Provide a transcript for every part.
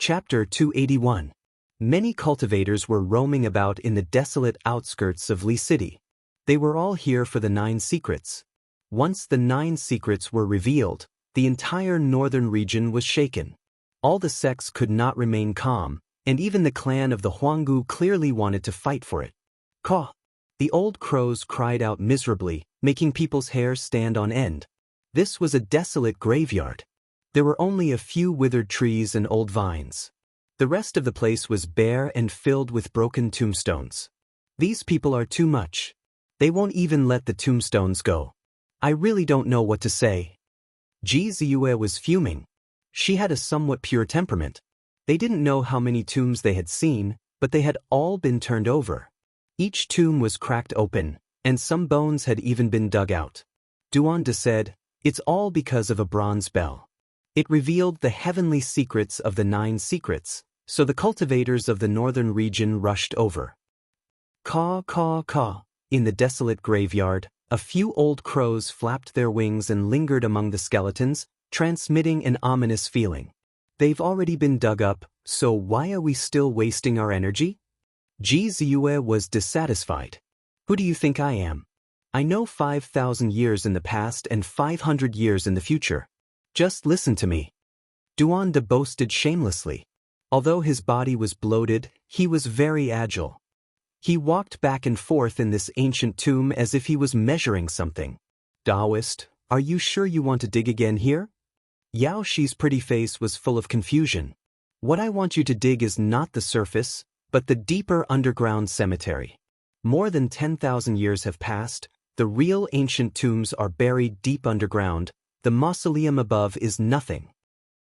Chapter 281. Many cultivators were roaming about in the desolate outskirts of Li City. They were all here for the 9 secrets. Once the 9 secrets were revealed, the entire northern region was shaken. All the sects could not remain calm, and even the clan of the Huanggu clearly wanted to fight for it. Caw! The old crows cried out miserably, making people's hair stand on end. This was a desolate graveyard. There were only a few withered trees and old vines. The rest of the place was bare and filled with broken tombstones. These people are too much. They won't even let the tombstones go. I really don't know what to say. Ji Ziyue was fuming. She had a somewhat pure temperament. They didn't know how many tombs they had seen, but they had all been turned over. Each tomb was cracked open, and some bones had even been dug out. Duanda said, "It's all because of a bronze bell. It revealed the heavenly secrets of the 9 secrets, so the cultivators of the northern region rushed over." Caw, caw, caw. In the desolate graveyard, a few old crows flapped their wings and lingered among the skeletons, transmitting an ominous feeling. They've already been dug up, so why are we still wasting our energy? Ji Ziyue was dissatisfied. Who do you think I am? I know 5,000 years in the past and 500 years in the future. Just listen to me. Duanda boasted shamelessly. Although his body was bloated, he was very agile. He walked back and forth in this ancient tomb as if he was measuring something. Taoist, are you sure you want to dig again here? Yao Shi's pretty face was full of confusion. What I want you to dig is not the surface, but the deeper underground cemetery. More than 10,000 years have passed. The real ancient tombs are buried deep underground. The mausoleum above is nothing.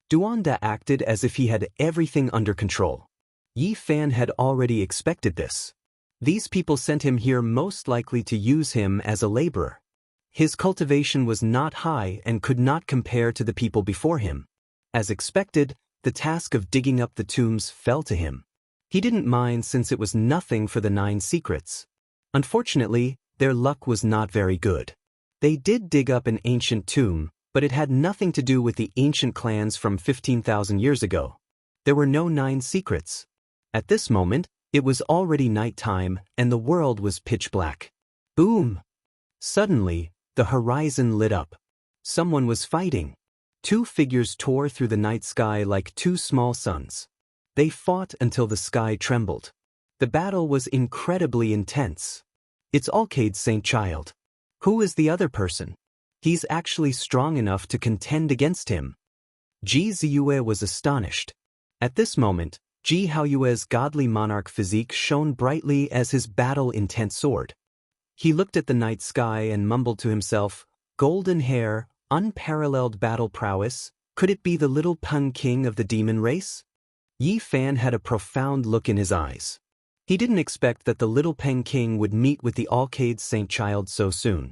Duanda acted as if he had everything under control. Yi Fan had already expected this. These people sent him here most likely to use him as a laborer. His cultivation was not high and could not compare to the people before him. As expected, the task of digging up the tombs fell to him. He didn't mind since it was nothing for the 9 secrets. Unfortunately, their luck was not very good. They did dig up an ancient tomb, but it had nothing to do with the ancient clans from 15,000 years ago. There were no 9 secrets. At this moment, it was already night time and the world was pitch black. Boom! Suddenly, the horizon lit up. Someone was fighting. 2 figures tore through the night sky like 2 small suns. They fought until the sky trembled. The battle was incredibly intense. It's Alcade's Saint Child. Who is the other person? He's actually strong enough to contend against him. Ji Ziyue was astonished. At this moment, Ji Haoyue's godly monarch physique shone brightly as his battle-intent sword. He looked at the night sky and mumbled to himself, "Golden hair, unparalleled battle prowess, could it be the little Pun King of the demon race?" Yi Fan had a profound look in his eyes. He didn't expect that the little Peng King would meet with the Alcade's Saint Child so soon.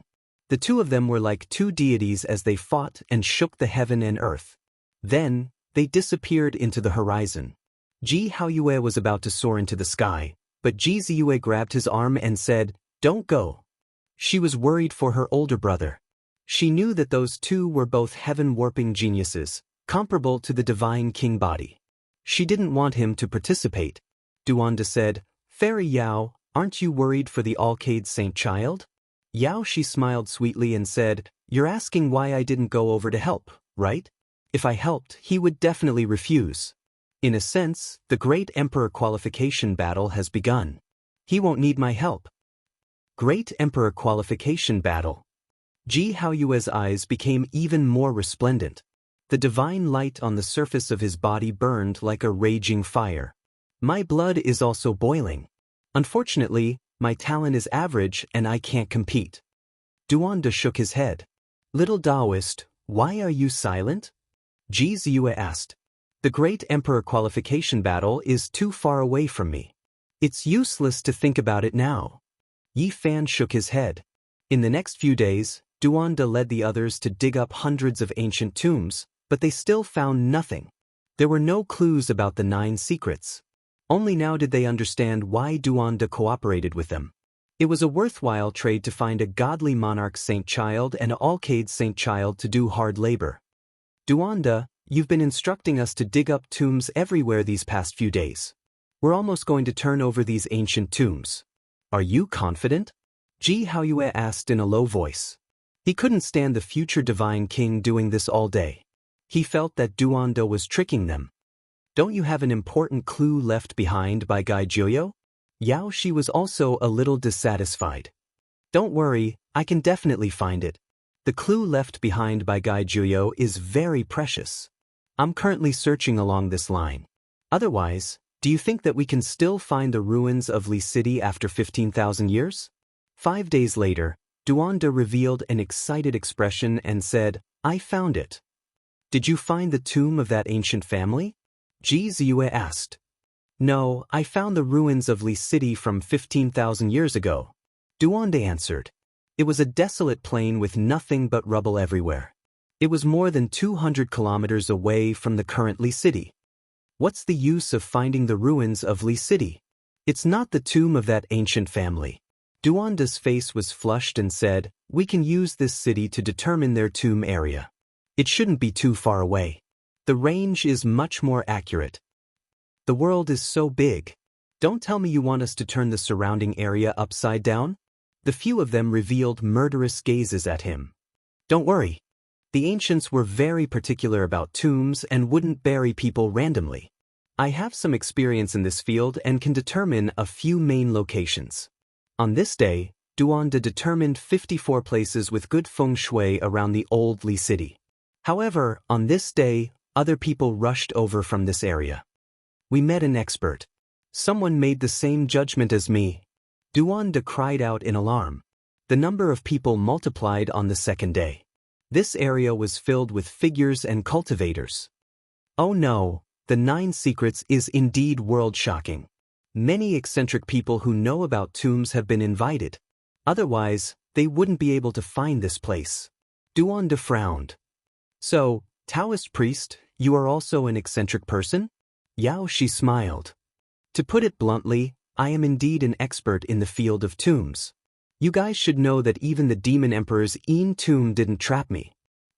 The 2 of them were like 2 deities as they fought and shook the heaven and earth. Then, they disappeared into the horizon. Ji Haoyue was about to soar into the sky, but Ji Ziyue grabbed his arm and said, "Don't go." She was worried for her older brother. She knew that those 2 were both heaven-warping geniuses, comparable to the divine king body. She didn't want him to participate. Duanda said, "Fairy Yao, aren't you worried for the Alcade's Saint Child?" Yao Shi smiled sweetly and said, "You're asking why I didn't go over to help, right? If I helped, he would definitely refuse. In a sense, the Great Emperor qualification battle has begun. He won't need my help." Great Emperor qualification battle. Ji Haoyue's eyes became even more resplendent. The divine light on the surface of his body burned like a raging fire. "My blood is also boiling. Unfortunately, my talent is average and I can't compete." Duanda shook his head. "Little Taoist, why are you silent?" Ji Ziyue asked. "The Great Emperor qualification battle is too far away from me. It's useless to think about it now." Yi Fan shook his head. In the next few days, Duanda led the others to dig up hundreds of ancient tombs, but they still found nothing. There were no clues about the 9 secrets. Only now did they understand why Duanda cooperated with them. It was a worthwhile trade to find a godly monarch Saint Child and Alcade's Saint Child to do hard labor. Duanda, You've been instructing us to dig up tombs everywhere these past few days. We're almost going to turn over these ancient tombs. Are you confident? Ji Haoyue asked in a low voice. He couldn't stand the future divine king doing this all day. He felt that Duondo was tricking them. Don't you have an important clue left behind by Guy Jiuyo? Yao Shi was also a little dissatisfied. Don't worry, I can definitely find it. The clue left behind by Guy Jiuyo is very precious. I'm currently searching along this line. Otherwise, do you think that we can still find the ruins of Li City after 15,000 years? 5 days later, Duanda revealed an excited expression and said, I found it. Did you find the tomb of that ancient family? Ji Ziyue asked. No, I found the ruins of Li City from 15,000 years ago. Duanda answered. It was a desolate plain with nothing but rubble everywhere. It was more than 200 kilometers away from the current Li City. What's the use of finding the ruins of Li City? It's not the tomb of that ancient family. Duanda's face was flushed and said, we can use this city to determine their tomb area. It shouldn't be too far away. The range is much more accurate. The world is so big. Don't tell me you want us to turn the surrounding area upside down? The few of them revealed murderous gazes at him. Don't worry. The ancients were very particular about tombs and wouldn't bury people randomly. I have some experience in this field and can determine a few main locations. On this day, Duanda determined 54 places with good feng shui around the old Li City. However, on this day, other people rushed over from this area. We met an expert. Someone made the same judgment as me. Duanda cried out in alarm. The number of people multiplied on the second day. This area was filled with figures and cultivators. Oh no, the 9 secrets is indeed world-shocking. Many eccentric people who know about tombs have been invited. Otherwise, they wouldn't be able to find this place. Duanda frowned. So, Taoist priest, you are also an eccentric person? Yao Shi smiled. To put it bluntly, I am indeed an expert in the field of tombs. You guys should know that even the demon emperor's tomb didn't trap me.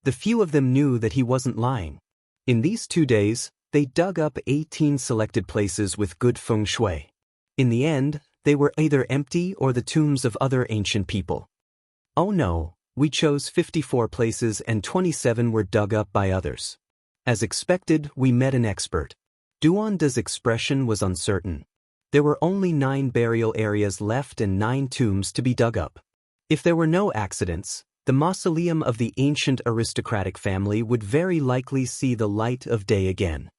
The few of them knew that he wasn't lying. In these 2 days, they dug up 18 selected places with good feng shui. In the end, they were either empty or the tombs of other ancient people. Oh no, we chose 54 places and 27 were dug up by others. As expected, we met an expert. Duanda's expression was uncertain. There were only 9 burial areas left and 9 tombs to be dug up. If there were no accidents, the mausoleum of the ancient aristocratic family would very likely see the light of day again.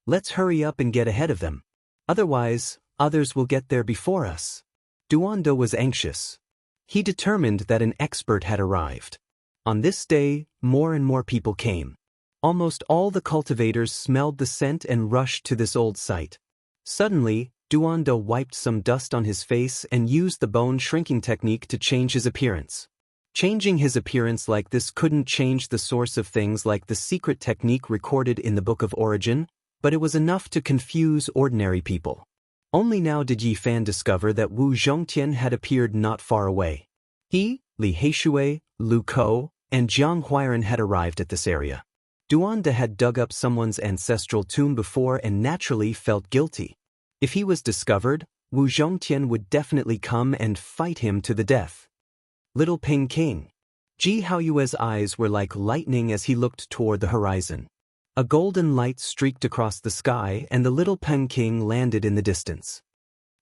Let's hurry up and get ahead of them. Otherwise, others will get there before us. Duanda was anxious. He determined that an expert had arrived. On this day, more and more people came. Almost all the cultivators smelled the scent and rushed to this old site. Suddenly, Duanda wiped some dust on his face and used the bone shrinking technique to change his appearance. Changing his appearance like this couldn't change the source of things like the secret technique recorded in the Book of Origin, but it was enough to confuse ordinary people. Only now did Yi Fan discover that Wu Zhongtian had appeared not far away. He, Li Heishui, Lu Kou, and Jiang Huairan had arrived at this area. Duanda had dug up someone's ancestral tomb before and naturally felt guilty. If he was discovered, Wu Zhongtian would definitely come and fight him to the death. Little Ping King. Ji Haoyue's eyes were like lightning as he looked toward the horizon. A golden light streaked across the sky and the little Peng King landed in the distance.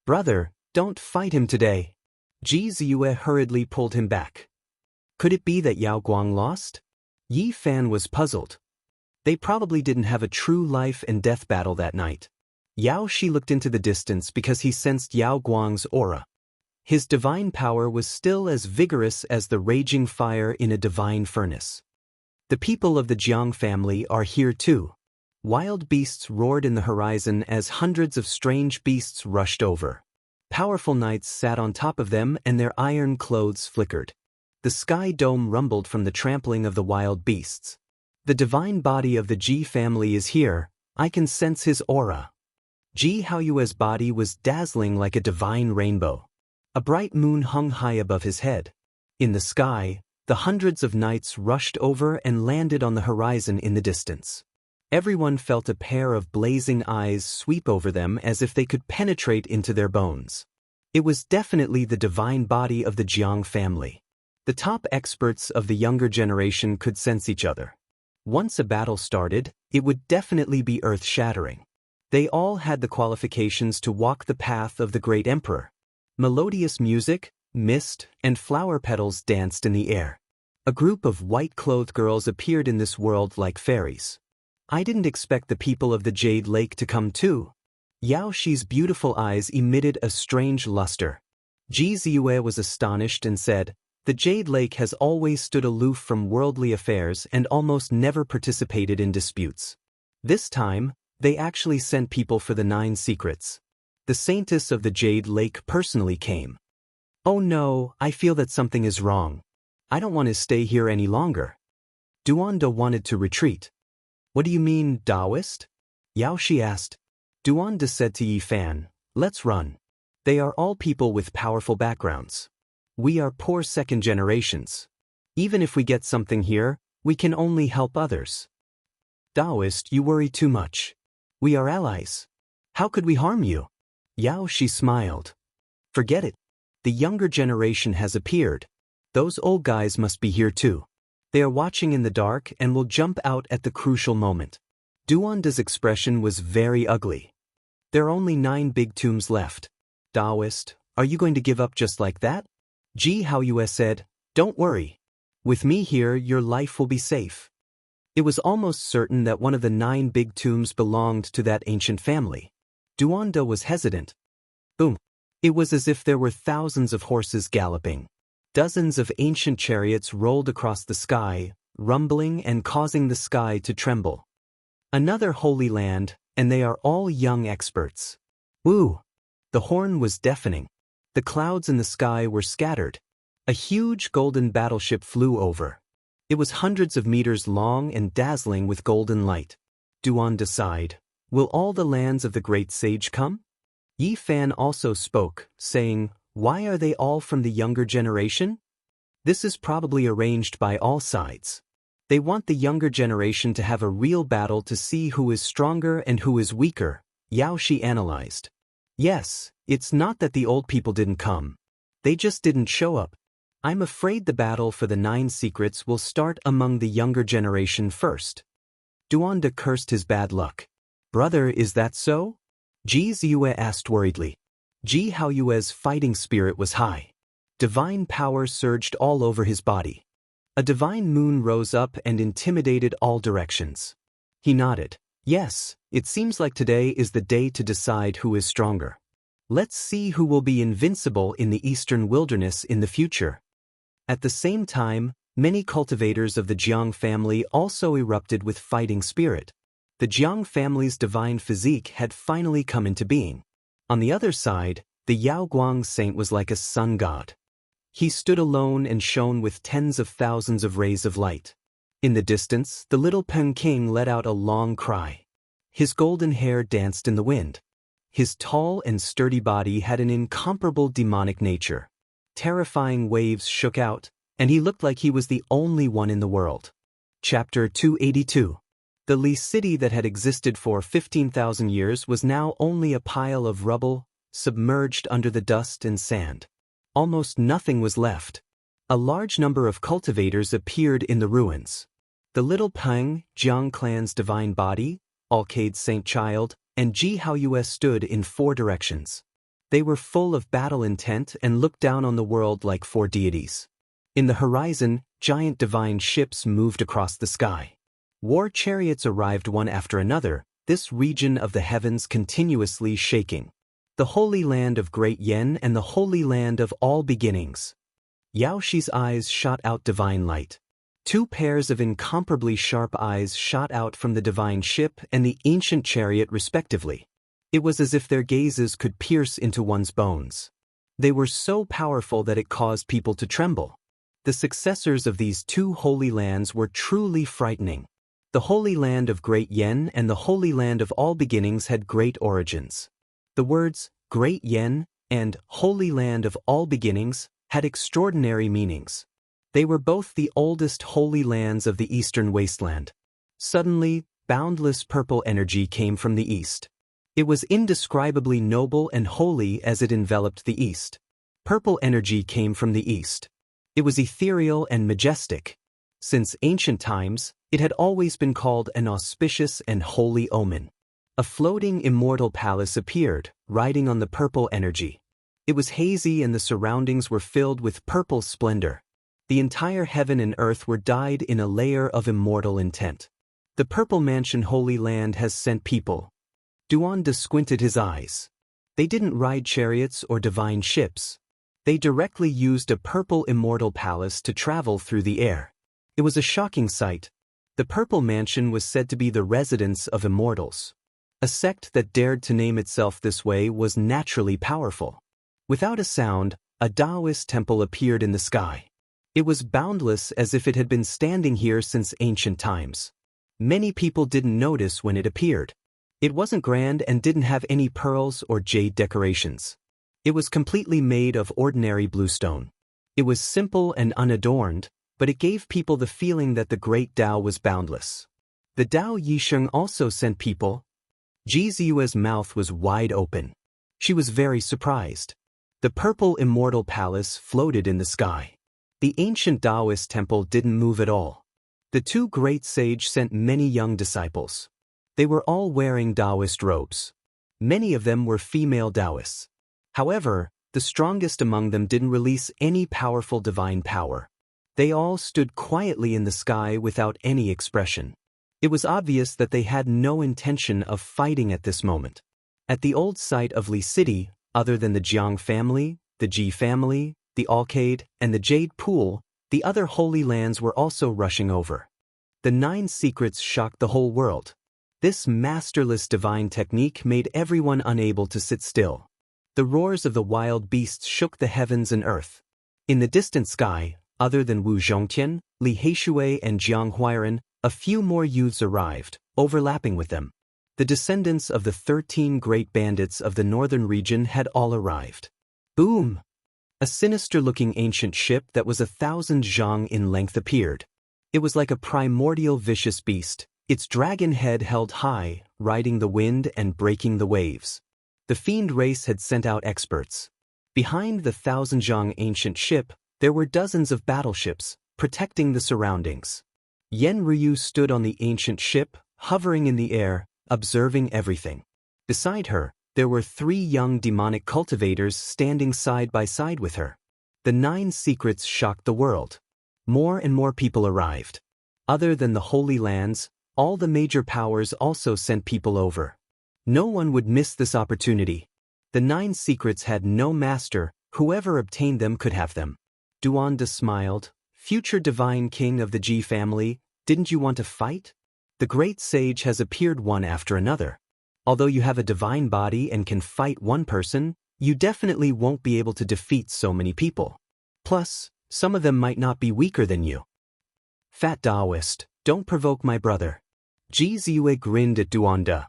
Brother, don't fight him today. Ji Ziyue hurriedly pulled him back. Could it be that Yao Guang lost? Yi Fan was puzzled. They probably didn't have a true life and death battle that night. Yao Shi looked into the distance because he sensed Yao Guang's aura. His divine power was still as vigorous as the raging fire in a divine furnace. The people of the Jiang family are here too. Wild beasts roared in the horizon as hundreds of strange beasts rushed over. Powerful knights sat on top of them and their iron clothes flickered. The sky dome rumbled from the trampling of the wild beasts. The divine body of the Ji family is here. I can sense his aura. Ji Haoyue's body was dazzling like a divine rainbow. A bright moon hung high above his head. In the sky, the hundreds of knights rushed over and landed on the horizon in the distance. Everyone felt a pair of blazing eyes sweep over them as if they could penetrate into their bones. It was definitely the divine body of the Jiang family. The top experts of the younger generation could sense each other. Once a battle started, it would definitely be earth-shattering. They all had the qualifications to walk the path of the great emperor. Melodious music, mist, and flower petals danced in the air. A group of white-clothed girls appeared in this world like fairies. I didn't expect the people of the Jade Lake to come too. Yao Shi's beautiful eyes emitted a strange luster. Ji Ziyue was astonished and said, "The Jade Lake has always stood aloof from worldly affairs and almost never participated in disputes. This time, they actually sent people for the 9 secrets. The saintess of the Jade Lake personally came. Oh no, I feel that something is wrong. I don't want to stay here any longer." Duanda wanted to retreat. "What do you mean, Taoist?" Yao Shi asked. Duanda said to Yi Fan, "Let's run. They are all people with powerful backgrounds. We are poor second generations. Even if we get something here, we can only help others." "Taoist, you worry too much. We are allies. How could we harm you?" Yao Shi smiled. "Forget it. The younger generation has appeared. Those old guys must be here too. They are watching in the dark and will jump out at the crucial moment." Duanda's expression was very ugly. "There are only 9 big tombs left. Taoist, are you going to give up just like that?" Ji Haoyue said, "Don't worry. With me here, your life will be safe." It was almost certain that one of the 9 big tombs belonged to that ancient family. Duanda was hesitant. Boom. It was as if there were thousands of horses galloping. Dozens of ancient chariots rolled across the sky, rumbling and causing the sky to tremble. Another holy land, and they are all young experts. Woo! The horn was deafening. The clouds in the sky were scattered. A huge golden battleship flew over. It was hundreds of meters long and dazzling with golden light. Duanda sighed. "Will all the lands of the great sage come?" Yi Fan also spoke, saying, "Why are they all from the younger generation?" This is probably arranged by all sides. They want the younger generation to have a real battle to see who is stronger and who is weaker, Yao Shi analyzed. Yes, it's not that the old people didn't come. They just didn't show up. I'm afraid the battle for the 9 secrets will start among the younger generation first. Duanda cursed his bad luck. "Brother, is that so?" Ji Ziyue asked worriedly. Ji Haoyue's fighting spirit was high. Divine power surged all over his body. A divine moon rose up and intimidated all directions. He nodded. "Yes, it seems like today is the day to decide who is stronger. Let's see who will be invincible in the eastern wilderness in the future." At the same time, many cultivators of the Jiang family also erupted with fighting spirit. The Jiang family's divine physique had finally come into being. On the other side, the Yaoguang saint was like a sun god. He stood alone and shone with tens of thousands of rays of light. In the distance, the little Peng King let out a long cry. His golden hair danced in the wind. His tall and sturdy body had an incomparable demonic nature. Terrifying waves shook out, and he looked like he was the only one in the world. Chapter 282. The Li city that had existed for 15,000 years was now only a pile of rubble, submerged under the dust and sand. Almost nothing was left. A large number of cultivators appeared in the ruins. The little Peng, Jiang clan's divine body, Alcade's saint child, and Ji Haoyue stood in 4 directions. They were full of battle intent and looked down on the world like 4 deities. In the horizon, giant divine ships moved across the sky. War chariots arrived one after another, this region of the heavens continuously shaking. The Holy Land of Great Yen and the Holy Land of All Beginnings. Yao Shi's eyes shot out divine light. 2 pairs of incomparably sharp eyes shot out from the divine ship and the ancient chariot respectively. It was as if their gazes could pierce into one's bones. They were so powerful that it caused people to tremble. The successors of these 2 holy lands were truly frightening. The Holy Land of Great Yen and the Holy Land of All Beginnings had great origins. The words, Great Yen and Holy Land of All Beginnings, had extraordinary meanings. They were both the oldest holy lands of the eastern wasteland. Suddenly, boundless purple energy came from the east. It was indescribably noble and holy as it enveloped the east. Purple energy came from the east. It was ethereal and majestic. Since ancient times, it had always been called an auspicious and holy omen. A floating immortal palace appeared, riding on the purple energy. It was hazy and the surroundings were filled with purple splendor. The entire heaven and earth were dyed in a layer of immortal intent. The purple mansion Holy Land has sent people. Duanda squinted his eyes. They didn't ride chariots or divine ships. They directly used a purple immortal palace to travel through the air. It was a shocking sight. The purple mansion was said to be the residence of immortals. A sect that dared to name itself this way was naturally powerful. Without a sound, a Taoist temple appeared in the sky. It was boundless as if it had been standing here since ancient times. Many people didn't notice when it appeared. It wasn't grand and didn't have any pearls or jade decorations. It was completely made of ordinary bluestone. It was simple and unadorned, but it gave people the feeling that the great Tao was boundless. The Tao Yisheng also sent people. Ji Ziyue's mouth was wide open. She was very surprised. The purple immortal palace floated in the sky. The ancient Taoist temple didn't move at all. The two great sages sent many young disciples. They were all wearing Taoist robes. Many of them were female Taoists. However, the strongest among them didn't release any powerful divine power. They all stood quietly in the sky without any expression. It was obvious that they had no intention of fighting at this moment. At the old site of Li City, other than the Jiang family, the Ji family, the Alcade, and the Jade Pool, the other holy lands were also rushing over. The 9 secrets shocked the whole world. This masterless divine technique made everyone unable to sit still. The roars of the wild beasts shook the heavens and earth. In the distant sky, other than Wu Zhongtian, Li Heishui, and Jiang Huairen, a few more youths arrived, overlapping with them. The descendants of the 13 great bandits of the northern region had all arrived. Boom! A sinister-looking ancient ship that was 1,000 zhang in length appeared. It was like a primordial vicious beast, its dragon head held high, riding the wind and breaking the waves. The fiend race had sent out experts. Behind the 1,000 zhang ancient ship, there were dozens of battleships, protecting the surroundings. Yen Ryu stood on the ancient ship, hovering in the air, observing everything. Beside her, there were 3 young demonic cultivators standing side by side with her. The 9 secrets shocked the world. More and more people arrived. Other than the Holy Lands, all the major powers also sent people over. No one would miss this opportunity. The 9 secrets had no master, whoever obtained them could have them. Duanda smiled. Future divine king of the Ji family, didn't you want to fight? The great sage has appeared one after another. Although you have a divine body and can fight one person, you definitely won't be able to defeat so many people. Plus, some of them might not be weaker than you. Fat Taoist, don't provoke my brother. Ji Ziyue grinned at Duanda.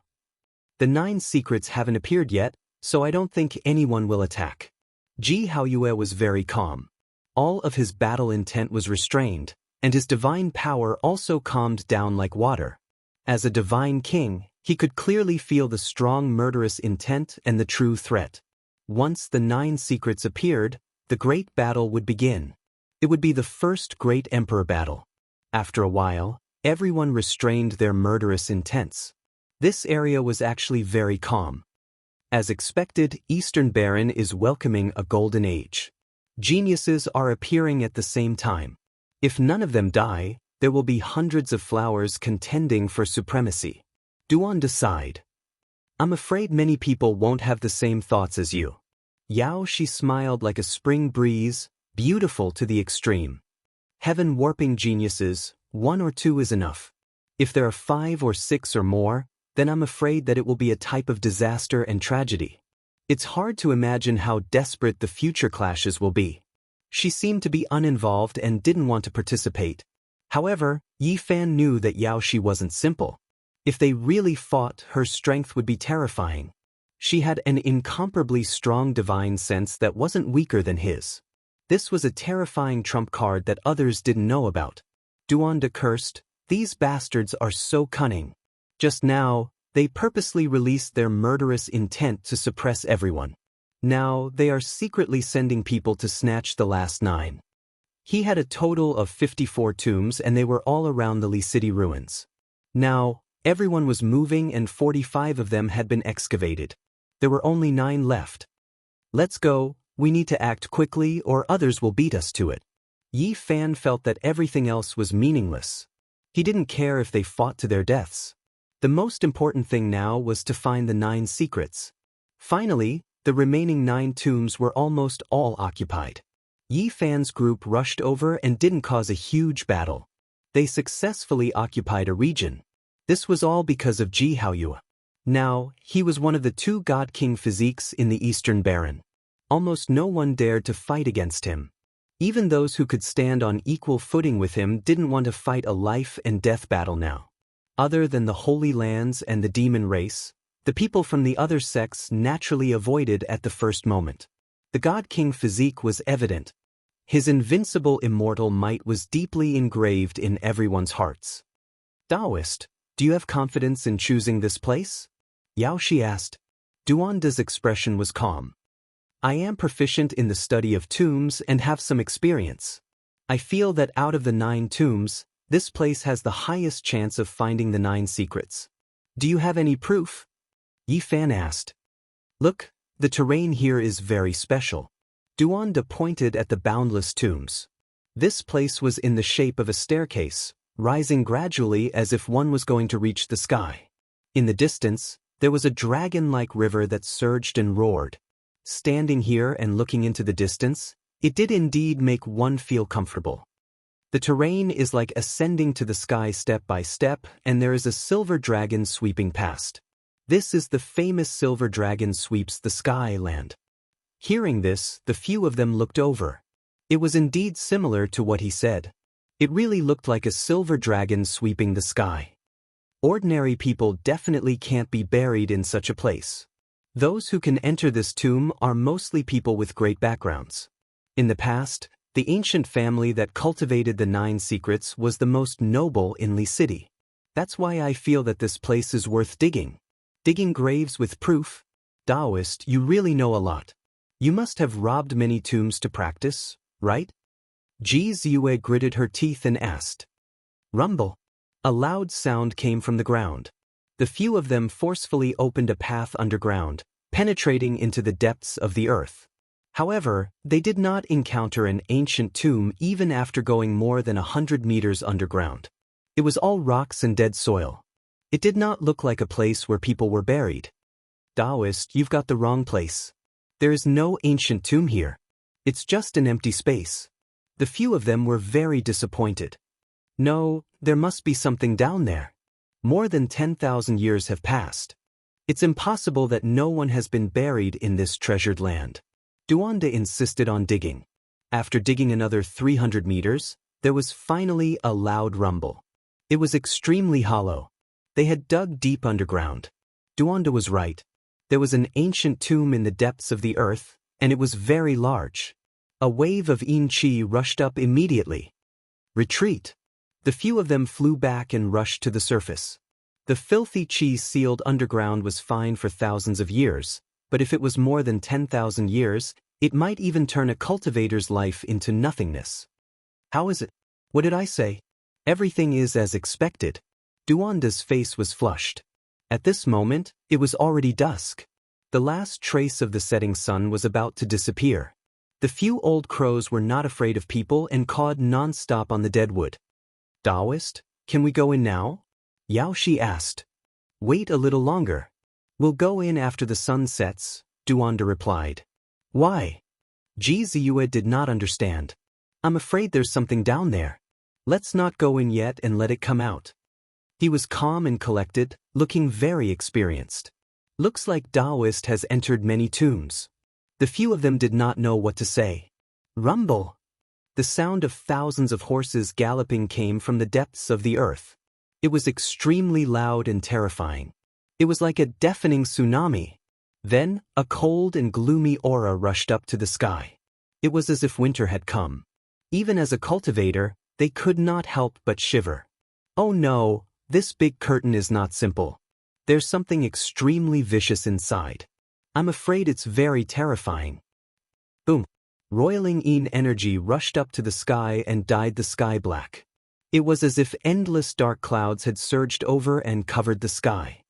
The 9 secrets haven't appeared yet, so I don't think anyone will attack. Ji Haoyue was very calm. All of his battle intent was restrained, and his divine power also calmed down like water. As a divine king, he could clearly feel the strong murderous intent and the true threat. Once the 9 secrets appeared, the great battle would begin. It would be the first great emperor battle. After a while, everyone restrained their murderous intents. This area was actually very calm. As expected, Eastern Baron is welcoming a golden age. Geniuses are appearing at the same time. If none of them die, there will be hundreds of flowers contending for supremacy. Duanda sighed. I'm afraid many people won't have the same thoughts as you. Yao Shi smiled like a spring breeze, beautiful to the extreme. Heaven-warping geniuses, 1 or 2 is enough. If there are 5 or 6 or more, then I'm afraid that it will be a type of disaster and tragedy. It's hard to imagine how desperate the future clashes will be. She seemed to be uninvolved and didn't want to participate. However, Yi Fan knew that Yao Shi wasn't simple. If they really fought, her strength would be terrifying. She had an incomparably strong divine sense that wasn't weaker than his. This was a terrifying trump card that others didn't know about. Duanda cursed, these bastards are so cunning. Just now, they purposely released their murderous intent to suppress everyone. Now, they are secretly sending people to snatch the last 9. He had a total of 54 tombs and they were all around the Li City ruins. Now, everyone was moving and 45 of them had been excavated. There were only 9 left. Let's go, we need to act quickly or others will beat us to it. Yi Fan felt that everything else was meaningless. He didn't care if they fought to their deaths. The most important thing now was to find the 9 secrets. Finally, the remaining 9 tombs were almost all occupied. Yi Fan's group rushed over and didn't cause a huge battle. They successfully occupied a region. This was all because of Ji Haoyue. Now, he was one of the 2 God King physiques in the Eastern Baron. Almost no one dared to fight against him. Even those who could stand on equal footing with him didn't want to fight a life and death battle now. Other than the Holy Lands and the demon race, the people from the other sects naturally avoided at the first moment. The God King physique was evident. His invincible immortal might was deeply engraved in everyone's hearts. Taoist, do you have confidence in choosing this place? Yao Shi asked. Duanda's expression was calm. I am proficient in the study of tombs and have some experience. I feel that out of the 9 tombs, this place has the highest chance of finding the 9 secrets. Do you have any proof? Yi Fan asked. Look, the terrain here is very special. Duanda pointed at the boundless tombs. This place was in the shape of a staircase, rising gradually as if one was going to reach the sky. In the distance, there was a dragon-like river that surged and roared. Standing here and looking into the distance, it did indeed make one feel comfortable. The terrain is like ascending to the sky step by step, and there is a silver dragon sweeping past. This is the famous silver dragon sweeps the sky land. Hearing this, the few of them looked over. It was indeed similar to what he said. It really looked like a silver dragon sweeping the sky. Ordinary people definitely can't be buried in such a place. Those who can enter this tomb are mostly people with great backgrounds. In the past, the ancient family that cultivated the 9 secrets was the most noble in Li City. That's why I feel that this place is worth digging. Digging graves with proof? Taoist, you really know a lot. You must have robbed many tombs to practice, right? Ji Ziyue gritted her teeth and asked. Rumble. A loud sound came from the ground. The few of them forcefully opened a path underground, penetrating into the depths of the earth. However, they did not encounter an ancient tomb even after going more than 100 meters underground. It was all rocks and dead soil. It did not look like a place where people were buried. Taoist, you've got the wrong place. There is no ancient tomb here. It's just an empty space. The few of them were very disappointed. No, there must be something down there. More than 10,000 years have passed. It's impossible that no one has been buried in this treasured land. Duanda insisted on digging. After digging another 300 meters, there was finally a loud rumble. It was extremely hollow. They had dug deep underground. Duanda was right. There was an ancient tomb in the depths of the earth, and it was very large. A wave of Yin Qi rushed up immediately. Retreat! The few of them flew back and rushed to the surface. The filthy Qi sealed underground was fine for thousands of years, but if it was more than 10,000 years, it might even turn a cultivator's life into nothingness. How is it? What did I say? Everything is as expected. Duanda's face was flushed. At this moment, it was already dusk. The last trace of the setting sun was about to disappear. The few old crows were not afraid of people and cawed non-stop on the dead wood. Taoist, can we go in now? Yao Shi asked. Wait a little longer. We'll go in after the sun sets, Duanda replied. Why? Ji Ziyue did not understand. I'm afraid there's something down there. Let's not go in yet and let it come out. He was calm and collected, looking very experienced. Looks like Taoist has entered many tombs. The few of them did not know what to say. Rumble! The sound of thousands of horses galloping came from the depths of the earth. It was extremely loud and terrifying. It was like a deafening tsunami. Then, a cold and gloomy aura rushed up to the sky. It was as if winter had come. Even as a cultivator, they could not help but shiver. Oh no, This big curtain is not simple. There's something extremely vicious inside. I'm afraid it's very terrifying. Boom. Roiling energy rushed up to the sky and dyed the sky black. It was as if endless dark clouds had surged over and covered the sky.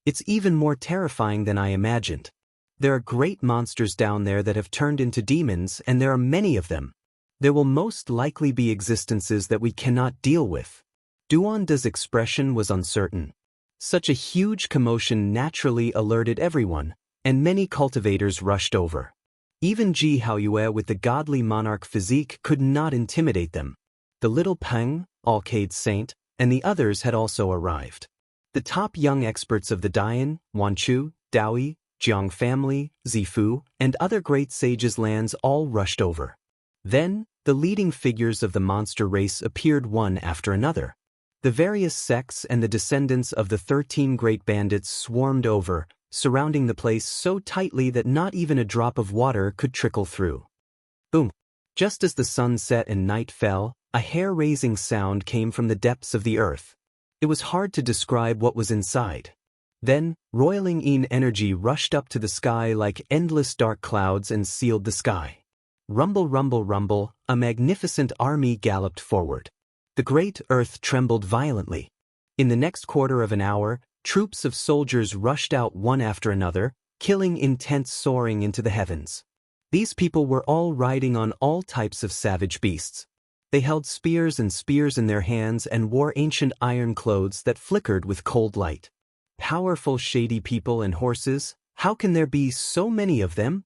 It's even more terrifying than I imagined. There are great monsters down there that have turned into demons, and there are many of them. There will most likely be existences that we cannot deal with. Duanda's expression was uncertain. Such a huge commotion naturally alerted everyone, and many cultivators rushed over. Even Ji Haoyue with the godly monarch physique could not intimidate them. The little Peng, Alcade's saint, and the others had also arrived. The top young experts of the Dian, Wanchu, Daoi, Jiang family, Zifu, and other great sages' lands all rushed over. Then, the leading figures of the monster race appeared one after another. The various sects and the descendants of the 13 great bandits swarmed over, surrounding the place so tightly that not even a drop of water could trickle through. Boom! Just as the sun set and night fell, a hair-raising sound came from the depths of the earth. It was hard to describe what was inside. Then, roiling energy rushed up to the sky like endless dark clouds and sealed the sky. Rumble, rumble, rumble, a magnificent army galloped forward. The great earth trembled violently. In the next quarter of an hour, troops of soldiers rushed out one after another, killing intent soaring into the heavens. These people were all riding on all types of savage beasts. They held spears in their hands and wore ancient iron clothes that flickered with cold light. Powerful shady people and horses, how can there be so many of them?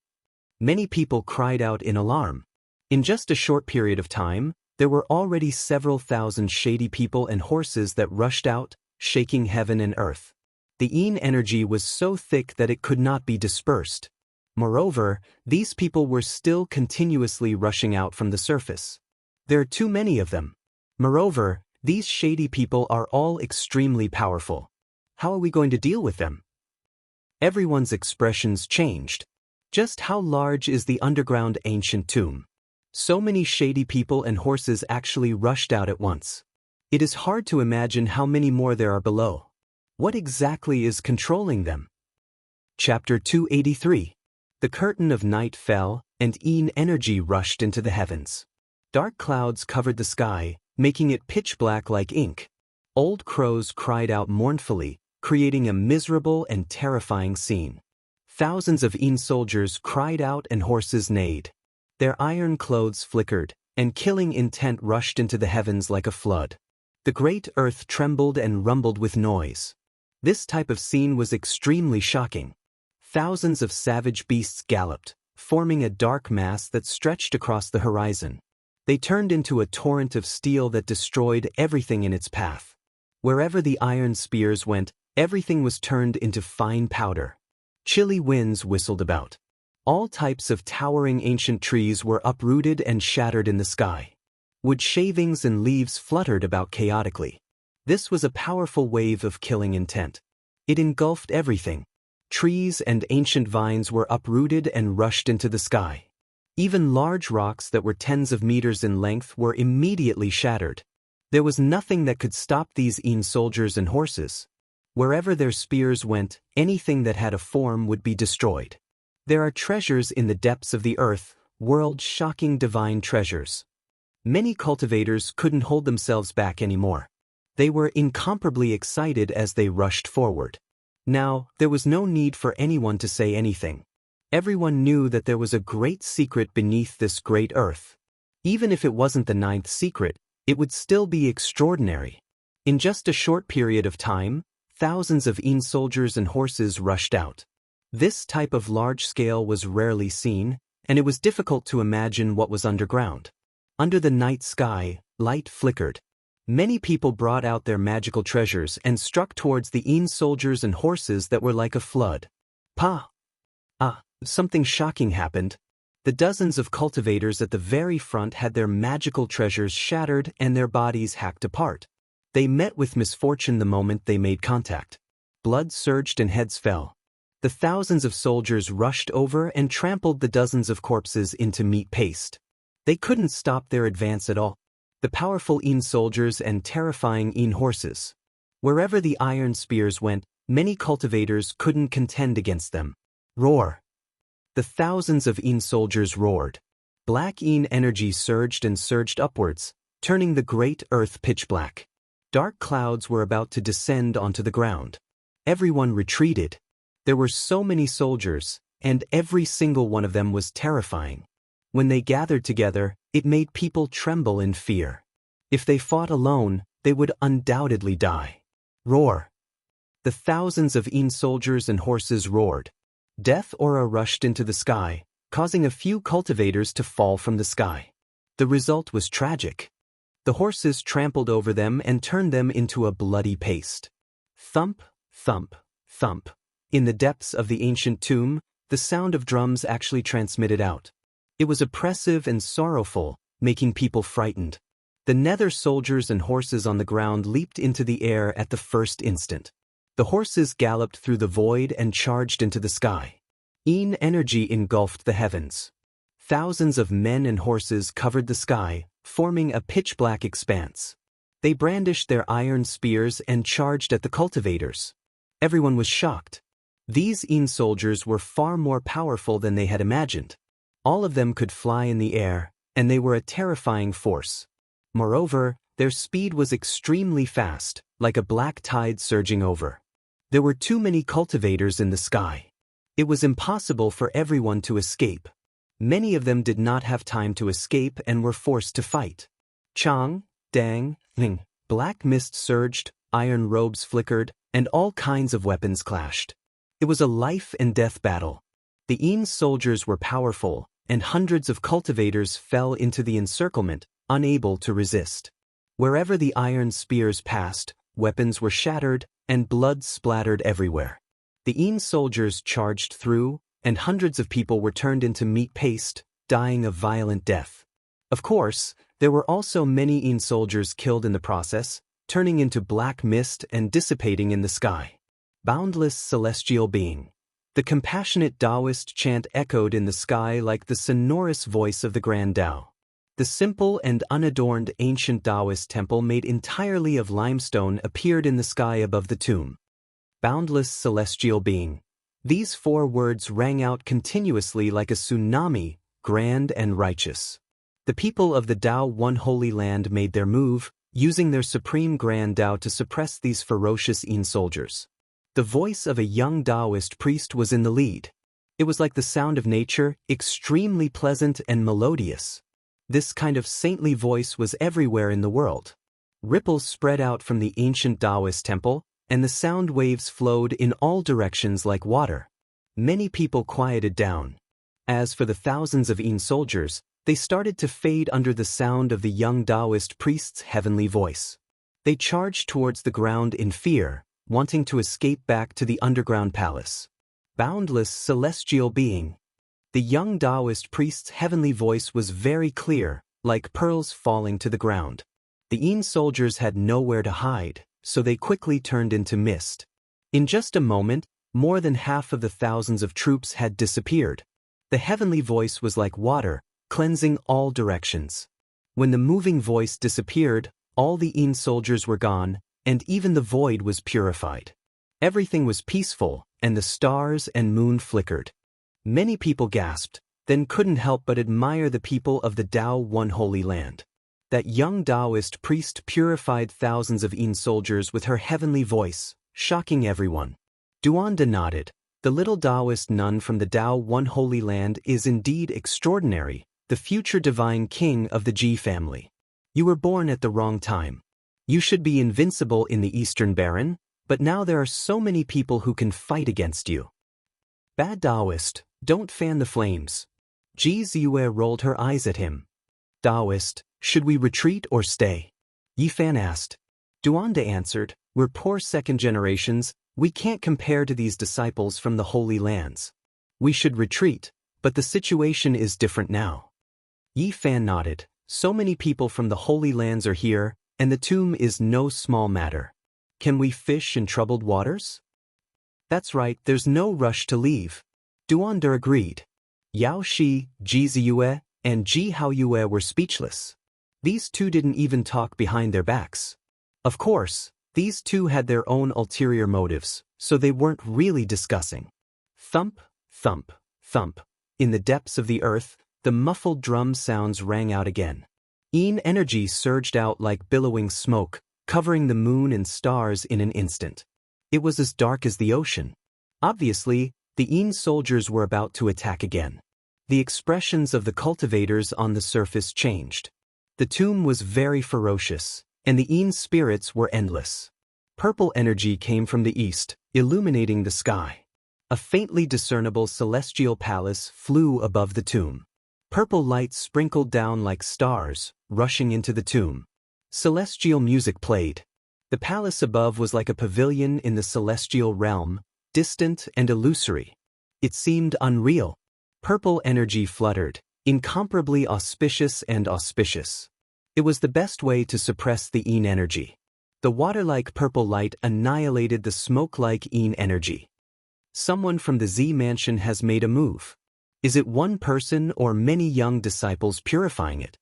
Many people cried out in alarm. In just a short period of time, there were already several thousand shady people and horses that rushed out, shaking heaven and earth. The energy was so thick that it could not be dispersed. Moreover, these people were still continuously rushing out from the surface. There are too many of them. Moreover, these shady people are all extremely powerful. How are we going to deal with them? Everyone's expressions changed. Just how large is the underground ancient tomb? So many shady people and horses actually rushed out at once. It is hard to imagine how many more there are below. What exactly is controlling them? Chapter 283. The curtain of night fell, and energy rushed into the heavens. Dark clouds covered the sky, making it pitch black like ink. Old crows cried out mournfully, creating a miserable and terrifying scene. Thousands of soldiers cried out and horses neighed. Their iron clothes flickered, and killing intent rushed into the heavens like a flood. The great earth trembled and rumbled with noise. This type of scene was extremely shocking. Thousands of savage beasts galloped, forming a dark mass that stretched across the horizon. They turned into a torrent of steel that destroyed everything in its path. Wherever the iron spears went, everything was turned into fine powder. Chilly winds whistled about. All types of towering ancient trees were uprooted and shattered in the sky. Wood shavings and leaves fluttered about chaotically. This was a powerful wave of killing intent. It engulfed everything. Trees and ancient vines were uprooted and rushed into the sky. Even large rocks that were tens of meters in length were immediately shattered. There was nothing that could stop these soldiers and horses. Wherever their spears went, anything that had a form would be destroyed. There are treasures in the depths of the earth, world-shocking divine treasures. Many cultivators couldn't hold themselves back anymore. They were incomparably excited as they rushed forward. Now, there was no need for anyone to say anything. Everyone knew that there was a great secret beneath this great earth. Even if it wasn't the 9th secret, it would still be extraordinary. In just a short period of time, thousands of soldiers and horses rushed out. This type of large scale was rarely seen, and it was difficult to imagine what was underground. Under the night sky, light flickered. Many people brought out their magical treasures and struck towards the soldiers and horses that were like a flood. Something shocking happened. The dozens of cultivators at the very front had their magical treasures shattered and their bodies hacked apart. They met with misfortune the moment they made contact. Blood surged and heads fell. The thousands of soldiers rushed over and trampled the dozens of corpses into meat paste. They couldn't stop their advance at all. The powerful soldiers and terrifying horses. Wherever the iron spears went, many cultivators couldn't contend against them. Roar! The thousands of Yin soldiers roared. Black Yin energy surged and surged upwards, turning the great earth pitch black. Dark clouds were about to descend onto the ground. Everyone retreated. There were so many soldiers, and every single one of them was terrifying. When they gathered together, it made people tremble in fear. If they fought alone, they would undoubtedly die. Roar! The thousands of Yin soldiers and horses roared. Death aura rushed into the sky, causing a few cultivators to fall from the sky. The result was tragic. The horses trampled over them and turned them into a bloody paste. Thump, thump, thump. In the depths of the ancient tomb, the sound of drums actually transmitted out. It was oppressive and sorrowful, making people frightened. The nether soldiers and horses on the ground leaped into the air at the first instant. The horses galloped through the void and charged into the sky. Yin energy engulfed the heavens. Thousands of men and horses covered the sky, forming a pitch-black expanse. They brandished their iron spears and charged at the cultivators. Everyone was shocked. These Yin soldiers were far more powerful than they had imagined. All of them could fly in the air, and they were a terrifying force. Moreover, their speed was extremely fast, like a black tide surging over. There were too many cultivators in the sky. It was impossible for everyone to escape. Many of them did not have time to escape and were forced to fight. Chang, dang, ning. Black mist surged, iron robes flickered, and all kinds of weapons clashed. It was a life and death battle. The Yin soldiers were powerful, and hundreds of cultivators fell into the encirclement, unable to resist. Wherever the iron spears passed, weapons were shattered, and blood splattered everywhere. The Yin soldiers charged through, and hundreds of people were turned into meat paste, dying a violent death. Of course, there were also many Yin soldiers killed in the process, turning into black mist and dissipating in the sky. Boundless celestial being. The compassionate Taoist chant echoed in the sky like the sonorous voice of the Grand Tao. The simple and unadorned ancient Taoist temple made entirely of limestone appeared in the sky above the tomb. Boundless celestial being. These 4 words rang out continuously like a tsunami, grand and righteous. The people of the Tao One Holy Land made their move, using their supreme Grand Tao to suppress these ferocious Yin soldiers. The voice of a young Taoist priest was in the lead. It was like the sound of nature, extremely pleasant and melodious. This kind of saintly voice was everywhere in the world. Ripples spread out from the ancient Taoist temple, and the sound waves flowed in all directions like water. Many people quieted down. As for the thousands of Yin soldiers, they started to fade under the sound of the young Taoist priest's heavenly voice. They charged towards the ground in fear, wanting to escape back to the underground palace. Boundless celestial being. The young Taoist priest's heavenly voice was very clear, like pearls falling to the ground. The Yin soldiers had nowhere to hide, so they quickly turned into mist. In just a moment, more than half of the thousands of troops had disappeared. The heavenly voice was like water, cleansing all directions. When the moving voice disappeared, all the Yin soldiers were gone, and even the void was purified. Everything was peaceful, and the stars and moon flickered. Many people gasped, then couldn't help but admire the people of the Tao One Holy Land. That young Taoist priest purified thousands of Yin soldiers with her heavenly voice, shocking everyone. Duanda nodded. The little Taoist nun from the Tao One Holy Land is indeed extraordinary, the future divine king of the Ji family. You were born at the wrong time. You should be invincible in the Eastern Baron, but now there are so many people who can fight against you. Bad Taoist, don't fan the flames. Ji Ziyue rolled her eyes at him. Taoist, should we retreat or stay? Yifan asked. Duanda answered, we're poor second generations, we can't compare to these disciples from the Holy Lands. We should retreat, but the situation is different now. Yifan nodded. So many people from the Holy Lands are here, and the tomb is no small matter. Can we fish in troubled waters? That's right, there's no rush to leave. Duanda agreed. Yao Shi, Ji Ziyue, and Ji Haoyue were speechless. These two didn't even talk behind their backs. Of course, These two had their own ulterior motives, so they weren't really discussing. Thump, thump, thump. In the depths of the earth, the muffled drum sounds rang out again. Yin energy surged out like billowing smoke, covering the moon and stars in an instant. It was as dark as the ocean. Obviously, the Yin soldiers were about to attack again. The expressions of the cultivators on the surface changed. The tomb was very ferocious, and the Yin spirits were endless. Purple energy came from the east, illuminating the sky. A faintly discernible celestial palace flew above the tomb. Purple light sprinkled down like stars, rushing into the tomb. Celestial music played. The palace above was like a pavilion in the celestial realm, distant and illusory. It seemed unreal. Purple energy fluttered, incomparably auspicious and auspicious. It was the best way to suppress the Yin energy. The water-like purple light annihilated the smoke-like Yin energy. Someone from the Z mansion has made a move. Is it one person or many young disciples purifying it?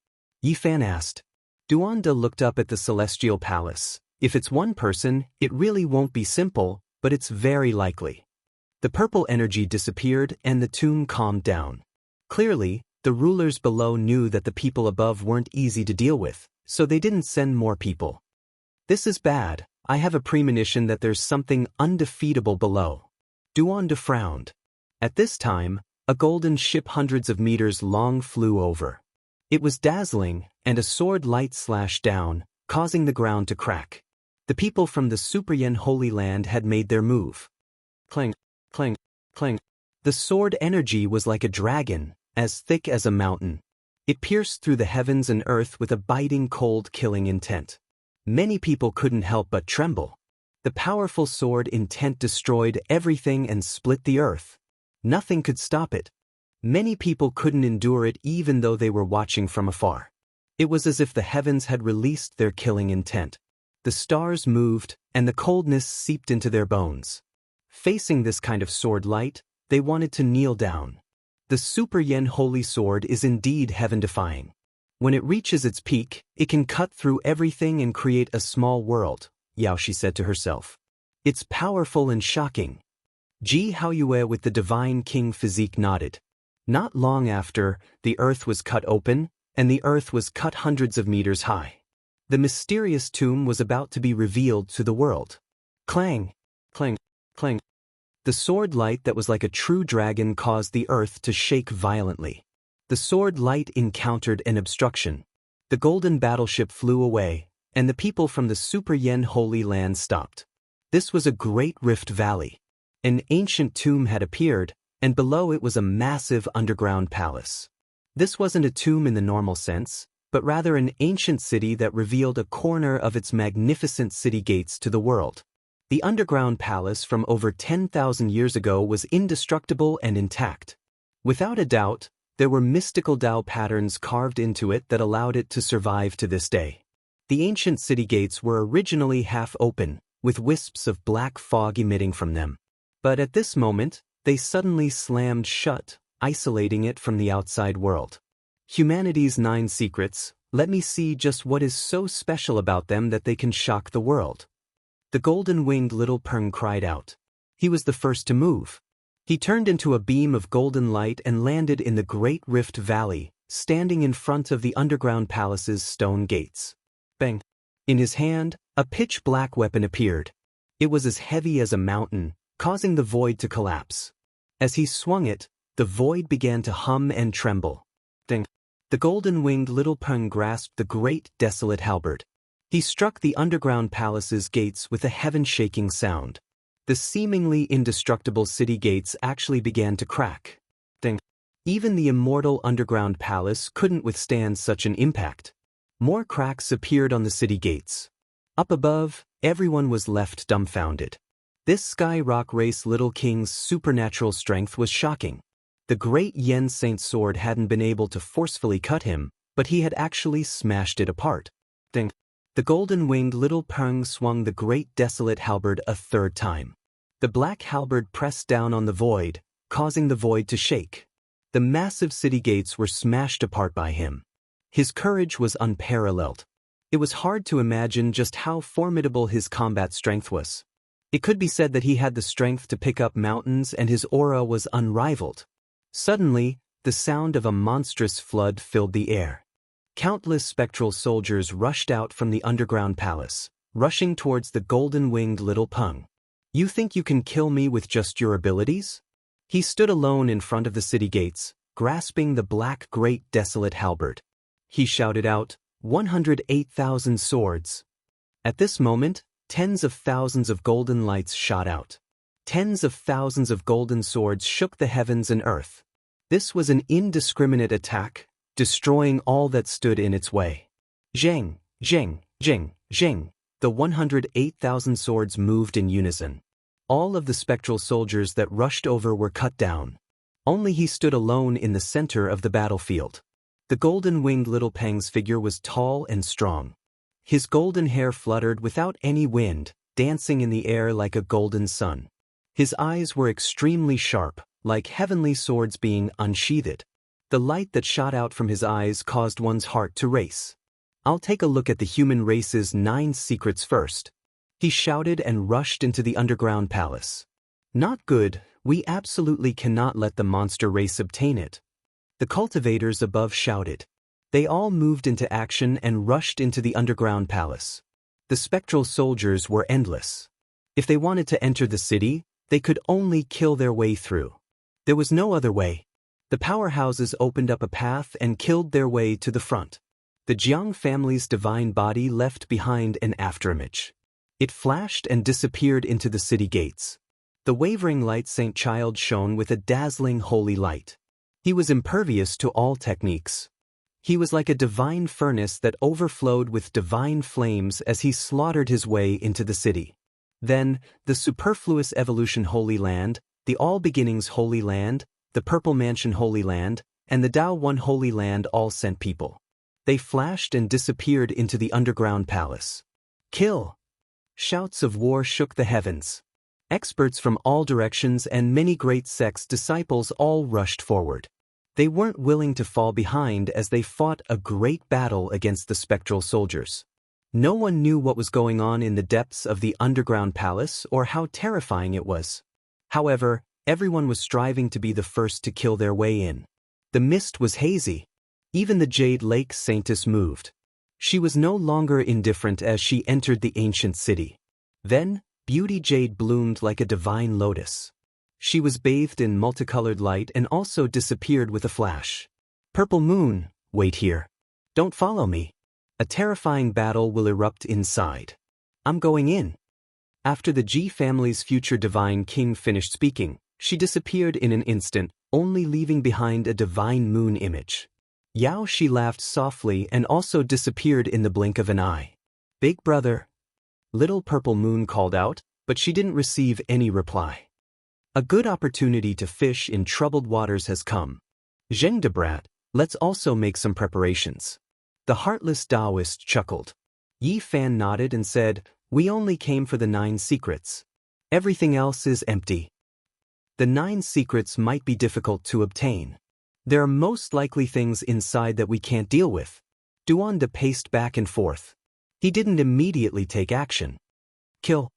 Yifan asked. Duanda looked up at the celestial palace. If it's one person, it really won't be simple, but it's very likely. The purple energy disappeared and the tomb calmed down. Clearly, the rulers below knew that the people above weren't easy to deal with, so they didn't send more people. This is bad. I have a premonition that there's something undefeatable below. Duanda frowned. At this time, a golden ship hundreds of meters long flew over. It was dazzling, and a sword light slashed down, causing the ground to crack. The people from the Superyen Holy Land had made their move. Clang, clang, clang. The sword energy was like a dragon, as thick as a mountain. It pierced through the heavens and earth with a biting cold killing intent. Many people couldn't help but tremble. The powerful sword intent destroyed everything and split the earth. Nothing could stop it. Many people couldn't endure it even though they were watching from afar. It was as if the heavens had released their killing intent. The stars moved, and the coldness seeped into their bones. Facing this kind of sword light, they wanted to kneel down. The Super Yen Holy Sword is indeed heaven-defying. When it reaches its peak, it can cut through everything and create a small world, Yaoshi said to herself. It's powerful and shocking. Ji Haoyue with the Divine King physique nodded. Not long after, the earth was cut open, and the earth was cut hundreds of meters high. The mysterious tomb was about to be revealed to the world. Clang, clang, clang. The sword light that was like a true dragon caused the earth to shake violently. The sword light encountered an obstruction. The golden battleship flew away, and the people from the Super Yen Holy Land stopped. This was a great rift valley. An ancient tomb had appeared, and below it was a massive underground palace. This wasn't a tomb in the normal sense, but rather an ancient city that revealed a corner of its magnificent city gates to the world. The underground palace from over 10,000 years ago was indestructible and intact. Without a doubt, there were mystical Dao patterns carved into it that allowed it to survive to this day. The ancient city gates were originally half open, with wisps of black fog emitting from them. But at this moment, they suddenly slammed shut, isolating it from the outside world. Humanity's 9 secrets, let me see just what is so special about them that they can shock the world. The golden-winged little Peng cried out. He was the first to move. He turned into a beam of golden light and landed in the Great Rift Valley, standing in front of the underground palace's stone gates. Bang! In his hand, a pitch-black weapon appeared. It was as heavy as a mountain, causing the void to collapse. As he swung it, the void began to hum and tremble. Ding! The golden-winged little Peng grasped the great desolate halberd. He struck the underground palace's gates with a heaven-shaking sound. The seemingly indestructible city gates actually began to crack. Ding! Even the immortal underground palace couldn't withstand such an impact. More cracks appeared on the city gates. Up above, everyone was left dumbfounded. This Sky Rock Race Little King's supernatural strength was shocking. The great Yen Saint sword hadn't been able to forcefully cut him, but he had actually smashed it apart. Ding! The golden-winged little Peng swung the great desolate halberd a third time. The black halberd pressed down on the void, causing the void to shake. The massive city gates were smashed apart by him. His courage was unparalleled. It was hard to imagine just how formidable his combat strength was. It could be said that he had the strength to pick up mountains and his aura was unrivaled. Suddenly, the sound of a monstrous flood filled the air. Countless spectral soldiers rushed out from the underground palace, rushing towards the golden-winged little Peng. You think you can kill me with just your abilities? He stood alone in front of the city gates, grasping the black great desolate halberd. He shouted out, 108,000 swords. At this moment, tens of thousands of golden lights shot out. Tens of thousands of golden swords shook the heavens and earth. This was an indiscriminate attack, destroying all that stood in its way. Zheng, zheng, zheng, zheng. The 108,000 swords moved in unison. All of the spectral soldiers that rushed over were cut down. Only he stood alone in the center of the battlefield. The golden-winged little Peng's figure was tall and strong. His golden hair fluttered without any wind, dancing in the air like a golden sun. His eyes were extremely sharp, like heavenly swords being unsheathed. The light that shot out from his eyes caused one's heart to race. I'll take a look at the human race's 9 secrets first. He shouted and rushed into the underground palace. Not good, we absolutely cannot let the monster race obtain it. The cultivators above shouted. They all moved into action and rushed into the underground palace. The spectral soldiers were endless. If they wanted to enter the city, they could only kill their way through. There was no other way. The powerhouses opened up a path and killed their way to the front. The Jiang family's divine body left behind an afterimage. It flashed and disappeared into the city gates. The wavering light Saint Child shone with a dazzling holy light. He was impervious to all techniques. He was like a divine furnace that overflowed with divine flames as he slaughtered his way into the city. Then, the superfluous evolution Holy Land, the All Beginnings Holy Land, the Purple Mansion Holy Land, and the Tao One Holy Land all sent people. They flashed and disappeared into the underground palace. Kill! Shouts of war shook the heavens. Experts from all directions and many great sects' disciples all rushed forward. They weren't willing to fall behind as they fought a great battle against the spectral soldiers. No one knew what was going on in the depths of the underground palace or how terrifying it was. However, everyone was striving to be the first to kill their way in. The mist was hazy. Even the Jade Lake Saintess moved. She was no longer indifferent as she entered the ancient city. Then, Beauty Jade bloomed like a divine lotus. She was bathed in multicolored light and also disappeared with a flash. Purple Moon, wait here. Don't follow me. A terrifying battle will erupt inside. I'm going in. After the Ji family's future divine king finished speaking, she disappeared in an instant, only leaving behind a divine moon image. Yao Shi laughed softly and also disappeared in the blink of an eye. Big brother. Little Purple Moon called out, but she didn't receive any reply. A good opportunity to fish in troubled waters has come. Zheng de brat, let's also make some preparations. The heartless Taoist chuckled. Yi Fan nodded and said, we only came for the 9 secrets. Everything else is empty. The 9 secrets might be difficult to obtain. There are most likely things inside that we can't deal with. Duanda paced back and forth. He didn't immediately take action. Kill!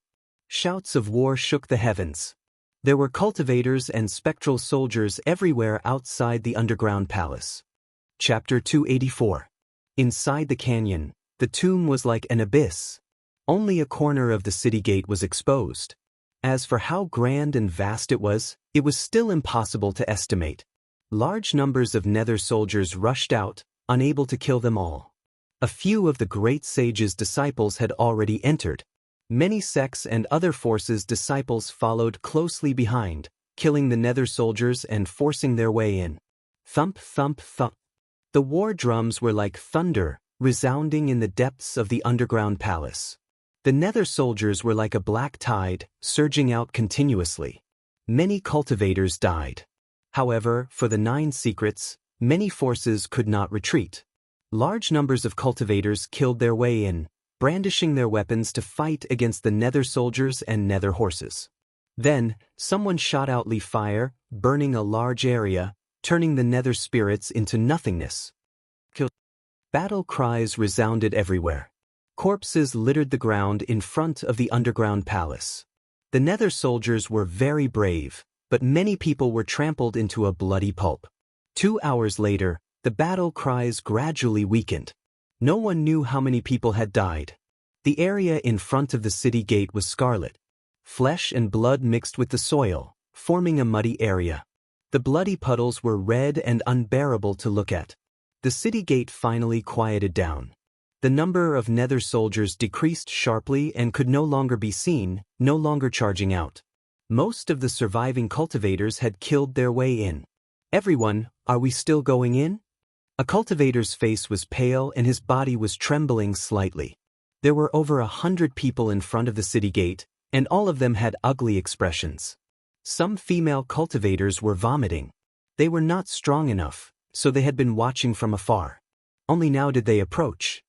Shouts of war shook the heavens. There were cultivators and spectral soldiers everywhere outside the underground palace. Chapter 284. Inside the canyon, the tomb was like an abyss. Only a corner of the city gate was exposed. As for how grand and vast it was still impossible to estimate. Large numbers of nether soldiers rushed out, unable to kill them all. A few of the great sage's disciples had already entered. Many sects and other forces' disciples followed closely behind, killing the nether soldiers and forcing their way in. Thump, thump, thump. The war drums were like thunder, resounding in the depths of the underground palace. The nether soldiers were like a black tide, surging out continuously. Many cultivators died. However, for the 9 secrets, many forces could not retreat. Large numbers of cultivators killed their way in, brandishing their weapons to fight against the nether soldiers and nether horses. Then, someone shot out leaf fire, burning a large area, turning the nether spirits into nothingness. Battle cries resounded everywhere. Corpses littered the ground in front of the underground palace. The Nether soldiers were very brave, but many people were trampled into a bloody pulp. 2 hours later, the battle cries gradually weakened. No one knew how many people had died. The area in front of the city gate was scarlet. Flesh and blood mixed with the soil, forming a muddy area. The bloody puddles were red and unbearable to look at. The city gate finally quieted down. The number of Nether soldiers decreased sharply and could no longer be seen, no longer charging out. Most of the surviving cultivators had killed their way in. "Everyone, are we still going in?" A cultivator's face was pale and his body was trembling slightly. There were over 100 people in front of the city gate, and all of them had ugly expressions. Some female cultivators were vomiting. They were not strong enough, so they had been watching from afar. Only now did they approach.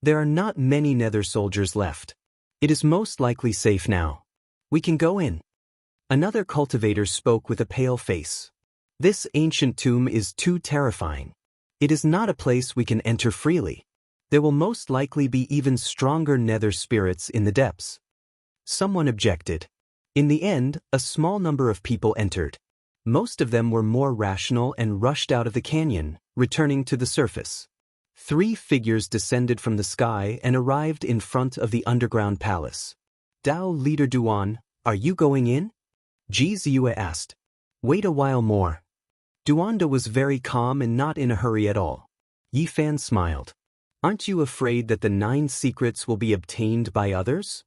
There are not many Nether soldiers left. It is most likely safe now. We can go in. Another cultivator spoke with a pale face. This ancient tomb is too terrifying. It is not a place we can enter freely. There will most likely be even stronger Nether spirits in the depths. Someone objected. In the end, a small number of people entered. Most of them were more rational and rushed out of the canyon, returning to the surface. 3 figures descended from the sky and arrived in front of the underground palace. "Dao leader Duan, are you going in?" Xianxia asked. "Wait a while more." Duanda was very calm and not in a hurry at all. Yifan smiled. "Aren't you afraid that the 9 secrets will be obtained by others?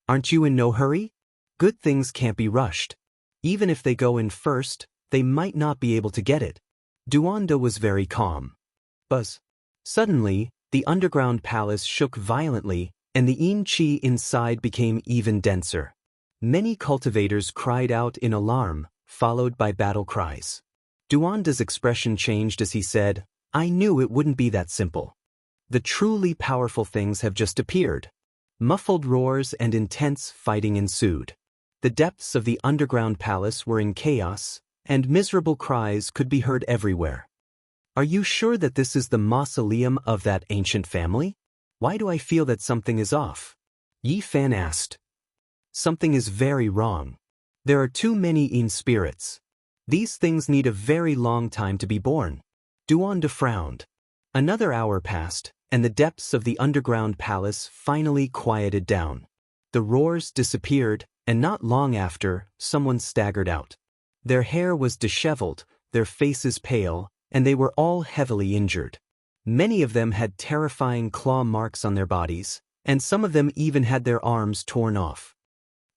Aren't you in no hurry? Good things can't be rushed. Even if they go in first, they might not be able to get it." Duanda was very calm. Buzz. Suddenly, the underground palace shook violently, and the yin qi inside became even denser. Many cultivators cried out in alarm, followed by battle cries. Duanda's expression changed as he said, "I knew it wouldn't be that simple. The truly powerful things have just appeared." Muffled roars and intense fighting ensued. The depths of the underground palace were in chaos, and miserable cries could be heard everywhere. "Are you sure that this is the mausoleum of that ancient family? Why do I feel that something is off?" Yifan asked. "Something is very wrong. There are too many yin spirits. These things need a very long time to be born." Duanda frowned. Another hour passed, and the depths of the underground palace finally quieted down. The roars disappeared, and not long after, someone staggered out. Their hair was disheveled, their faces pale, and they were all heavily injured. Many of them had terrifying claw marks on their bodies, and some of them even had their arms torn off.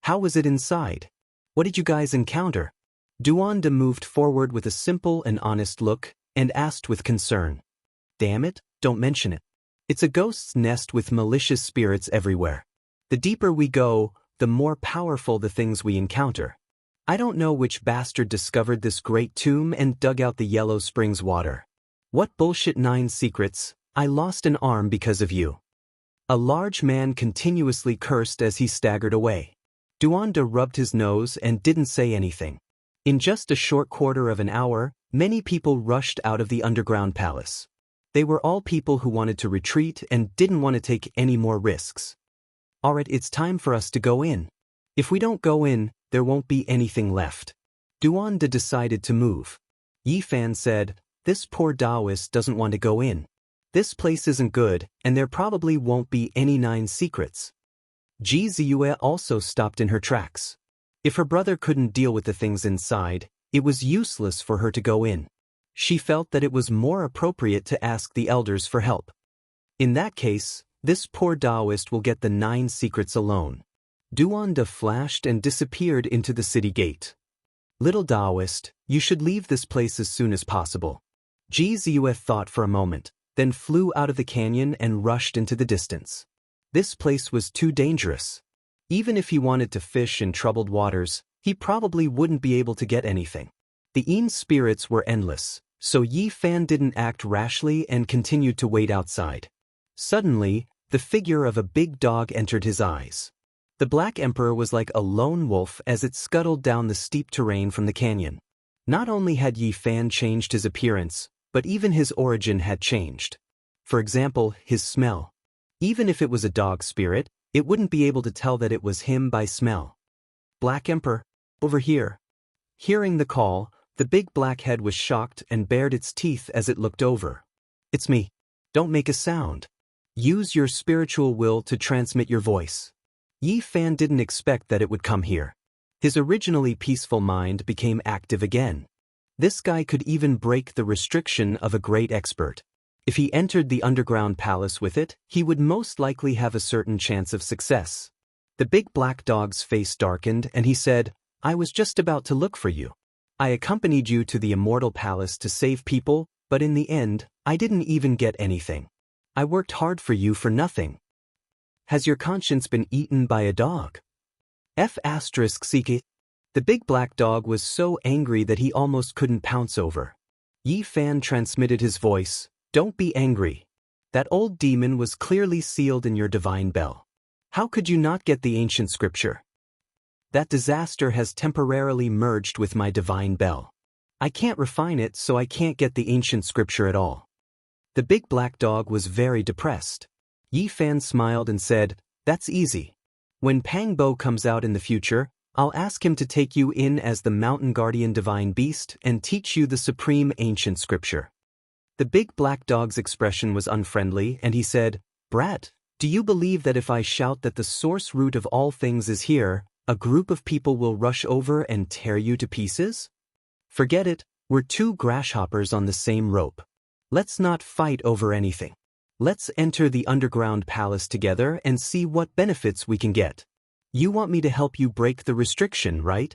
"How was it inside? What did you guys encounter?" Duanda moved forward with a simple and honest look, and asked with concern. "Damn it, don't mention it. It's a ghost's nest with malicious spirits everywhere. The deeper we go, the more powerful the things we encounter. I don't know which bastard discovered this great tomb and dug out the Yellow Springs water. What bullshit 9 secrets, I lost an arm because of you." A large man continuously cursed as he staggered away. Duanda rubbed his nose and didn't say anything. In just a short quarter of an hour, many people rushed out of the underground palace. They were all people who wanted to retreat and didn't want to take any more risks. "Alright, it's time for us to go in. If we don't go in, there won't be anything left." Duanda decided to move. Yifan said, "This poor Taoist doesn't want to go in. This place isn't good, and there probably won't be any 9 secrets." Xianxia also stopped in her tracks. If her brother couldn't deal with the things inside, it was useless for her to go in. She felt that it was more appropriate to ask the elders for help. In that case, this poor Taoist will get the 9 secrets alone. Duanda flashed and disappeared into the city gate. "Little Taoist, you should leave this place as soon as possible." Xianxia thought for a moment, then flew out of the canyon and rushed into the distance. This place was too dangerous. Even if he wanted to fish in troubled waters, he probably wouldn't be able to get anything. The yin spirits were endless, so Yifan didn't act rashly and continued to wait outside. Suddenly, the figure of a big dog entered his eyes. The Black Emperor was like a lone wolf as it scuttled down the steep terrain from the canyon. Not only had Yifan changed his appearance, but even his origin had changed. For example, his smell. Even if it was a dog spirit, it wouldn't be able to tell that it was him by smell. Black Emperor, over here. Hearing the call, the big black head was shocked and bared its teeth as it looked over. It's me. Don't make a sound. Use your spiritual will to transmit your voice. Yi Fan didn't expect that it would come here. His originally peaceful mind became active again. This guy could even break the restriction of a great expert. If he entered the underground palace with it, he would most likely have a certain chance of success. The big black dog's face darkened and he said, I was just about to look for you. I accompanied you to the immortal palace to save people, but in the end, I didn't even get anything. I worked hard for you for nothing. Has your conscience been eaten by a dog? The big black dog was so angry that he almost couldn't pounce over. Yi Fan transmitted his voice, Don't be angry. That old demon was clearly sealed in your divine bell. How could you not get the ancient scripture? That disaster has temporarily merged with my divine bell. I can't refine it, so I can't get the ancient scripture at all. The big black dog was very depressed. Yi Fan smiled and said, That's easy. When Pang Bo comes out in the future, I'll ask him to take you in as the mountain guardian divine beast and teach you the supreme ancient scripture. The big black dog's expression was unfriendly and he said, Brat, do you believe that if I shout that the source root of all things is here, a group of people will rush over and tear you to pieces? Forget it, we're two grasshoppers on the same rope. Let's not fight over anything. Let's enter the underground palace together and see what benefits we can get. You want me to help you break the restriction, right?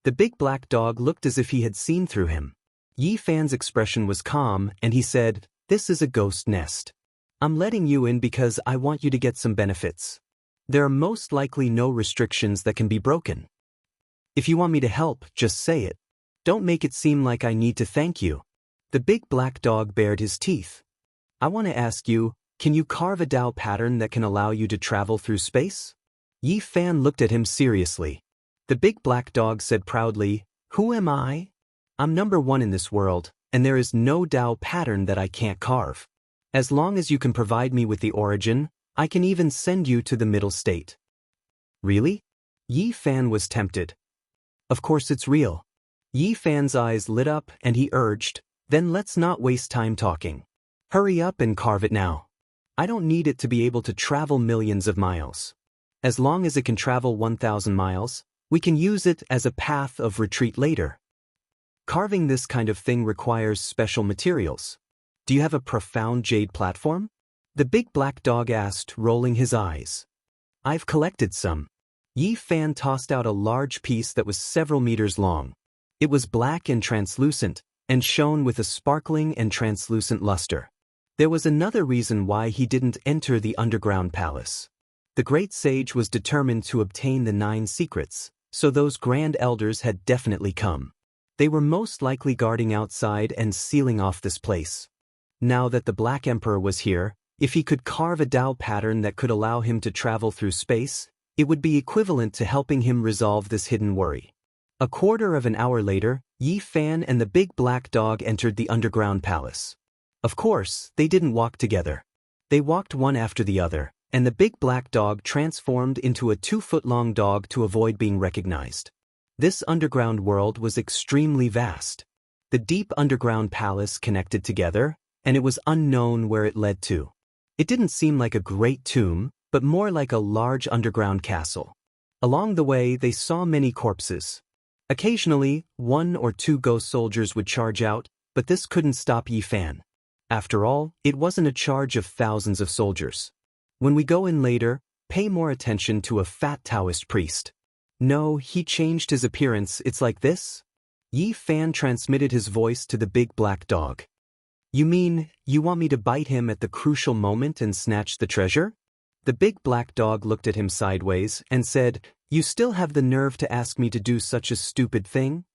The big black dog looked as if he had seen through him. Yi Fan's expression was calm and he said, This is a ghost nest. I'm letting you in because I want you to get some benefits. There are most likely no restrictions that can be broken. If you want me to help, just say it. Don't make it seem like I need to thank you. The big black dog bared his teeth. I want to ask you, can you carve a Dao pattern that can allow you to travel through space? Yi Fan looked at him seriously. The big black dog said proudly, Who am I? I'm number one in this world, and there is no Dao pattern that I can't carve. As long as you can provide me with the origin, I can even send you to the middle state. Really? Yi Fan was tempted. Of course it's real. Yi Fan's eyes lit up and he urged, Then let's not waste time talking. Hurry up and carve it now. I don't need it to be able to travel millions of miles. As long as it can travel 1,000 miles, we can use it as a path of retreat later. Carving this kind of thing requires special materials. Do you have a profound jade platform? The big black dog asked, rolling his eyes. I've collected some. Yi Fan tossed out a large piece that was several meters long. It was black and translucent, and shone with a sparkling and translucent luster. There was another reason why he didn't enter the underground palace. The great sage was determined to obtain the 9 secrets, so those grand elders had definitely come. They were most likely guarding outside and sealing off this place. Now that the Black Emperor was here, if he could carve a Dao pattern that could allow him to travel through space, it would be equivalent to helping him resolve this hidden worry. A quarter of an hour later, Yi Fan and the big black dog entered the underground palace. Of course, they didn't walk together. They walked one after the other, and the big black dog transformed into a 2-foot-long dog to avoid being recognized. This underground world was extremely vast. The deep underground palace connected together, and it was unknown where it led to. It didn't seem like a great tomb, but more like a large underground castle. Along the way, they saw many corpses. Occasionally, 1 or 2 ghost soldiers would charge out, but this couldn't stop Yi Fan. After all, it wasn't a charge of thousands of soldiers. When we go in later, pay more attention to a fat Taoist priest. No, he changed his appearance, it's like this? Yi Fan transmitted his voice to the big black dog. You mean, you want me to bite him at the crucial moment and snatch the treasure? The big black dog looked at him sideways and said, You still have the nerve to ask me to do such a stupid thing?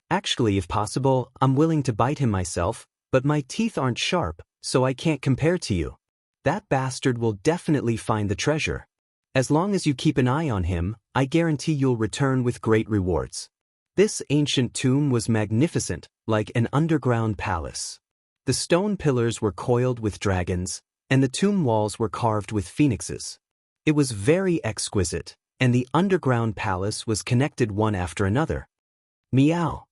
Actually, if possible, I'm willing to bite him myself, but my teeth aren't sharp, so I can't compare to you. That bastard will definitely find the treasure. As long as you keep an eye on him, I guarantee you'll return with great rewards. This ancient tomb was magnificent, like an underground palace. The stone pillars were coiled with dragons, and the tomb walls were carved with phoenixes. It was very exquisite, and the underground palace was connected one after another. Meow.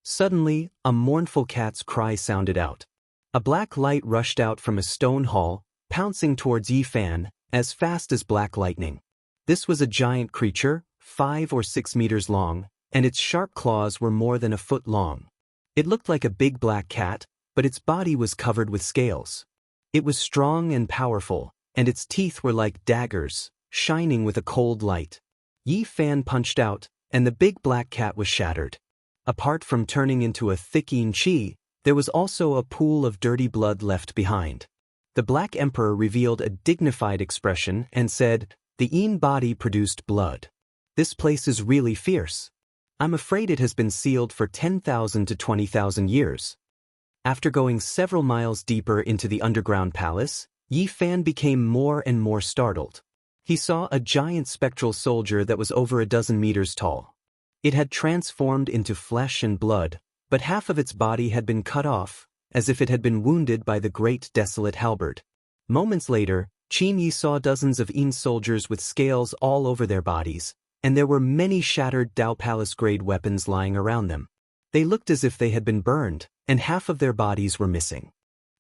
Suddenly, a mournful cat's cry sounded out. A black light rushed out from a stone hall, pouncing towards Yi Fan, as fast as black lightning. This was a giant creature, 5 or 6 meters long, and its sharp claws were more than a foot long. It looked like a big black cat, but its body was covered with scales. It was strong and powerful, and its teeth were like daggers, shining with a cold light. Yi Fan punched out, and the big black cat was shattered. Apart from turning into a thick yin qi, there was also a pool of dirty blood left behind. The Black Emperor revealed a dignified expression and said, "The yin body produced blood. This place is really fierce. I'm afraid it has been sealed for 10,000 to 20,000 years." After going several miles deeper into the underground palace, Yi Fan became more and more startled. He saw a giant spectral soldier that was over a dozen meters tall. It had transformed into flesh and blood, but half of its body had been cut off, as if it had been wounded by the great desolate halberd. Moments later, Qin Yi saw dozens of yin soldiers with scales all over their bodies, and there were many shattered Dao Palace-grade weapons lying around them. They looked as if they had been burned, and half of their bodies were missing.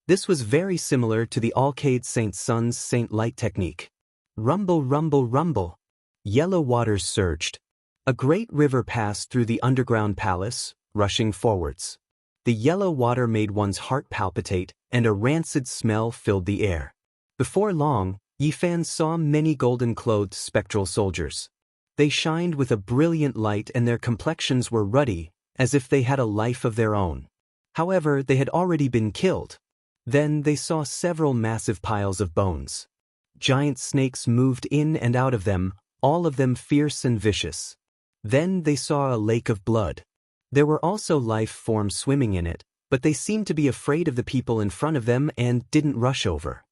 This was very similar to the Alcade Saint Sun's Saint Light technique. Rumble, rumble, rumble. Yellow waters surged. A great river passed through the underground palace, rushing forwards. The yellow water made one's heart palpitate, and a rancid smell filled the air. Before long, Yi Fan saw many golden-clothed spectral soldiers. They shined with a brilliant light and their complexions were ruddy, as if they had a life of their own. However, they had already been killed. Then they saw several massive piles of bones. Giant snakes moved in and out of them, all of them fierce and vicious. Then they saw a lake of blood. There were also life forms swimming in it, but they seemed to be afraid of the people in front of them and didn't rush over.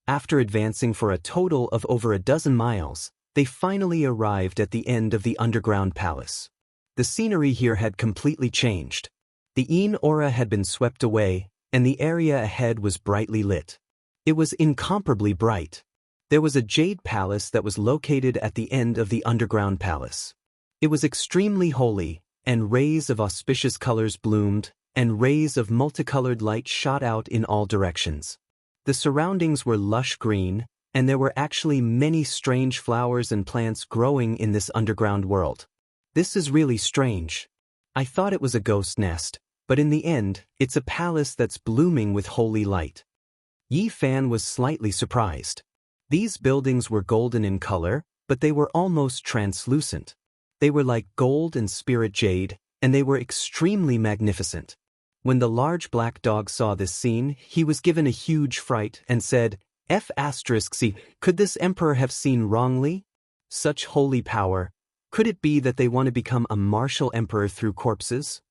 After advancing for a total of over a dozen miles, they finally arrived at the end of the underground palace. The scenery here had completely changed. The yin aura had been swept away, and the area ahead was brightly lit. It was incomparably bright. There was a jade palace that was located at the end of the underground palace. It was extremely holy, and rays of auspicious colors bloomed, and rays of multicolored light shot out in all directions. The surroundings were lush green, and there were actually many strange flowers and plants growing in this underground world. This is really strange. I thought it was a ghost nest, but in the end, it's a palace that's blooming with holy light. Yi Fan was slightly surprised. These buildings were golden in color, but they were almost translucent. They were like gold and spirit jade, and they were extremely magnificent. When the large black dog saw this scene, he was given a huge fright and said, "F***C, could this emperor have seen wrongly? Such holy power. Could it be that they want to become a martial emperor through corpses?"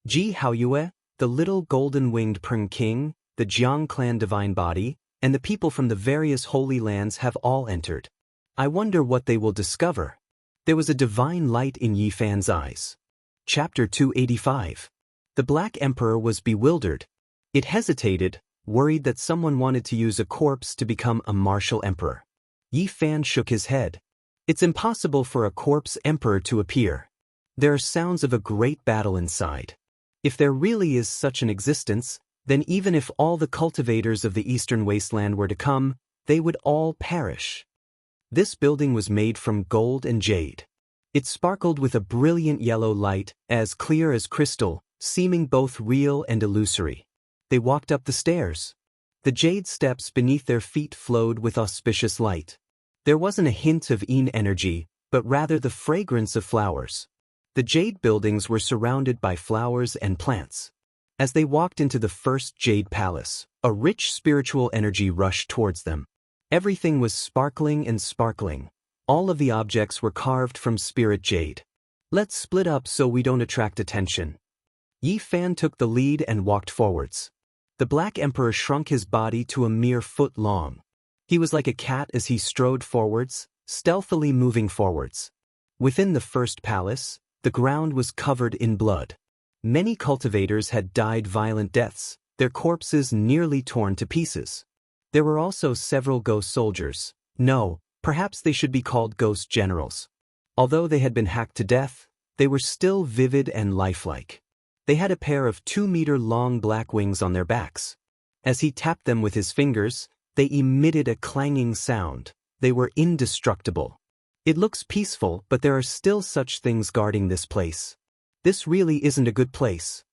Ji Haoyue, the little golden-winged Peng King, the Jiang clan divine body, and the people from the various holy lands have all entered. I wonder what they will discover. There was a divine light in Yi Fan's eyes. Chapter 285. The Black Emperor was bewildered. It hesitated, worried that someone wanted to use a corpse to become a martial emperor. Yi Fan shook his head. It's impossible for a corpse emperor to appear. There are sounds of a great battle inside. If there really is such an existence, then even if all the cultivators of the eastern wasteland were to come, they would all perish. This building was made from gold and jade. It sparkled with a brilliant yellow light, as clear as crystal, seeming both real and illusory. They walked up the stairs. The jade steps beneath their feet flowed with auspicious light. There wasn't a hint of yin energy, but rather the fragrance of flowers. The jade buildings were surrounded by flowers and plants. As they walked into the first jade palace, a rich spiritual energy rushed towards them. Everything was sparkling and sparkling. All of the objects were carved from spirit jade. Let's split up so we don't attract attention. Yi Fan took the lead and walked forwards. The Black Emperor shrunk his body to a mere foot long. He was like a cat as he strode forwards, stealthily moving forwards. Within the first palace, the ground was covered in blood. Many cultivators had died violent deaths, their corpses nearly torn to pieces. There were also several ghost soldiers. No, perhaps they should be called ghost generals. Although they had been hacked to death, they were still vivid and lifelike. They had a pair of 2-meter-long black wings on their backs. As he tapped them with his fingers, they emitted a clanging sound. They were indestructible. It looks peaceful, but there are still such things guarding this place. This really isn't a good place.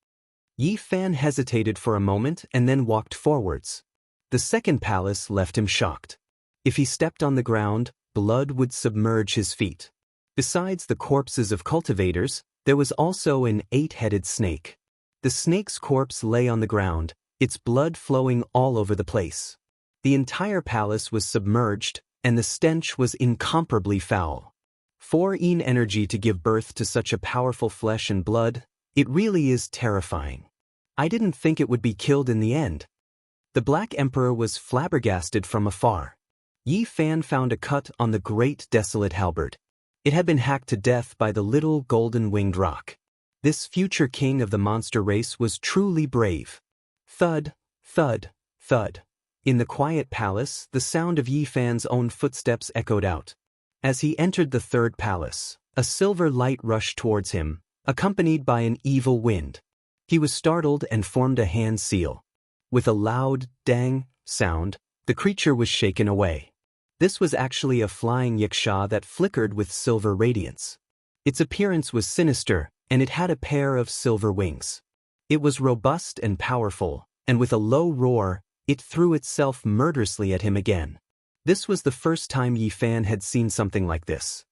Yi Fan hesitated for a moment and then walked forwards. The second palace left him shocked. If he stepped on the ground, blood would submerge his feet. Besides the corpses of cultivators, there was also an 8-headed snake. The snake's corpse lay on the ground, its blood flowing all over the place. The entire palace was submerged, and the stench was incomparably foul. For Yin energy to give birth to such a powerful flesh and blood, it really is terrifying. I didn't think it would be killed in the end. The Black Emperor was flabbergasted from afar. Yi Fan found a cut on the great desolate halberd. It had been hacked to death by the little golden-winged rock. This future king of the monster race was truly brave. Thud, thud, thud. In the quiet palace, the sound of Yi Fan's own footsteps echoed out. As he entered the third palace, a silver light rushed towards him, accompanied by an evil wind. He was startled and formed a hand seal. With a loud, dang sound, the creature was shaken away. This was actually a flying Xianxia that flickered with silver radiance. Its appearance was sinister, and it had a pair of silver wings. It was robust and powerful, and with a low roar, it threw itself murderously at him again. This was the first time Yi Fan had seen something like this.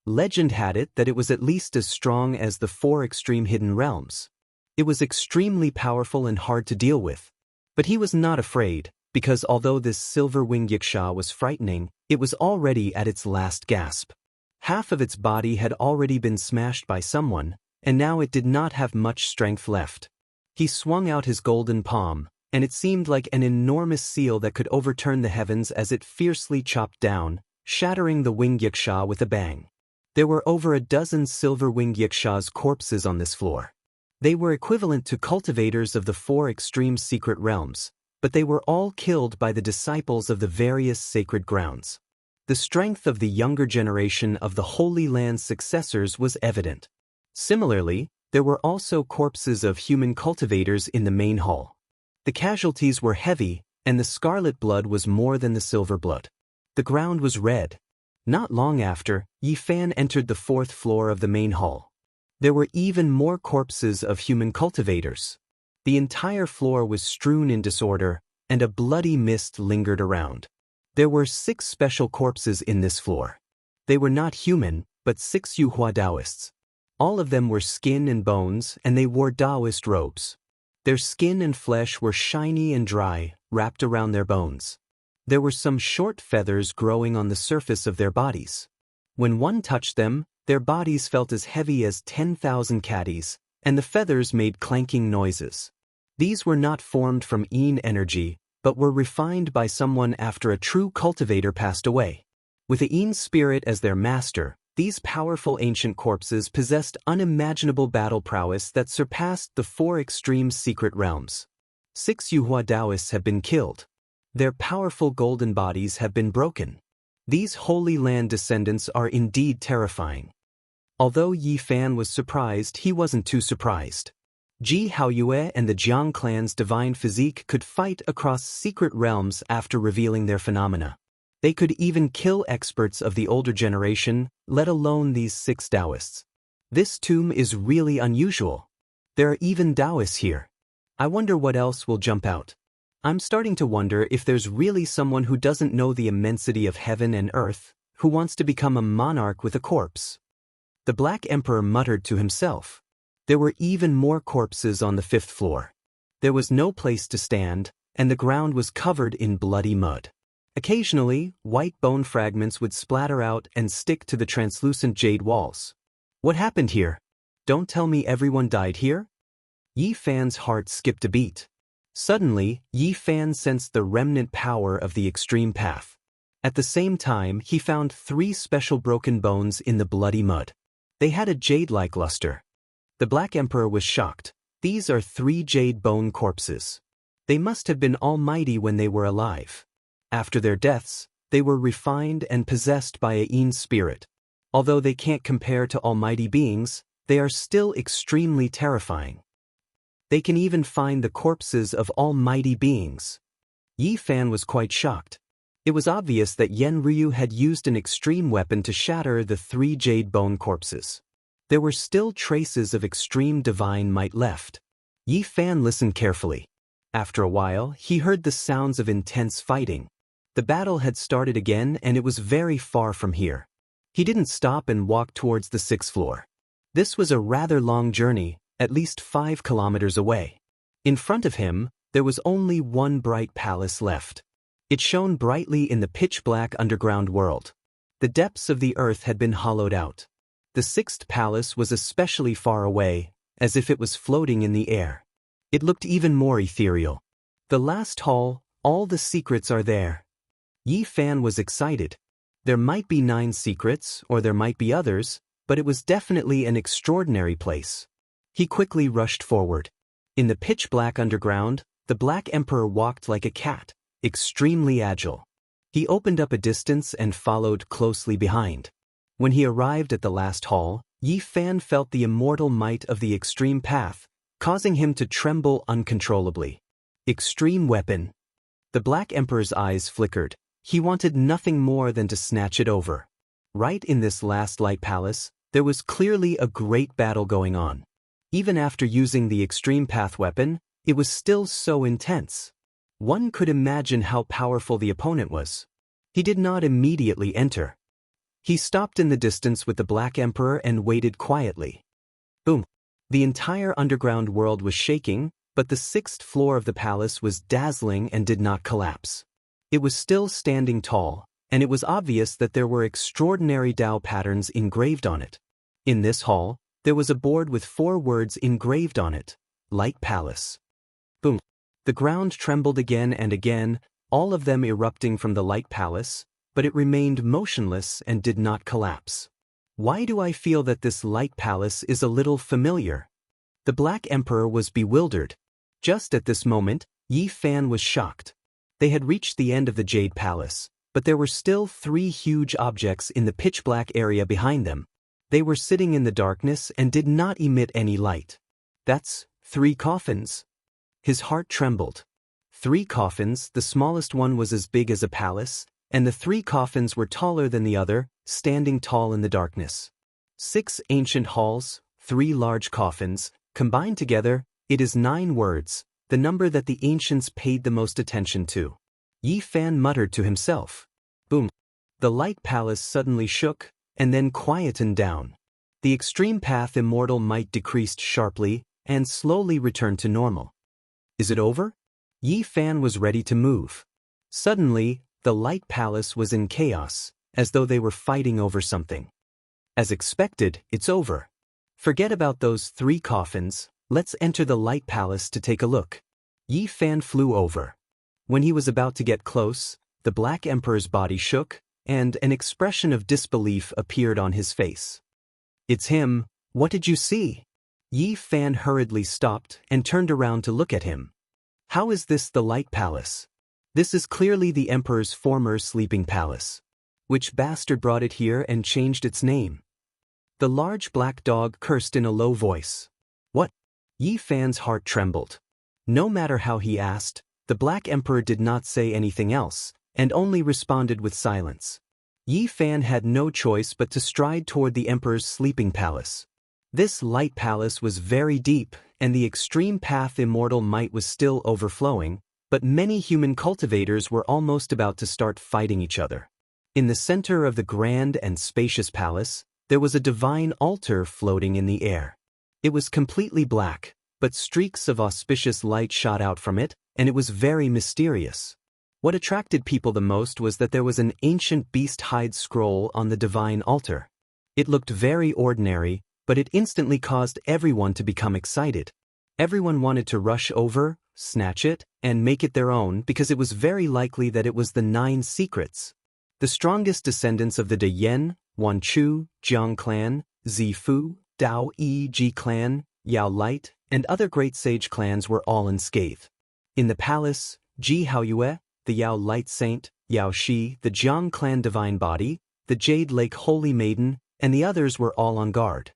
Legend had it that it was at least as strong as the 4 extreme hidden realms. It was extremely powerful and hard to deal with. But he was not afraid, because although this silver-winged Xianxia was frightening, it was already at its last gasp. Half of its body had already been smashed by someone, and now it did not have much strength left. He swung out his golden palm, and it seemed like an enormous seal that could overturn the heavens as it fiercely chopped down, shattering the winged Xianxia with a bang. There were over a dozen silver-winged Xianxia's corpses on this floor. They were equivalent to cultivators of the 4 extreme secret realms, but they were all killed by the disciples of the various sacred grounds. The strength of the younger generation of the Holy Land's successors was evident. Similarly, there were also corpses of human cultivators in the main hall. The casualties were heavy, and the scarlet blood was more than the silver blood. The ground was red. Not long after, Yi Fan entered the 4th floor of the main hall. There were even more corpses of human cultivators. The entire floor was strewn in disorder, and a bloody mist lingered around. There were 6 special corpses in this floor. They were not human, but 6 Yuhua Taoists. All of them were skin and bones, and they wore Taoist robes. Their skin and flesh were shiny and dry, wrapped around their bones. There were some short feathers growing on the surface of their bodies. When one touched them, their bodies felt as heavy as 10,000 caddies, and the feathers made clanking noises. These were not formed from Yin energy, but were refined by someone after a true cultivator passed away. With a Yin spirit as their master, these powerful ancient corpses possessed unimaginable battle prowess that surpassed the 4 extreme secret realms. 6 Yuhua Taoists have been killed. Their powerful golden bodies have been broken. These Holy Land descendants are indeed terrifying. Although Yi Fan was surprised, he wasn't too surprised. Ji Haoyue and the Jiang clan's divine physique could fight across secret realms after revealing their phenomena. They could even kill experts of the older generation, let alone these 6 Taoists. This tomb is really unusual. There are even Taoists here. I wonder what else will jump out. I'm starting to wonder if there's really someone who doesn't know the immensity of heaven and earth, who wants to become a monarch with a corpse. The Black Emperor muttered to himself. There were even more corpses on the 5th floor. There was no place to stand, and the ground was covered in bloody mud. Occasionally, white bone fragments would splatter out and stick to the translucent jade walls. What happened here? Don't tell me everyone died here? Yi Fan's heart skipped a beat. Suddenly, Yi Fan sensed the remnant power of the extreme path. At the same time, he found 3 special broken bones in the bloody mud. They had a jade-like luster. The Black Emperor was shocked. These are 3 jade bone corpses. They must have been almighty when they were alive. After their deaths, they were refined and possessed by a Yin spirit. Although they can't compare to almighty beings, they are still extremely terrifying. They can even find the corpses of almighty beings. Yi Fan was quite shocked. It was obvious that Yen Ryu had used an extreme weapon to shatter the 3 jade bone corpses. There were still traces of extreme divine might left. Yi Fan listened carefully. After a while, he heard the sounds of intense fighting. The battle had started again and it was very far from here. He didn't stop and walk towards the 6th floor. This was a rather long journey, at least 5 kilometers away. In front of him, there was only one bright palace left. It shone brightly in the pitch-black underground world. The depths of the earth had been hollowed out. The 6th palace was especially far away, as if it was floating in the air. It looked even more ethereal. The last hall, all the secrets are there. Yi Fan was excited. There might be 9 secrets, or there might be others, but it was definitely an extraordinary place. He quickly rushed forward. In the pitch-black underground, the Black Emperor walked like a cat, extremely agile. He opened up a distance and followed closely behind. When he arrived at the last hall, Yi Fan felt the immortal might of the extreme path, causing him to tremble uncontrollably. Extreme weapon. The Black Emperor's eyes flickered. He wanted nothing more than to snatch it over. Right in this last light palace, there was clearly a great battle going on. Even after using the extreme path weapon, it was still so intense. One could imagine how powerful the opponent was. He did not immediately enter. He stopped in the distance with the Black Emperor and waited quietly. Boom! The entire underground world was shaking, but the 6th floor of the palace was dazzling and did not collapse. It was still standing tall, and it was obvious that there were extraordinary Tao patterns engraved on it. In this hall, there was a board with 4 words engraved on it: Light Palace. Boom! The ground trembled again and again, all of them erupting from the Light Palace, but it remained motionless and did not collapse. Why do I feel that this Light Palace is a little familiar? The Black Emperor was bewildered. Just at this moment, Yi Fan was shocked. They had reached the end of the Jade Palace, but there were still 3 huge objects in the pitch-black area behind them. They were sitting in the darkness and did not emit any light. That's 3 coffins. His heart trembled. 3 coffins, the smallest one was as big as a palace, and the 3 coffins were taller than the other, standing tall in the darkness. 6 ancient halls, 3 large coffins, combined together, it is 9 words, the number that the ancients paid the most attention to. Yi Fan muttered to himself. Boom! The Light Palace suddenly shook, and then quietened down. The extreme path immortal might decreased sharply, and slowly returned to normal. Is it over? Yi Fan was ready to move. Suddenly, the Light Palace was in chaos, as though they were fighting over something. As expected, it's over. Forget about those 3 coffins, let's enter the Light Palace to take a look. Yi Fan flew over. When he was about to get close, the Black Emperor's body shook, and an expression of disbelief appeared on his face. It's him, what did you see? Yi Fan hurriedly stopped and turned around to look at him. How is this the Light Palace? This is clearly the Emperor's former sleeping palace. Which bastard brought it here and changed its name? The large black dog cursed in a low voice. What? Yi Fan's heart trembled. No matter how he asked, the Black Emperor did not say anything else, and only responded with silence. Yi Fan had no choice but to stride toward the Emperor's sleeping palace. This Light Palace was very deep, and the extreme path immortal might was still overflowing, but many human cultivators were almost about to start fighting each other. In the center of the grand and spacious palace, there was a divine altar floating in the air. It was completely black, but streaks of auspicious light shot out from it, and it was very mysterious. What attracted people the most was that there was an ancient beast hide scroll on the divine altar. It looked very ordinary, but it instantly caused everyone to become excited. Everyone wanted to rush over, snatch it, and make it their own because it was very likely that it was the 9 secrets. The strongest descendants of the De Yen, Wanchu, Jiang clan, Zifu, Dao Yi Ji clan, Yao Light, and other great sage clans were all unscathed. In the palace, Ji Haoyue, the Yao Light Saint, Yao Shi, the Jiang Clan Divine Body, the Jade Lake Holy Maiden, and the others were all on guard.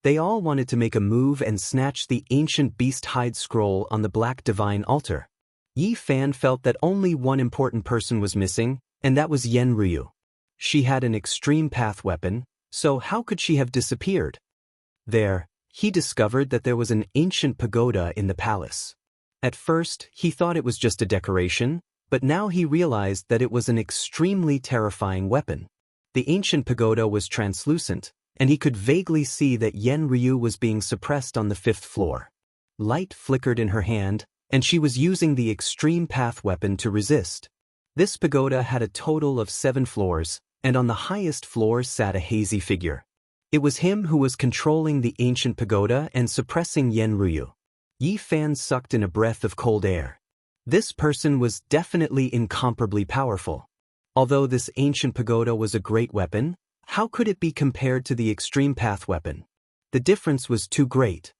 They all wanted to make a move and snatch the ancient beast hide scroll on the Black Divine Altar. Yi Fan felt that only one important person was missing, and that was Yen Ryu. She had an extreme path weapon, so how could she have disappeared? There, he discovered that there was an ancient pagoda in the palace. At first, he thought it was just a decoration, but now he realized that it was an extremely terrifying weapon. The ancient pagoda was translucent, and he could vaguely see that Yen Ryu was being suppressed on the 5th floor. Light flickered in her hand, and she was using the extreme path weapon to resist. This pagoda had a total of 7 floors, and on the highest floor sat a hazy figure. It was him who was controlling the ancient pagoda and suppressing Yen Ryu. Yi Fan sucked in a breath of cold air. This person was definitely incomparably powerful. Although this ancient pagoda was a great weapon, how could it be compared to the extreme path weapon? The difference was too great.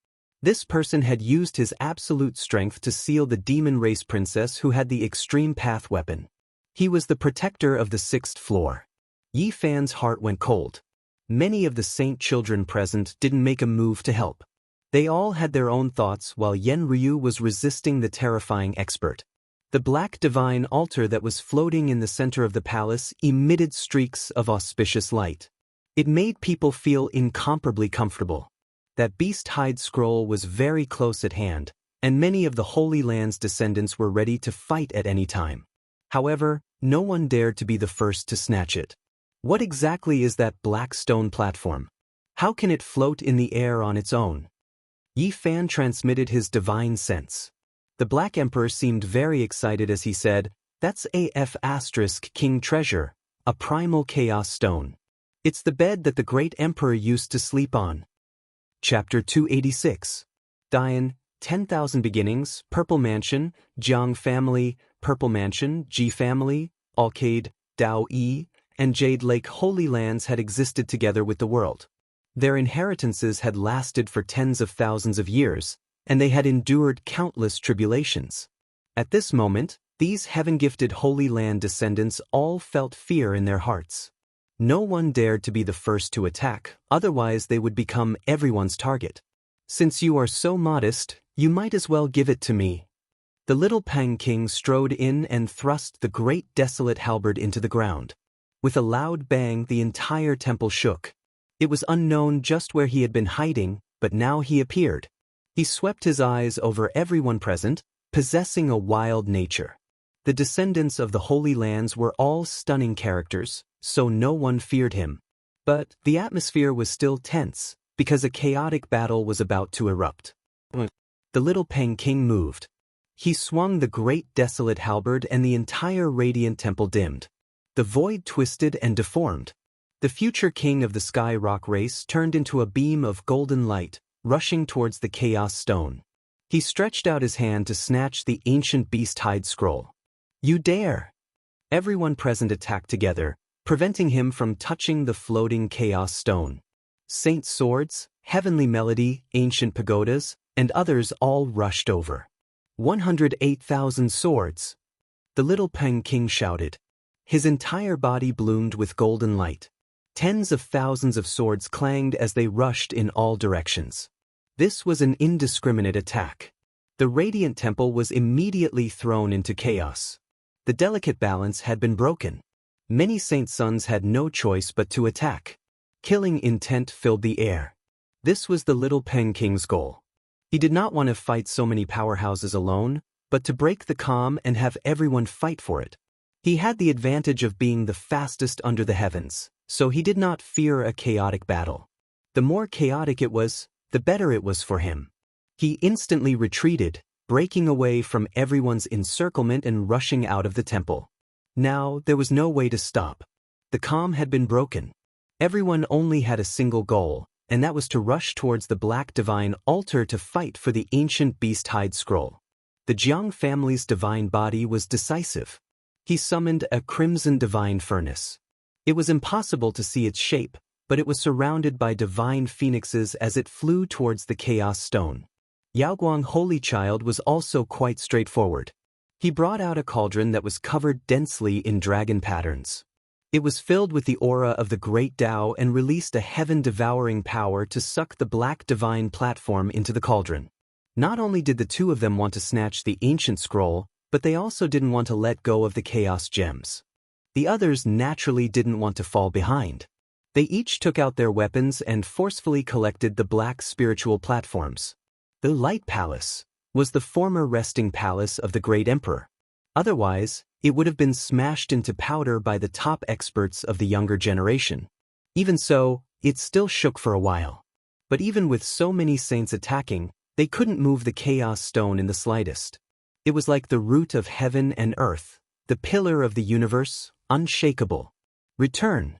This person had used his absolute strength to seal the demon race princess who had the extreme path weapon. He was the protector of the 6th floor. Yi Fan's heart went cold. Many of the saint children present didn't make a move to help. They all had their own thoughts while Yen Ryu was resisting the terrifying expert. The Black Divine Altar that was floating in the center of the palace emitted streaks of auspicious light. It made people feel incomparably comfortable. That beast hide scroll was very close at hand, and many of the Holy Land's descendants were ready to fight at any time. However, no one dared to be the first to snatch it. What exactly is that black stone platform? How can it float in the air on its own? Yi Fan transmitted his divine sense. The Black Emperor seemed very excited as he said, "That's AF** King Treasure, a primal chaos stone. It's the bed that the great emperor used to sleep on." Chapter 286. Dian, 10,000 Beginnings, Purple Mansion, Jiang Family, Purple Mansion, Ji Family, Alcade, Dao Yi, and Jade Lake Holy Lands had existed together with the world. Their inheritances had lasted for tens of thousands of years, and they had endured countless tribulations. At this moment, these heaven-gifted Holy Land descendants all felt fear in their hearts. No one dared to be the first to attack, otherwise they would become everyone's target. "Since you are so modest, you might as well give it to me." The little Pang King strode in and thrust the great desolate halberd into the ground. With a loud bang, the entire temple shook. It was unknown just where he had been hiding, but now he appeared. He swept his eyes over everyone present, possessing a wild nature. The descendants of the Holy Lands were all stunning characters, so no one feared him. But the atmosphere was still tense, because a chaotic battle was about to erupt. The little Pang King moved. He swung the great desolate halberd and the entire radiant temple dimmed. The void twisted and deformed. The future king of the Sky Rock race turned into a beam of golden light, rushing towards the Chaos Stone. He stretched out his hand to snatch the ancient beast hide scroll. "You dare!" Everyone present attacked together, preventing him from touching the floating Chaos Stone. Saint swords, heavenly melody, ancient pagodas, and others all rushed over. 108,000 swords! The little Peng King shouted. His entire body bloomed with golden light. Tens of thousands of swords clanged as they rushed in all directions. This was an indiscriminate attack. The radiant temple was immediately thrown into chaos. The delicate balance had been broken. Many saint sons had no choice but to attack. Killing intent filled the air. This was the little Peng King's goal. He did not want to fight so many powerhouses alone, but to break the calm and have everyone fight for it. He had the advantage of being the fastest under the heavens, so he did not fear a chaotic battle. The more chaotic it was, the better it was for him. He instantly retreated, breaking away from everyone's encirclement and rushing out of the temple. Now, there was no way to stop. The calm had been broken. Everyone only had a single goal, and that was to rush towards the Black Divine Altar to fight for the ancient beast hide scroll. The Jiang family's divine body was decisive. He summoned a crimson divine furnace. It was impossible to see its shape, but it was surrounded by divine phoenixes as it flew towards the Chaos Stone. Yaoguang Holy Child was also quite straightforward. He brought out a cauldron that was covered densely in dragon patterns. It was filled with the aura of the great Tao and released a heaven-devouring power to suck the black divine platform into the cauldron. Not only did the two of them want to snatch the ancient scroll, but they also didn't want to let go of the chaos gems. The others naturally didn't want to fall behind. They each took out their weapons and forcefully collected the black spiritual platforms. The Light Palace was the former resting palace of the great emperor. Otherwise, it would have been smashed into powder by the top experts of the younger generation. Even so, it still shook for a while. But even with so many saints attacking, they couldn't move the chaos stone in the slightest. It was like the root of heaven and earth, the pillar of the universe, unshakable. Return.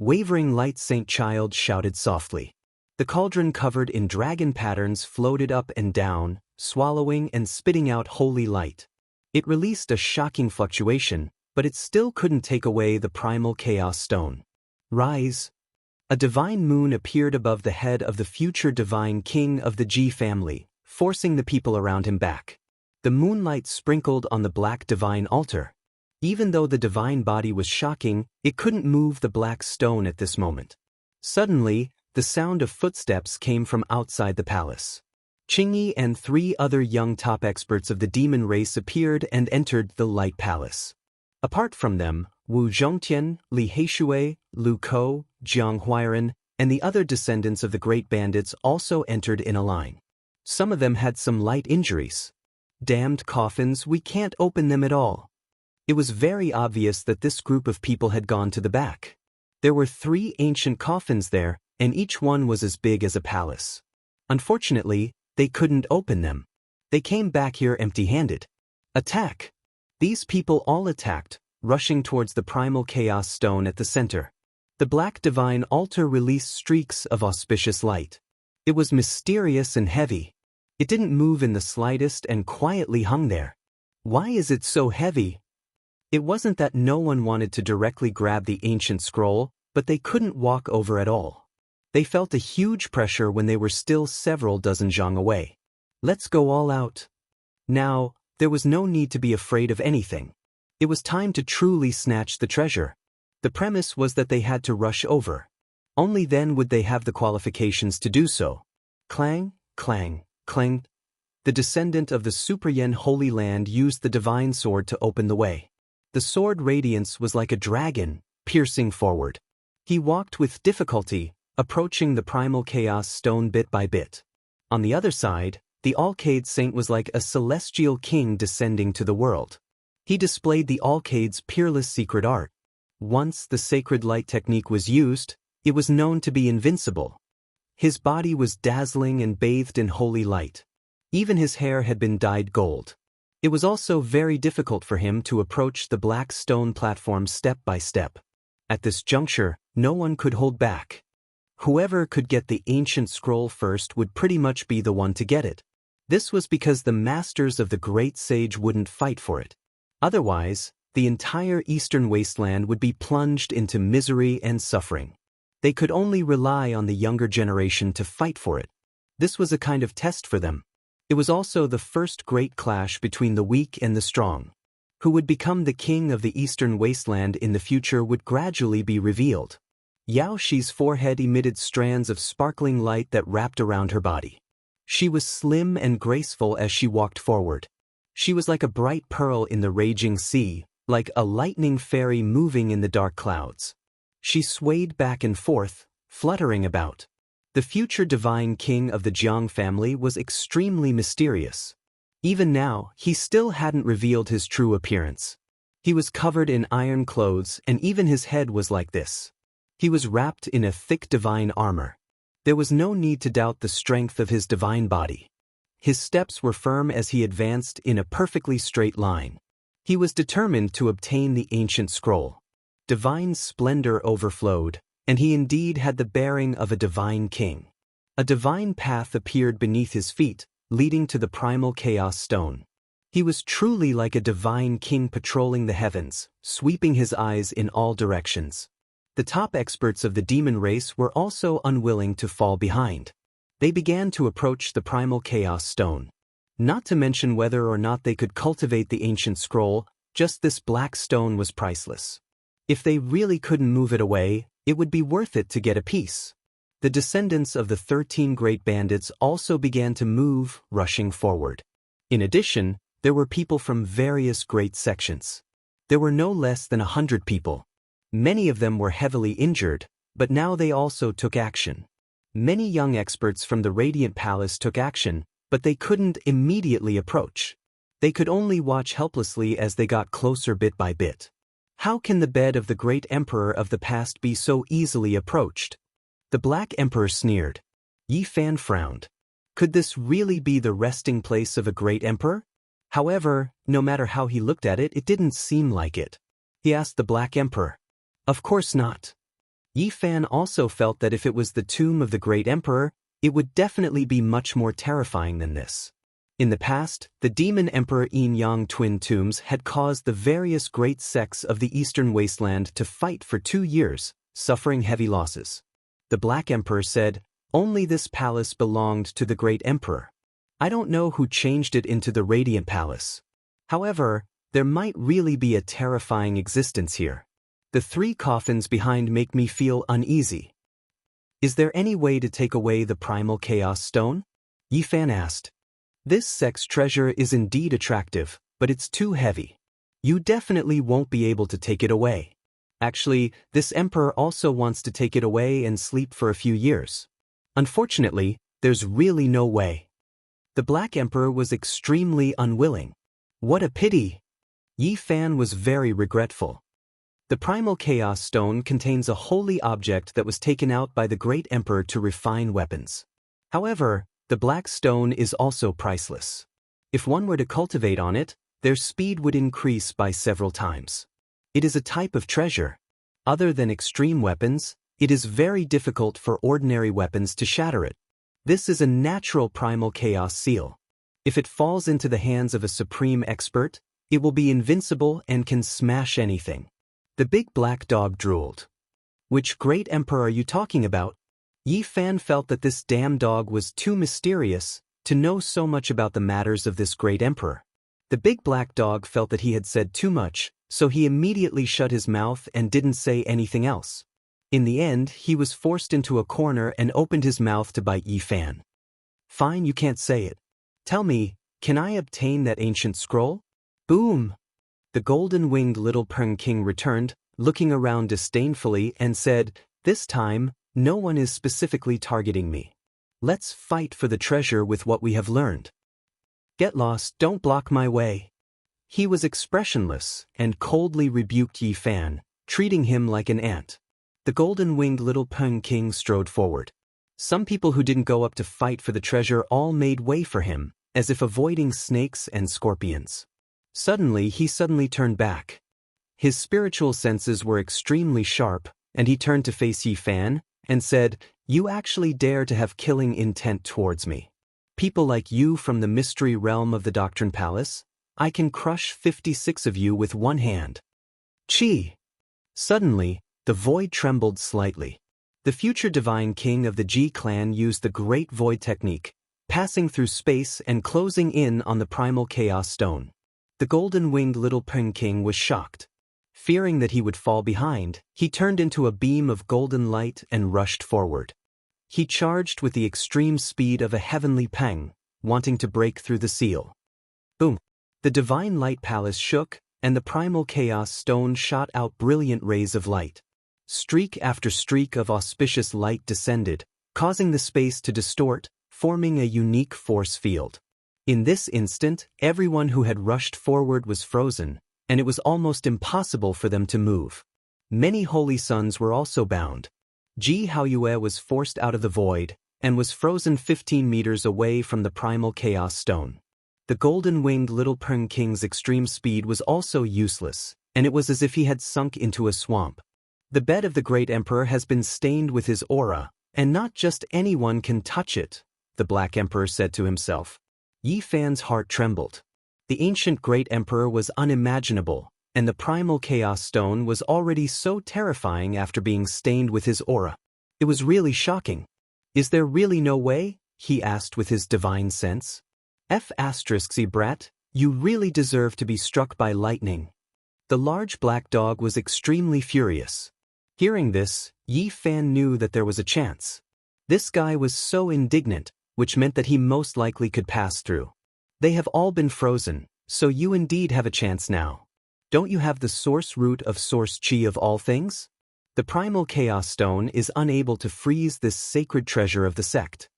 Wavering light Saint Child shouted softly. The cauldron covered in dragon patterns floated up and down, swallowing and spitting out holy light. It released a shocking fluctuation, but it still couldn't take away the primal chaos stone. Rise. A divine moon appeared above the head of the future divine king of the Ji family, forcing the people around him back. The moonlight sprinkled on the black divine altar. Even though the divine body was shocking, it couldn't move the black stone at this moment. Suddenly, the sound of footsteps came from outside the palace. Qingyi and 3 other young top experts of the demon race appeared and entered the Light Palace. Apart from them, Wu Zhongtian, Li Heishui, Lu Kou, Jiang Huairen, and the other descendants of the great bandits also entered in a line. Some of them had some light injuries. Damned coffins, we can't open them at all. It was very obvious that this group of people had gone to the back. There were 3 ancient coffins there, and each one was as big as a palace. Unfortunately, they couldn't open them. They came back here empty-handed. Attack! These people all attacked, rushing towards the primal chaos stone at the center. The black divine altar released streaks of auspicious light. It was mysterious and heavy. It didn't move in the slightest and quietly hung there. Why is it so heavy? It wasn't that no one wanted to directly grab the ancient scroll, but they couldn't walk over at all. They felt a huge pressure when they were still several dozen zhang away. Let's go all out. Now, there was no need to be afraid of anything. It was time to truly snatch the treasure. The premise was that they had to rush over. Only then would they have the qualifications to do so. Clang, clang, clang. The descendant of the Super Yen Holy Land used the divine sword to open the way. The sword radiance was like a dragon, piercing forward. He walked with difficulty, approaching the primal chaos stone bit by bit. On the other side, the Alcade Saint was like a celestial king descending to the world. He displayed the Alcade's peerless secret art. Once the sacred light technique was used, it was known to be invincible. His body was dazzling and bathed in holy light. Even his hair had been dyed gold. It was also very difficult for him to approach the black stone platform step by step. At this juncture, no one could hold back. Whoever could get the ancient scroll first would pretty much be the one to get it. This was because the masters of the great sage wouldn't fight for it. Otherwise, the entire eastern wasteland would be plunged into misery and suffering. They could only rely on the younger generation to fight for it. This was a kind of test for them. It was also the first great clash between the weak and the strong. Who would become the king of the eastern wasteland in the future would gradually be revealed. Yao Shi's forehead emitted strands of sparkling light that wrapped around her body. She was slim and graceful as she walked forward. She was like a bright pearl in the raging sea, like a lightning fairy moving in the dark clouds. She swayed back and forth, fluttering about. The future divine king of the Jiang family was extremely mysterious. Even now, he still hadn't revealed his true appearance. He was covered in iron clothes, and even his head was like this. He was wrapped in a thick divine armor. There was no need to doubt the strength of his divine body. His steps were firm as he advanced in a perfectly straight line. He was determined to obtain the ancient scroll. Divine splendor overflowed, and he indeed had the bearing of a divine king. A divine path appeared beneath his feet, leading to the primal chaos stone. He was truly like a divine king patrolling the heavens, sweeping his eyes in all directions. The top experts of the demon race were also unwilling to fall behind. They began to approach the primal chaos stone. Not to mention whether or not they could cultivate the ancient scroll, just this black stone was priceless. If they really couldn't move it away, it would be worth it to get a piece. The descendants of the 13 great bandits also began to move, rushing forward. In addition, there were people from various great sections. There were no less than 100 people. Many of them were heavily injured, but now they also took action. Many young experts from the Radiant Palace took action, but they couldn't immediately approach. They could only watch helplessly as they got closer bit by bit. How can the bed of the great emperor of the past be so easily approached? The Black Emperor sneered. Yi Fan frowned. Could this really be the resting place of a great emperor? However, no matter how he looked at it, it didn't seem like it. He asked the Black Emperor. Of course not. Yi Fan also felt that if it was the tomb of the great emperor, it would definitely be much more terrifying than this. In the past, the demon emperor Yin Yang twin tombs had caused the various great sects of the eastern wasteland to fight for 2 years, suffering heavy losses. The Black Emperor said, "Only this palace belonged to the great emperor. I don't know who changed it into the Radiant Palace. However, there might really be a terrifying existence here. The 3 coffins behind make me feel uneasy. Is there any way to take away the primal chaos stone?" Yi Fan asked. This sect's treasure is indeed attractive, but it's too heavy. You definitely won't be able to take it away. Actually, this emperor also wants to take it away and sleep for a few years. Unfortunately, there's really no way. The Black Emperor was extremely unwilling. What a pity! Yi Fan was very regretful. The Primal Chaos Stone contains a holy object that was taken out by the Great Emperor to refine weapons. However, the Black Stone is also priceless. If one were to cultivate on it, their speed would increase by several times. It is a type of treasure. Other than extreme weapons, it is very difficult for ordinary weapons to shatter it. This is a natural Primal Chaos seal. If it falls into the hands of a supreme expert, it will be invincible and can smash anything. The big black dog drooled. Which great emperor are you talking about? Yi Fan felt that this damn dog was too mysterious to know so much about the matters of this great emperor. The big black dog felt that he had said too much, so he immediately shut his mouth and didn't say anything else. In the end, he was forced into a corner and opened his mouth to bite Yi Fan. Fine, you can't say it. Tell me, can I obtain that ancient scroll? Boom! The golden-winged little Peng King returned, looking around disdainfully and said, "This time, no one is specifically targeting me. Let's fight for the treasure with what we have learned. Get lost, don't block my way." He was expressionless and coldly rebuked Yi Fan, treating him like an ant. The golden-winged little Peng King strode forward. Some people who didn't go up to fight for the treasure all made way for him, as if avoiding snakes and scorpions. Suddenly he turned back. His spiritual senses were extremely sharp, and he turned to face Yi Fan and said, "You actually dare to have killing intent towards me. People like you from the mystery realm of the Doctrine Palace? I can crush 56 of you with one hand." Chi! Suddenly, the void trembled slightly. The future divine king of the Ji clan used the Great Void technique, passing through space and closing in on the Primal Chaos Stone. The golden-winged little Peng King was shocked. Fearing that he would fall behind, he turned into a beam of golden light and rushed forward. He charged with the extreme speed of a heavenly peng, wanting to break through the seal. Boom! The divine light palace shook, and the Primal Chaos Stone shot out brilliant rays of light. Streak after streak of auspicious light descended, causing the space to distort, forming a unique force field. In this instant, everyone who had rushed forward was frozen, and it was almost impossible for them to move. Many holy sons were also bound. Ji Haoyue was forced out of the void, and was frozen 15 meters away from the Primal Chaos Stone. The golden-winged little Peng King's extreme speed was also useless, and it was as if he had sunk into a swamp. The bed of the great emperor has been stained with his aura, and not just anyone can touch it, the Black Emperor said to himself. Yi Fan's heart trembled. The ancient great emperor was unimaginable, and the Primal Chaos Stone was already so terrifying after being stained with his aura. It was really shocking. Is there really no way? He asked with his divine sense. F***y brat, you really deserve to be struck by lightning. The large black dog was extremely furious. Hearing this, Yi Fan knew that there was a chance. This guy was so indignant, which meant that he most likely could pass through. They have all been frozen, so you indeed have a chance now. Don't you have the source root of source chi of all things? The primal chaos stone is unable to freeze this sacred treasure of the sect.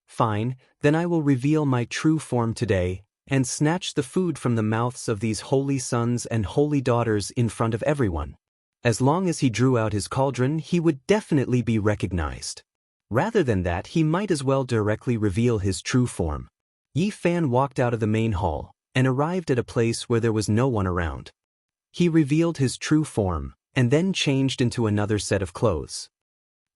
Fine, then I will reveal my true form today, and snatch the food from the mouths of these holy sons and holy daughters in front of everyone. As long as he drew out his cauldron, he would definitely be recognized. Rather than that, he might as well directly reveal his true form. Yi Fan walked out of the main hall, and arrived at a place where there was no one around. He revealed his true form, and then changed into another set of clothes.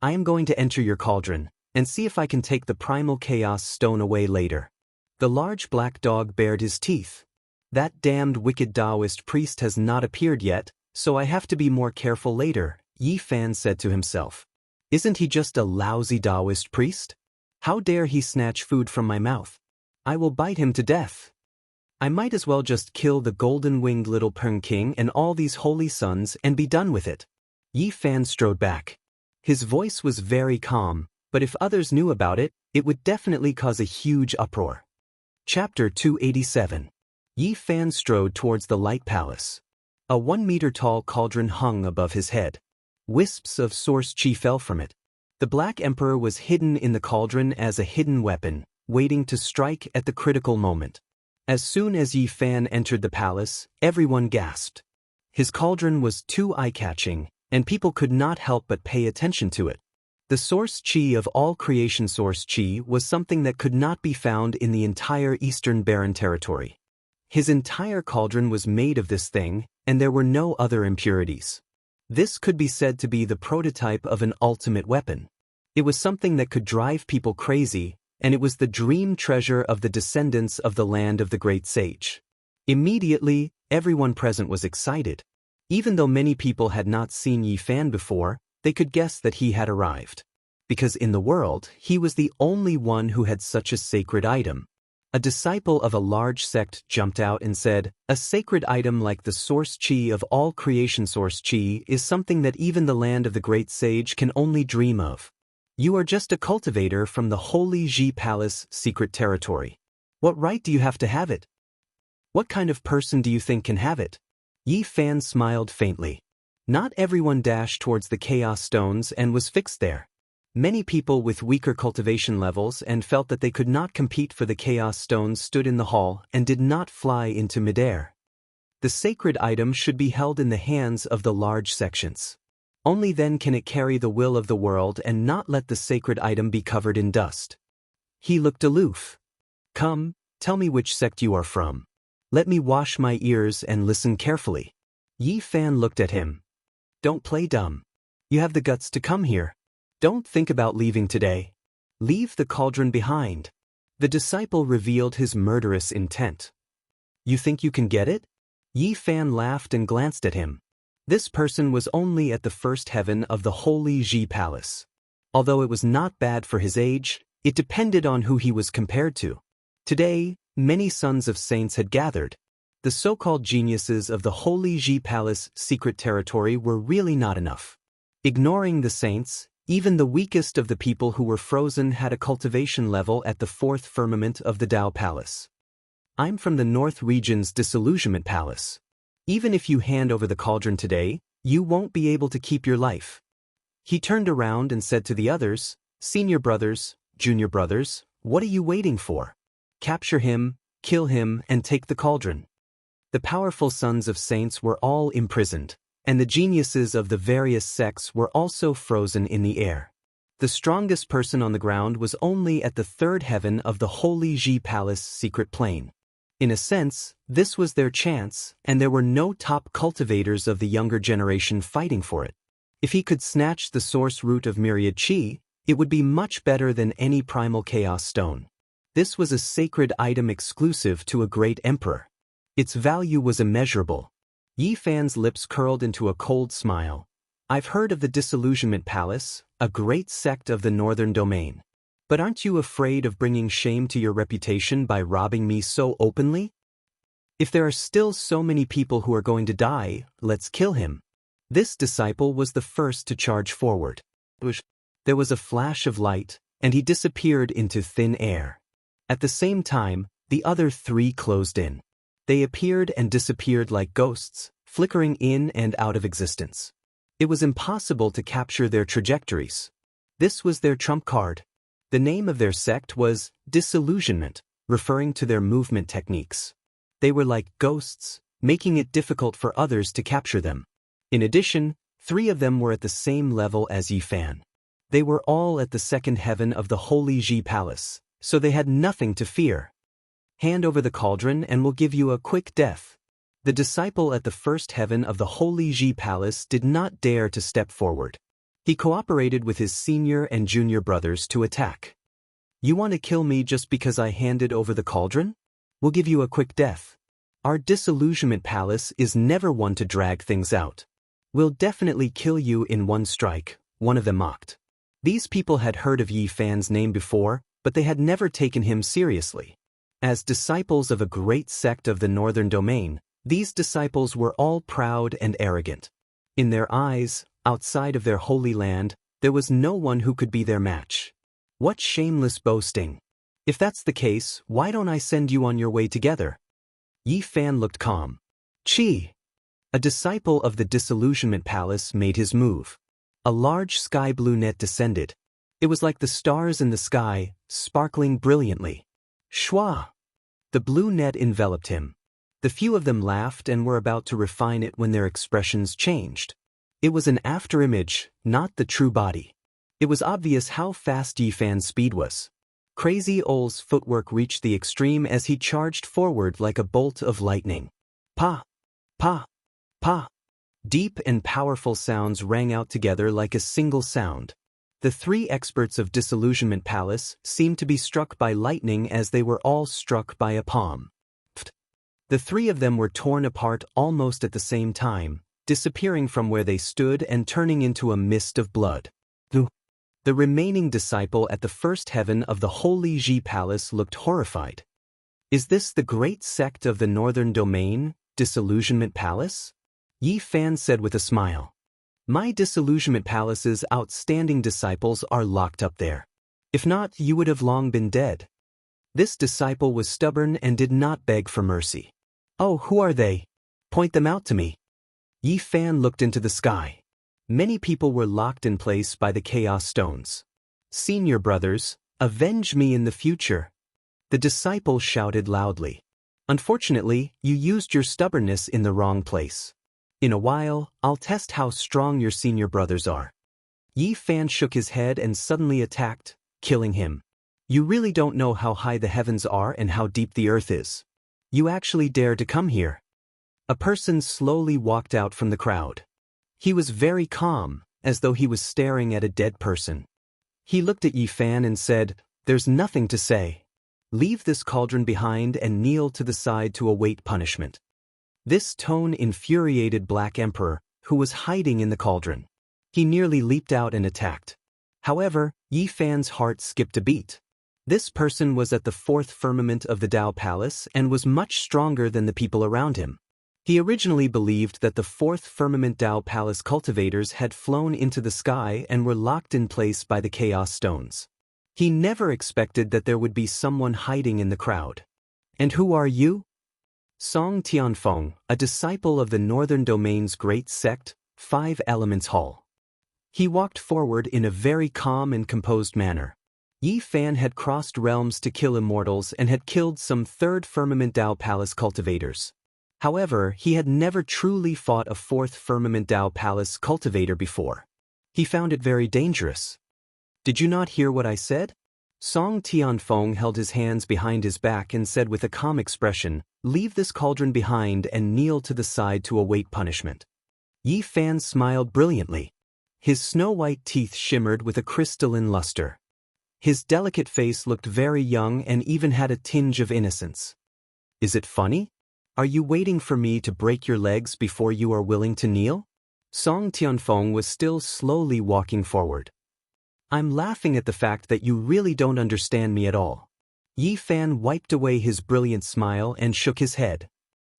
I am going to enter your cauldron, and see if I can take the primal chaos stone away later. The large black dog bared his teeth. That damned wicked Taoist priest has not appeared yet, so I have to be more careful later, Yi Fan said to himself. Isn't he just a lousy Taoist priest? How dare he snatch food from my mouth? I will bite him to death. I might as well just kill the golden-winged little Peng King and all these holy sons and be done with it. Yi Fan strode back. His voice was very calm, but if others knew about it, it would definitely cause a huge uproar. Chapter 287. Yi Fan strode towards the Light Palace. A 1-meter-tall cauldron hung above his head. Wisps of source chi fell from it. The Black Emperor was hidden in the cauldron as a hidden weapon, waiting to strike at the critical moment. As soon as Yi Fan entered the palace, everyone gasped. His cauldron was too eye-catching, and people could not help but pay attention to it. The source chi of all creation source chi was something that could not be found in the entire Eastern Barren territory. His entire cauldron was made of this thing, and there were no other impurities. This could be said to be the prototype of an ultimate weapon. It was something that could drive people crazy, and it was the dream treasure of the descendants of the land of the great sage. Immediately, everyone present was excited. Even though many people had not seen Yi Fan before, they could guess that he had arrived. Because in the world, he was the only one who had such a sacred item. A disciple of a large sect jumped out and said, "A sacred item like the source chi of all creation source chi is something that even the land of the great sage can only dream of. You are just a cultivator from the Holy Ji Palace secret territory. What right do you have to have it? What kind of person do you think can have it?" Yi Fan smiled faintly. Not everyone dashed towards the chaos stones and was fixed there. Many people with weaker cultivation levels and felt that they could not compete for the chaos stones stood in the hall and did not fly into midair. The sacred item should be held in the hands of the large sections. Only then can it carry the will of the world and not let the sacred item be covered in dust. He looked aloof. Come, tell me which sect you are from. Let me wash my ears and listen carefully. Yi Fan looked at him. Don't play dumb. You have the guts to come here. Don't think about leaving today. Leave the cauldron behind. The disciple revealed his murderous intent. You think you can get it? Yi Fan laughed and glanced at him. This person was only at the first heaven of the Holy Ji Palace. Although it was not bad for his age, it depended on who he was compared to. Today, many sons of saints had gathered. The so-called geniuses of the Holy Ji Palace secret territory were really not enough. Ignoring the saints, even the weakest of the people who were frozen had a cultivation level at the 4th firmament of the Tao Palace. I'm from the North Region's Disillusionment Palace. Even if you hand over the cauldron today, you won't be able to keep your life. He turned around and said to the others, Senior brothers, junior brothers, what are you waiting for? Capture him, kill him, and take the cauldron. The powerful sons of saints were all imprisoned, and the geniuses of the various sects were also frozen in the air. The strongest person on the ground was only at the 3rd heaven of the Holy Ji Palace secret plane. In a sense, this was their chance, and there were no top cultivators of the younger generation fighting for it. If he could snatch the source root of myriad chi, it would be much better than any primal chaos stone. This was a sacred item exclusive to a great emperor. Its value was immeasurable. Yi Fan's lips curled into a cold smile. I've heard of the Disillusionment Palace, a great sect of the Northern Domain. But aren't you afraid of bringing shame to your reputation by robbing me so openly? If there are still so many people who are going to die, let's kill him. This disciple was the first to charge forward. There was a flash of light, and he disappeared into thin air. At the same time, the other three closed in. They appeared and disappeared like ghosts, flickering in and out of existence. It was impossible to capture their trajectories. This was their trump card. The name of their sect was Disillusionment, referring to their movement techniques. They were like ghosts, making it difficult for others to capture them. In addition, 3 of them were at the same level as Yi Fan. They were all at the second heaven of the Holy Ji Palace, so they had nothing to fear. Hand over the cauldron and we'll give you a quick death. The disciple at the first heaven of the Holy Ji Palace did not dare to step forward. He cooperated with his senior and junior brothers to attack. You want to kill me just because I handed over the cauldron? We'll give you a quick death. Our disillusionment palace is never one to drag things out. We'll definitely kill you in one strike, one of them mocked. These people had heard of Yi Fan's name before, but they had never taken him seriously. As disciples of a great sect of the Northern Domain, these disciples were all proud and arrogant. In their eyes, outside of their holy land, there was no one who could be their match. What shameless boasting! If that's the case, why don't I send you on your way together? Yi Fan looked calm. Chi! A disciple of the Disillusionment Palace made his move. A large sky blue net descended. It was like the stars in the sky, sparkling brilliantly. Shwa! The blue net enveloped him. The few of them laughed and were about to refine it when their expressions changed. It was an afterimage, not the true body. It was obvious how fast Yi Fan's speed was. Crazy Ol's footwork reached the extreme as he charged forward like a bolt of lightning. Pa! Pa! Pa! Deep and powerful sounds rang out together like a single sound. The 3 experts of Disillusionment Palace seemed to be struck by lightning as they were all struck by a palm. The 3 of them were torn apart almost at the same time, disappearing from where they stood and turning into a mist of blood. The remaining disciple at the first heaven of the Holy Ji Palace looked horrified. Is this the great sect of the Northern Domain, Disillusionment Palace? Yi Fan said with a smile. My Disillusionment Palace's outstanding disciples are locked up there. If not, you would have long been dead. This disciple was stubborn and did not beg for mercy. Oh, who are they? Point them out to me. Yi Fan looked into the sky. Many people were locked in place by the Chaos Stones. Senior brothers, avenge me in the future. The disciple shouted loudly. Unfortunately, you used your stubbornness in the wrong place. In a while, I'll test how strong your senior brothers are. Yi Fan shook his head and suddenly attacked, killing him. You really don't know how high the heavens are and how deep the earth is. You actually dare to come here. A person slowly walked out from the crowd. He was very calm, as though he was staring at a dead person. He looked at Yi Fan and said, There's nothing to say. Leave this cauldron behind and kneel to the side to await punishment. This tone infuriated Black Emperor, who was hiding in the cauldron. He nearly leaped out and attacked. However, Yi Fan's heart skipped a beat. This person was at the 4th firmament of the Dao Palace and was much stronger than the people around him. He originally believed that the 4th firmament Dao Palace cultivators had flown into the sky and were locked in place by the Chaos Stones. He never expected that there would be someone hiding in the crowd. And who are you? Song Tianfeng, a disciple of the Northern Domain's great sect, 5 Elements Hall. He walked forward in a very calm and composed manner. Yi Fan had crossed realms to kill immortals and had killed some 3rd firmament Dao Palace cultivators. However, he had never truly fought a 4th firmament Dao Palace cultivator before. He found it very dangerous. Did you not hear what I said? Song Tianfeng held his hands behind his back and said with a calm expression, Leave this cauldron behind and kneel to the side to await punishment. Yi Fan smiled brilliantly. His snow-white teeth shimmered with a crystalline luster. His delicate face looked very young and even had a tinge of innocence. Is it funny? Are you waiting for me to break your legs before you are willing to kneel? Song Tianfeng was still slowly walking forward. I'm laughing at the fact that you really don't understand me at all. Yi Fan wiped away his brilliant smile and shook his head.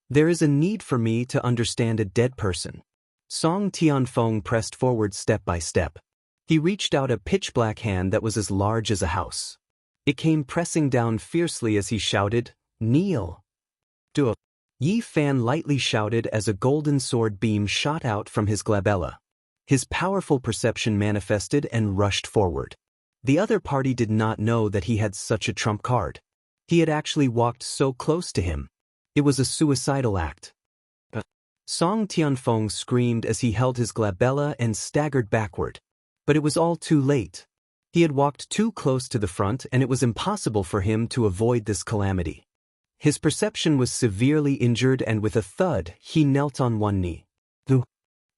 There is a need for me to understand a dead person. Song Tianfeng pressed forward step by step. He reached out a pitch-black hand that was as large as a house. It came pressing down fiercely as he shouted, "Kneel!" "Duh!" Yi Fan lightly shouted as a golden sword beam shot out from his glabella. His powerful perception manifested and rushed forward. The other party did not know that he had such a trump card. He had actually walked so close to him. It was a suicidal act. Song Tianfeng screamed as he held his glabella and staggered backward. But it was all too late. He had walked too close to the front and it was impossible for him to avoid this calamity. His perception was severely injured and with a thud, he knelt on one knee.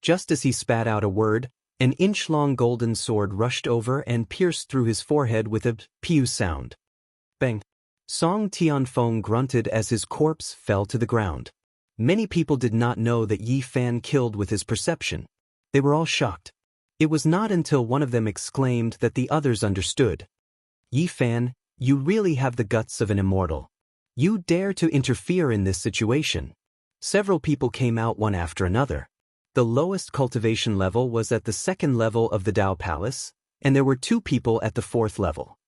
Just as he spat out a word, an inch-long golden sword rushed over and pierced through his forehead with a pew sound. Bang! Song Tianfeng grunted as his corpse fell to the ground. Many people did not know that Yi Fan killed with his perception. They were all shocked. It was not until one of them exclaimed that the others understood. "Yi Fan, you really have the guts of an immortal. You dare to interfere in this situation." Several people came out one after another. The lowest cultivation level was at the second level of the Dao Palace, and there were 2 people at the 4th level.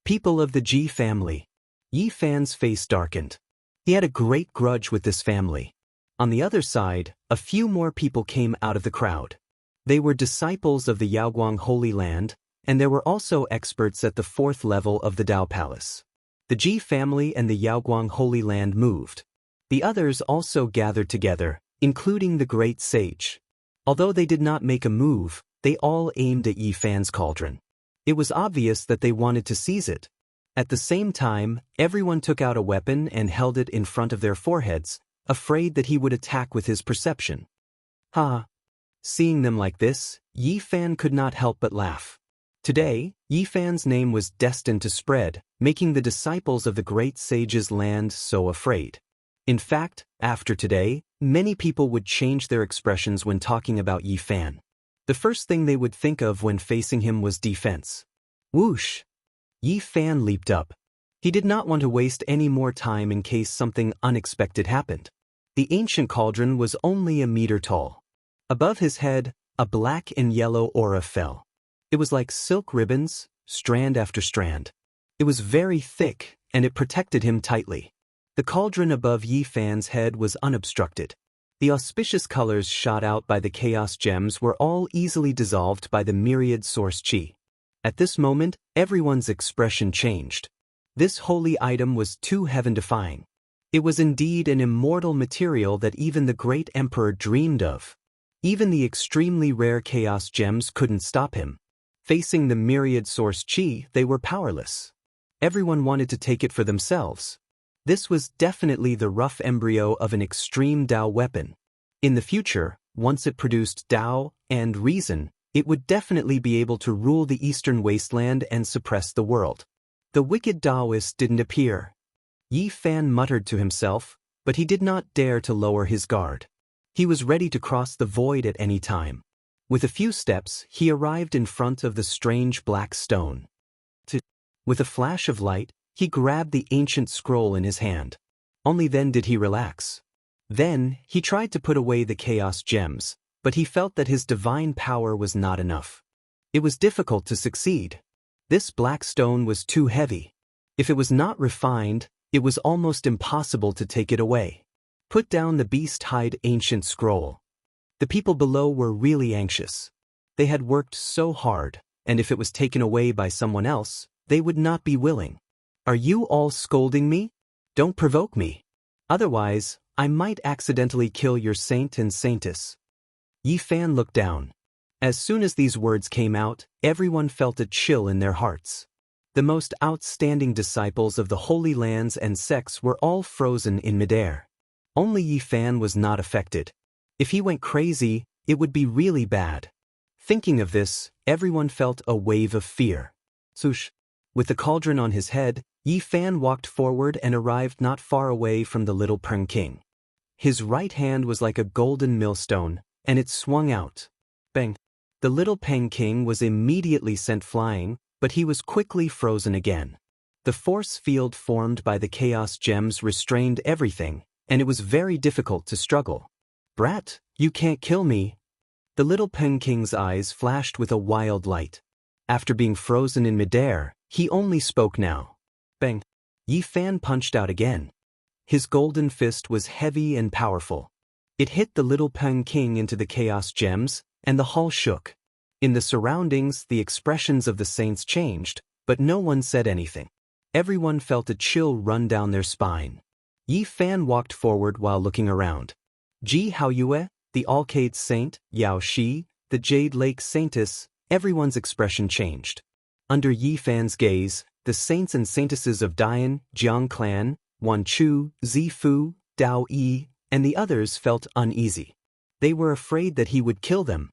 People of the Ji family. Yi Fan's face darkened. He had a great grudge with this family. On the other side, a few more people came out of the crowd. They were disciples of the Yaoguang Holy Land, and there were also experts at the 4th level of the Dao Palace. The Ji family and the Yaoguang Holy Land moved. The others also gathered together, including the great sage. Although they did not make a move, they all aimed at Yi Fan's cauldron. It was obvious that they wanted to seize it. At the same time, everyone took out a weapon and held it in front of their foreheads, afraid that he would attack with his perception. Ha! Seeing them like this, Yi Fan could not help but laugh. Today, Yi Fan's name was destined to spread, making the disciples of the great sage's land so afraid. In fact, after today, many people would change their expressions when talking about Yi Fan. The first thing they would think of when facing him was defense. Whoosh! Yi Fan leaped up. He did not want to waste any more time in case something unexpected happened. The ancient cauldron was only a meter tall. Above his head, a black and yellow aura fell. It was like silk ribbons, strand after strand. It was very thick, and it protected him tightly. The cauldron above Yi Fan's head was unobstructed. The auspicious colors shot out by the chaos gems were all easily dissolved by the myriad source chi. At this moment, everyone's expression changed. This holy item was too heaven-defying. It was indeed an immortal material that even the great emperor dreamed of. Even the extremely rare chaos gems couldn't stop him. Facing the myriad source chi, they were powerless. Everyone wanted to take it for themselves. This was definitely the rough embryo of an extreme Dao weapon. In the future, once it produced Dao and reason, it would definitely be able to rule the eastern wasteland and suppress the world. The wicked Daoist didn't appear. Yi Fan muttered to himself, but he did not dare to lower his guard. He was ready to cross the void at any time. With a few steps, he arrived in front of the strange black stone. With a flash of light, he grabbed the ancient scroll in his hand. Only then did he relax. Then, he tried to put away the chaos gems, but he felt that his divine power was not enough. It was difficult to succeed. This black stone was too heavy. If it was not refined, it was almost impossible to take it away. Put down the beast-hide ancient scroll. The people below were really anxious. They had worked so hard, and if it was taken away by someone else, they would not be willing. Are you all scolding me? Don't provoke me. Otherwise, I might accidentally kill your saint and saintess. Yi Fan looked down. As soon as these words came out, everyone felt a chill in their hearts. The most outstanding disciples of the Holy Lands and sects were all frozen in midair. Only Yi Fan was not affected. If he went crazy, it would be really bad. Thinking of this, everyone felt a wave of fear. Swoosh! With the cauldron on his head, Yi Fan walked forward and arrived not far away from the little Peng King. His right hand was like a golden millstone, and it swung out. Bang! The little Peng King was immediately sent flying, but he was quickly frozen again. The force field formed by the chaos gems restrained everything, and it was very difficult to struggle. "Brat, you can't kill me." The little Peng King's eyes flashed with a wild light. After being frozen in midair, he only spoke now. Bang! Yi Fan punched out again. His golden fist was heavy and powerful. It hit the little Peng King into the chaos gems, and the hall shook. In the surroundings, the expressions of the saints changed, but no one said anything. Everyone felt a chill run down their spine. Yi Fan walked forward while looking around. Ji Haoyue, the Alcade Saint, Yao Shi, the Jade Lake Saintess, everyone's expression changed. Under Yi Fan's gaze, the saints and saintesses of Dian, Jiang Clan, Wan Chu, Zifu, Dao Yi, and the others felt uneasy. They were afraid that he would kill them.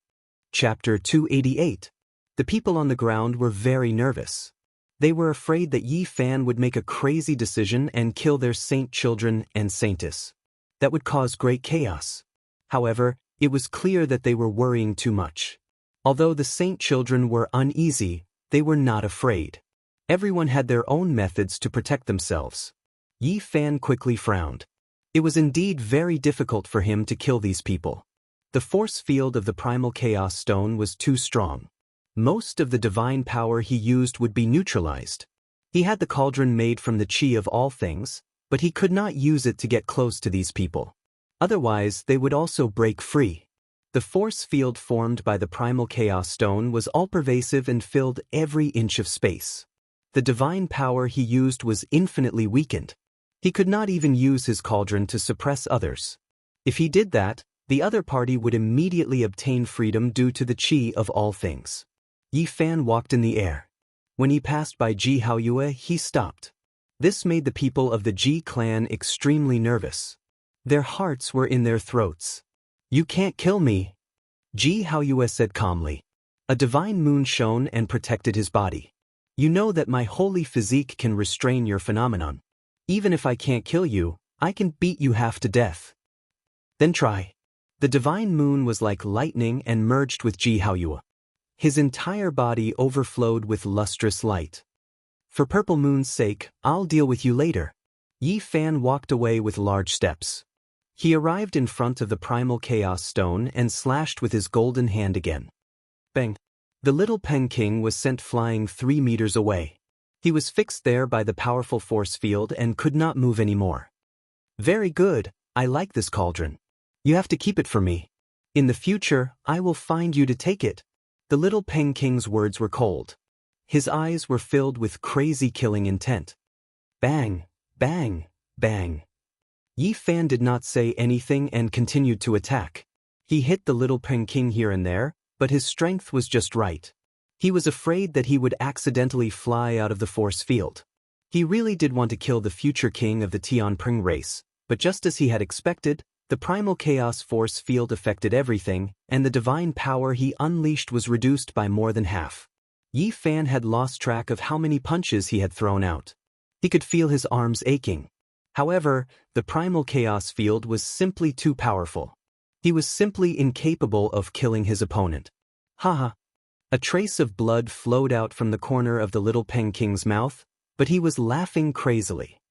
Chapter 288. The people on the ground were very nervous. They were afraid that Yi Fan would make a crazy decision and kill their saint children and saintess. That would cause great chaos. However, it was clear that they were worrying too much. Although the saint children were uneasy, they were not afraid. Everyone had their own methods to protect themselves. Yi Fan quickly frowned. It was indeed very difficult for him to kill these people. The force field of the primal chaos stone was too strong. Most of the divine power he used would be neutralized. He had the cauldron made from the chi of all things, but he could not use it to get close to these people. Otherwise, they would also break free. The force field formed by the primal chaos stone was all-pervasive and filled every inch of space. The divine power he used was infinitely weakened. He could not even use his cauldron to suppress others. If he did that, the other party would immediately obtain freedom due to the chi of all things. Yi Fan walked in the air. When he passed by Ji Haoyue, he stopped. This made the people of the Ji clan extremely nervous. Their hearts were in their throats. "You can't kill me," Ji Haoyue said calmly. A divine moon shone and protected his body. "You know that my holy physique can restrain your phenomenon. Even if I can't kill you, I can beat you half to death." "Then try." The divine moon was like lightning and merged with Ji Haoyue. His entire body overflowed with lustrous light. "For Purple Moon's sake, I'll deal with you later." Yi Fan walked away with large steps. He arrived in front of the primal chaos stone and slashed with his golden hand again. Bang! The little Peng King was sent flying 3 meters away. He was fixed there by the powerful force field and could not move anymore. "Very good, I like this cauldron. You have to keep it for me. In the future, I will find you to take it." The little Peng King's words were cold. His eyes were filled with crazy killing intent. Bang, bang, bang. Yi Fan did not say anything and continued to attack. He hit the little Peng King here and there, but his strength was just right. He was afraid that he would accidentally fly out of the force field. He really did want to kill the future king of the Tianping race, but just as he had expected, the primal chaos force field affected everything, and the divine power he unleashed was reduced by more than half. Yi Fan had lost track of how many punches he had thrown out. He could feel his arms aching. However, the primal chaos field was simply too powerful. He was simply incapable of killing his opponent. Haha. A trace of blood flowed out from the corner of the little Peng King's mouth, but he was laughing crazily.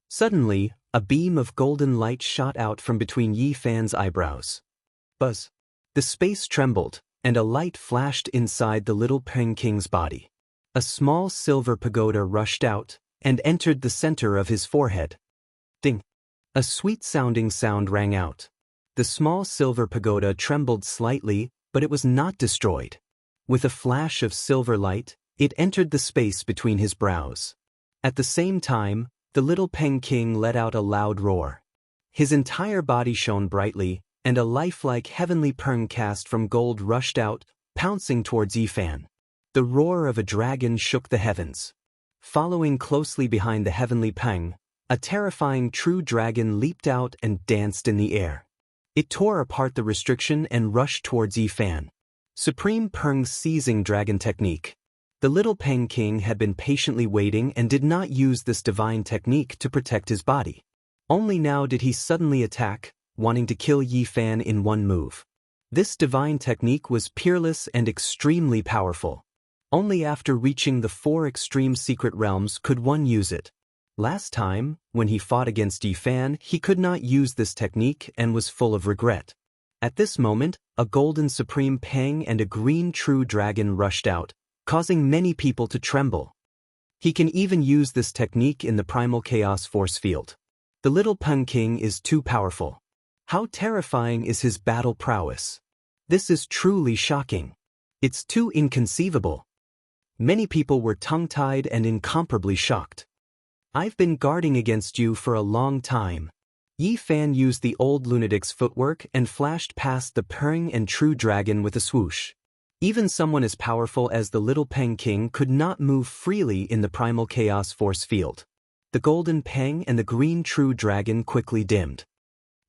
Suddenly, a beam of golden light shot out from between Yi Fan's eyebrows. Buzz. The space trembled, and a light flashed inside the little Peng King's body. A small silver pagoda rushed out and entered the center of his forehead. Ding. A sweet-sounding sound rang out. The small silver pagoda trembled slightly, but it was not destroyed. With a flash of silver light, it entered the space between his brows. At the same time, the little Peng King let out a loud roar. His entire body shone brightly, and a lifelike heavenly peng cast from gold rushed out, pouncing towards Yi Fan. The roar of a dragon shook the heavens. Following closely behind the heavenly peng, a terrifying true dragon leaped out and danced in the air. It tore apart the restriction and rushed towards Yi Fan. Supreme Peng seizing dragon technique. The little Peng King had been patiently waiting and did not use this divine technique to protect his body. Only now did he suddenly attack, wanting to kill Yi Fan in one move. This divine technique was peerless and extremely powerful. Only after reaching the 4 extreme secret realms could one use it. Last time, when he fought against Yi Fan, he could not use this technique and was full of regret. At this moment, a golden supreme peng and a green true dragon rushed out, causing many people to tremble. He can even use this technique in the primal chaos force field. The little Peng King is too powerful. How terrifying is his battle prowess? This is truly shocking. It's too inconceivable. Many people were tongue-tied and incomparably shocked. I've been guarding against you for a long time. Yi Fan used the old lunatic's footwork and flashed past the Peng and True Dragon with a swoosh. Even someone as powerful as the little Peng King could not move freely in the primal chaos force field. The golden Peng and the green True Dragon quickly dimmed.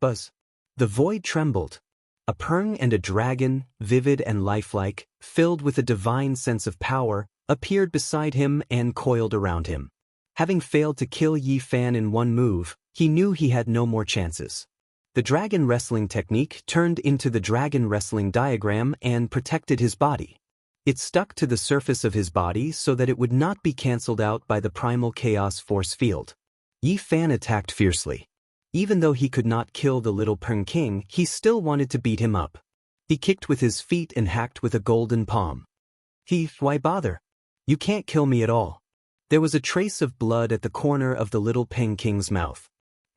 Buzz. The void trembled. A Peng and a dragon, vivid and lifelike, filled with a divine sense of power, appeared beside him and coiled around him. Having failed to kill Yi Fan in one move, he knew he had no more chances. The dragon wrestling technique turned into the dragon wrestling diagram and protected his body. It stuck to the surface of his body so that it would not be cancelled out by the primal chaos force field. Yi Fan attacked fiercely. Even though he could not kill the little Peng King, he still wanted to beat him up. He kicked with his feet and hacked with a golden palm. Why bother? You can't kill me at all. There was a trace of blood at the corner of the little Peng King's mouth.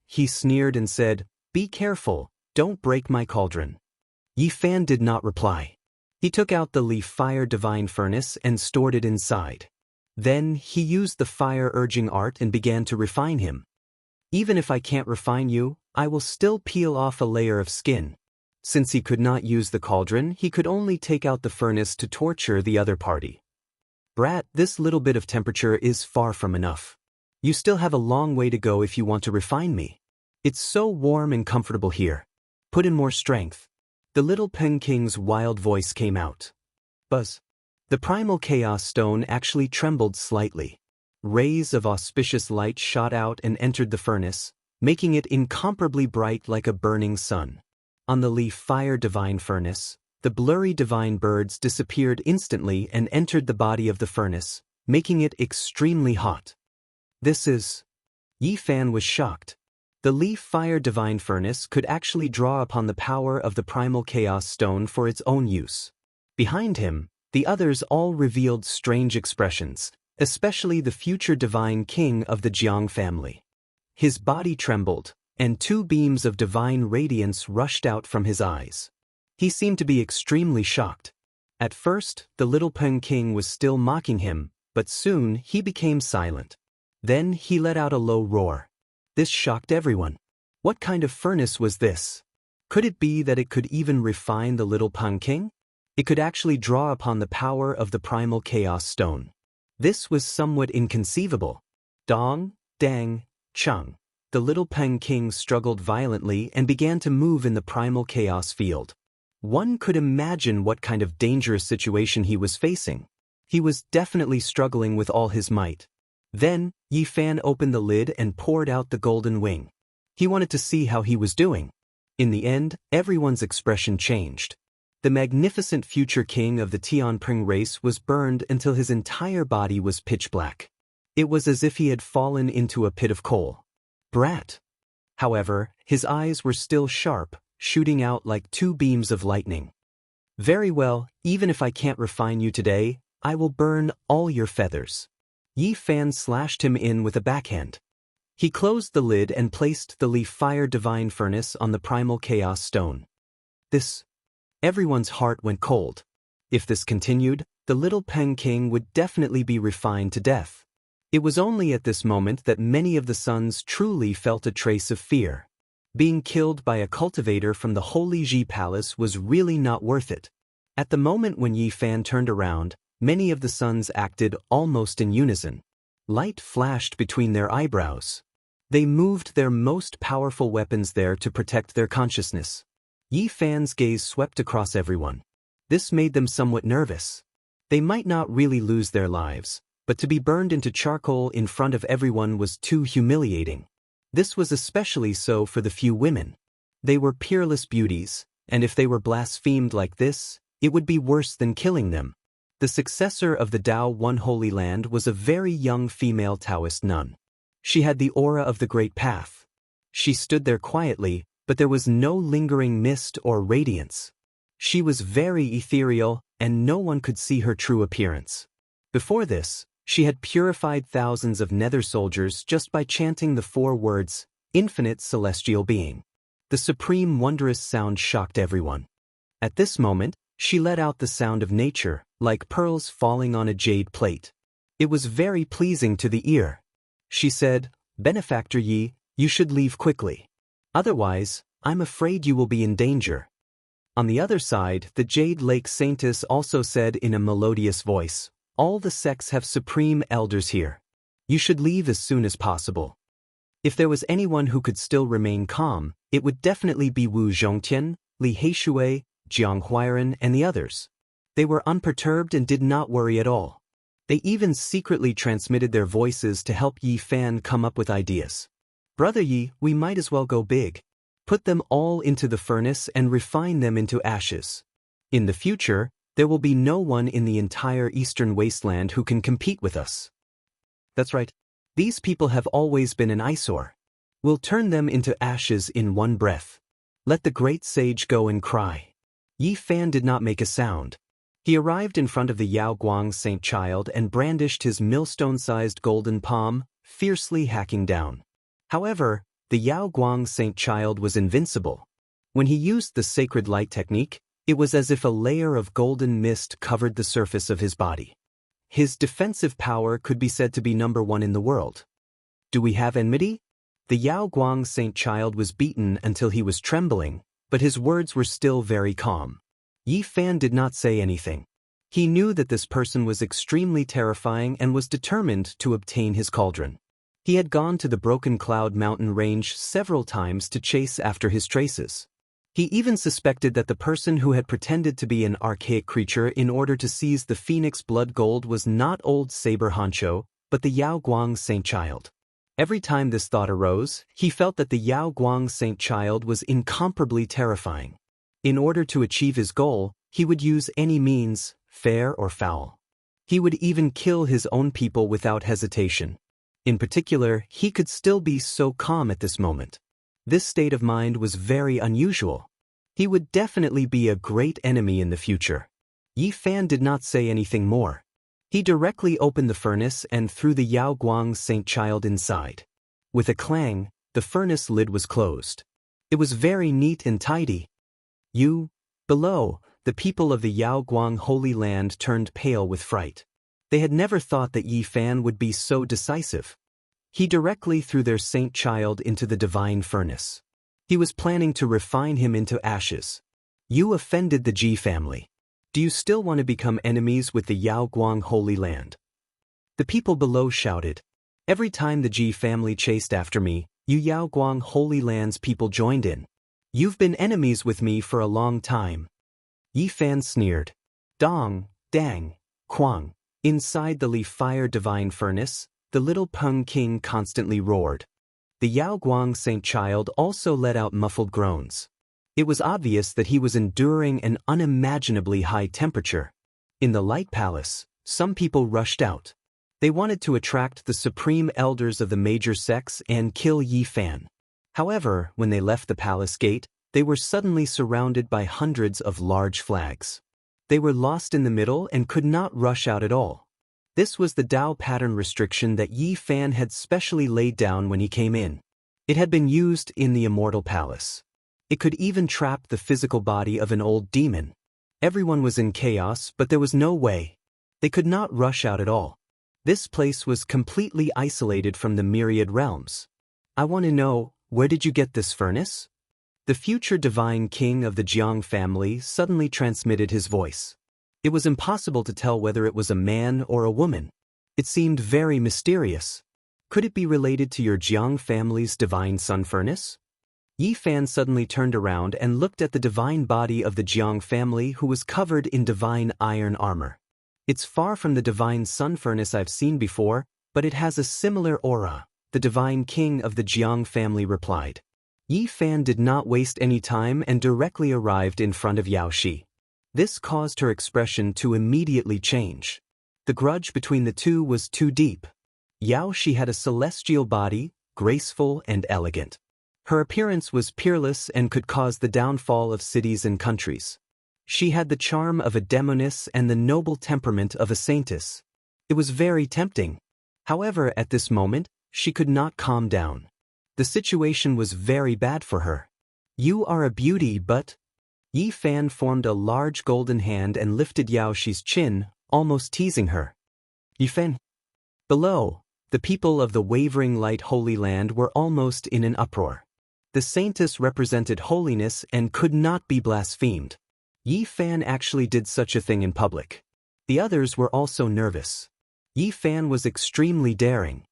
He sneered and said, "Be careful, don't break my cauldron." Yi Fan did not reply. He took out the leaf fire divine furnace and stored it inside. Then he used the fire-urging art and began to refine him. Even if I can't refine you, I will still peel off a layer of skin. Since he could not use the cauldron, he could only take out the furnace to torture the other party. Brat, this little bit of temperature is far from enough. You still have a long way to go if you want to refine me. It's so warm and comfortable here. Put in more strength. The little Peng King's wild voice came out. Buzz. The primal chaos stone actually trembled slightly. Rays of auspicious light shot out and entered the furnace, making it incomparably bright like a burning sun. On the leaf fire divine furnace, the blurry divine birds disappeared instantly and entered the body of the furnace, making it extremely hot. This is... Yi Fan was shocked. The leaf fire divine furnace could actually draw upon the power of the primal chaos stone for its own use. Behind him, the others all revealed strange expressions, especially the future divine king of the Jiang family. His body trembled, and 2 beams of divine radiance rushed out from his eyes. He seemed to be extremely shocked. At first, the little Peng King was still mocking him, but soon he became silent. Then he let out a low roar. This shocked everyone. What kind of furnace was this? Could it be that it could even refine the little Peng King? It could actually draw upon the power of the primal chaos stone. This was somewhat inconceivable. Dong, dang, chung. The little Peng King struggled violently and began to move in the primal chaos field. One could imagine what kind of dangerous situation he was facing. He was definitely struggling with all his might. Then, Yi Fan opened the lid and poured out the golden wing. He wanted to see how he was doing. In the end, everyone's expression changed. The magnificent future king of the Tianping race was burned until his entire body was pitch black. It was as if he had fallen into a pit of coal. Brat. However, his eyes were still sharp, shooting out like 2 beams of lightning. Very well, even if I can't refine you today, I will burn all your feathers. Yi Fan slashed him in with a backhand. He closed the lid and placed the leaf fire divine furnace on the primal chaos stone. Everyone's heart went cold. If this continued, the little Peng King would definitely be refined to death. It was only at this moment that many of the sons truly felt a trace of fear. Being killed by a cultivator from the Holy Ji Palace was really not worth it. At the moment when Yi Fan turned around, many of the sons acted almost in unison. Light flashed between their eyebrows. They moved their most powerful weapons there to protect their consciousness. Yi Fan's gaze swept across everyone. This made them somewhat nervous. They might not really lose their lives, but to be burned into charcoal in front of everyone was too humiliating. This was especially so for the few women. They were peerless beauties, And if they were blasphemed like this, it would be worse than killing them. The successor of the Tao One Holy Land was a very young female Taoist nun. She had the aura of the Great Path. She stood there quietly, but there was no lingering mist or radiance. She was very ethereal, and no one could see her true appearance. Before this, she had purified thousands of nether soldiers just by chanting the 4 words, Infinite Celestial Being. The supreme wondrous sound shocked everyone. At this moment, she let out the sound of nature, like pearls falling on a jade plate. It was very pleasing to the ear. She said, Benefactor Yi, you should leave quickly. Otherwise, I'm afraid you will be in danger. On the other side, the Jade Lake Saintess also said in a melodious voice, All the sects have supreme elders here. You should leave as soon as possible. If there was anyone who could still remain calm, it would definitely be Wu Zhongtian, Li Heishui, Jiang Huairen, and the others. They were unperturbed and did not worry at all. They even secretly transmitted their voices to help Yi Fan come up with ideas. Brother Yi, we might as well go big. Put them all into the furnace and refine them into ashes. In the future, there will be no one in the entire eastern wasteland who can compete with us. That's right. These people have always been an eyesore. We'll turn them into ashes in one breath. Let the great sage go and cry. Yi Fan did not make a sound. He arrived in front of the Yao Guang Saint Child and brandished his millstone-sized golden palm, fiercely hacking down. However, the Yao Guang Saint Child was invincible. When he used the sacred light technique, it was as if a layer of golden mist covered the surface of his body. His defensive power could be said to be number 1 in the world. Do we have enmity? The Yao Guang Saint Child was beaten until he was trembling, but his words were still very calm. Yi Fan did not say anything. He knew that this person was extremely terrifying and was determined to obtain his cauldron. He had gone to the Broken Cloud mountain range several times to chase after his traces. He even suspected that the person who had pretended to be an archaic creature in order to seize the Phoenix Blood Gold was not old Saber Honcho, but the Yao Guang Saint Child. Every time this thought arose, he felt that the Yao Guang Saint Child was incomparably terrifying. In order to achieve his goal, he would use any means, fair or foul. He would even kill his own people without hesitation. In particular, he could still be so calm at this moment. This state of mind was very unusual. He would definitely be a great enemy in the future. Yi Fan did not say anything more. He directly opened the furnace and threw the Yao Guang Saint Child inside. With a clang, the furnace lid was closed. It was very neat and tidy. Below, the people of the Yao Guang Holy Land turned pale with fright. They had never thought that Yi Fan would be so decisive. He directly threw their Saint Child into the divine furnace. He was planning to refine him into ashes. You offended the Ji family. Do you still want to become enemies with the Yao Guang Holy Land? The people below shouted. Every time the Ji family chased after me, you Yao Guang Holy Land's people joined in. You've been enemies with me for a long time. Yi Fan sneered. Dong, dang, quang. Inside the Li Fire divine furnace, the little Peng King constantly roared. The Yao Guang Saint Child also let out muffled groans. It was obvious that he was enduring an unimaginably high temperature. In the Light Palace, some people rushed out. They wanted to attract the supreme elders of the major sects and kill Yi Fan. However, when they left the palace gate, they were suddenly surrounded by hundreds of large flags. They were lost in the middle and could not rush out at all. This was the Tao pattern restriction that Yi Fan had specially laid down when he came in. It had been used in the Immortal Palace. It could even trap the physical body of an old demon. Everyone was in chaos, but there was no way. They could not rush out at all. This place was completely isolated from the myriad realms. I want to know, where did you get this furnace? The future divine king of the Jiang family suddenly transmitted his voice. It was impossible to tell whether it was a man or a woman. It seemed very mysterious. Could it be related to your Jiang family's divine sun furnace? Yi Fan suddenly turned around and looked at the divine body of the Jiang family who was covered in divine iron armor. It's far from the divine sun furnace I've seen before, but it has a similar aura, the divine king of the Jiang family replied. Yi Fan did not waste any time and directly arrived in front of Yao Shi. This caused her expression to immediately change. The grudge between the two was too deep. Yao Shi had a celestial body, graceful and elegant. Her appearance was peerless and could cause the downfall of cities and countries. She had the charm of a demoness and the noble temperament of a saintess. It was very tempting. However, at this moment, she could not calm down. The situation was very bad for her. You are a beauty, but... Yi Fan formed a large golden hand and lifted Yao Shi's chin, almost teasing her. Yi Fan. Below, the people of the Wavering Light Holy Land were almost in an uproar. The saintess represented holiness and could not be blasphemed. Yi Fan actually did such a thing in public. The others were also nervous. Yi Fan was extremely daring.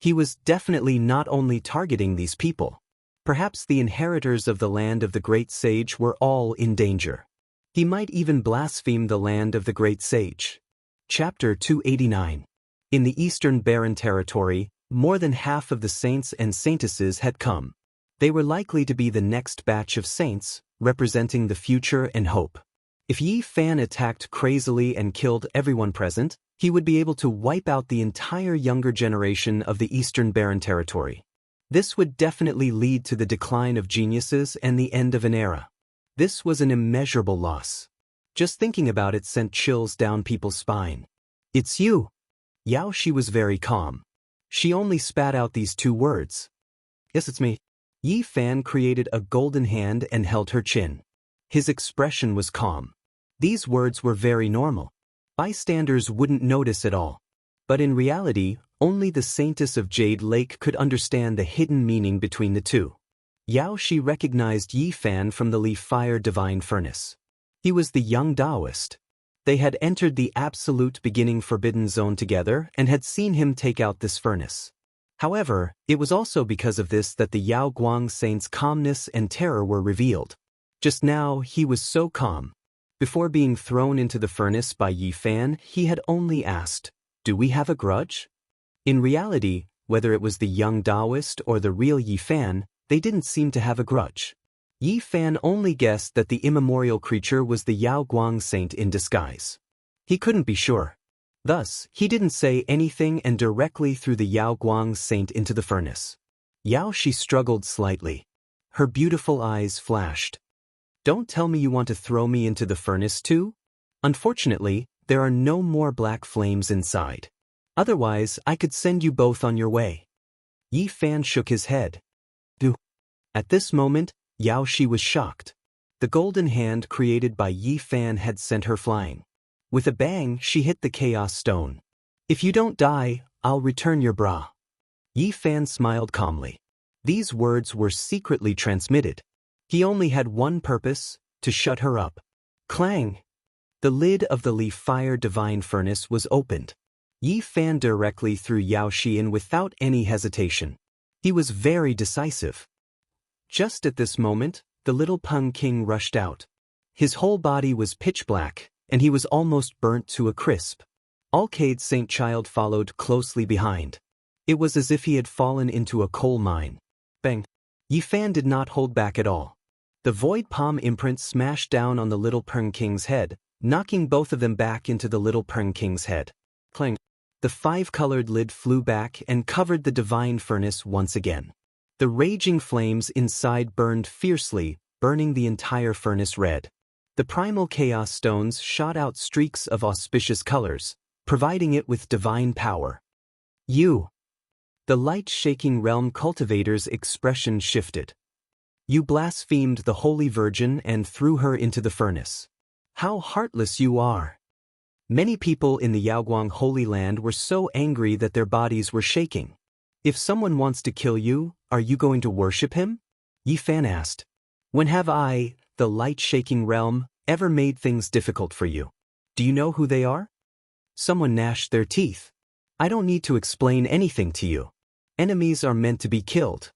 He was definitely not only targeting these people. Perhaps the inheritors of the land of the great sage were all in danger. He might even blaspheme the land of the great sage. Chapter 289. In the Eastern Barren Territory, more than half of the saints and saintesses had come. They were likely to be the next batch of saints, representing the future and hope. If Yi Fan attacked crazily and killed everyone present, he would be able to wipe out the entire younger generation of the Eastern Barren Territory. This would definitely lead to the decline of geniuses and the end of an era. This was an immeasurable loss. Just thinking about it sent chills down people's spine. It's you. Yao Shi was very calm. She only spat out these two words. Yes, it's me. Yi Fan created a golden hand and held her chin. His expression was calm. These words were very normal. Bystanders wouldn't notice at all. But in reality, only the saintess of Jade Lake could understand the hidden meaning between the two. Yao Shi recognized Yi Fan from the Leaf Fire Divine Furnace. He was the young Taoist. They had entered the absolute beginning forbidden zone together and had seen him take out this furnace. However, it was also because of this that the Yao Guang saint's calmness and terror were revealed. Just now, he was so calm. Before being thrown into the furnace by Yi Fan, he had only asked, "Do we have a grudge?" In reality, whether it was the young Taoist or the real Yi Fan, they didn't seem to have a grudge. Yi Fan only guessed that the immemorial creature was the Yao Guang saint in disguise. He couldn't be sure. Thus, he didn't say anything and directly threw the Yao Guang saint into the furnace. Yao Shi struggled slightly. Her beautiful eyes flashed. Don't tell me you want to throw me into the furnace too? Unfortunately, there are no more black flames inside. Otherwise, I could send you both on your way. Yi Fan shook his head. Do. At this moment, Yao Shi was shocked. The golden hand created by Yi Fan had sent her flying. With a bang, she hit the chaos stone. If you don't die, I'll return your bra. Yi Fan smiled calmly. These words were secretly transmitted. He only had one purpose, to shut her up. Clang! The lid of the Leaf Fire Divine Furnace was opened. Yi Fan directly threw Yao Shi in without any hesitation. He was very decisive. Just at this moment, the little Peng King rushed out. His whole body was pitch black, and he was almost burnt to a crisp. Alcade Saint Child followed closely behind. It was as if he had fallen into a coal mine. Bang! Yi Fan did not hold back at all. The void palm imprint smashed down on the little Peng King's head, knocking both of them back into the little Peng King's head. Clang! The five-colored lid flew back and covered the divine furnace once again. The raging flames inside burned fiercely, burning the entire furnace red. The primal chaos stones shot out streaks of auspicious colors, providing it with divine power. You! The light-shaking realm cultivator's expression shifted. You blasphemed the Holy Virgin and threw her into the furnace. How heartless you are! Many people in the Yaoguang Holy Land were so angry that their bodies were shaking. If someone wants to kill you, are you going to worship him? Yi Fan asked. When have I, the light-shaking realm, ever made things difficult for you? Do you know who they are? Someone gnashed their teeth. I don't need to explain anything to you. Enemies are meant to be killed.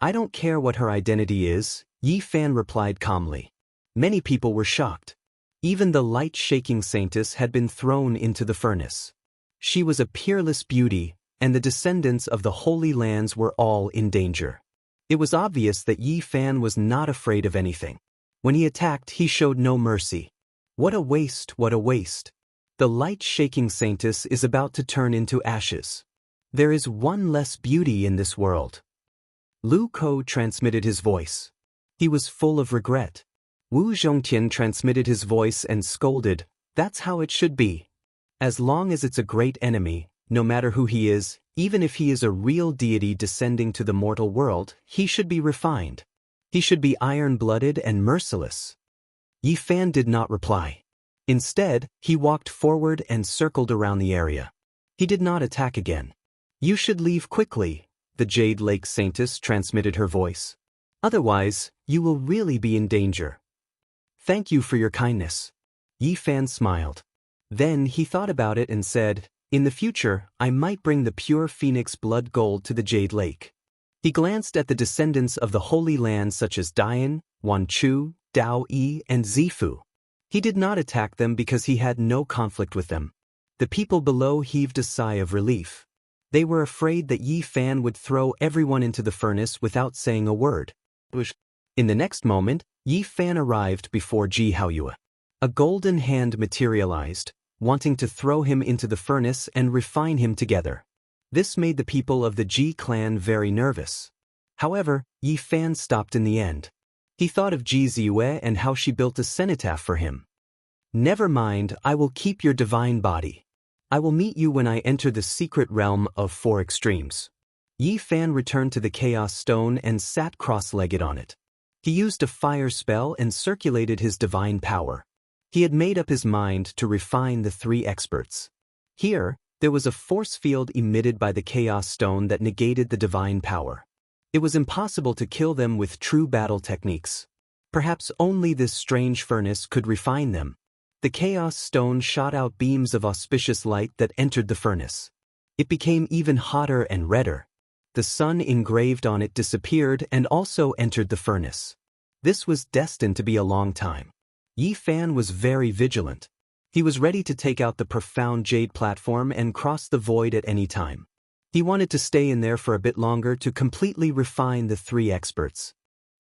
I don't care what her identity is, Yi Fan replied calmly. Many people were shocked. Even the light-shaking saintess had been thrown into the furnace. She was a peerless beauty, and the descendants of the Holy Lands were all in danger. It was obvious that Yi Fan was not afraid of anything. When he attacked, he showed no mercy. What a waste, what a waste. The light-shaking saintess is about to turn into ashes. There is one less beauty in this world. Lu Kou transmitted his voice. He was full of regret. Wu Zhongtian transmitted his voice and scolded, "That's how it should be. As long as it's a great enemy, no matter who he is, even if he is a real deity descending to the mortal world, he should be refined. He should be iron-blooded and merciless." Yi Fan did not reply. Instead, he walked forward and circled around the area. He did not attack again. "You should leave quickly," the Jade Lake Saintess transmitted her voice. "Otherwise, you will really be in danger." "Thank you for your kindness." Yi Fan smiled. Then he thought about it and said, "In the future, I might bring the pure phoenix blood gold to the Jade Lake." He glanced at the descendants of the Holy Land such as Dian, Wanchu, Dao Yi, and Zifu. He did not attack them because he had no conflict with them. The people below heaved a sigh of relief. They were afraid that Yi Fan would throw everyone into the furnace without saying a word. In the next moment, Yi Fan arrived before Ji Haoyue. A golden hand materialized, wanting to throw him into the furnace and refine him together. This made the people of the Ji clan very nervous. However, Yi Fan stopped in the end. He thought of Ji Ziyue and how she built a cenotaph for him. "Never mind, I will keep your divine body. I will meet you when I enter the secret realm of 4 extremes." Yi Fan returned to the Chaos Stone and sat cross-legged on it. He used a fire spell and circulated his divine power. He had made up his mind to refine the 3 experts. Here, there was a force field emitted by the Chaos Stone that negated the divine power. It was impossible to kill them with true battle techniques. Perhaps only this strange furnace could refine them. The Chaos Stone shot out beams of auspicious light that entered the furnace. It became even hotter and redder. The sun engraved on it disappeared and also entered the furnace. This was destined to be a long time. Yi Fan was very vigilant. He was ready to take out the profound jade platform and cross the void at any time. He wanted to stay in there for a bit longer to completely refine the 3 experts.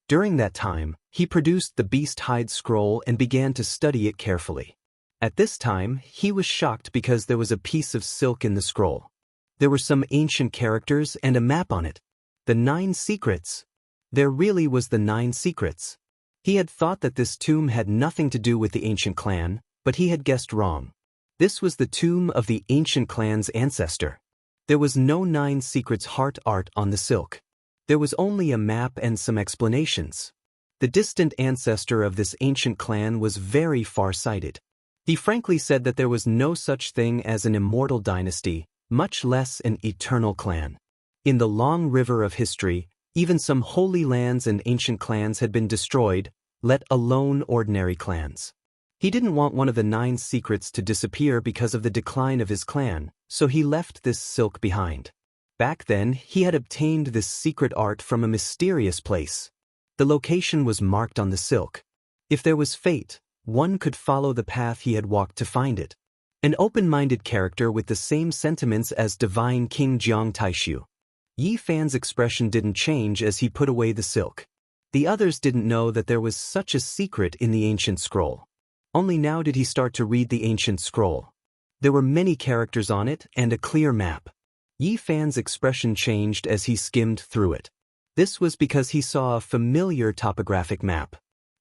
During that time, he produced the Beast Hide Scroll and began to study it carefully. At this time, he was shocked because there was a piece of silk in the scroll. There were some ancient characters and a map on it. The 9 secrets. There really was the 9 secrets. He had thought that this tomb had nothing to do with the ancient clan, but he had guessed wrong. This was the tomb of the ancient clan's ancestor. There was no 9 secrets heart art on the silk. There was only a map and some explanations. The distant ancestor of this ancient clan was very far-sighted. He frankly said that there was no such thing as an immortal dynasty, much less an eternal clan. In the long river of history, even some holy lands and ancient clans had been destroyed, let alone ordinary clans. He didn't want one of the 9 secrets to disappear because of the decline of his clan, so he left this silk behind. Back then, he had obtained this secret art from a mysterious place. The location was marked on the silk. If there was fate, one could follow the path he had walked to find it. An open-minded character with the same sentiments as Divine King Jiang Taishu. Yi Fan's expression didn't change as he put away the silk. The others didn't know that there was such a secret in the ancient scroll. Only now did he start to read the ancient scroll. There were many characters on it and a clear map. Yi Fan's expression changed as he skimmed through it. This was because he saw a familiar topographic map.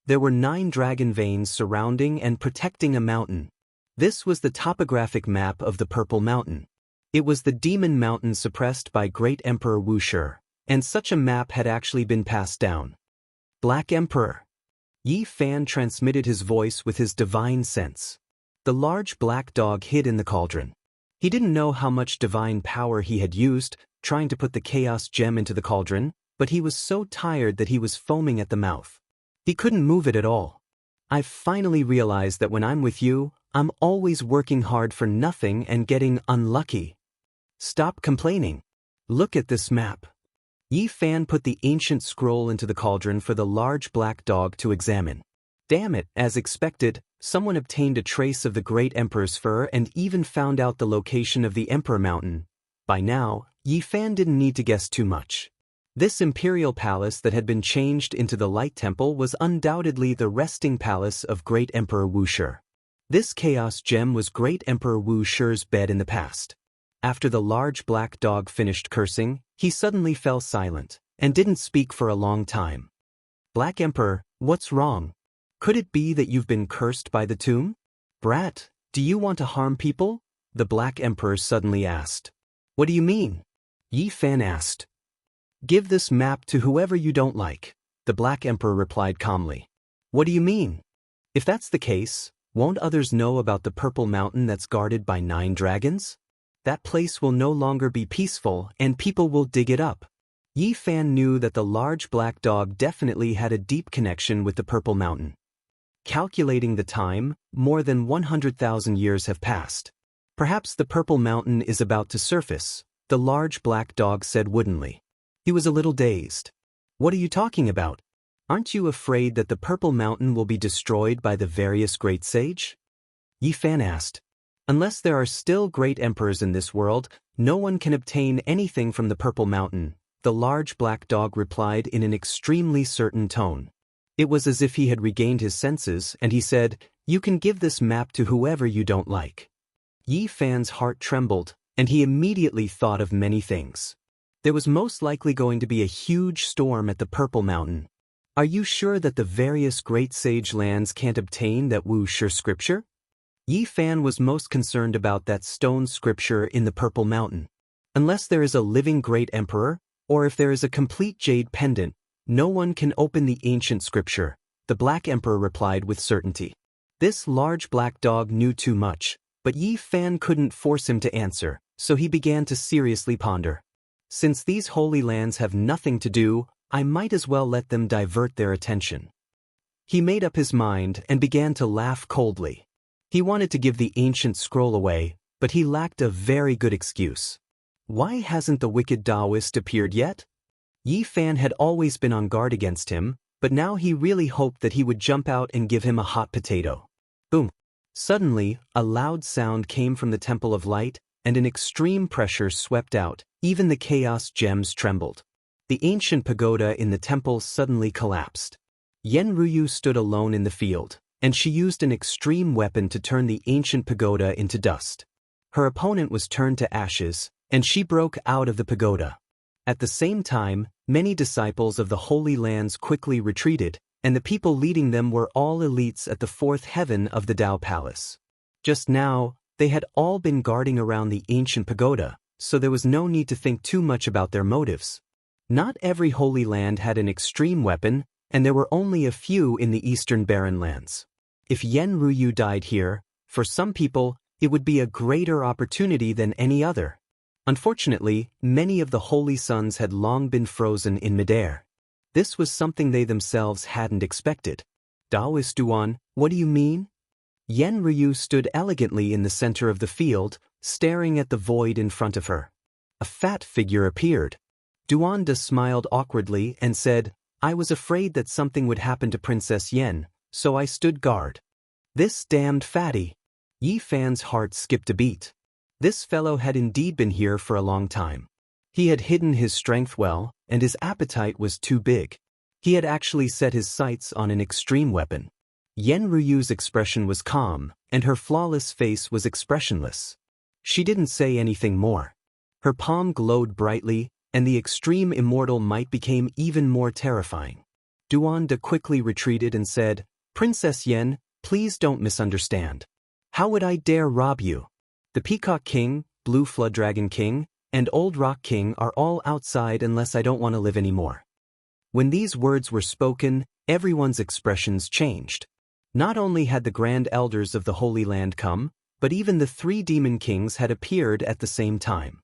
There were 9 dragon veins surrounding and protecting a mountain. This was the topographic map of the Purple Mountain. It was the demon mountain suppressed by Great Emperor Wuxia, and such a map had actually been passed down. Black Emperor. Yi Fan transmitted his voice with his divine sense. The large black dog hid in the cauldron. He didn't know how much divine power he had used, trying to put the chaos gem into the cauldron, but he was so tired that he was foaming at the mouth. He couldn't move it at all. "I've finally realized that when I'm with you, I'm always working hard for nothing and getting unlucky. Stop complaining. Look at this map." Yi Fan put the ancient scroll into the cauldron for the large black dog to examine. Damn it, as expected, someone obtained a trace of the Great Emperor's fur and even found out the location of the Emperor Mountain. By now, Yi Fan didn't need to guess too much. This imperial palace that had been changed into the Light Temple was undoubtedly the resting palace of Great Emperor Wuxia. This chaos gem was Great Emperor Wuxia's bed in the past. After the large black dog finished cursing, he suddenly fell silent, and didn't speak for a long time. Black Emperor, what's wrong? Could it be that you've been cursed by the tomb? Brat, do you want to harm people? The Black Emperor suddenly asked. What do you mean? Yi Fan asked. Give this map to whoever you don't like, the Black Emperor replied calmly. What do you mean? If that's the case, won't others know about the Purple Mountain that's guarded by 9 dragons? That place will no longer be peaceful and people will dig it up. Yi Fan knew that the large black dog definitely had a deep connection with the Purple Mountain. Calculating the time, more than 100,000 years have passed. Perhaps the Purple Mountain is about to surface, the large black dog said woodenly. He was a little dazed. What are you talking about? Aren't you afraid that the Purple Mountain will be destroyed by the various great sage? Yi Fan asked. Unless there are still great emperors in this world, no one can obtain anything from the Purple Mountain, the large black dog replied in an extremely certain tone. It was as if he had regained his senses, and he said, You can give this map to whoever you don't like. Yi Fan's heart trembled, and he immediately thought of many things. There was most likely going to be a huge storm at the Purple Mountain. Are you sure that the various great sage lands can't obtain that Wuxia scripture? Yi Fan was most concerned about that stone scripture in the Purple Mountain. Unless there is a living great emperor, or if there is a complete jade pendant, no one can open the ancient scripture, the Black Emperor replied with certainty. This large black dog knew too much, but Yi Fan couldn't force him to answer, so he began to seriously ponder. Since these holy lands have nothing to do, I might as well let them divert their attention. He made up his mind and began to laugh coldly. He wanted to give the ancient scroll away, but he lacked a very good excuse. Why hasn't the wicked Taoist appeared yet? Yi Fan had always been on guard against him, but now he really hoped that he would jump out and give him a hot potato. Boom! Suddenly, a loud sound came from the Temple of Light, and an extreme pressure swept out. Even the chaos gems trembled. The ancient pagoda in the temple suddenly collapsed. Yen Ruyu stood alone in the field, and she used an extreme weapon to turn the ancient pagoda into dust. Her opponent was turned to ashes, and she broke out of the pagoda. At the same time, many disciples of the Holy Lands quickly retreated, and the people leading them were all elites at the 4th heaven of the Tao Palace. Just now, they had all been guarding around the ancient pagoda, so there was no need to think too much about their motives. Not every Holy Land had an extreme weapon, and there were only a few in the Eastern Barren Lands. If Yen Ruyu died here, for some people, it would be a greater opportunity than any other. Unfortunately, many of the Holy Sons had long been frozen in midair. This was something they themselves hadn't expected. Taoist Duan, what do you mean? Yen Ruyu stood elegantly in the center of the field, staring at the void in front of her. A fat figure appeared. Duanda smiled awkwardly and said, I was afraid that something would happen to Princess Yen, so I stood guard. This damned fatty. Yi Fan's heart skipped a beat. This fellow had indeed been here for a long time. He had hidden his strength well, and his appetite was too big. He had actually set his sights on an extreme weapon. Yen Ruyu's expression was calm, and her flawless face was expressionless. She didn't say anything more. Her palm glowed brightly, and the extreme immortal might became even more terrifying. Duanda quickly retreated and said, Princess Yen, please don't misunderstand. How would I dare rob you? The Peacock King, Blue Flood Dragon King, and Old Rock King are all outside unless I don't want to live anymore. When these words were spoken, everyone's expressions changed. Not only had the Grand Elders of the Holy Land come, but even the 3 Demon Kings had appeared at the same time.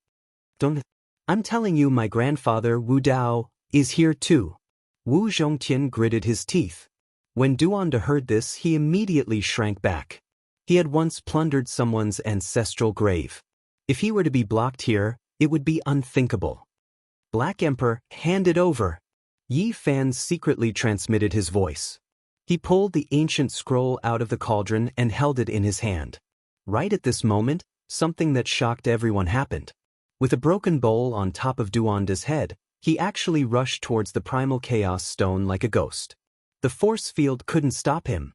I'm telling you, my grandfather Wu Dao is here too. Wu Zhongtian gritted his teeth. When Duanda heard this, he immediately shrank back. He had once plundered someone's ancestral grave. If he were to be blocked here, it would be unthinkable. Black Emperor, hand it over. Yi Fan secretly transmitted his voice. He pulled the ancient scroll out of the cauldron and held it in his hand. Right at this moment, something that shocked everyone happened. With a broken bowl on top of Duanda's head, He actually rushed towards the primal chaos stone like a ghost. The force field couldn't stop him.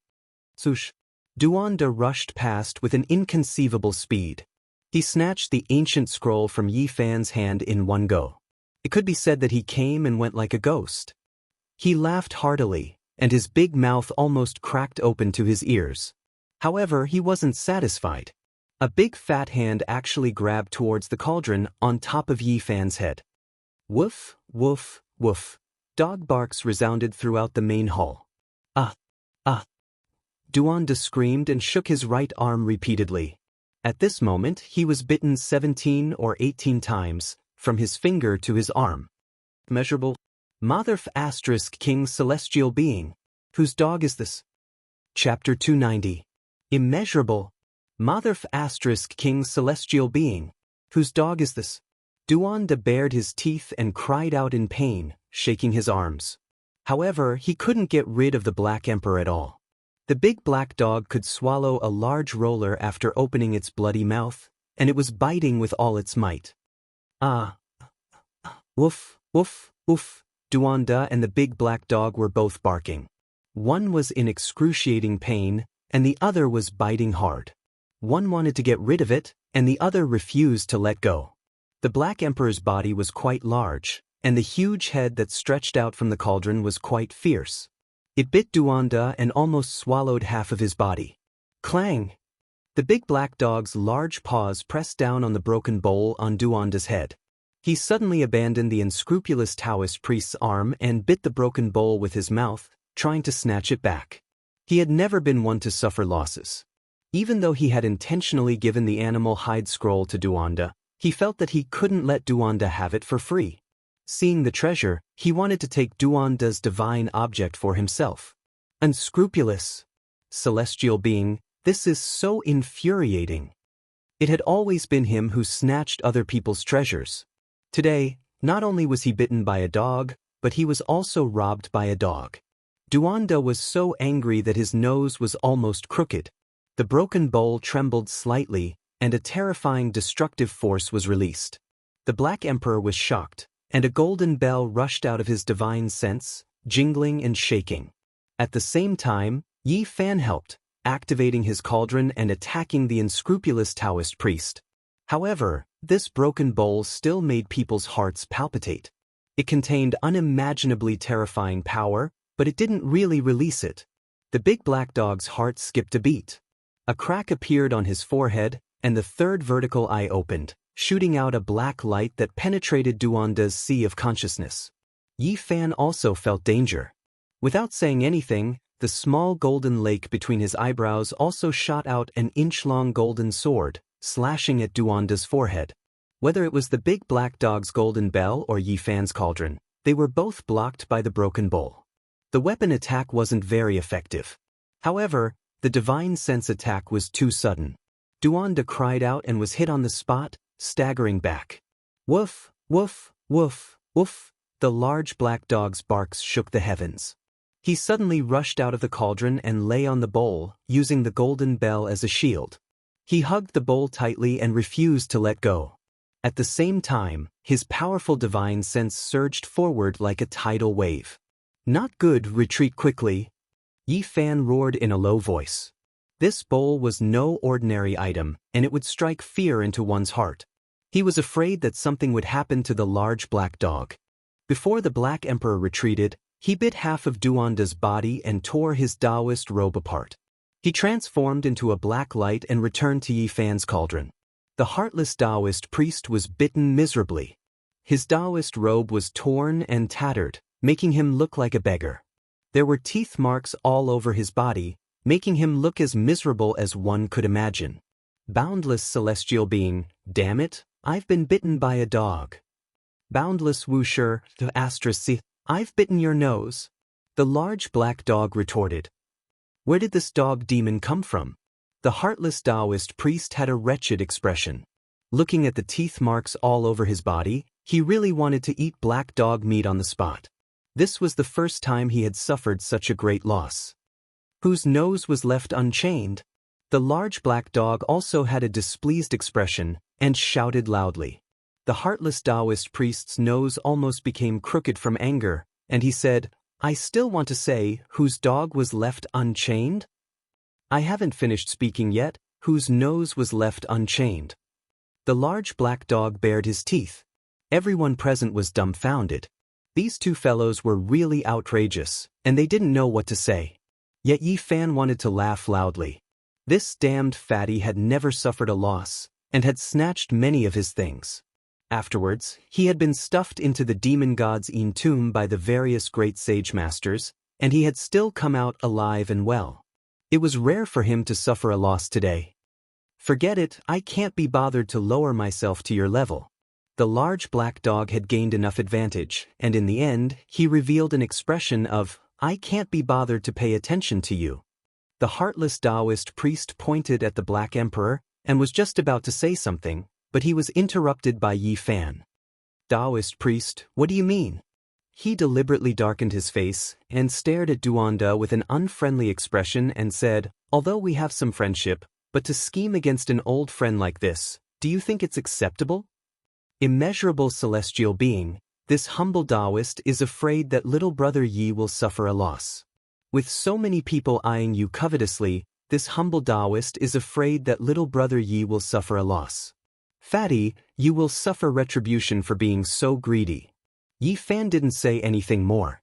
Swoosh! Duanda rushed past with an inconceivable speed. He snatched the ancient scroll from Yi Fan's hand in one go. It could be said that he came and went like a ghost. He laughed heartily, and his big mouth almost cracked open to his ears. However, he wasn't satisfied. A big fat hand actually grabbed towards the cauldron on top of Yi Fan's head. Woof, woof, woof. Dog barks resounded throughout the main hall. Ah! Ah! Duanda screamed and shook his right arm repeatedly. At this moment, he was bitten 17 or 18 times, from his finger to his arm. Measurable. Motherf * King Celestial Being. Whose dog is this? Chapter 290. Immeasurable. Motherf * King Celestial Being. Whose dog is this? Duanda bared his teeth and cried out in pain, shaking his arms. However, he couldn't get rid of the Black Emperor at all. The big black dog could swallow a large roller after opening its bloody mouth, and it was biting with all its might. Ah! Woof, woof, woof. Duanda and the big black dog were both barking. One was in excruciating pain, and the other was biting hard. One wanted to get rid of it, and the other refused to let go. The Black Emperor's body was quite large, and the huge head that stretched out from the cauldron was quite fierce. It bit Duanda and almost swallowed half of his body. Clang! The big black dog's large paws pressed down on the broken bowl on Duanda's head. He suddenly abandoned the unscrupulous Taoist priest's arm and bit the broken bowl with his mouth, trying to snatch it back. He had never been one to suffer losses. Even though he had intentionally given the animal hide scroll to Duanda, he felt that he couldn't let Duanda have it for free. Seeing the treasure, he wanted to take Duanda's divine object for himself. Unscrupulous. Celestial being, this is so infuriating. It had always been him who snatched other people's treasures. Today, not only was he bitten by a dog, but he was also robbed by a dog. Duanda was so angry that his nose was almost crooked. The broken bowl trembled slightly, and a terrifying destructive force was released. The Black Emperor was shocked, and a golden bell rushed out of his divine sense, jingling and shaking. At the same time, Yi Fan helped, activating his cauldron and attacking the unscrupulous Taoist priest. However, this broken bowl still made people's hearts palpitate. It contained unimaginably terrifying power, but it didn't really release it. The big black dog's heart skipped a beat. A crack appeared on his forehead, and the third vertical eye opened, shooting out a black light that penetrated Duanda's sea of consciousness. Yi Fan also felt danger. Without saying anything, the small golden lake between his eyebrows also shot out an inch-long golden sword, slashing at Duanda's forehead. Whether it was the big black dog's golden bell or Yi Fan's cauldron, they were both blocked by the broken bowl. The weapon attack wasn't very effective. However, the divine sense attack was too sudden. Duanda cried out and was hit on the spot, staggering back. Woof, woof, woof, woof. The large black dog's barks shook the heavens. He suddenly rushed out of the cauldron and lay on the bowl, using the golden bell as a shield. He hugged the bowl tightly and refused to let go. At the same time, his powerful divine sense surged forward like a tidal wave. Not good, retreat quickly. Yi Fan roared in a low voice. This bowl was no ordinary item, and it would strike fear into one's heart. He was afraid that something would happen to the large black dog. Before the Black Emperor retreated, he bit half of Duanda's body and tore his Taoist robe apart. He transformed into a black light and returned to Yi Fan's cauldron. The heartless Taoist priest was bitten miserably. His Taoist robe was torn and tattered, making him look like a beggar. There were teeth marks all over his body, making him look as miserable as one could imagine. Boundless celestial being, damn it, I've been bitten by a dog. Boundless Wuxia, I've bitten your nose. The large black dog retorted. Where did this dog demon come from? The heartless Taoist priest had a wretched expression. Looking at the teeth marks all over his body, he really wanted to eat black dog meat on the spot. This was the first time he had suffered such a great loss. Whose nose was left unchained? The large black dog also had a displeased expression, and shouted loudly. The heartless Taoist priest's nose almost became crooked from anger, and he said, "I still want to say, whose dog was left unchained? I haven't finished speaking yet, whose nose was left unchained." The large black dog bared his teeth. Everyone present was dumbfounded. These two fellows were really outrageous, and they didn't know what to say. Yet Yi Fan wanted to laugh loudly. This damned fatty had never suffered a loss, and had snatched many of his things. Afterwards, he had been stuffed into the demon god's tomb by the various great sage masters, and he had still come out alive and well. It was rare for him to suffer a loss today. "Forget it, I can't be bothered to lower myself to your level." The large black dog had gained enough advantage, and in the end, he revealed an expression of, "I can't be bothered to pay attention to you." The heartless Taoist priest pointed at the Black Emperor, and was just about to say something, but he was interrupted by Yi Fan. "Taoist priest, what do you mean?" He deliberately darkened his face, and stared at Duanda with an unfriendly expression and said, "Although we have some friendship, but to scheme against an old friend like this, do you think it's acceptable? Immeasurable celestial being, this humble Taoist is afraid that little brother Yi will suffer a loss. With so many people eyeing you covetously, this humble Taoist is afraid that little brother Yi will suffer a loss. Fatty, you will suffer retribution for being so greedy." Yi Fan didn't say anything more.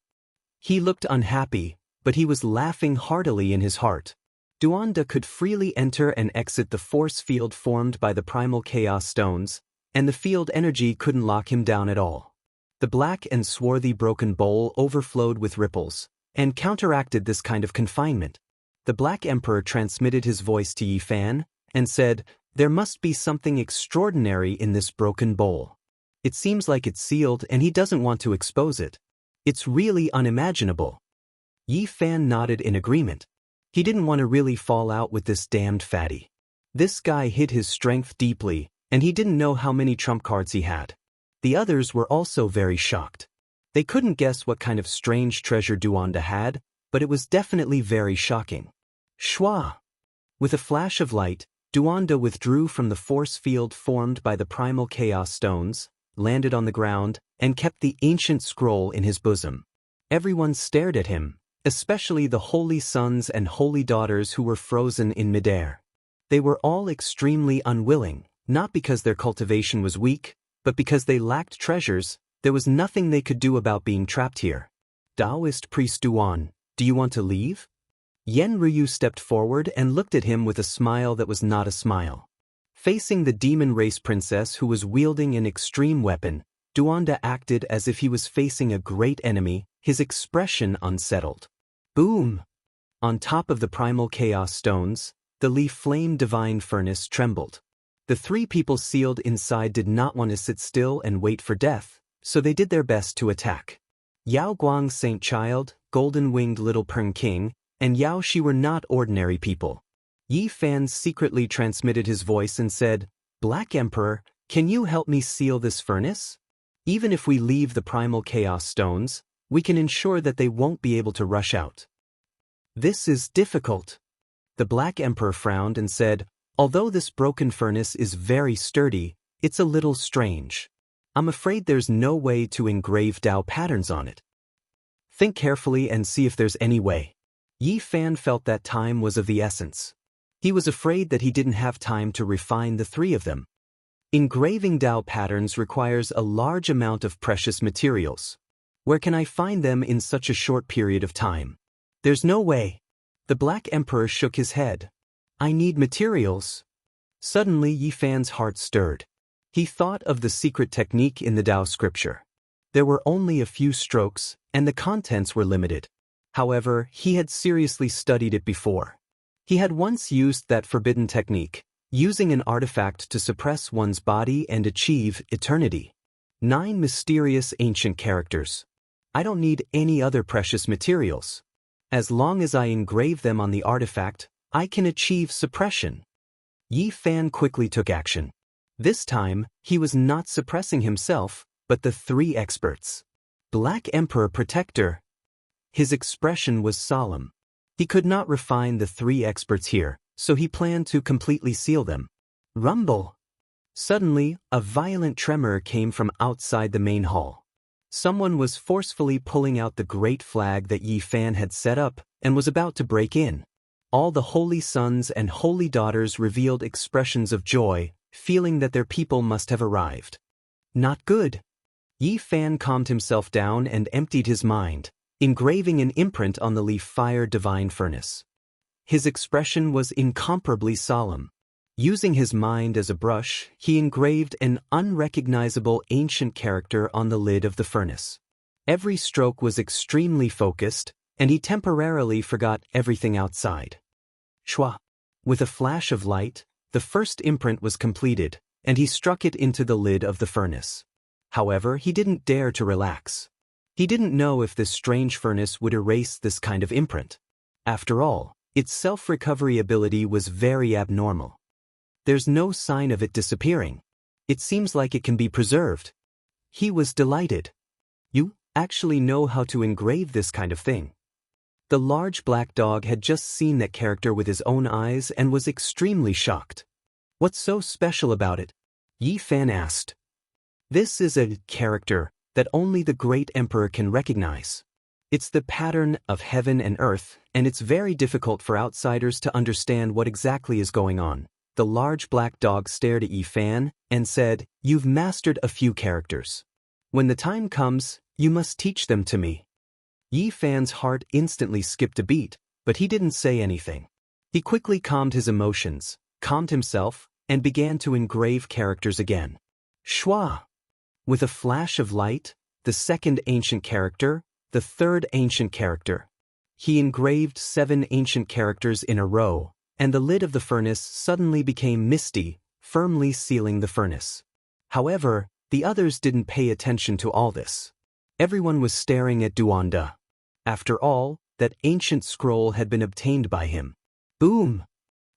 He looked unhappy, but he was laughing heartily in his heart. Duanda could freely enter and exit the force field formed by the primal chaos stones, and the field energy couldn't lock him down at all. The black and swarthy broken bowl overflowed with ripples, and counteracted this kind of confinement. The Black Emperor transmitted his voice to Yi Fan, and said, "There must be something extraordinary in this broken bowl. It seems like it's sealed and he doesn't want to expose it. It's really unimaginable." Yi Fan nodded in agreement. He didn't want to really fall out with this damned fatty. This guy hid his strength deeply, and he didn't know how many trump cards he had. The others were also very shocked. They couldn't guess what kind of strange treasure Duanda had, but it was definitely very shocking. Shwa! With a flash of light, Duanda withdrew from the force field formed by the primal chaos stones, landed on the ground, and kept the ancient scroll in his bosom. Everyone stared at him, especially the holy sons and holy daughters who were frozen in midair. They were all extremely unwilling, not because their cultivation was weak, but because they lacked treasures. There was nothing they could do about being trapped here. "Taoist priest Duan, do you want to leave?" Yen Ryu stepped forward and looked at him with a smile that was not a smile. Facing the demon race princess who was wielding an extreme weapon, Duanda acted as if he was facing a great enemy, his expression unsettled. Boom! On top of the primal chaos stones, the leaf flame divine furnace trembled. The three people sealed inside did not want to sit still and wait for death, so they did their best to attack. Yao Guang Saint Child, golden-winged little Pern King, and Yao Shi were not ordinary people. Yi Fan secretly transmitted his voice and said, "Black Emperor, can you help me seal this furnace? Even if we leave the primal chaos stones, we can ensure that they won't be able to rush out." "This is difficult." The Black Emperor frowned and said, "Although this broken furnace is very sturdy, it's a little strange. I'm afraid there's no way to engrave Dao patterns on it. Think carefully and see if there's any way." Yi Fan felt that time was of the essence. He was afraid that he didn't have time to refine the three of them. Engraving Dao patterns requires a large amount of precious materials. Where can I find them in such a short period of time? There's no way. The Black Emperor shook his head. "I need materials." Suddenly Yi Fan's heart stirred. He thought of the secret technique in the Dao scripture. There were only a few strokes, and the contents were limited. However, he had seriously studied it before. He had once used that forbidden technique, using an artifact to suppress one's body and achieve eternity. 9 mysterious ancient characters. I don't need any other precious materials. As long as I engrave them on the artifact, I can achieve suppression. Yi Fan quickly took action. This time, he was not suppressing himself, but the 3 experts. Black Emperor Protector. His expression was solemn. He could not refine the 3 experts here, so he planned to completely seal them. Rumble. Suddenly, a violent tremor came from outside the main hall. Someone was forcefully pulling out the great flag that Yi Fan had set up and was about to break in. All the holy sons and holy daughters revealed expressions of joy, feeling that their people must have arrived. Not good. Yi Fan calmed himself down and emptied his mind, engraving an imprint on the leaf fire divine furnace. His expression was incomparably solemn. Using his mind as a brush, he engraved an unrecognizable ancient character on the lid of the furnace. Every stroke was extremely focused, and he temporarily forgot everything outside. Shwa! With a flash of light, the first imprint was completed, and he struck it into the lid of the furnace. However, he didn't dare to relax. He didn't know if this strange furnace would erase this kind of imprint. After all, its self-recovery ability was very abnormal. There's no sign of it disappearing. It seems like it can be preserved. He was delighted. You actually know how to engrave this kind of thing. The large black dog had just seen that character with his own eyes and was extremely shocked. What's so special about it? Yi Fan asked. This is a character that only the great emperor can recognize. It's the pattern of heaven and earth, and it's very difficult for outsiders to understand what exactly is going on. The large black dog stared at Yi Fan and said, "You've mastered a few characters. When the time comes, you must teach them to me." Yi Fan's heart instantly skipped a beat, but he didn't say anything. He quickly calmed his emotions, calmed himself, and began to engrave characters again. Shwa! With a flash of light, the second ancient character, the third ancient character. He engraved 7 ancient characters in a row, and the lid of the furnace suddenly became misty, firmly sealing the furnace. However, the others didn't pay attention to all this. Everyone was staring at Duanda. After all, that ancient scroll had been obtained by him. Boom!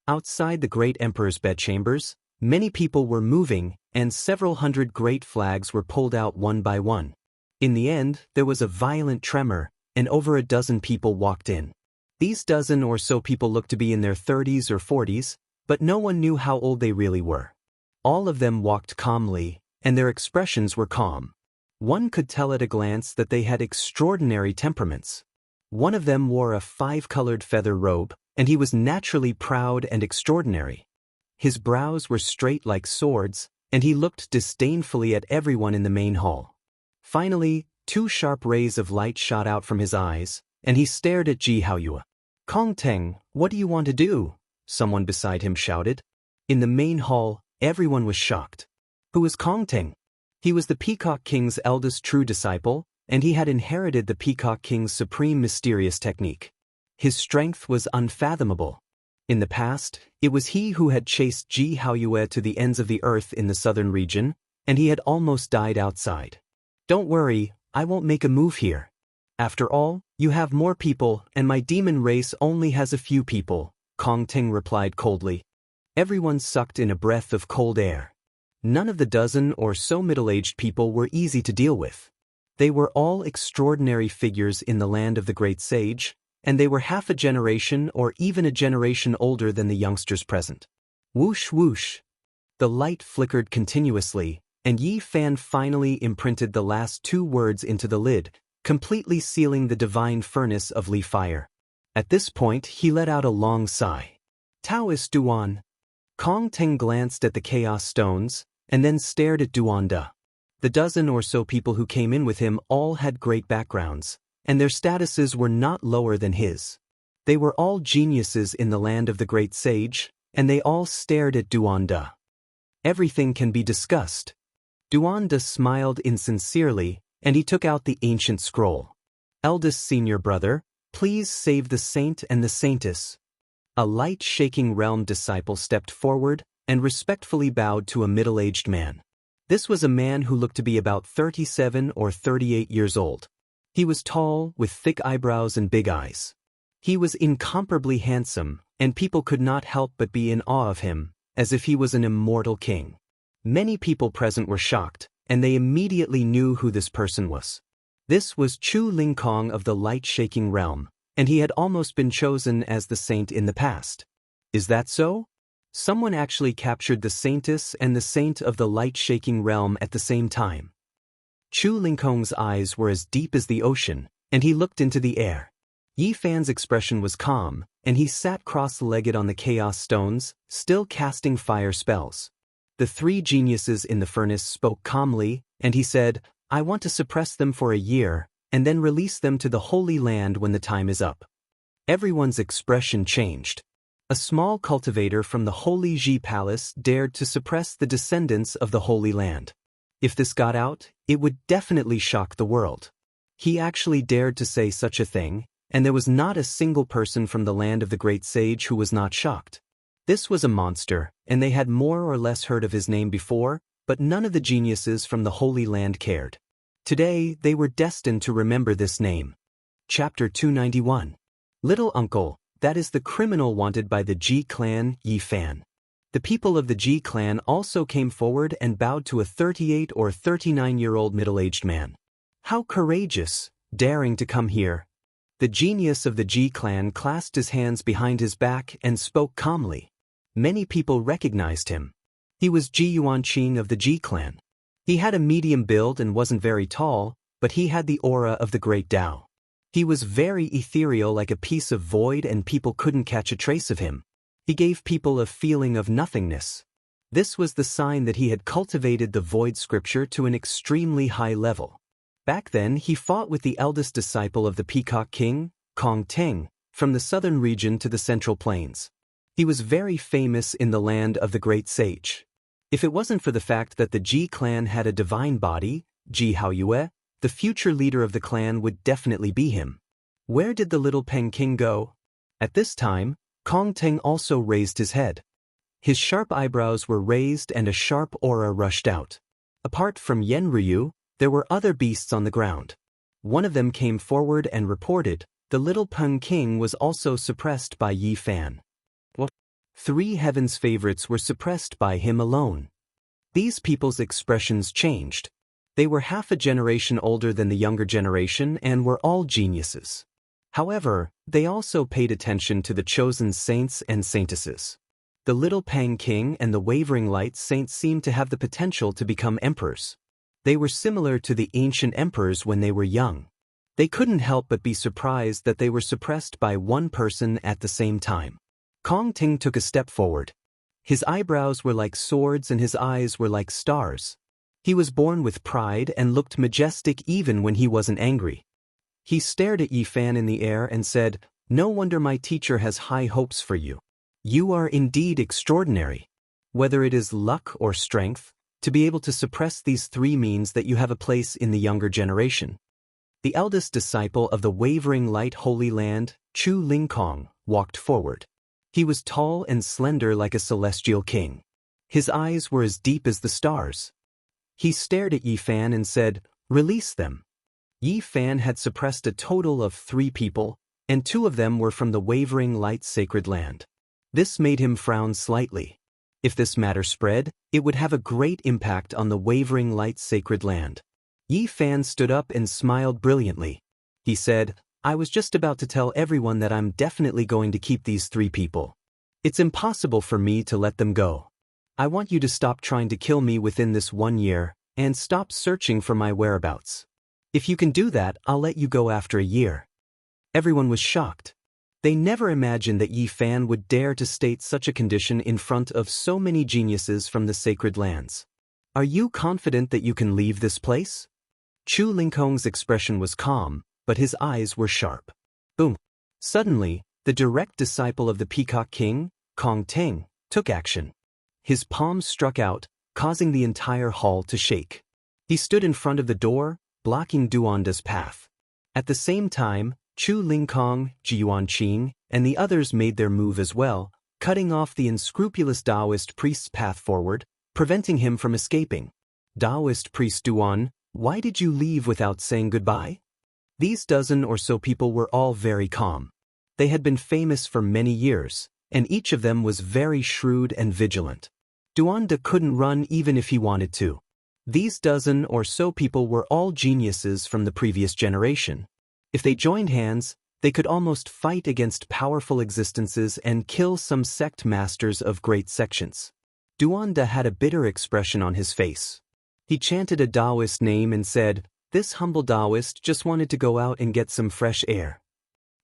Outside the great emperor's bedchambers, many people were moving, and several hundred great flags were pulled out one by one. In the end, there was a violent tremor, and over a dozen people walked in. These dozen or so people looked to be in their 30s or 40s, but no one knew how old they really were. All of them walked calmly, and their expressions were calm. One could tell at a glance that they had extraordinary temperaments. One of them wore a 5-colored feather robe, and he was naturally proud and extraordinary. His brows were straight like swords, and he looked disdainfully at everyone in the main hall. Finally, 2 sharp rays of light shot out from his eyes, and he stared at Ji Haoyue. "Kong Teng, what do you want to do?" someone beside him shouted. In the main hall, everyone was shocked. Who was Kong Teng? He was the Peacock King's eldest true disciple, and he had inherited the Peacock King's supreme mysterious technique. His strength was unfathomable. In the past, it was he who had chased Ji Haoyue to the ends of the earth in the southern region, and he had almost died outside. "Don't worry, I won't make a move here. After all, you have more people, and my demon race only has a few people," Kong Teng replied coldly. Everyone sucked in a breath of cold air. None of the dozen or so middle-aged people were easy to deal with. They were all extraordinary figures in the land of the great sage, and they were half a generation or even a generation older than the youngsters present. Whoosh whoosh. The light flickered continuously, and Yi Fan finally imprinted the last 2 words into the lid, completely sealing the divine furnace of Li fire. At this point, he let out a long sigh. "Taoist Duan." Kong Teng glanced at the chaos stones, and then stared at Duanda. The dozen or so people who came in with him all had great backgrounds, and their statuses were not lower than his. They were all geniuses in the land of the great sage, and they all stared at Duanda. "Everything can be discussed." Duanda smiled insincerely, and he took out the ancient scroll. "Eldest senior brother, please save the saint and the saintess." A light-shaking realm disciple stepped forward and respectfully bowed to a middle-aged man. This was a man who looked to be about 37 or 38 years old. He was tall, with thick eyebrows and big eyes. He was incomparably handsome, and people could not help but be in awe of him, as if he was an immortal king. Many people present were shocked, and they immediately knew who this person was. This was Chu Lingkong of the light-shaking realm, and he had almost been chosen as the saint in the past. "Is that so?" Someone actually captured the Saintess and the Saint of the light-shaking realm at the same time. Chu Lingkong's eyes were as deep as the ocean, and he looked into the air. Yi Fan's expression was calm, and he sat cross-legged on the chaos stones, still casting fire spells. The three geniuses in the furnace spoke calmly, and he said, "I want to suppress them for a year, and then release them to the Holy Land when the time is up." Everyone's expression changed. A small cultivator from the Holy Ji Palace dared to suppress the descendants of the Holy Land. If this got out, it would definitely shock the world. He actually dared to say such a thing, and there was not a single person from the land of the great sage who was not shocked. This was a monster, and they had more or less heard of his name before, but none of the geniuses from the Holy Land cared. Today, they were destined to remember this name. Chapter 291. Little Uncle, that is the criminal wanted by the Ji clan, Yi Fan. The people of the Ji clan also came forward and bowed to a 38 or 39-year-old middle-aged man. How courageous, daring to come here. The genius of the Ji clan clasped his hands behind his back and spoke calmly. Many people recognized him. He was Ji Yuanqing of the Ji clan. He had a medium build and wasn't very tall, but he had the aura of the great Tao. He was very ethereal, like a piece of void, and people couldn't catch a trace of him. He gave people a feeling of nothingness. This was the sign that he had cultivated the void scripture to an extremely high level. Back then, he fought with the eldest disciple of the Peacock King, Kong Teng, from the southern region to the Central Plains. He was very famous in the land of the great sage. If it wasn't for the fact that the Ji clan had a divine body, Ji Haoyue, the future leader of the clan would definitely be him. Where did the little Peng King go? At this time, Kong Teng also raised his head. His sharp eyebrows were raised and a sharp aura rushed out. Apart from Yen Ryu, there were other beasts on the ground. One of them came forward and reported, the little Peng King was also suppressed by Yi Fan. Three heaven's favorites were suppressed by him alone. These people's expressions changed. They were half a generation older than the younger generation and were all geniuses. However, they also paid attention to the chosen saints and saintesses. The little Pang King and the Wavering Light Saint seemed to have the potential to become emperors. They were similar to the ancient emperors when they were young. They couldn't help but be surprised that they were suppressed by one person at the same time. Kong Ting took a step forward. His eyebrows were like swords and his eyes were like stars. He was born with pride and looked majestic even when he wasn't angry. He stared at Yi Fan in the air and said, "No wonder my teacher has high hopes for you. You are indeed extraordinary. Whether it is luck or strength, to be able to suppress these three means that you have a place in the younger generation." The eldest disciple of the Wavering Light Holy Land, Chu Lingkong, walked forward. He was tall and slender like a celestial king. His eyes were as deep as the stars. He stared at Yi Fan and said, "Release them." Yi Fan had suppressed a total of 3 people, and 2 of them were from the Wavering Light Sacred Land. This made him frown slightly. If this matter spread, it would have a great impact on the Wavering Light Sacred Land. Yi Fan stood up and smiled brilliantly. He said, "I was just about to tell everyone that I'm definitely going to keep these 3 people. It's impossible for me to let them go. I want you to stop trying to kill me within this 1 year, and stop searching for my whereabouts. If you can do that, I'll let you go after a year." Everyone was shocked. They never imagined that Yi Fan would dare to state such a condition in front of so many geniuses from the sacred lands. "Are you confident that you can leave this place?" Chu Lingkong's expression was calm, but his eyes were sharp. Boom! Suddenly, the direct disciple of the Peacock King, Kong Teng, took action. His palms struck out, causing the entire hall to shake. He stood in front of the door, blocking Duanda's path. At the same time, Chu Lingkong, Ji Yuanqing, and the others made their move as well, cutting off the unscrupulous Taoist priest's path forward, preventing him from escaping. "Taoist priest Duan, why did you leave without saying goodbye?" These dozen or so people were all very calm. They had been famous for many years, and each of them was very shrewd and vigilant. Duanda couldn't run even if he wanted to. These dozen or so people were all geniuses from the previous generation. If they joined hands, They could almost fight against powerful existences and kill some sect masters of great sections. Duanda had a bitter expression on his face. He chanted a Taoist name and said, "This humble Taoist just wanted to go out and get some fresh air."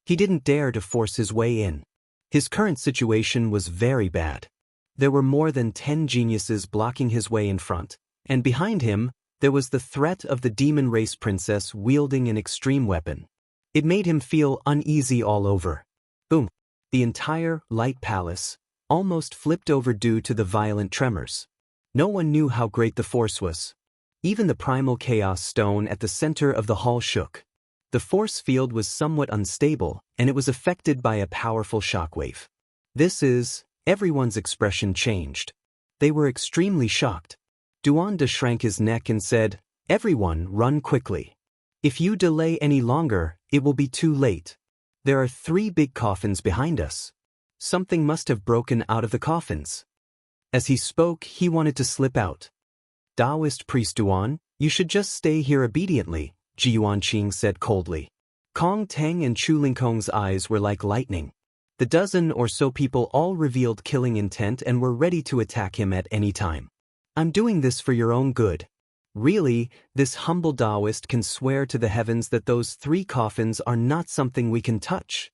He didn't dare to force his way in. His current situation was very bad. There were more than 10 geniuses blocking his way in front, and behind him, there was the threat of the demon race princess wielding an extreme weapon. It made him feel uneasy all over. Boom! The entire light palace almost flipped over due to the violent tremors. No one knew how great the force was. Even the primal chaos stone at the center of the hall shook. The force field was somewhat unstable, and it was affected by a powerful shockwave. Everyone's expression changed. They were extremely shocked. Duanda shrank his neck and said, "Everyone, run quickly. If you delay any longer, it will be too late. There are 3 big coffins behind us. Something must have broken out of the coffins." As he spoke, he wanted to slip out. "Taoist priest Duan, you should just stay here obediently," Ji Yuanqing said coldly. Kong Teng and Chu Lingkong's eyes were like lightning. The dozen or so people all revealed killing intent and were ready to attack him at any time. "I'm doing this for your own good." Really, this humble Taoist can swear to the heavens that those 3 coffins are not something we can touch.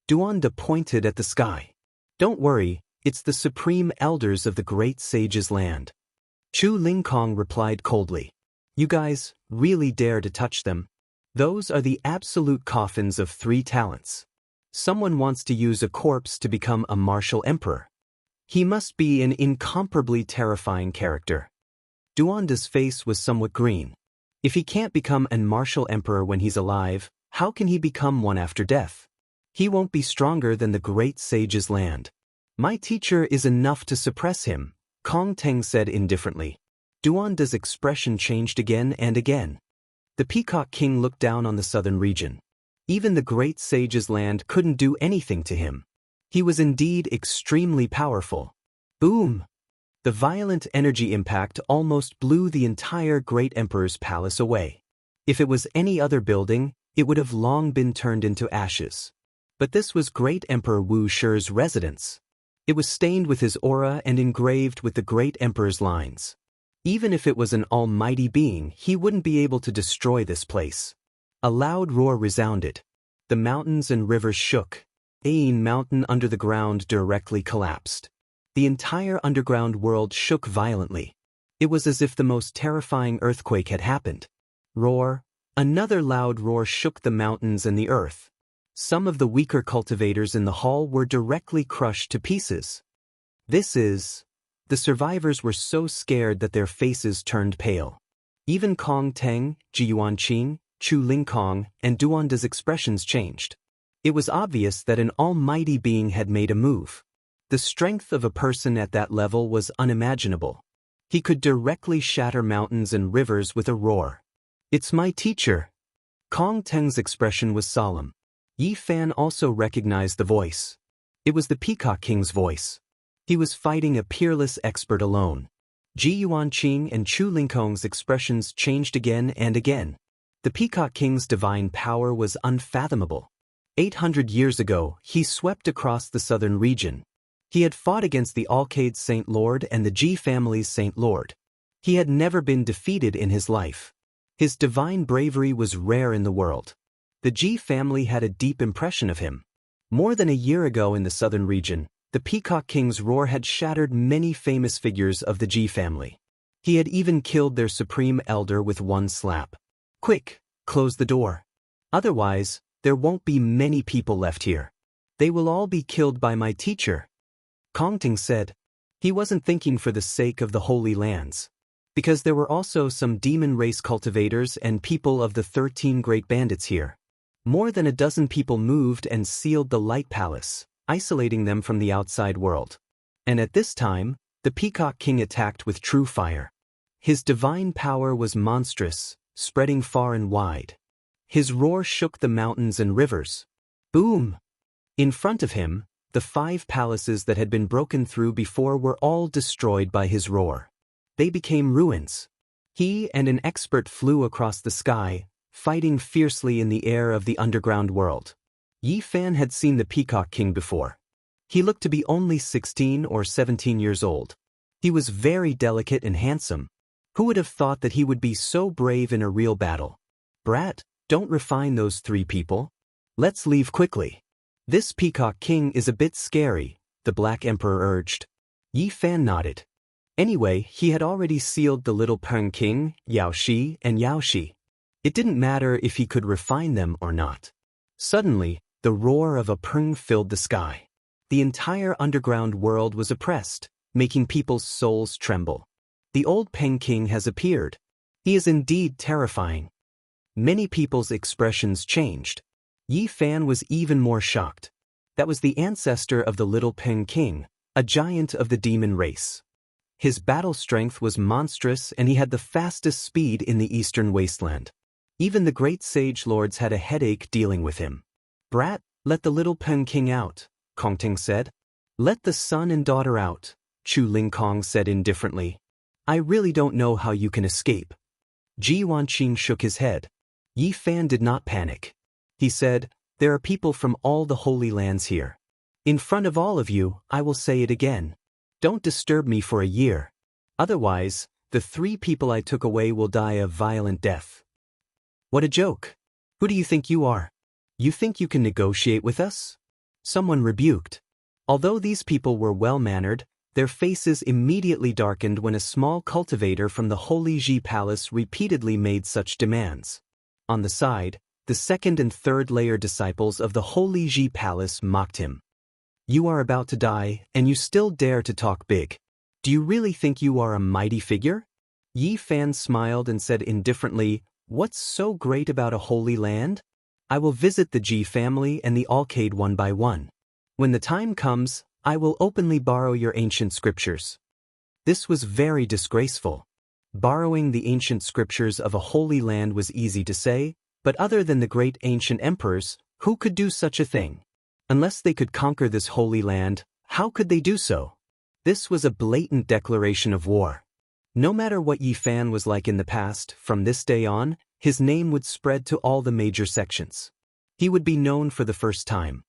Duanda pointed at the sky. "Don't worry, it's the supreme elders of the great sage's land." Chu Lingkong replied coldly. "You guys really dare to touch them? Those are the absolute coffins of 3 talents. Someone wants to use a corpse to become a martial emperor. He must be an incomparably terrifying character." Duanda's face was somewhat green. If he can't become a martial emperor when he's alive, how can he become one after death? He won't be stronger than the great sage's land. "My teacher is enough to suppress him," Kong Teng said indifferently. Duanda's expression changed again and again. The Peacock King looked down on the southern region. Even the great sage's land couldn't do anything to him. He was indeed extremely powerful. Boom! The violent energy impact almost blew the entire great emperor's palace away. If it was any other building, it would have long been turned into ashes. But this was great Emperor Wu Shi's residence. It was stained with his aura and engraved with the great emperor's lines. Even if it was an almighty being, he wouldn't be able to destroy this place. A loud roar resounded. The mountains and rivers shook. Ain Mountain under the ground directly collapsed. The entire underground world shook violently. It was as if the most terrifying earthquake had happened. Roar. Another loud roar shook the mountains and the earth. Some of the weaker cultivators in the hall were directly crushed to pieces. The survivors were so scared that their faces turned pale. Even Kong Teng, Ji Yuanqing, Chu Lingkong, and Duanda's expressions changed. It was obvious that an almighty being had made a move. The strength of a person at that level was unimaginable. He could directly shatter mountains and rivers with a roar. "It's my teacher." Kong Teng's expression was solemn. Yi Fan also recognized the voice. It was the Peacock King's voice. He was fighting a peerless expert alone. Ji Yuanqing and Chu Lingkong's expressions changed again and again. The Peacock King's divine power was unfathomable. 800 years ago, he swept across the southern region. He had fought against the Alcade's Saint Lord and the Ji family's Saint Lord. He had never been defeated in his life. His divine bravery was rare in the world. The Ji family had a deep impression of him. More than a year ago in the southern region, the Peacock King's roar had shattered many famous figures of the Ji family. He had even killed their supreme elder with one slap. "Quick, close the door. Otherwise, there won't be many people left here. They will all be killed by my teacher," Kong Teng said. He wasn't thinking for the sake of the Holy Lands. Because there were also some demon race cultivators and people of the 13 great bandits here. More than a dozen people moved and sealed the Light Palace, isolating them from the outside world. And at this time, the Peacock King attacked with true fire. His divine power was monstrous, spreading far and wide. His roar shook the mountains and rivers. Boom! In front of him, the 5 palaces that had been broken through before were all destroyed by his roar. They became ruins. He and an expert flew across the sky, fighting fiercely in the air of the underground world. Yi Fan had seen the Peacock King before. He looked to be only 16 or 17 years old. He was very delicate and handsome. Who would have thought that he would be so brave in a real battle? Brat, don't refine those 3 people. Let's leave quickly. This Peacock King is a bit scary, the Black Emperor urged. Yi Fan nodded. Anyway, he had already sealed the little Peng King, Yaoshi and Yaoshi. It didn't matter if he could refine them or not. Suddenly, the roar of a Peng filled the sky. The entire underground world was oppressed, making people's souls tremble. The old Peng King has appeared. He is indeed terrifying. Many people's expressions changed. Yi Fan was even more shocked. That was the ancestor of the little Peng King, a giant of the demon race. His battle strength was monstrous and he had the fastest speed in the eastern wasteland. Even the great sage lords had a headache dealing with him. Brat, let the little Peng King out, Kongting said. Let the son and daughter out, Chu Lingkong said indifferently. I really don't know how you can escape. Ji Wanqing shook his head. Yi Fan did not panic. He said, there are people from all the holy lands here. In front of all of you, I will say it again. Don't disturb me for a year. Otherwise, the 3 people I took away will die a violent death. What a joke. Who do you think you are? You think you can negotiate with us? Someone rebuked. Although these people were well-mannered, their faces immediately darkened when a small cultivator from the Holy Ji Palace repeatedly made such demands. On the side, the 2nd and 3rd layer disciples of the Holy Ji Palace mocked him. You are about to die, and you still dare to talk big. Do you really think you are a mighty figure? Yi Fan smiled and said indifferently, what's so great about a holy land? I will visit the Ji family and the Alcade one by one. When the time comes, I will openly borrow your ancient scriptures. This was very disgraceful. Borrowing the ancient scriptures of a holy land was easy to say, but other than the great ancient emperors, who could do such a thing? Unless they could conquer this holy land, how could they do so? This was a blatant declaration of war. No matter what Yi Fan was like in the past, from this day on, his name would spread to all the major sections. He would be known for the first time.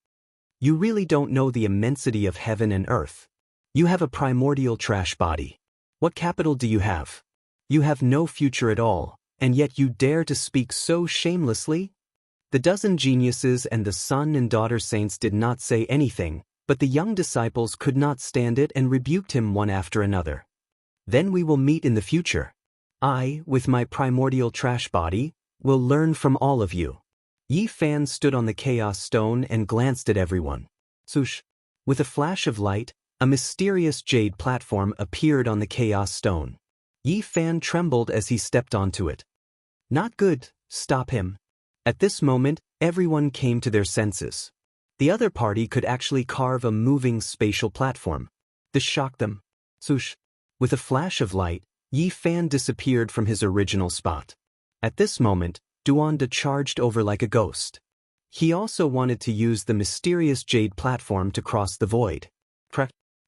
You really don't know the immensity of heaven and earth. You have a primordial trash body. What capital do you have? You have no future at all, and yet you dare to speak so shamelessly? The dozen geniuses and the son and daughter saints did not say anything, but the young disciples could not stand it and rebuked him one after another. Then we will meet in the future. I, with my primordial trash body, will learn from all of you. Yi Fan stood on the Chaos Stone and glanced at everyone. Swoosh! With a flash of light, a mysterious jade platform appeared on the Chaos Stone. Yi Fan trembled as he stepped onto it. Not good, stop him. At this moment, everyone came to their senses. The other party could actually carve a moving spatial platform. This shocked them. Swoosh! With a flash of light, Yi Fan disappeared from his original spot. At this moment, Duanda charged over like a ghost. He also wanted to use the mysterious jade platform to cross the void.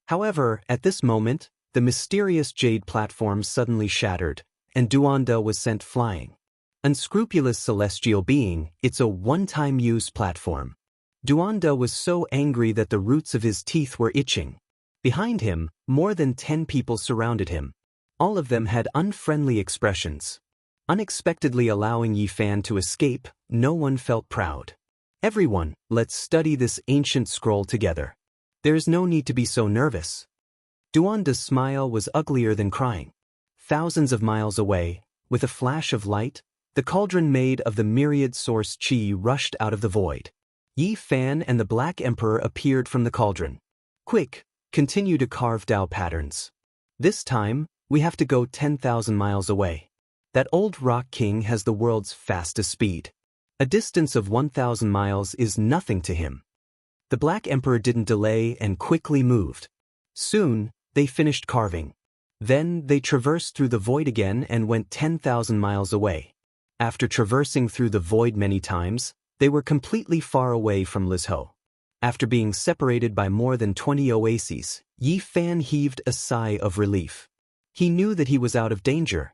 However, at this moment, the mysterious jade platform suddenly shattered, and Duanda was sent flying. Unscrupulous celestial being, it's a one-time use platform. Duanda was so angry that the roots of his teeth were itching. Behind him, more than 10 people surrounded him. All of them had unfriendly expressions. Unexpectedly allowing Yi Fan to escape, no one felt proud. Everyone, let's study this ancient scroll together. There is no need to be so nervous. Duanda's smile was uglier than crying. Thousands of miles away, with a flash of light, the cauldron made of the myriad source chi rushed out of the void. Yi Fan and the Black Emperor appeared from the cauldron. Quick, continue to carve Dao patterns. This time, we have to go 10,000 miles away. That old rock king has the world's fastest speed. A distance of 1,000 miles is nothing to him. The Black Emperor didn't delay and quickly moved. Soon, they finished carving. Then, they traversed through the void again and went 10,000 miles away. After traversing through the void many times, they were completely far away from Lizhou. After being separated by more than 20 oases, Yi Fan heaved a sigh of relief. He knew that he was out of danger.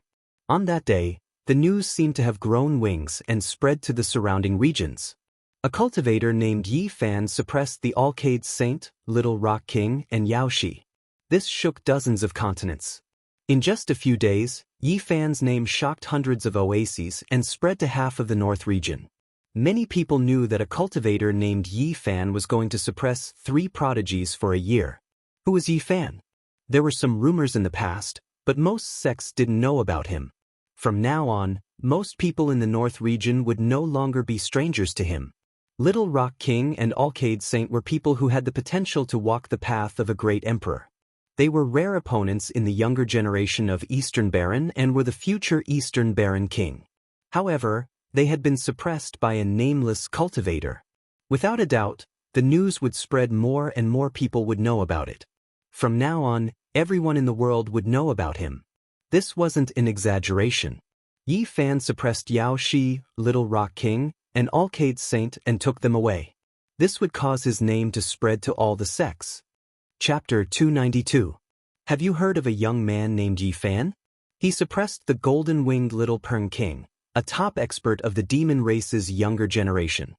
On that day, the news seemed to have grown wings and spread to the surrounding regions. A cultivator named Yi Fan suppressed the Alcade Saint, Little Rock King, and Yaoshi. This shook dozens of continents. In just a few days, Yi Fan's name shocked hundreds of oases and spread to half of the North region. Many people knew that a cultivator named Yi Fan was going to suppress 3 prodigies for a year. Who was Yi Fan? There were some rumors in the past, but most sects didn't know about him. From now on, most people in the North region would no longer be strangers to him. Little Rock King and Alcade Saint were people who had the potential to walk the path of a great emperor. They were rare opponents in the younger generation of Eastern Baron and were the future Eastern Baron King. However, they had been suppressed by a nameless cultivator. Without a doubt, the news would spread more and more people would know about it. From now on, everyone in the world would know about him. This wasn't an exaggeration. Yi Fan suppressed Yaoshi, Little Rock King, and Alcade Saint and took them away. This would cause his name to spread to all the sects. Chapter 292. Have you heard of a young man named Yi Fan? He suppressed the golden-winged Little Pern King, a top expert of the demon race's younger generation.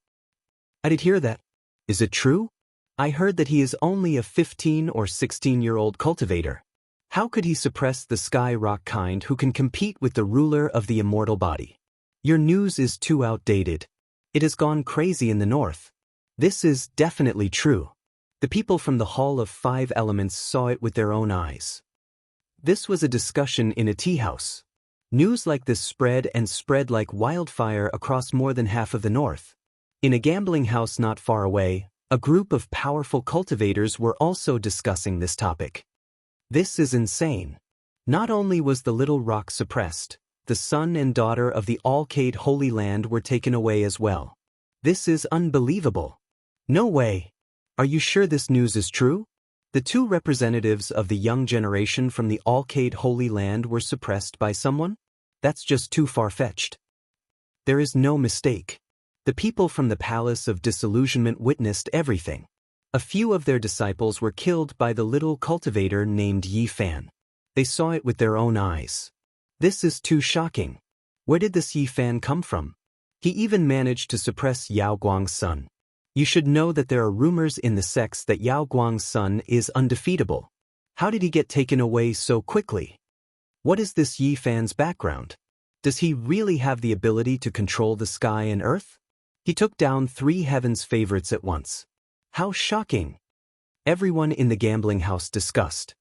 I did hear that. Is it true? I heard that he is only a 15 or 16-year-old cultivator. How could he suppress the Sky Rock kind who can compete with the ruler of the immortal body? Your news is too outdated. It has gone crazy in the north. This is definitely true. The people from the Hall of 5 Elements saw it with their own eyes. This was a discussion in a tea house. News like this spread like wildfire across more than half of the north. In a gambling house not far away, a group of powerful cultivators were also discussing this topic. This is insane. Not only was the Little Rock suppressed, the son and daughter of the Alcade Holy Land were taken away as well. This is unbelievable. No way. Are you sure this news is true? The 2 representatives of the young generation from the Alcade Holy Land were suppressed by someone? That's just too far-fetched. There is no mistake. The people from the Palace of Disillusionment witnessed everything. A few of their disciples were killed by the little cultivator named Yi Fan. They saw it with their own eyes. This is too shocking. Where did this Yi Fan come from? He even managed to suppress Yao Guang's son. You should know that there are rumors in the sects that Yao Guang's son is undefeatable. How did he get taken away so quickly? What is this Yi Fan's background? Does he really have the ability to control the sky and earth? He took down 3 heaven's favorites at once. How shocking! Everyone in the gambling house discussed.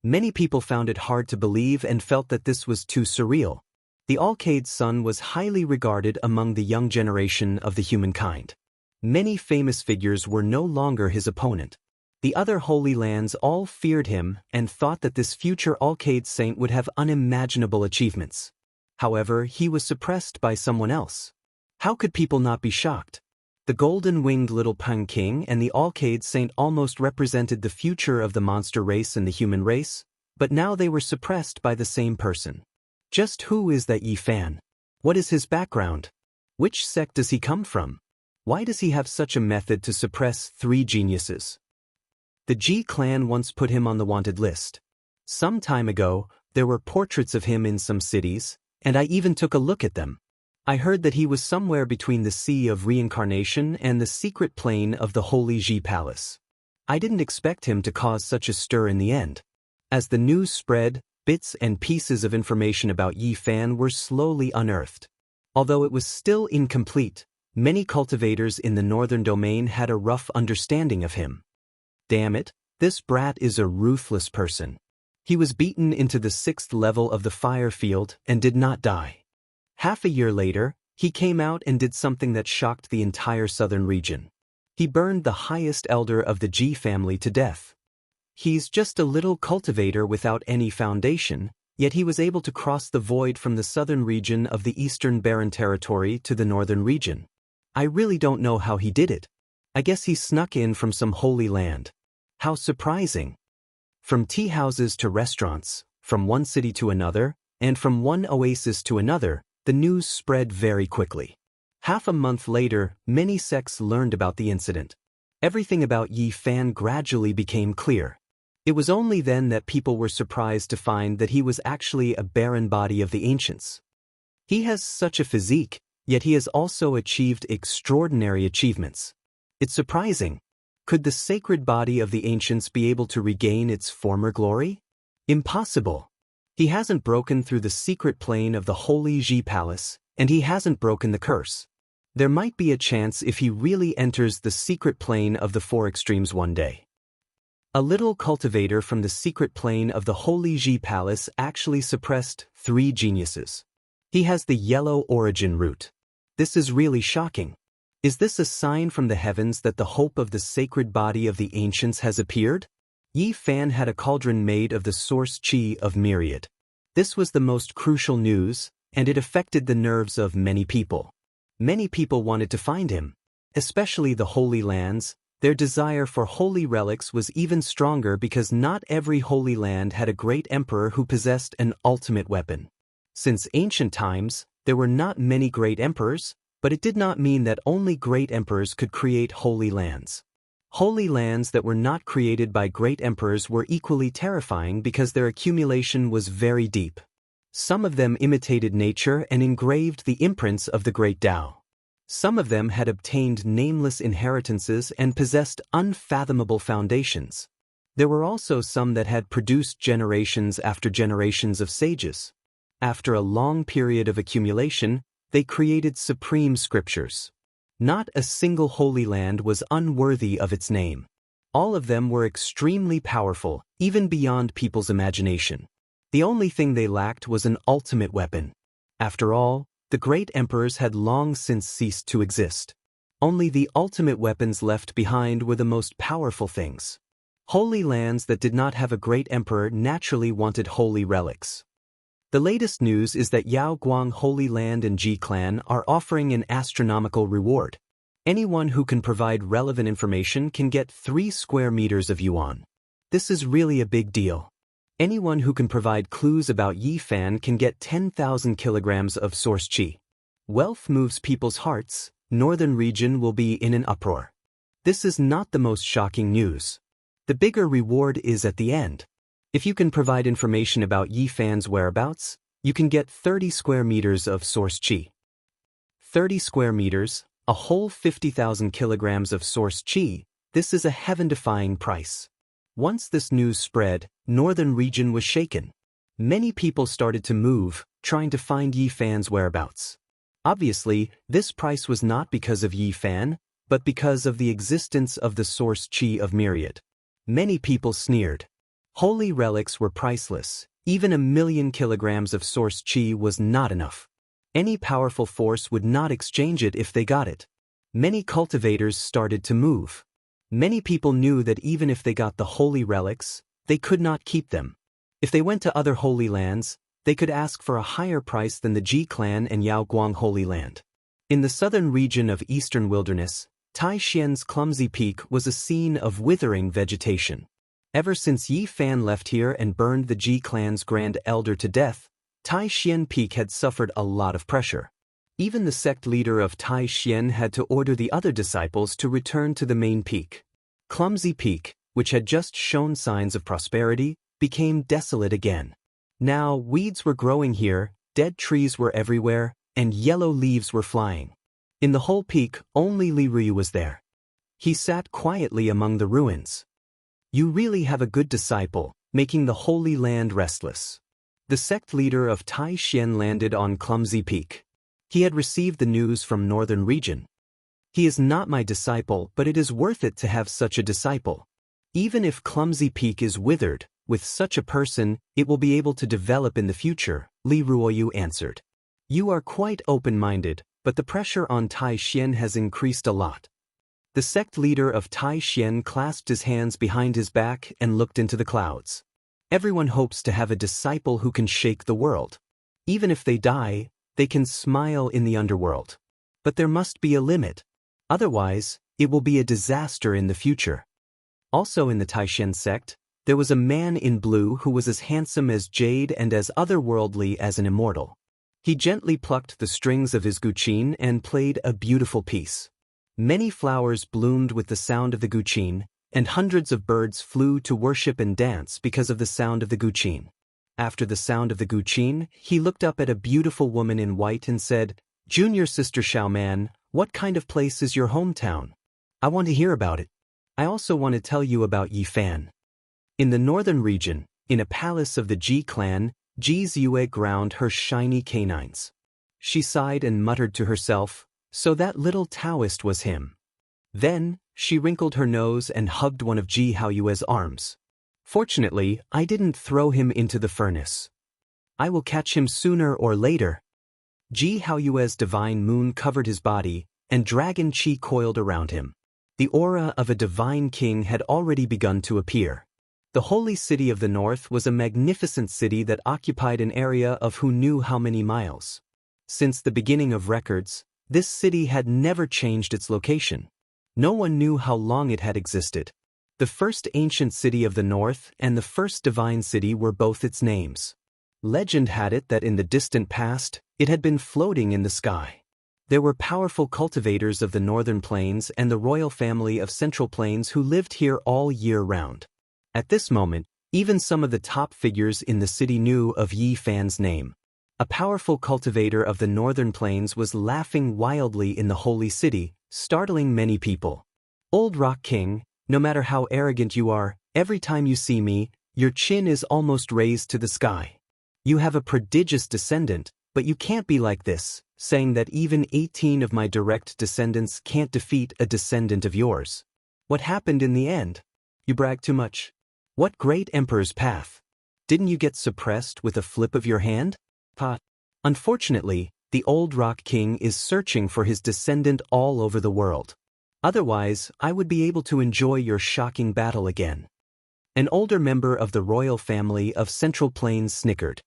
Many people found it hard to believe and felt that this was too surreal. The Alcade's son was highly regarded among the young generation of the humankind. Many famous figures were no longer his opponent. The other Holy Lands all feared him and thought that this future Alcade saint would have unimaginable achievements. However, he was suppressed by someone else. How could people not be shocked? The golden-winged Little Peng King and the Alcade Saint almost represented the future of the monster race and the human race, but now they were suppressed by the same person. Just who is that Yi Fan? What is his background? Which sect does he come from? Why does he have such a method to suppress 3 geniuses? The Ji clan once put him on the wanted list. Some time ago, there were portraits of him in some cities, and I even took a look at them. I heard that he was somewhere between the Sea of Reincarnation and the secret plane of the Holy Ji Palace. I didn't expect him to cause such a stir in the end. As the news spread, bits and pieces of information about Yi Fan were slowly unearthed. Although it was still incomplete, many cultivators in the northern domain had a rough understanding of him. Damn it, this brat is a ruthless person. He was beaten into the 6th level of the fire field and did not die. Half a year later, he came out and did something that shocked the entire southern region. He burned the highest elder of the Ji family to death. He's just a little cultivator without any foundation, yet he was able to cross the void from the southern region of the Eastern Baron territory to the northern region. I really don't know how he did it. I guess he snuck in from some holy land. How surprising! From tea houses to restaurants, from one city to another, and from one oasis to another, the news spread very quickly. Half a month later, many sects learned about the incident. Everything about Yi Fan gradually became clear. It was only then that people were surprised to find that he was actually a barren body of the ancients. He has such a physique, Yet he has also achieved extraordinary achievements. It's surprising. Could the sacred body of the ancients be able to regain its former glory? Impossible. He hasn't broken through the secret plane of the Holy Ji Palace, and he hasn't broken the curse. There might be a chance if he really enters the secret plane of the Four Extremes one day. A little cultivator from the secret plane of the Holy Ji Palace actually suppressed 3 geniuses. He has the yellow origin root. This is really shocking. Is this a sign from the heavens that the hope of the sacred body of the ancients has appeared? Yi Fan had a cauldron made of the source qi of myriad. This was the most crucial news, and it affected the nerves of many people. Many people wanted to find him, especially the Holy Lands. Their desire for holy relics was even stronger because not every holy land had a great emperor who possessed an ultimate weapon. Since ancient times, there were not many great emperors, but it did not mean that only great emperors could create holy lands. Holy lands that were not created by great emperors were equally terrifying because their accumulation was very deep. Some of them imitated nature and engraved the imprints of the great Tao. Some of them had obtained nameless inheritances and possessed unfathomable foundations. There were also some that had produced generations after generations of sages. After a long period of accumulation, they created supreme scriptures. Not a single holy land was unworthy of its name. All of them were extremely powerful, even beyond people's imagination. The only thing they lacked was an ultimate weapon. After all, the great emperors had long since ceased to exist. Only the ultimate weapons left behind were the most powerful things. Holy lands that did not have a great emperor naturally wanted holy relics. The latest news is that Yao Guang Holy Land and Ji Clan are offering an astronomical reward. Anyone who can provide relevant information can get 3 square meters of yuan. This is really a big deal. Anyone who can provide clues about Yi Fan can get 10,000 kilograms of source qi. Wealth moves people's hearts. Northern region will be in an uproar. This is not the most shocking news. The bigger reward is at the end. If you can provide information about Yi Fan's whereabouts, you can get 30 square meters of source qi. 30 square meters, a whole 50,000 kilograms of source qi, this is a heaven-defying price. Once this news spread, northern region was shaken. Many people started to move, trying to find Yi Fan's whereabouts. Obviously, this price was not because of Yi Fan, but because of the existence of the source qi of myriad. Many people sneered. Holy relics were priceless. Even 1,000,000 kilograms of source qi was not enough. Any powerful force would not exchange it if they got it. Many cultivators started to move. Many people knew that even if they got the holy relics, they could not keep them. If they went to other holy lands, they could ask for a higher price than the Ji clan and Yao Guang Holy Land. In the southern region of eastern wilderness, Tai Xian's clumsy peak was a scene of withering vegetation. Ever since Yi Fan left here and burned the Ji clan's grand elder to death, Tai Xian Peak had suffered a lot of pressure. Even the sect leader of Tai Xian had to order the other disciples to return to the main peak. Clumsy Peak, which had just shown signs of prosperity, became desolate again. Now weeds were growing here, dead trees were everywhere, and yellow leaves were flying. In the whole peak, only Li Ruyu was there. He sat quietly among the ruins. You really have a good disciple, making the Holy Land restless. The sect leader of Tai Xian landed on Clumsy Peak. He had received the news from northern region. He is not my disciple, but it is worth it to have such a disciple. Even if Clumsy Peak is withered, with such a person, it will be able to develop in the future, Li Ruoyu answered. You are quite open-minded, but the pressure on Tai Xian has increased a lot. The sect leader of Tai Xian clasped his hands behind his back and looked into the clouds. Everyone hopes to have a disciple who can shake the world. Even if they die, they can smile in the underworld. But there must be a limit. Otherwise, it will be a disaster in the future. Also in the Tai Xian sect, there was a man in blue who was as handsome as jade and as otherworldly as an immortal. He gently plucked the strings of his guqin and played a beautiful piece. Many flowers bloomed with the sound of the guqin, and hundreds of birds flew to worship and dance because of the sound of the guqin. After the sound of the guqin, he looked up at a beautiful woman in white and said, Junior sister Xiaoman, what kind of place is your hometown? I want to hear about it. I also want to tell you about Yi Fan. In the northern region, in a palace of the Ji clan, Ji Ziyue ground her shiny canines. She sighed and muttered to herself, so that little Taoist was him. Then, she wrinkled her nose and hugged one of Ji Haoyue's arms. Fortunately, I didn't throw him into the furnace. I will catch him sooner or later. Ji Haoyue's divine moon covered his body, and dragon qi coiled around him. The aura of a divine king had already begun to appear. The holy city of the north was a magnificent city that occupied an area of who knew how many miles. Since the beginning of records, this city had never changed its location. No one knew how long it had existed. The first ancient city of the north and the first divine city were both its names. Legend had it that in the distant past, it had been floating in the sky. There were powerful cultivators of the northern plains and the royal family of central plains who lived here all year round. At this moment, even some of the top figures in the city knew of Yi Fan's name. A powerful cultivator of the northern plains was laughing wildly in the holy city, startling many people. Old Rock King, no matter how arrogant you are, every time you see me, your chin is almost raised to the sky. You have a prodigious descendant, but you can't be like this, saying that even 18 of my direct descendants can't defeat a descendant of yours. What happened in the end? You brag too much. What great emperor's path? Didn't you get suppressed with a flip of your hand? Unfortunately, the old Rock King is searching for his descendant all over the world. Otherwise, I would be able to enjoy your shocking battle again. An older member of the royal family of Central Plains snickered.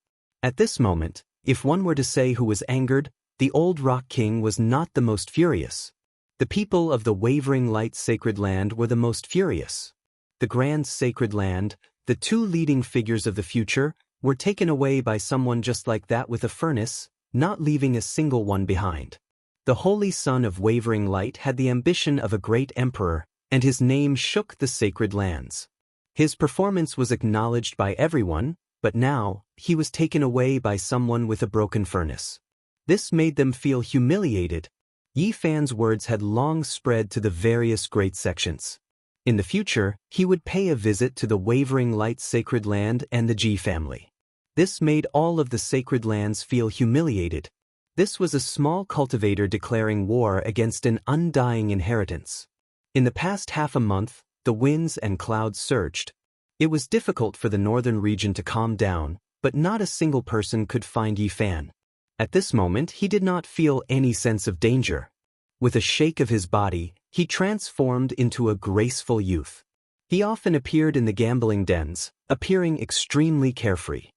At this moment, if one were to say who was angered, the old Rock King was not the most furious. The people of the Wavering Light Sacred Land were the most furious. The Grand Sacred Land, the two leading figures of the future, were taken away by someone just like that with a furnace, not leaving a single one behind. The Holy Son of Wavering Light had the ambition of a great emperor, and his name shook the sacred lands. His performance was acknowledged by everyone, but now, he was taken away by someone with a broken furnace. This made them feel humiliated. Yi Fan's words had long spread to the various great sections. In the future, he would pay a visit to the Wavering Light Sacred Land and the Ji family. This made all of the sacred lands feel humiliated. This was a small cultivator declaring war against an undying inheritance. In the past half a month, the winds and clouds surged. It was difficult for the northern region to calm down, but not a single person could find Yi Fan. At this moment, he did not feel any sense of danger. With a shake of his body, he transformed into a graceful youth. He often appeared in the gambling dens, appearing extremely carefree.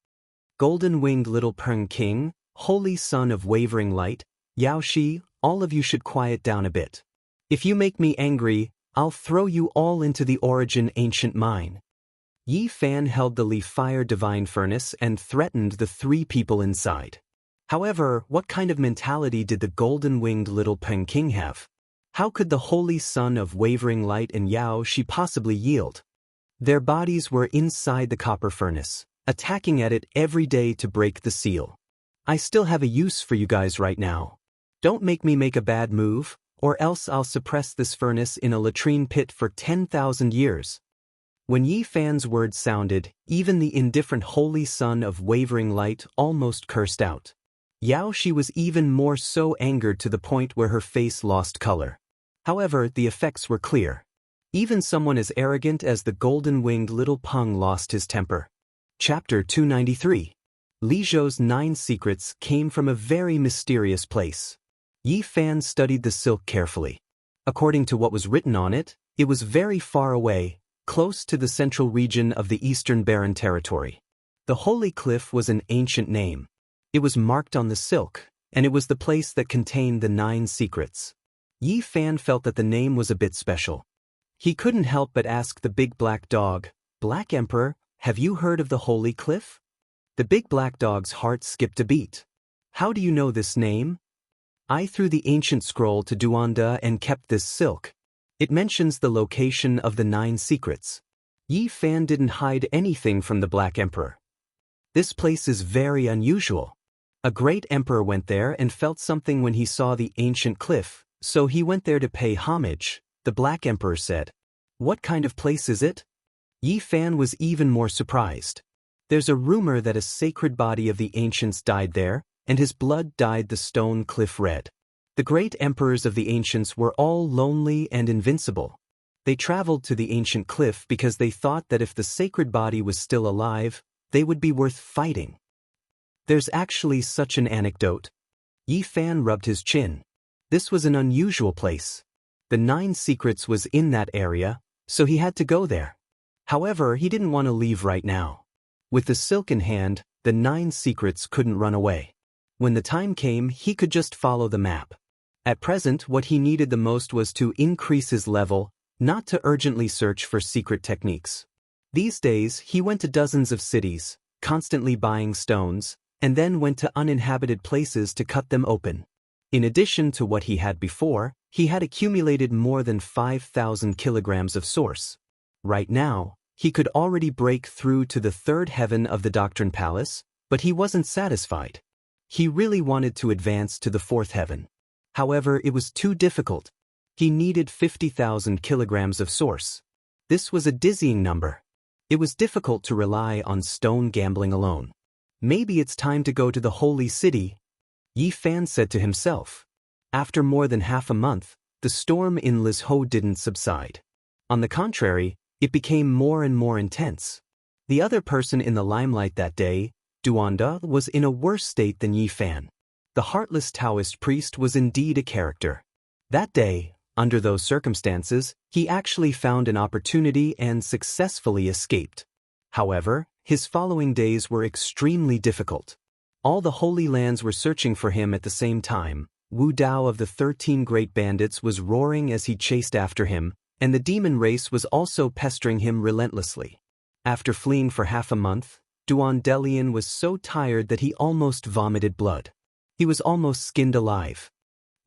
Golden-winged little Peng King, holy son of Wavering Light, Yao Shi, all of you should quiet down a bit. If you make me angry, I'll throw you all into the Origin Ancient Mine. Yi Fan held the Leaf Fire Divine Furnace and threatened the three people inside. However, what kind of mentality did the golden-winged little Peng King have? How could the holy son of Wavering Light and Yao Shi possibly yield? Their bodies were inside the copper furnace, attacking at it every day to break the seal. I still have a use for you guys right now. Don't make me make a bad move, or else I'll suppress this furnace in a latrine pit for 10,000 years. When Yi Fan's words sounded, even the indifferent holy son of Wavering Light almost cursed out. Yao Shi was even more so angered to the point where her face lost color. However, the effects were clear. Even someone as arrogant as the golden-winged little Peng lost his temper. Chapter 293. Li Zhou's 9 secrets came from a very mysterious place. Yi Fan studied the silk carefully. According to what was written on it, it was very far away, close to the central region of the Eastern Barren Territory. The Holy Cliff was an ancient name. It was marked on the silk, and it was the place that contained the 9 secrets. Yi Fan felt that the name was a bit special. He couldn't help but ask the big black dog, "Black Emperor, have you heard of the Holy Cliff?" The big black dog's heart skipped a beat. "How do you know this name?" "I threw the ancient scroll to Duanda and kept this silk. It mentions the location of the 9 secrets." Yi Fan didn't hide anything from the Black Emperor. "This place is very unusual. A great emperor went there and felt something when he saw the ancient cliff, so he went there to pay homage, the Black Emperor said. What kind of place is it? Yi Fan was even more surprised. There's a rumor that a sacred body of the ancients died there, and his blood dyed the stone cliff red. The great emperors of the ancients were all lonely and invincible. They traveled to the ancient cliff because they thought that if the sacred body was still alive, they would be worth fighting. There's actually such an anecdote. Yi Fan rubbed his chin. This was an unusual place. The 9 Secrets was in that area, so he had to go there. However, he didn't want to leave right now. With the silk in hand, the 9 Secrets couldn't run away. When the time came, he could just follow the map. At present, what he needed the most was to increase his level, not to urgently search for secret techniques. These days, he went to dozens of cities, constantly buying stones, and then went to uninhabited places to cut them open. In addition to what he had before, he had accumulated more than 5,000 kilograms of source. Right now, he could already break through to the 3rd heaven of the Doctrine Palace, but he wasn't satisfied. He really wanted to advance to the 4th heaven. However, it was too difficult. He needed 50,000 kilograms of source. This was a dizzying number. It was difficult to rely on stone gambling alone. Maybe it's time to go to the holy city, Yi Fan said to himself. After more than half a month, the storm in Lizhou didn't subside. On the contrary, it became more and more intense. The other person in the limelight that day, Duanda, was in a worse state than Yi Fan. The heartless Taoist priest was indeed a character. That day, under those circumstances, he actually found an opportunity and successfully escaped. However, his following days were extremely difficult. All the Holy Lands were searching for him at the same time. Wu Dao of the 13 Great Bandits was roaring as he chased after him, and the demon race was also pestering him relentlessly. After fleeing for half a month, Duandelian was so tired that he almost vomited blood. He was almost skinned alive.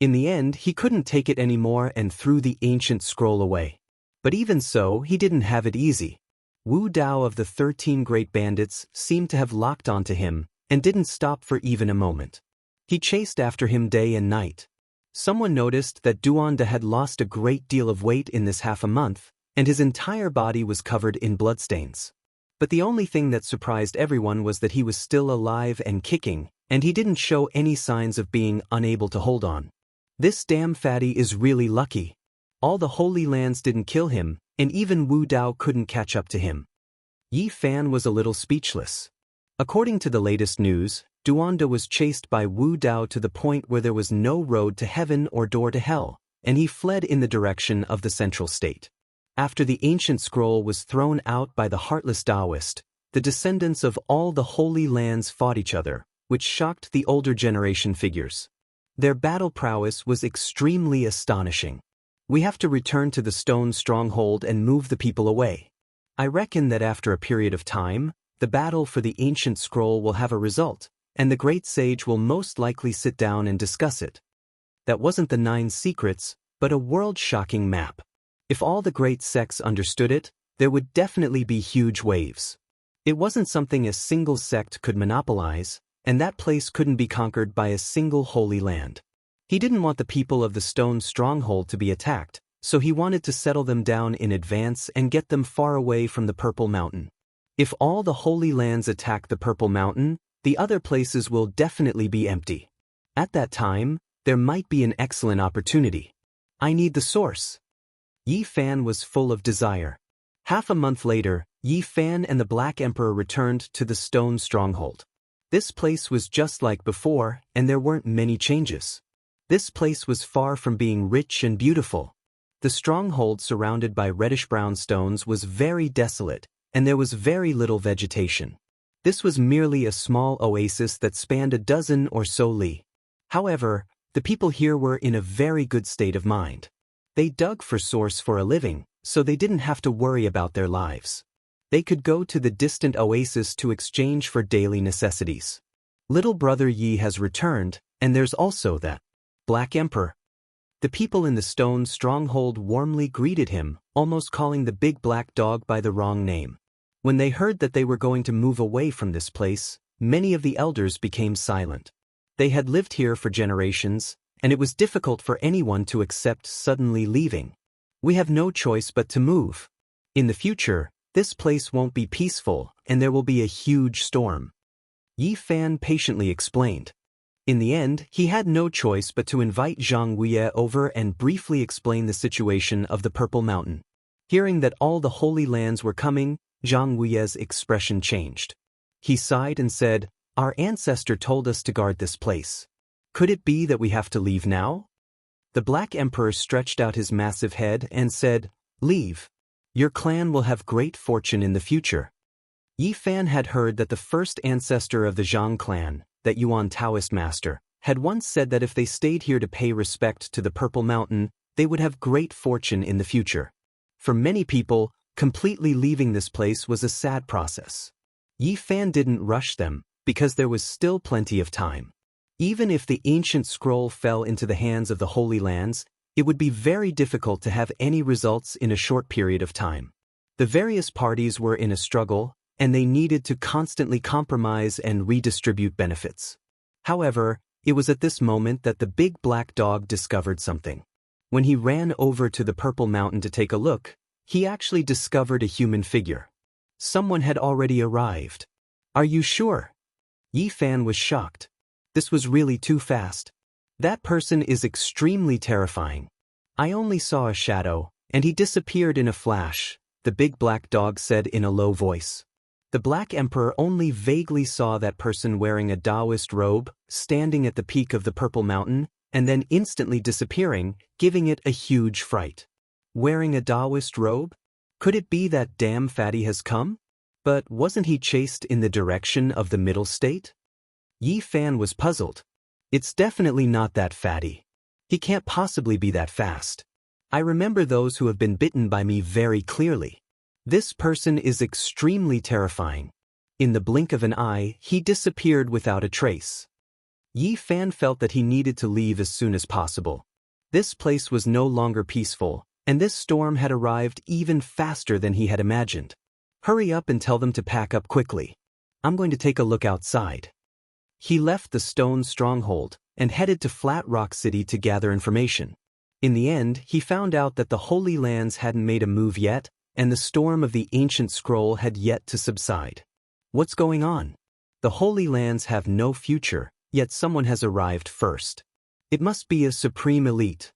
In the end, he couldn't take it anymore and threw the ancient scroll away. But even so, he didn't have it easy. Wu Dao of the 13 Great Bandits seemed to have locked onto him and didn't stop for even a moment. He chased after him day and night. Someone noticed that Duanda had lost a great deal of weight in this half a month, and his entire body was covered in bloodstains. But the only thing that surprised everyone was that he was still alive and kicking, and he didn't show any signs of being unable to hold on. This damn fatty is really lucky. All the Holy Lands didn't kill him, and even Wu Dao couldn't catch up to him. Yi Fan was a little speechless. According to the latest news, Duanda was chased by Wu Dao to the point where there was no road to heaven or door to hell, and he fled in the direction of the central state. After the ancient scroll was thrown out by the heartless Taoist, the descendants of all the Holy Lands fought each other, which shocked the older generation figures. Their battle prowess was extremely astonishing. We have to return to the stone stronghold and move the people away. I reckon that after a period of time, the battle for the ancient scroll will have a result, and the great sage will most likely sit down and discuss it. That wasn't the 9 Secrets, but a world-shocking map. If all the great sects understood it, there would definitely be huge waves. It wasn't something a single sect could monopolize, and that place couldn't be conquered by a single holy land. He didn't want the people of the stone stronghold to be attacked, so he wanted to settle them down in advance and get them far away from the Purple Mountain. If all the Holy Lands attack the Purple Mountain, the other places will definitely be empty. At that time, there might be an excellent opportunity. I need the source. Yi Fan was full of desire. Half a month later, Yi Fan and the Black Emperor returned to the stone stronghold. This place was just like before, and there weren't many changes. This place was far from being rich and beautiful. The stronghold surrounded by reddish-brown stones was very desolate, and there was very little vegetation. This was merely a small oasis that spanned a dozen or so li. However, the people here were in a very good state of mind. They dug for source for a living, so they didn't have to worry about their lives. They could go to the distant oasis to exchange for daily necessities. Little brother Yi has returned, and there's also that Black Emperor. The people in the stone stronghold warmly greeted him, almost calling the big black dog by the wrong name. When they heard that they were going to move away from this place, many of the elders became silent. They had lived here for generations, and it was difficult for anyone to accept suddenly leaving. We have no choice but to move. In the future, this place won't be peaceful, and there will be a huge storm. Yi Fan patiently explained. In the end, he had no choice but to invite Xianxia over and briefly explain the situation of the Purple Mountain. Hearing that all the Holy Lands were coming, Xianxia's expression changed. He sighed and said, "Our ancestor told us to guard this place. Could it be that we have to leave now?" The Black Emperor stretched out his massive head and said, "Leave. Your clan will have great fortune in the future." Yi Fan had heard that the first ancestor of the Zhang clan, that Yuan Taoist master, had once said that if they stayed here to pay respect to the Purple Mountain, they would have great fortune in the future. For many people, completely leaving this place was a sad process. Yi Fan didn't rush them, because there was still plenty of time. Even if the ancient scroll fell into the hands of the Holy Lands, it would be very difficult to have any results in a short period of time. The various parties were in a struggle, and they needed to constantly compromise and redistribute benefits. However, it was at this moment that the big black dog discovered something. When he ran over to the Purple Mountain to take a look, he actually discovered a human figure. Someone had already arrived. "Are you sure?" Yi Fan was shocked. This was really too fast. That person is extremely terrifying. "I only saw a shadow, and he disappeared in a flash," the big black dog said in a low voice. The Black Emperor only vaguely saw that person wearing a Taoist robe, standing at the peak of the Purple Mountain, and then instantly disappearing, giving it a huge fright. Wearing a Taoist robe? Could it be that damn fatty has come? But wasn't he chased in the direction of the middle state? Yi Fan was puzzled. It's definitely not that fatty. He can't possibly be that fast. I remember those who have been bitten by me very clearly. This person is extremely terrifying. In the blink of an eye, he disappeared without a trace. Yi Fan felt that he needed to leave as soon as possible. This place was no longer peaceful, and this storm had arrived even faster than he had imagined. "Hurry up and tell them to pack up quickly. I'm going to take a look outside." He left the stone stronghold and headed to Flat Rock City to gather information. In the end, he found out that the Holy Lands hadn't made a move yet, and the storm of the ancient scroll had yet to subside. What's going on? The Holy Lands have no future, yet someone has arrived first. It must be a supreme elite.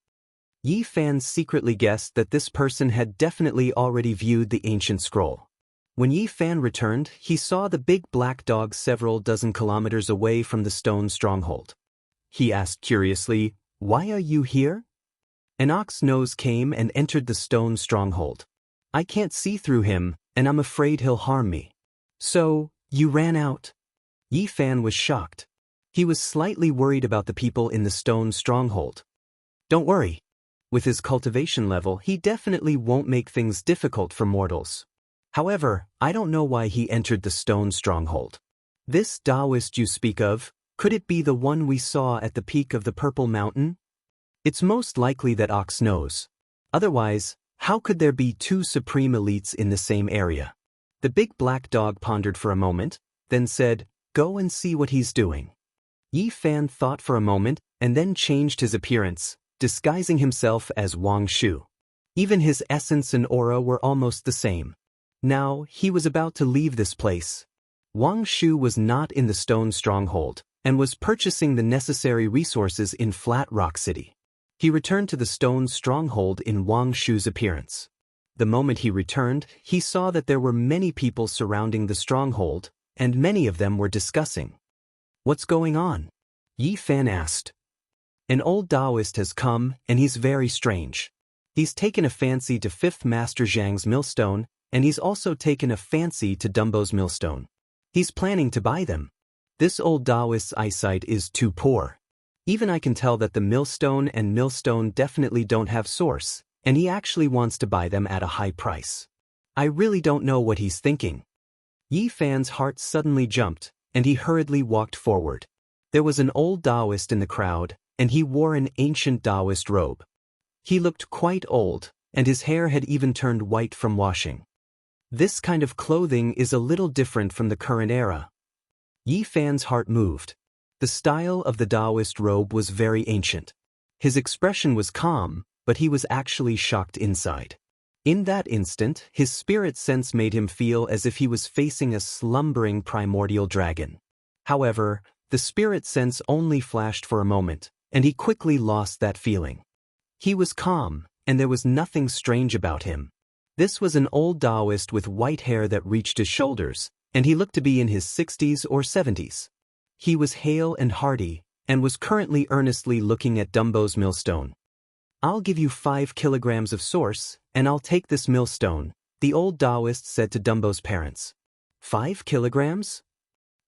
Yi Fan secretly guessed that this person had definitely already viewed the ancient scroll. When Yi Fan returned, he saw the big black dog several dozen kilometers away from the stone stronghold. He asked curiously, "Why are you here?" An ox nose came and entered the stone stronghold. "I can't see through him, and I'm afraid he'll harm me." "So, you ran out?" Yi Fan was shocked. He was slightly worried about the people in the stone stronghold. "Don't worry. With his cultivation level, he definitely won't make things difficult for mortals. However, I don't know why he entered the stone stronghold. This Taoist you speak of, could it be the one we saw at the peak of the Purple Mountain?" "It's most likely that ox knows. Otherwise, how could there be two supreme elites in the same area?" The big black dog pondered for a moment, then said, "Go and see what he's doing." Yi Fan thought for a moment and then changed his appearance, disguising himself as Wang Shu. Even his essence and aura were almost the same. Now, he was about to leave this place. Wang Shu was not in the stone stronghold, and was purchasing the necessary resources in Flat Rock City. He returned to the stone stronghold in Wang Shu's appearance. The moment he returned, he saw that there were many people surrounding the stronghold, and many of them were discussing. "What's going on?" Yi Fan asked. "An old Taoist has come, and he's very strange. He's taken a fancy to 5th Master Zhang's millstone, and he's also taken a fancy to Dumbo's millstone. He's planning to buy them. This old Taoist's eyesight is too poor. Even I can tell that the millstone and millstone definitely don't have source, and he actually wants to buy them at a high price. I really don't know what he's thinking." Yi Fan's heart suddenly jumped, and he hurriedly walked forward. There was an old Taoist in the crowd, and he wore an ancient Taoist robe. He looked quite old, and his hair had even turned white from washing. This kind of clothing is a little different from the current era. Yi Fan's heart moved. The style of the Taoist robe was very ancient. His expression was calm, but he was actually shocked inside. In that instant, his spirit sense made him feel as if he was facing a slumbering primordial dragon. However, the spirit sense only flashed for a moment, and he quickly lost that feeling. He was calm, and there was nothing strange about him. This was an old Taoist with white hair that reached his shoulders, and he looked to be in his 60s or 70s. He was hale and hearty, and was currently earnestly looking at Dumbo's millstone. "I'll give you 5 kilograms of source, and I'll take this millstone," the old Taoist said to Dumbo's parents. 5 kilograms?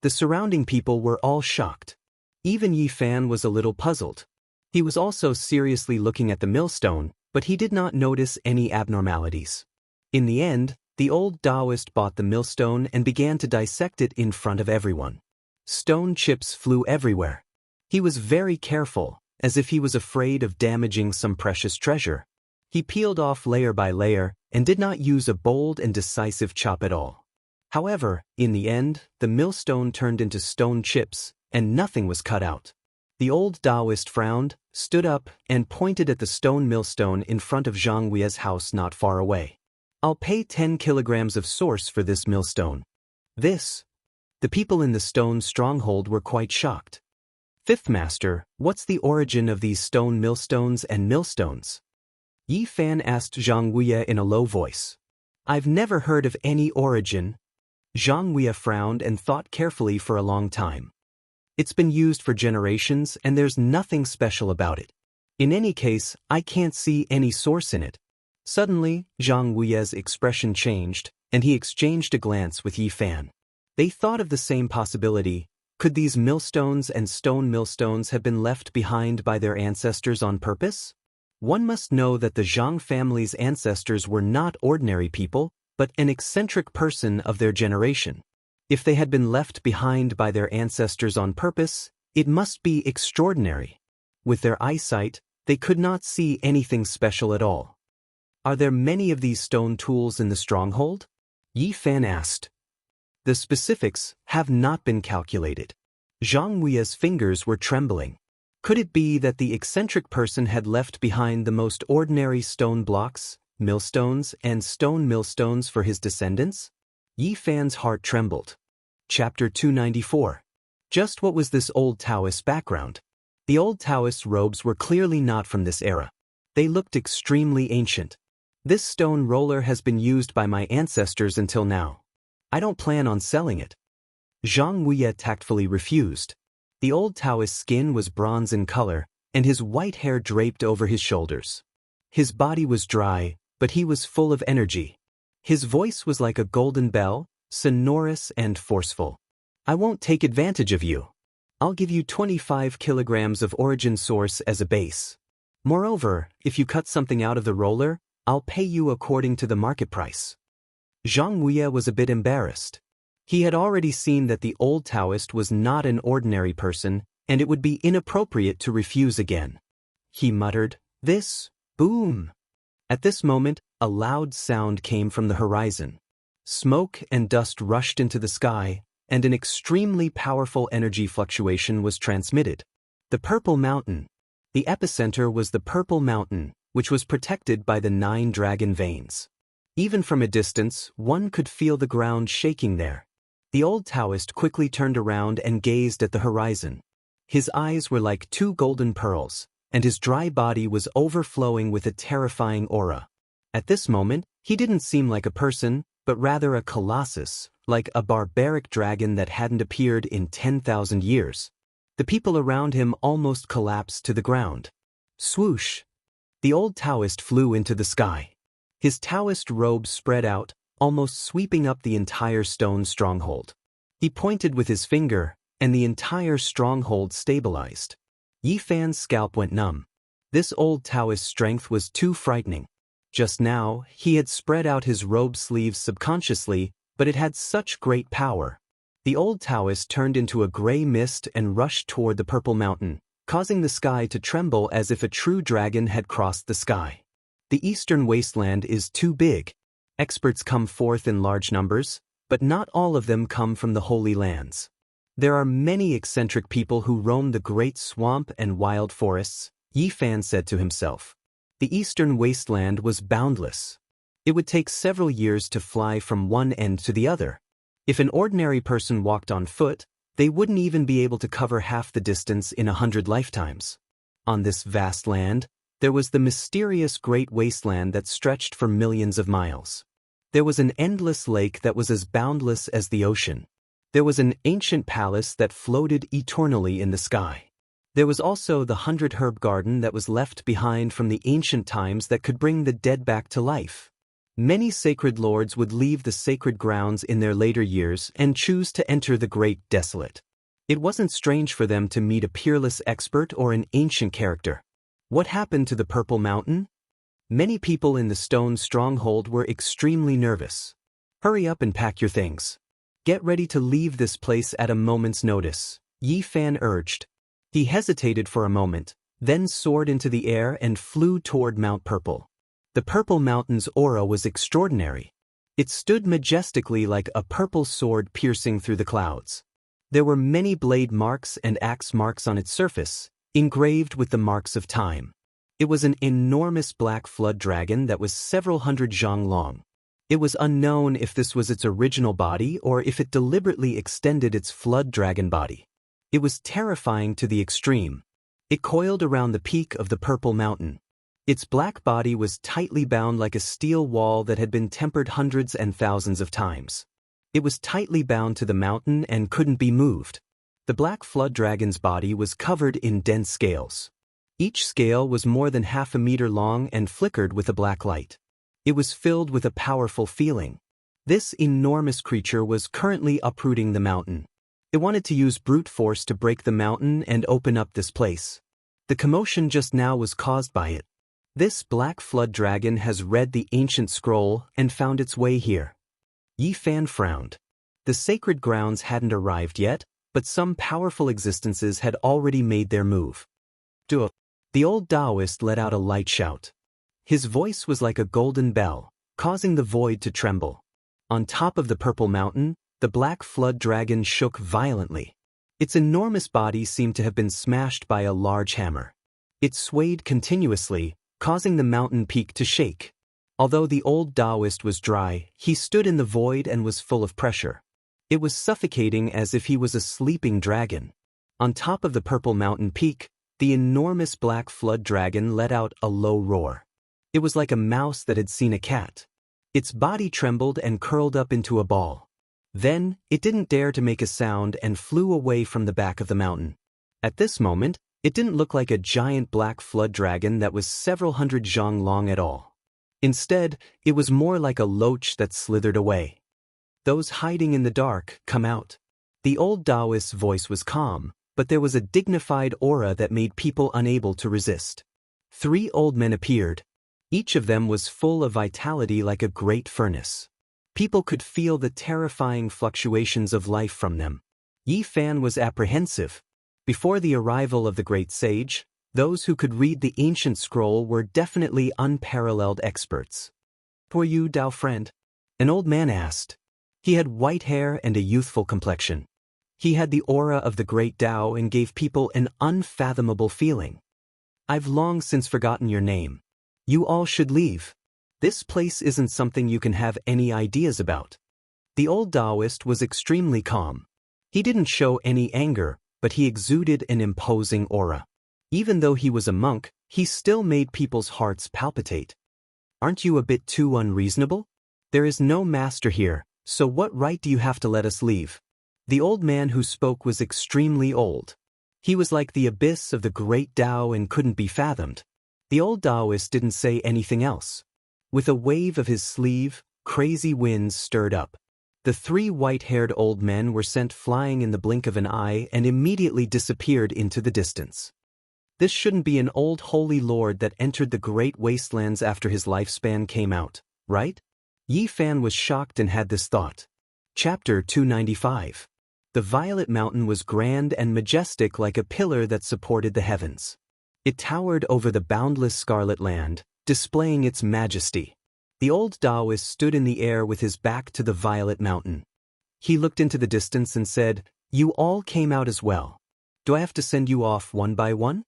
The surrounding people were all shocked. Even Yi Fan was a little puzzled. He was also seriously looking at the millstone, but he did not notice any abnormalities. In the end, the old Taoist bought the millstone and began to dissect it in front of everyone. Stone chips flew everywhere. He was very careful, as if he was afraid of damaging some precious treasure. He peeled off layer by layer and did not use a bold and decisive chop at all. However, in the end, the millstone turned into stone chips, and nothing was cut out. The old Taoist frowned, stood up, and pointed at the stone millstone in front of Xianxia's house not far away. "I'll pay 10 kilograms of source for this millstone." This. The people in the stone stronghold were quite shocked. "Fifth Master, what's the origin of these stone millstones and millstones?" Yi Fan asked Xianxia in a low voice. "I've never heard of any origin." Xianxia frowned and thought carefully for a long time. "It's been used for generations and there's nothing special about it. In any case, I can't see any source in it." Suddenly, Xianxia's expression changed, and he exchanged a glance with Yi Fan. They thought of the same possibility. Could these millstones and stone millstones have been left behind by their ancestors on purpose? One must know that the Zhang family's ancestors were not ordinary people, but an eccentric person of their generation. If they had been left behind by their ancestors on purpose, it must be extraordinary. With their eyesight, they could not see anything special at all. "Are there many of these stone tools in the stronghold?" Yi Fan asked. "The specifics have not been calculated." Xianxia's fingers were trembling. Could it be that the eccentric person had left behind the most ordinary stone blocks, millstones, and stone millstones for his descendants? Yi Fan's heart trembled. Chapter 294. Just what was this old Taoist background? The old Taoist robes were clearly not from this era. They looked extremely ancient. "This stone roller has been used by my ancestors until now. I don't plan on selling it." Xianxia tactfully refused. The old Taoist's skin was bronze in color, and his white hair draped over his shoulders. His body was dry, but he was full of energy. His voice was like a golden bell, sonorous and forceful. "I won't take advantage of you. I'll give you 25 kilograms of origin source as a base. Moreover, if you cut something out of the roller, I'll pay you according to the market price." Xianxia was a bit embarrassed. He had already seen that the old Taoist was not an ordinary person, and it would be inappropriate to refuse again. He muttered, "This, boom." At this moment, a loud sound came from the horizon. Smoke and dust rushed into the sky, and an extremely powerful energy fluctuation was transmitted. The Purple Mountain. The epicenter was the Purple Mountain, which was protected by the 9 dragon veins. Even from a distance, one could feel the ground shaking there. The old Taoist quickly turned around and gazed at the horizon. His eyes were like 2 golden pearls, and his dry body was overflowing with a terrifying aura. At this moment, he didn't seem like a person, but rather a colossus, like a barbaric dragon that hadn't appeared in 10,000 years. The people around him almost collapsed to the ground. Swoosh! The old Taoist flew into the sky. His Taoist robe spread out, almost sweeping up the entire stone stronghold. He pointed with his finger, and the entire stronghold stabilized. Yi Fan's scalp went numb. This old Taoist strength was too frightening. Just now, he had spread out his robe sleeves subconsciously, but it had such great power. The old Taoist turned into a gray mist and rushed toward the Purple Mountain, causing the sky to tremble as if a true dragon had crossed the sky. The eastern wasteland is too big. Experts come forth in large numbers, but not all of them come from the Holy Lands. There are many eccentric people who roam the great swamp and wild forests, Yi Fan said to himself. The eastern wasteland was boundless. It would take several years to fly from one end to the other. If an ordinary person walked on foot, they wouldn't even be able to cover half the distance in 100 lifetimes. On this vast land, there was the mysterious great wasteland that stretched for millions of miles. There was an endless lake that was as boundless as the ocean. There was an ancient palace that floated eternally in the sky. There was also the 100-herb garden that was left behind from the ancient times that could bring the dead back to life. Many sacred lords would leave the sacred grounds in their later years and choose to enter the great desolate. It wasn't strange for them to meet a peerless expert or an ancient character. What happened to the Purple Mountain? Many people in the stone stronghold were extremely nervous. Hurry up and pack your things. Get ready to leave this place at a moment's notice, Yi Fan urged. He hesitated for a moment, then soared into the air and flew toward Mount Purple. The Purple Mountain's aura was extraordinary. It stood majestically like a purple sword piercing through the clouds. There were many blade marks and axe marks on its surface, engraved with the marks of time. It was an enormous black flood dragon that was several hundred zhang long. It was unknown if this was its original body or if it deliberately extended its flood dragon body. It was terrifying to the extreme. It coiled around the peak of the Purple Mountain. Its black body was tightly bound like a steel wall that had been tempered hundreds and thousands of times. It was tightly bound to the mountain and couldn't be moved. The black flood dragon's body was covered in dense scales. Each scale was more than half a meter long and flickered with a black light. It was filled with a powerful feeling. This enormous creature was currently uprooting the mountain. It wanted to use brute force to break the mountain and open up this place. The commotion just now was caused by it. This black flood dragon has read the ancient scroll and found its way here. Yi Fan frowned. The sacred grounds hadn't arrived yet, but some powerful existences had already made their move. Duh! The old Taoist let out a light shout. His voice was like a golden bell, causing the void to tremble. On top of the Purple Mountain, the black flood dragon shook violently. Its enormous body seemed to have been smashed by a large hammer. It swayed continuously, causing the mountain peak to shake. Although the old Taoist was dry, he stood in the void and was full of pressure. It was suffocating as if he was a sleeping dragon. On top of the Purple Mountain peak, the enormous black flood dragon let out a low roar. It was like a mouse that had seen a cat. Its body trembled and curled up into a ball. Then, it didn't dare to make a sound and flew away from the back of the mountain. At this moment, it didn't look like a giant black flood dragon that was several hundred zhang long at all. Instead, it was more like a loach that slithered away. Those hiding in the dark, come out. The old Taoist's voice was calm, but there was a dignified aura that made people unable to resist. 3 old men appeared. Each of them was full of vitality like a great furnace. People could feel the terrifying fluctuations of life from them. Yi Fan was apprehensive. Before the arrival of the great sage, those who could read the ancient scroll were definitely unparalleled experts. "Who are you, Dao friend?" an old man asked. He had white hair and a youthful complexion. He had the aura of the great Dao and gave people an unfathomable feeling. "I've long since forgotten your name. You all should leave. This place isn't something you can have any ideas about." The old Taoist was extremely calm. He didn't show any anger, but he exuded an imposing aura. Even though he was a monk, he still made people's hearts palpitate. "Aren't you a bit too unreasonable? There is no master here, so what right do you have to let us leave?" The old man who spoke was extremely old. He was like the abyss of the great Tao and couldn't be fathomed. The old Taoist didn't say anything else. With a wave of his sleeve, crazy winds stirred up. The 3 white-haired old men were sent flying in the blink of an eye and immediately disappeared into the distance. This shouldn't be an old holy lord that entered the great wastelands after his lifespan came out, right? Yi Fan was shocked and had this thought. Chapter 295. The Violet Mountain was grand and majestic like a pillar that supported the heavens. It towered over the boundless scarlet land, displaying its majesty. The old Taoist stood in the air with his back to the Violet Mountain. He looked into the distance and said, You all came out as well. Do I have to send you off one by one?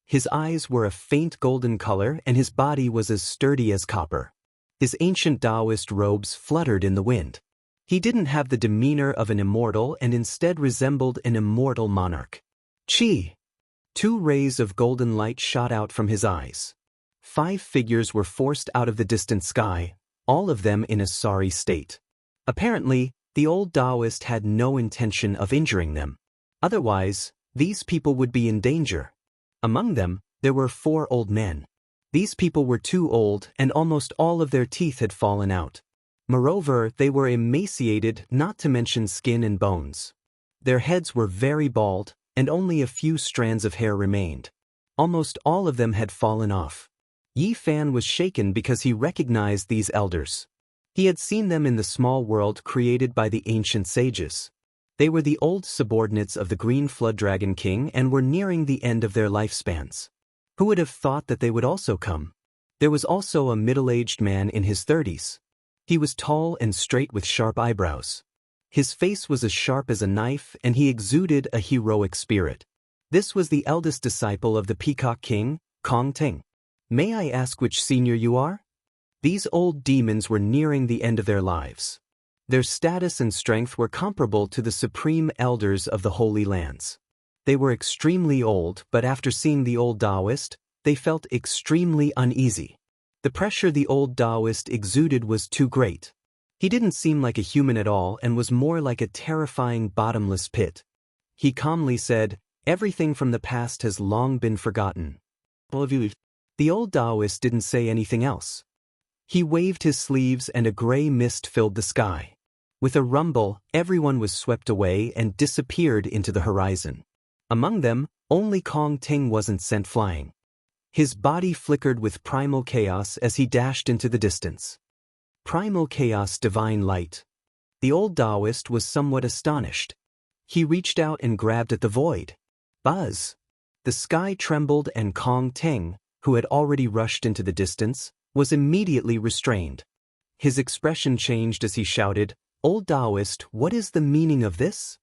His eyes were a faint golden color and his body was as sturdy as copper. His ancient Taoist robes fluttered in the wind. He didn't have the demeanor of an immortal and instead resembled an immortal monarch. Chi! 2 rays of golden light shot out from his eyes. 5 figures were forced out of the distant sky, all of them in a sorry state. Apparently, the old Taoist had no intention of injuring them. Otherwise, these people would be in danger. Among them, there were 4 old men. These people were too old and almost all of their teeth had fallen out. Moreover, they were emaciated, not to mention skin and bones. Their heads were very bald, and only a few strands of hair remained. Almost all of them had fallen off. Yi Fan was shaken because he recognized these elders. He had seen them in the small world created by the ancient sages. They were the old subordinates of the Green Flood Dragon King and were nearing the end of their lifespans. Who would have thought that they would also come? There was also a middle-aged man in his 30s. He was tall and straight with sharp eyebrows. His face was as sharp as a knife and he exuded a heroic spirit. This was the eldest disciple of the Peacock King, Kong Ting. May I ask which senior you are? These old demons were nearing the end of their lives. Their status and strength were comparable to the supreme elders of the Holy Lands. They were extremely old, but after seeing the old Taoist, they felt extremely uneasy. The pressure the old Taoist exuded was too great. He didn't seem like a human at all and was more like a terrifying bottomless pit. He calmly said, "Everything from the past has long been forgotten." The old Taoist didn't say anything else. He waved his sleeves and a gray mist filled the sky. With a rumble, everyone was swept away and disappeared into the horizon. Among them, only Kong Ting wasn't sent flying. His body flickered with primal chaos as he dashed into the distance. Primal chaos, divine light. The old Taoist was somewhat astonished. He reached out and grabbed at the void. Buzz! The sky trembled and Kong Ting, who had already rushed into the distance, was immediately restrained. His expression changed as he shouted, "Old Taoist, what is the meaning of this?"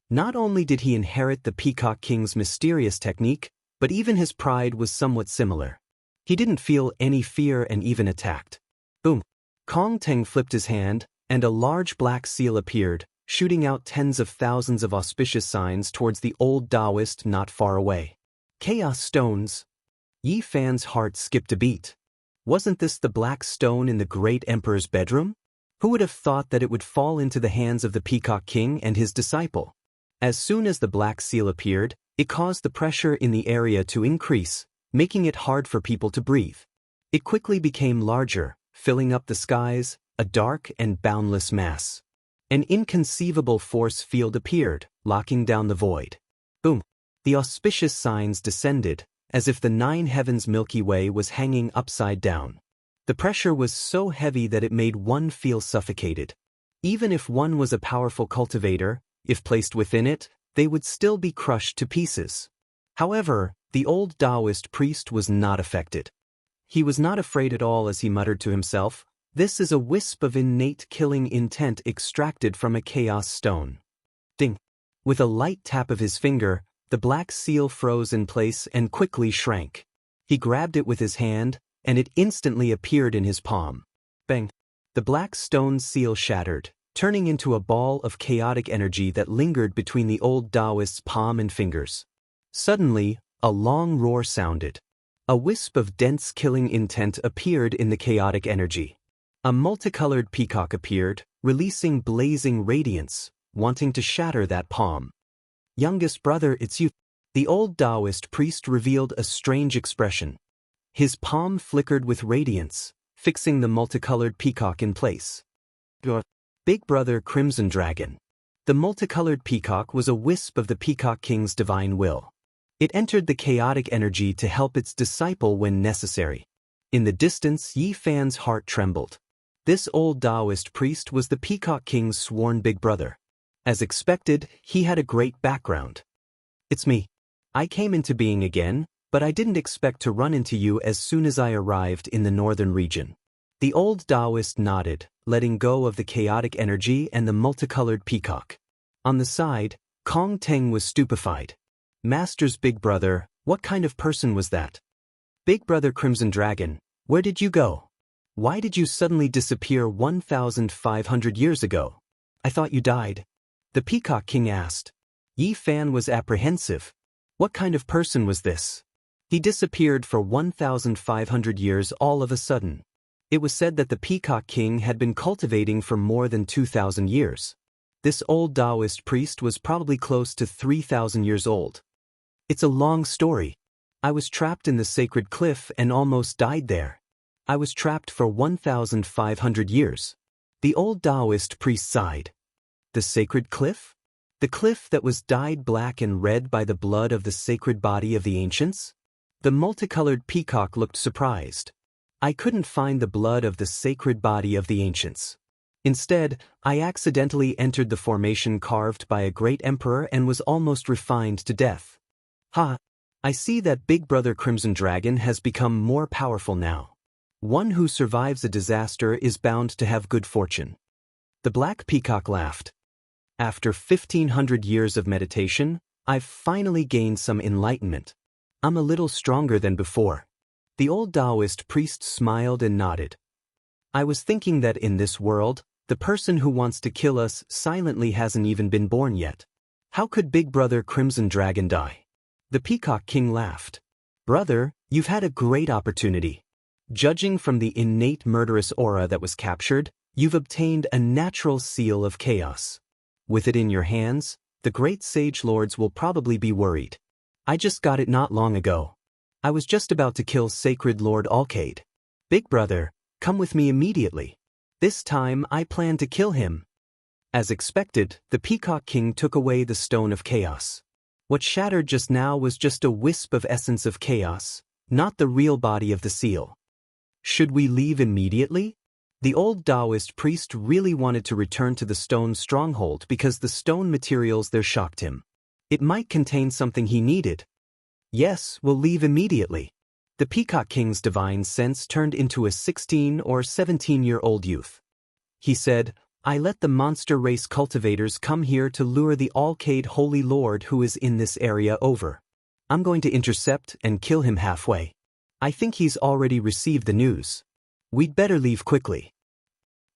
Not only did he inherit the Peacock King's mysterious technique, but even his pride was somewhat similar. He didn't feel any fear and even attacked. Boom! Kong Ting flipped his hand, and a large black seal appeared, shooting out tens of thousands of auspicious signs towards the old Taoist not far away. Chaos stones. Yi Fan's heart skipped a beat. Wasn't this the black stone in the great emperor's bedroom? Who would have thought that it would fall into the hands of the Peacock King and his disciple? As soon as the black seal appeared, it caused the pressure in the area to increase, making it hard for people to breathe. It quickly became larger, filling up the skies, a dark and boundless mass. An inconceivable force field appeared, locking down the void. Boom! The auspicious signs descended, as if the 9 heavens Milky Way was hanging upside down. The pressure was so heavy that it made one feel suffocated. Even if one was a powerful cultivator, if placed within it, they would still be crushed to pieces. However, the old Taoist priest was not affected. He was not afraid at all as he muttered to himself, "This is a wisp of innate killing intent extracted from a chaos stone." Ding! With a light tap of his finger, the black seal froze in place and quickly shrank. He grabbed it with his hand, and it instantly appeared in his palm. Bang! The black stone seal shattered, turning into a ball of chaotic energy that lingered between the old Taoist's palm and fingers. Suddenly, a long roar sounded. A wisp of dense killing intent appeared in the chaotic energy. A multicolored peacock appeared, releasing blazing radiance, wanting to shatter that palm. "Youngest brother, it's you." The old Taoist priest revealed a strange expression. His palm flickered with radiance, fixing the multicolored peacock in place. Big brother Crimson Dragon. The multicolored peacock was a wisp of the Peacock King's divine will. It entered the chaotic energy to help its disciple when necessary. In the distance, Yi Fan's heart trembled. This old Taoist priest was the Peacock King's sworn big brother. As expected, he had a great background. "It's me. I came into being again, but I didn't expect to run into you as soon as I arrived in the northern region." The old Taoist nodded, letting go of the chaotic energy and the multicolored peacock. On the side, Kong Teng was stupefied. Master's big brother, what kind of person was that? Big brother Crimson Dragon, where did you go? Why did you suddenly disappear 1,500 years ago? I thought you died. The Peacock King asked. Yi Fan was apprehensive. What kind of person was this? He disappeared for 1,500 years all of a sudden. It was said that the Peacock King had been cultivating for more than 2,000 years. This old Taoist priest was probably close to 3,000 years old. It's a long story. I was trapped in the sacred cliff and almost died there. I was trapped for 1,500 years. The old Taoist priest sighed. The sacred cliff? The cliff that was dyed black and red by the blood of the sacred body of the ancients? The multicolored peacock looked surprised. I couldn't find the blood of the sacred body of the ancients. Instead, I accidentally entered the formation carved by a great emperor and was almost refined to death. Ha! I see that Big Brother Crimson Dragon has become more powerful now. One who survives a disaster is bound to have good fortune. The black peacock laughed. After 1,500 years of meditation, I've finally gained some enlightenment. I'm a little stronger than before. The old Taoist priest smiled and nodded. I was thinking that in this world, the person who wants to kill us silently hasn't even been born yet. How could Big Brother Crimson Dragon die? The Peacock King laughed. Brother, you've had a great opportunity. Judging from the innate murderous aura that was captured, you've obtained a natural seal of chaos. With it in your hands, the great sage lords will probably be worried. I just got it not long ago. I was just about to kill Sacred Lord Alcade. Big Brother, come with me immediately. This time I plan to kill him. As expected, the Peacock King took away the Stone of Chaos. What shattered just now was just a wisp of essence of chaos, not the real body of the seal. Should we leave immediately? The old Taoist priest really wanted to return to the stone stronghold because the stone materials there shocked him. It might contain something he needed. Yes, we'll leave immediately. The Peacock King's divine sense turned into a 16 or 17-year-old youth. He said, I let the monster race cultivators come here to lure the Alcade Holy Lord who is in this area over. I'm going to intercept and kill him halfway. I think he's already received the news. We'd better leave quickly.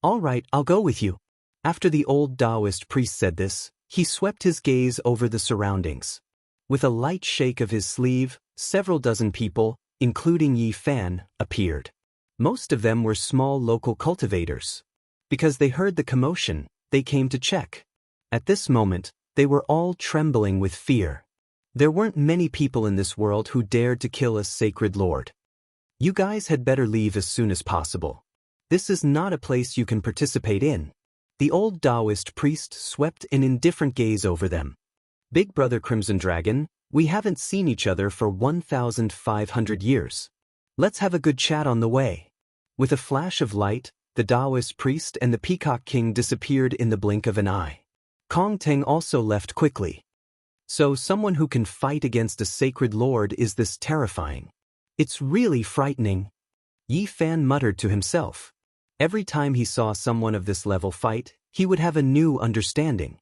All right, I'll go with you. After the old Taoist priest said this, he swept his gaze over the surroundings. With a light shake of his sleeve, several dozen people, including Yi Fan, appeared. Most of them were small local cultivators. Because they heard the commotion, they came to check. At this moment, they were all trembling with fear. There weren't many people in this world who dared to kill a sacred lord. You guys had better leave as soon as possible. This is not a place you can participate in. The old Taoist priest swept an indifferent gaze over them. Big Brother Crimson Dragon, we haven't seen each other for 1,500 years. Let's have a good chat on the way. With a flash of light, the Taoist priest and the Peacock King disappeared in the blink of an eye. Kong Teng also left quickly. So someone who can fight against a sacred lord is this terrifying. It's really frightening. Yi Fan muttered to himself. Every time he saw someone of this level fight, he would have a new understanding.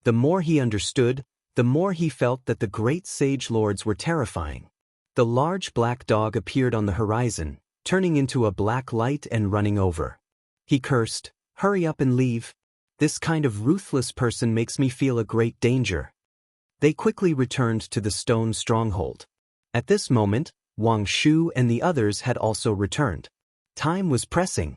The more he understood, the more he felt that the great sage lords were terrifying. The large black dog appeared on the horizon, turning into a black light and running over. He cursed, hurry up and leave. This kind of ruthless person makes me feel a great danger. They quickly returned to the stone stronghold. At this moment, Wang Shu and the others had also returned. Time was pressing.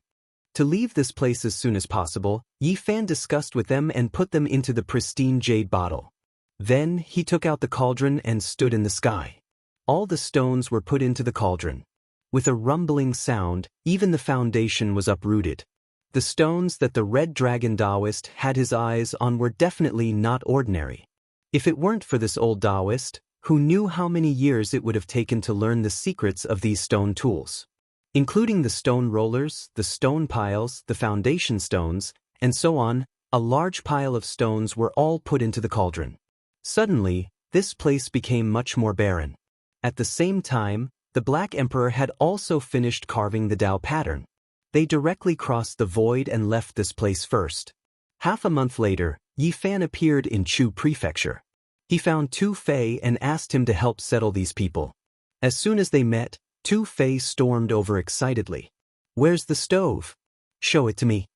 To leave this place as soon as possible, Yi Fan discussed with them and put them into the pristine jade bottle. Then he took out the cauldron and stood in the sky. All the stones were put into the cauldron. With a rumbling sound, even the foundation was uprooted. The stones that the Red Dragon Taoist had his eyes on were definitely not ordinary. If it weren't for this old Taoist, who knew how many years it would have taken to learn the secrets of these stone tools, including the stone rollers, the stone piles, the foundation stones, and so on, a large pile of stones were all put into the cauldron. Suddenly, this place became much more barren. At the same time, the Black Emperor had also finished carving the Tao pattern. They directly crossed the void and left this place first. Half a month later, Yi Fan appeared in Chu Prefecture. He found Tu Fei and asked him to help settle these people. As soon as they met, Tu Fei stormed over excitedly. "Where's the stove? Show it to me."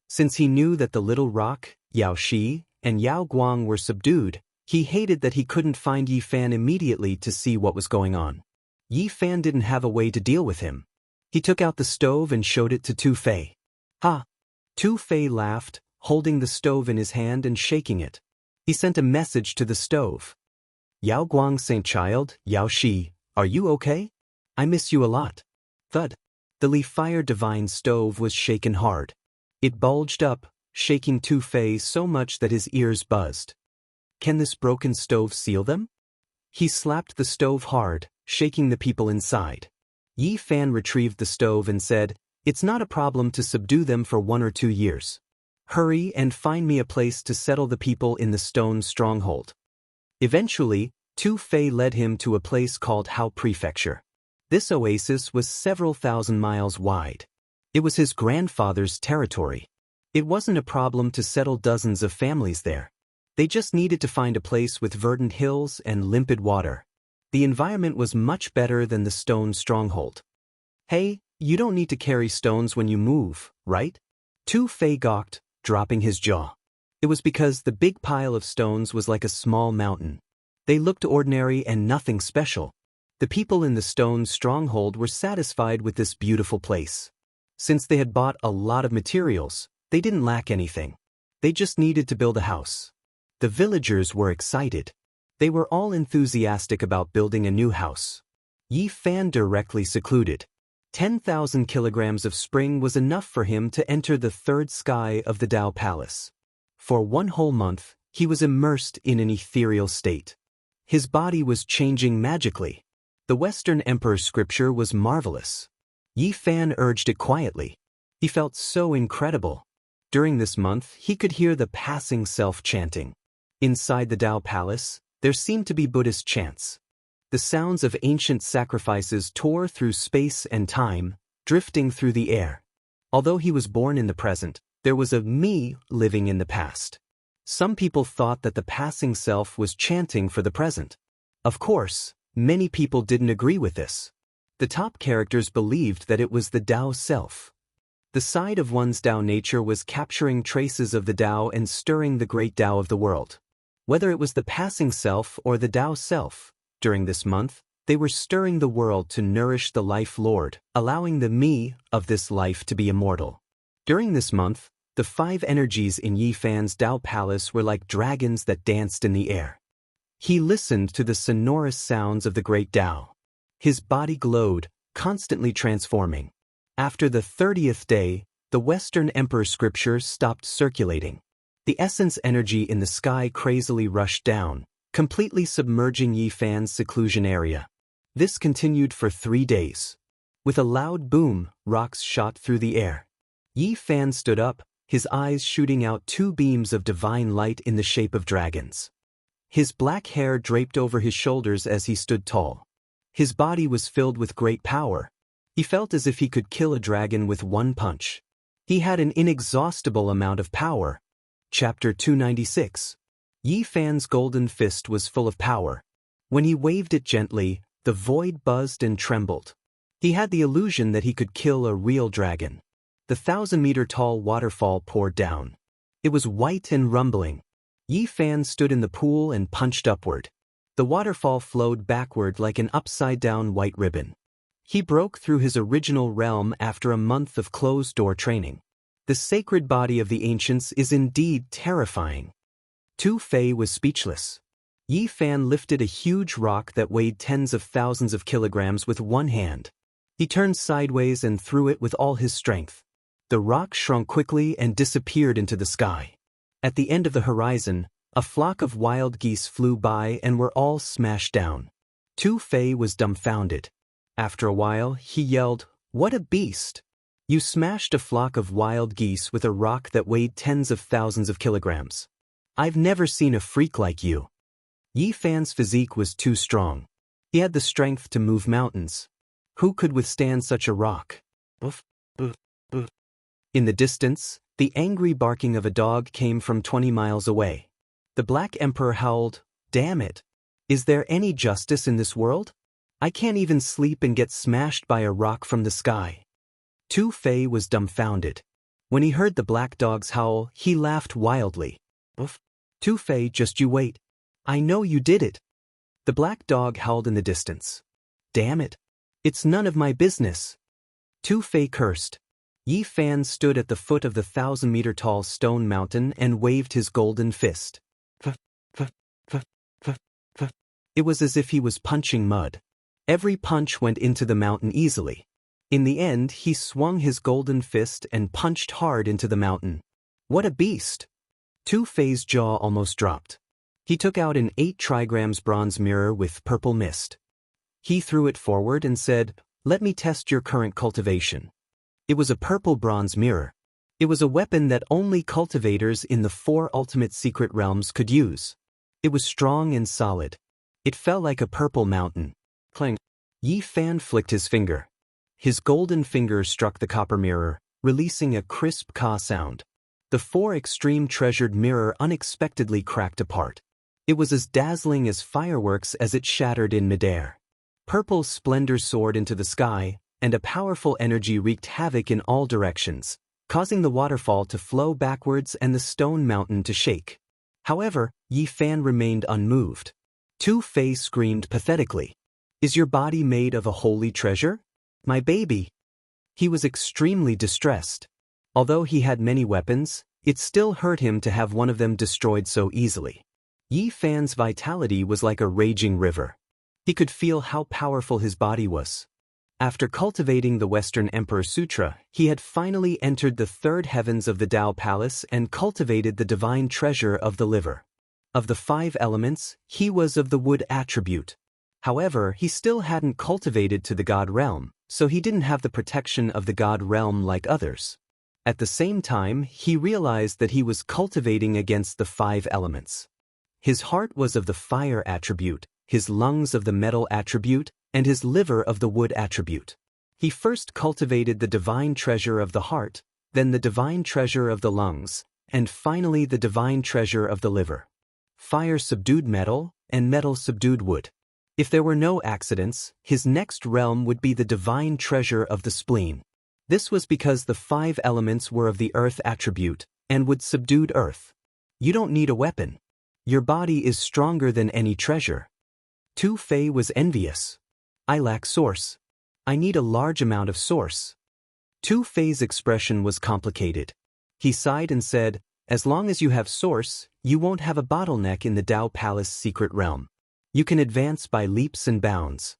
Since he knew that the little rock, Yao Shi, and Yao Guang were subdued, he hated that he couldn't find Yi Fan immediately to see what was going on. Yi Fan didn't have a way to deal with him. He took out the stove and showed it to Tu Fei. "Ha!" Tu Fei laughed, holding the stove in his hand and shaking it. He sent a message to the stove. "Yao Guang Saint Child, Yao Shi, are you okay? I miss you a lot." Thud. The Li Fire Divine stove was shaken hard. It bulged up, shaking Tu Fei so much that his ears buzzed. Can this broken stove seal them? He slapped the stove hard, shaking the people inside. Yi Fan retrieved the stove and said, "It's not a problem to subdue them for 1 or 2 years. Hurry and find me a place to settle the people in the stone stronghold." Eventually, Tu Fei led him to a place called Hao Prefecture. This oasis was several thousand miles wide. It was his grandfather's territory. It wasn't a problem to settle dozens of families there. They just needed to find a place with verdant hills and limpid water. The environment was much better than the stone stronghold. "Hey, you don't need to carry stones when you move, right?" Tu Fei gawked, dropping his jaw. It was because the big pile of stones was like a small mountain. They looked ordinary and nothing special. The people in the stone stronghold were satisfied with this beautiful place. Since they had bought a lot of materials, they didn't lack anything. They just needed to build a house. The villagers were excited. They were all enthusiastic about building a new house. Yi Fan directly secluded. 10,000 kilograms of spring was enough for him to enter the third sky of the Dao Palace. For 1 whole month, he was immersed in an ethereal state. His body was changing magically. The Western Emperor's scripture was marvelous. Yi Fan urged it quietly. He felt so incredible. During this month, he could hear the passing self chanting. Inside the Dao Palace, there seemed to be Buddhist chants. The sounds of ancient sacrifices tore through space and time, drifting through the air. Although he was born in the present, there was a me living in the past. Some people thought that the passing self was chanting for the present. Of course, many people didn't agree with this. The top characters believed that it was the Dao self. The side of one's Dao nature was capturing traces of the Dao and stirring the great Dao of the world. Whether it was the passing self or the Dao self, during this month, they were stirring the world to nourish the life Lord, allowing the me of this life to be immortal. During this month, the 5 energies in Yi Fan's Dao Palace were like dragons that danced in the air. He listened to the sonorous sounds of the great Dao. His body glowed, constantly transforming. After the 30th day, the Western Emperor scripture stopped circulating. The essence energy in the sky crazily rushed down, completely submerging Yi Fan's seclusion area. This continued for 3 days. With a loud boom, rocks shot through the air. Yi Fan stood up, his eyes shooting out 2 beams of divine light in the shape of dragons. His black hair draped over his shoulders as he stood tall. His body was filled with great power. He felt as if he could kill a dragon with 1 punch. He had an inexhaustible amount of power. Chapter 296. Yi Fan's golden fist was full of power. When he waved it gently, the void buzzed and trembled. He had the illusion that he could kill a real dragon. The 1,000-meter-tall waterfall poured down. It was white and rumbling. Yi Fan stood in the pool and punched upward. The waterfall flowed backward like an upside-down white ribbon. He broke through his original realm after a month of closed-door training. The sacred body of the ancients is indeed terrifying. Tu Fei was speechless. Yi Fan lifted a huge rock that weighed tens of thousands of kilograms with 1 hand. He turned sideways and threw it with all his strength. The rock shrunk quickly and disappeared into the sky. At the end of the horizon, a flock of wild geese flew by and were all smashed down. Tu Fei was dumbfounded. After a while, he yelled, "What a beast! You smashed a flock of wild geese with a rock that weighed tens of thousands of kilograms. I've never seen a freak like you." Yi Fan's physique was too strong. He had the strength to move mountains. Who could withstand such a rock? Boof, boof, boof. In the distance, the angry barking of a dog came from 20 miles away. The Black Emperor howled, Damn it. Is there any justice in this world? I can't even sleep and get smashed by a rock from the sky. Tu Fei was dumbfounded. When he heard the black dog's howl, he laughed wildly. Oof. Tu Fei, just you wait. I know you did it. The black dog howled in the distance. Damn it. It's none of my business. Tu Fei cursed. Yi Fan stood at the foot of the 1,000-meter-tall stone mountain and waved his golden fist. It was as if he was punching mud. Every punch went into the mountain easily. In the end, he swung his golden fist and punched hard into the mountain. What a beast! Tu Fei's jaw almost dropped. He took out an 8 trigrams bronze mirror with purple mist. He threw it forward and said, "Let me test your current cultivation." It was a purple bronze mirror. It was a weapon that only cultivators in the 4 ultimate secret realms could use. It was strong and solid. It fell like a purple mountain. Clang. Yi Fan flicked his finger. His golden finger struck the copper mirror, releasing a crisp ka sound. The 4 extreme treasured mirror unexpectedly cracked apart. It was as dazzling as fireworks as it shattered in midair. Purple splendor soared into the sky, and a powerful energy wreaked havoc in all directions, causing the waterfall to flow backwards and the stone mountain to shake. However, Yi Fan remained unmoved. Tu Fei screamed pathetically. "Is your body made of a holy treasure? My baby." He was extremely distressed. Although he had many weapons, it still hurt him to have one of them destroyed so easily. Yi Fan's vitality was like a raging river. He could feel how powerful his body was. After cultivating the Western Emperor Sutra, he had finally entered the 3rd heavens of the Tao Palace and cultivated the divine treasure of the liver. Of the 5 elements, he was of the wood attribute. However, he still hadn't cultivated to the god realm, so he didn't have the protection of the god realm like others. At the same time, he realized that he was cultivating against the 5 elements. His heart was of the fire attribute, his lungs of the metal attribute, and his liver of the wood attribute. He first cultivated the divine treasure of the heart, then the divine treasure of the lungs, and finally the divine treasure of the liver. Fire subdued metal, and metal subdued wood. If there were no accidents, his next realm would be the divine treasure of the spleen. This was because the 5 elements were of the earth attribute, and would subdued earth. You don't need a weapon. Your body is stronger than any treasure. Tu Fei was envious. I lack source. I need a large amount of source. Tu Fei's expression was complicated. He sighed and said, "As long as you have source, you won't have a bottleneck in the Tao Palace secret realm. You can advance by leaps and bounds.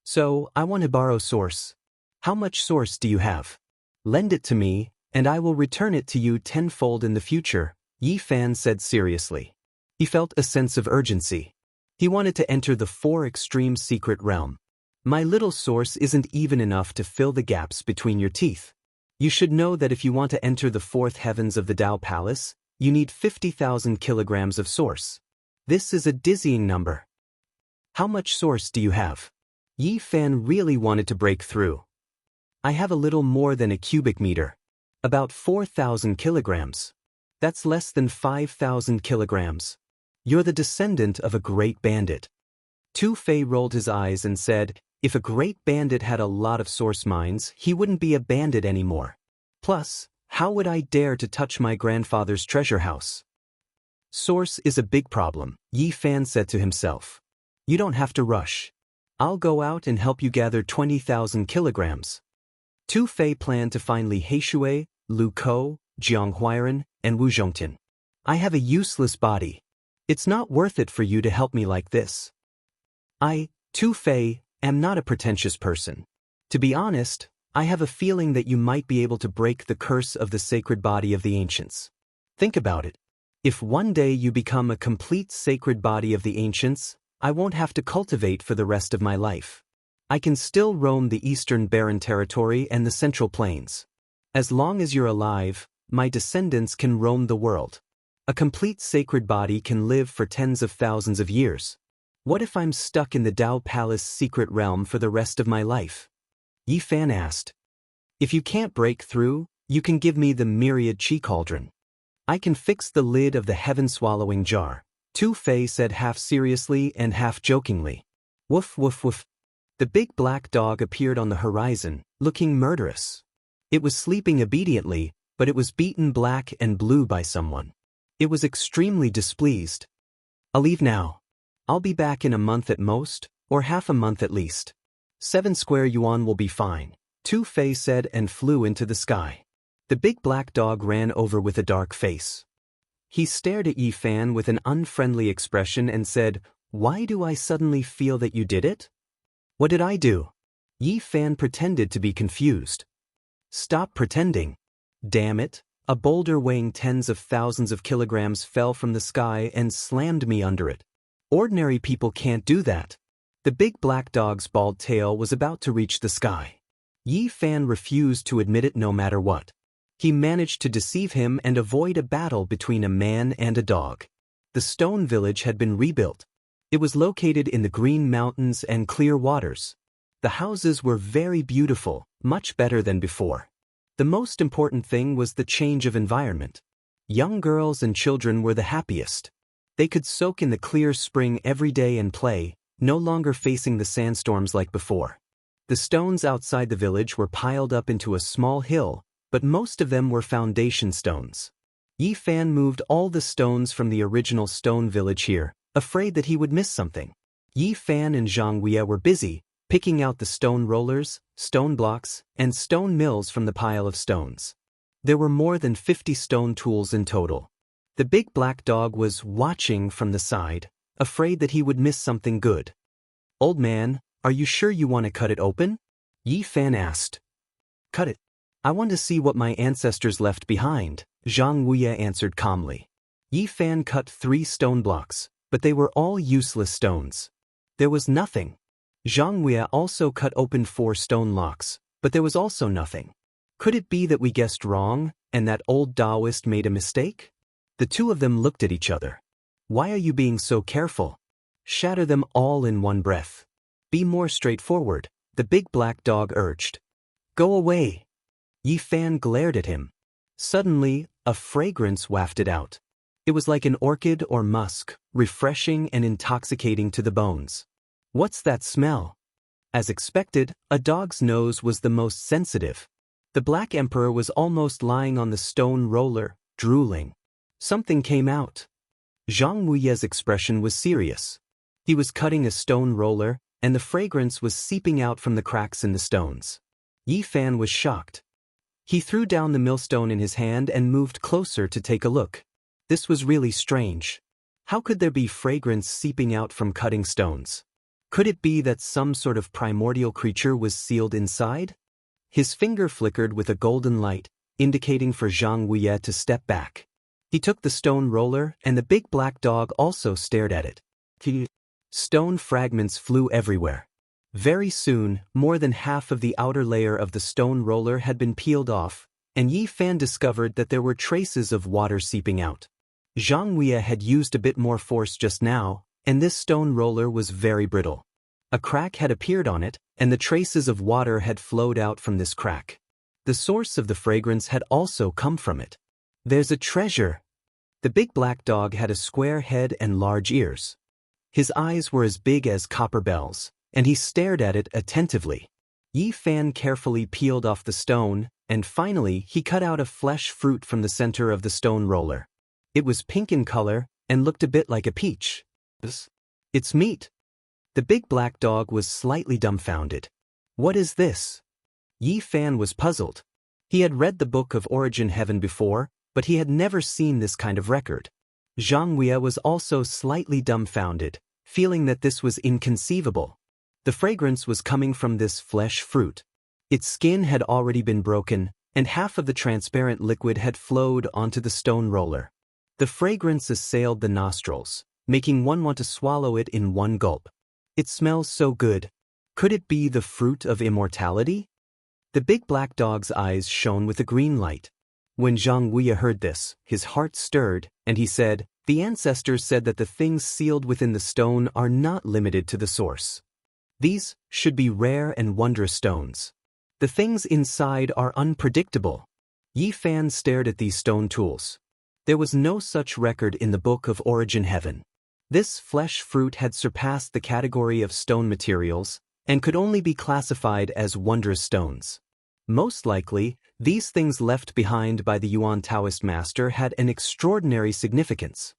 So, I want to borrow source. How much source do you have? Lend it to me, and I will return it to you tenfold in the future," Yi Fan said seriously. He felt a sense of urgency. He wanted to enter the 4 extreme secret realm. "My little source isn't even enough to fill the gaps between your teeth. You should know that if you want to enter the 4th heavens of the Tao Palace, you need 50,000 kilograms of source. This is a dizzying number. How much source do you have?" Yi Fan really wanted to break through. "I have a little more than a cubic meter. About 4,000 kilograms. That's less than 5,000 kilograms. You're the descendant of a great bandit." Tu Fei rolled his eyes and said, "If a great bandit had a lot of source mines, he wouldn't be a bandit anymore. Plus, how would I dare to touch my grandfather's treasure house?" "Source is a big problem," Yi Fan said to himself. "You don't have to rush. I'll go out and help you gather 20,000 kilograms." Tu Fei planned to find Li Heishui, Lu Kou, Jiang Huairen, and Wu Zhongtian. "I have a useless body. It's not worth it for you to help me like this. I, Tu Fei, am not a pretentious person. To be honest, I have a feeling that you might be able to break the curse of the sacred body of the ancients. Think about it. If one day you become a complete sacred body of the ancients, I won't have to cultivate for the rest of my life. I can still roam the eastern barren territory and the central plains. As long as you're alive, my descendants can roam the world. A complete sacred body can live for tens of thousands of years. What if I'm stuck in the Tao Palace secret realm for the rest of my life?" Yi Fan asked. "If you can't break through, you can give me the myriad chi cauldron. I can fix the lid of the heaven-swallowing jar," Tu Fei said half seriously and half jokingly. Woof woof woof. The big black dog appeared on the horizon, looking murderous. It was sleeping obediently, but it was beaten black and blue by someone. It was extremely displeased. I'll leave now. I'll be back in a month at most, or half a month at least. 7 square yuan will be fine, Tu Fei said and flew into the sky. The big black dog ran over with a dark face. He stared at Yi Fan with an unfriendly expression and said, "Why do I suddenly feel that you did it?" "What did I do?" Yi Fan pretended to be confused. "Stop pretending. Damn it, a boulder weighing tens of thousands of kilograms fell from the sky and slammed me under it. Ordinary people can't do that." The big black dog's bald tail was about to reach the sky. Yi Fan refused to admit it no matter what. He managed to deceive him and avoid a battle between a man and a dog. The stone village had been rebuilt. It was located in the green mountains and clear waters. The houses were very beautiful, much better than before. The most important thing was the change of environment. Young girls and children were the happiest. They could soak in the clear spring every day and play, no longer facing the sandstorms like before. The stones outside the village were piled up into a small hill, but most of them were foundation stones. Yi Fan moved all the stones from the original stone village here, afraid that he would miss something. Yi Fan and Xianxia were busy, picking out the stone rollers, stone blocks, and stone mills from the pile of stones. There were more than 50 stone tools in total. The big black dog was watching from the side, afraid that he would miss something good. "Old man, are you sure you want to cut it open?" Yi Fan asked. "Cut it. I want to see what my ancestors left behind," Xianxia answered calmly. Yi Fan cut 3 stone blocks, but they were all useless stones. There was nothing. Xianxia also cut open 4 stone locks, but there was also nothing. Could it be that we guessed wrong, and that old Taoist made a mistake? The two of them looked at each other. "Why are you being so careful? Shatter them all in one breath. Be more straightforward," the big black dog urged. "Go away." Yi Fan glared at him. Suddenly, a fragrance wafted out. It was like an orchid or musk, refreshing and intoxicating to the bones. "What's that smell?" As expected, a dog's nose was the most sensitive. The Black Emperor was almost lying on the stone roller, drooling. Something came out. Zhang Wuye's expression was serious. He was cutting a stone roller, and the fragrance was seeping out from the cracks in the stones. Yi Fan was shocked. He threw down the millstone in his hand and moved closer to take a look. This was really strange. How could there be fragrance seeping out from cutting stones? Could it be that some sort of primordial creature was sealed inside? His finger flickered with a golden light, indicating for Zhang Wuye to step back. He took the stone roller, and the big black dog also stared at it. Stone fragments flew everywhere. Very soon, more than half of the outer layer of the stone roller had been peeled off, and Yi Fan discovered that there were traces of water seeping out. Zhang Wuye had used a bit more force just now, and this stone roller was very brittle. A crack had appeared on it, and the traces of water had flowed out from this crack. The source of the fragrance had also come from it. "There's a treasure." The big black dog had a square head and large ears. His eyes were as big as copper bells, and he stared at it attentively. Yi Fan carefully peeled off the stone, and finally he cut out a flesh fruit from the center of the stone roller. It was pink in color, and looked a bit like a peach. "It's meat." The big black dog was slightly dumbfounded. "What is this?" Yi Fan was puzzled. He had read the Book of Origin Heaven before, but he had never seen this kind of record. Zhang Wuye was also slightly dumbfounded, feeling that this was inconceivable. The fragrance was coming from this flesh fruit. Its skin had already been broken, and half of the transparent liquid had flowed onto the stone roller. The fragrance assailed the nostrils, making one want to swallow it in one gulp. "It smells so good. Could it be the fruit of immortality?" The big black dog's eyes shone with a green light. When Zhang Wuye heard this, his heart stirred, and he said, "The ancestors said that the things sealed within the stone are not limited to the source. These should be rare and wondrous stones. The things inside are unpredictable." Yi Fan stared at these stone tools. There was no such record in the Book of Origin Heaven. This flesh fruit had surpassed the category of stone materials and could only be classified as wondrous stones. Most likely, these things left behind by the Yuan Taoist master had an extraordinary significance.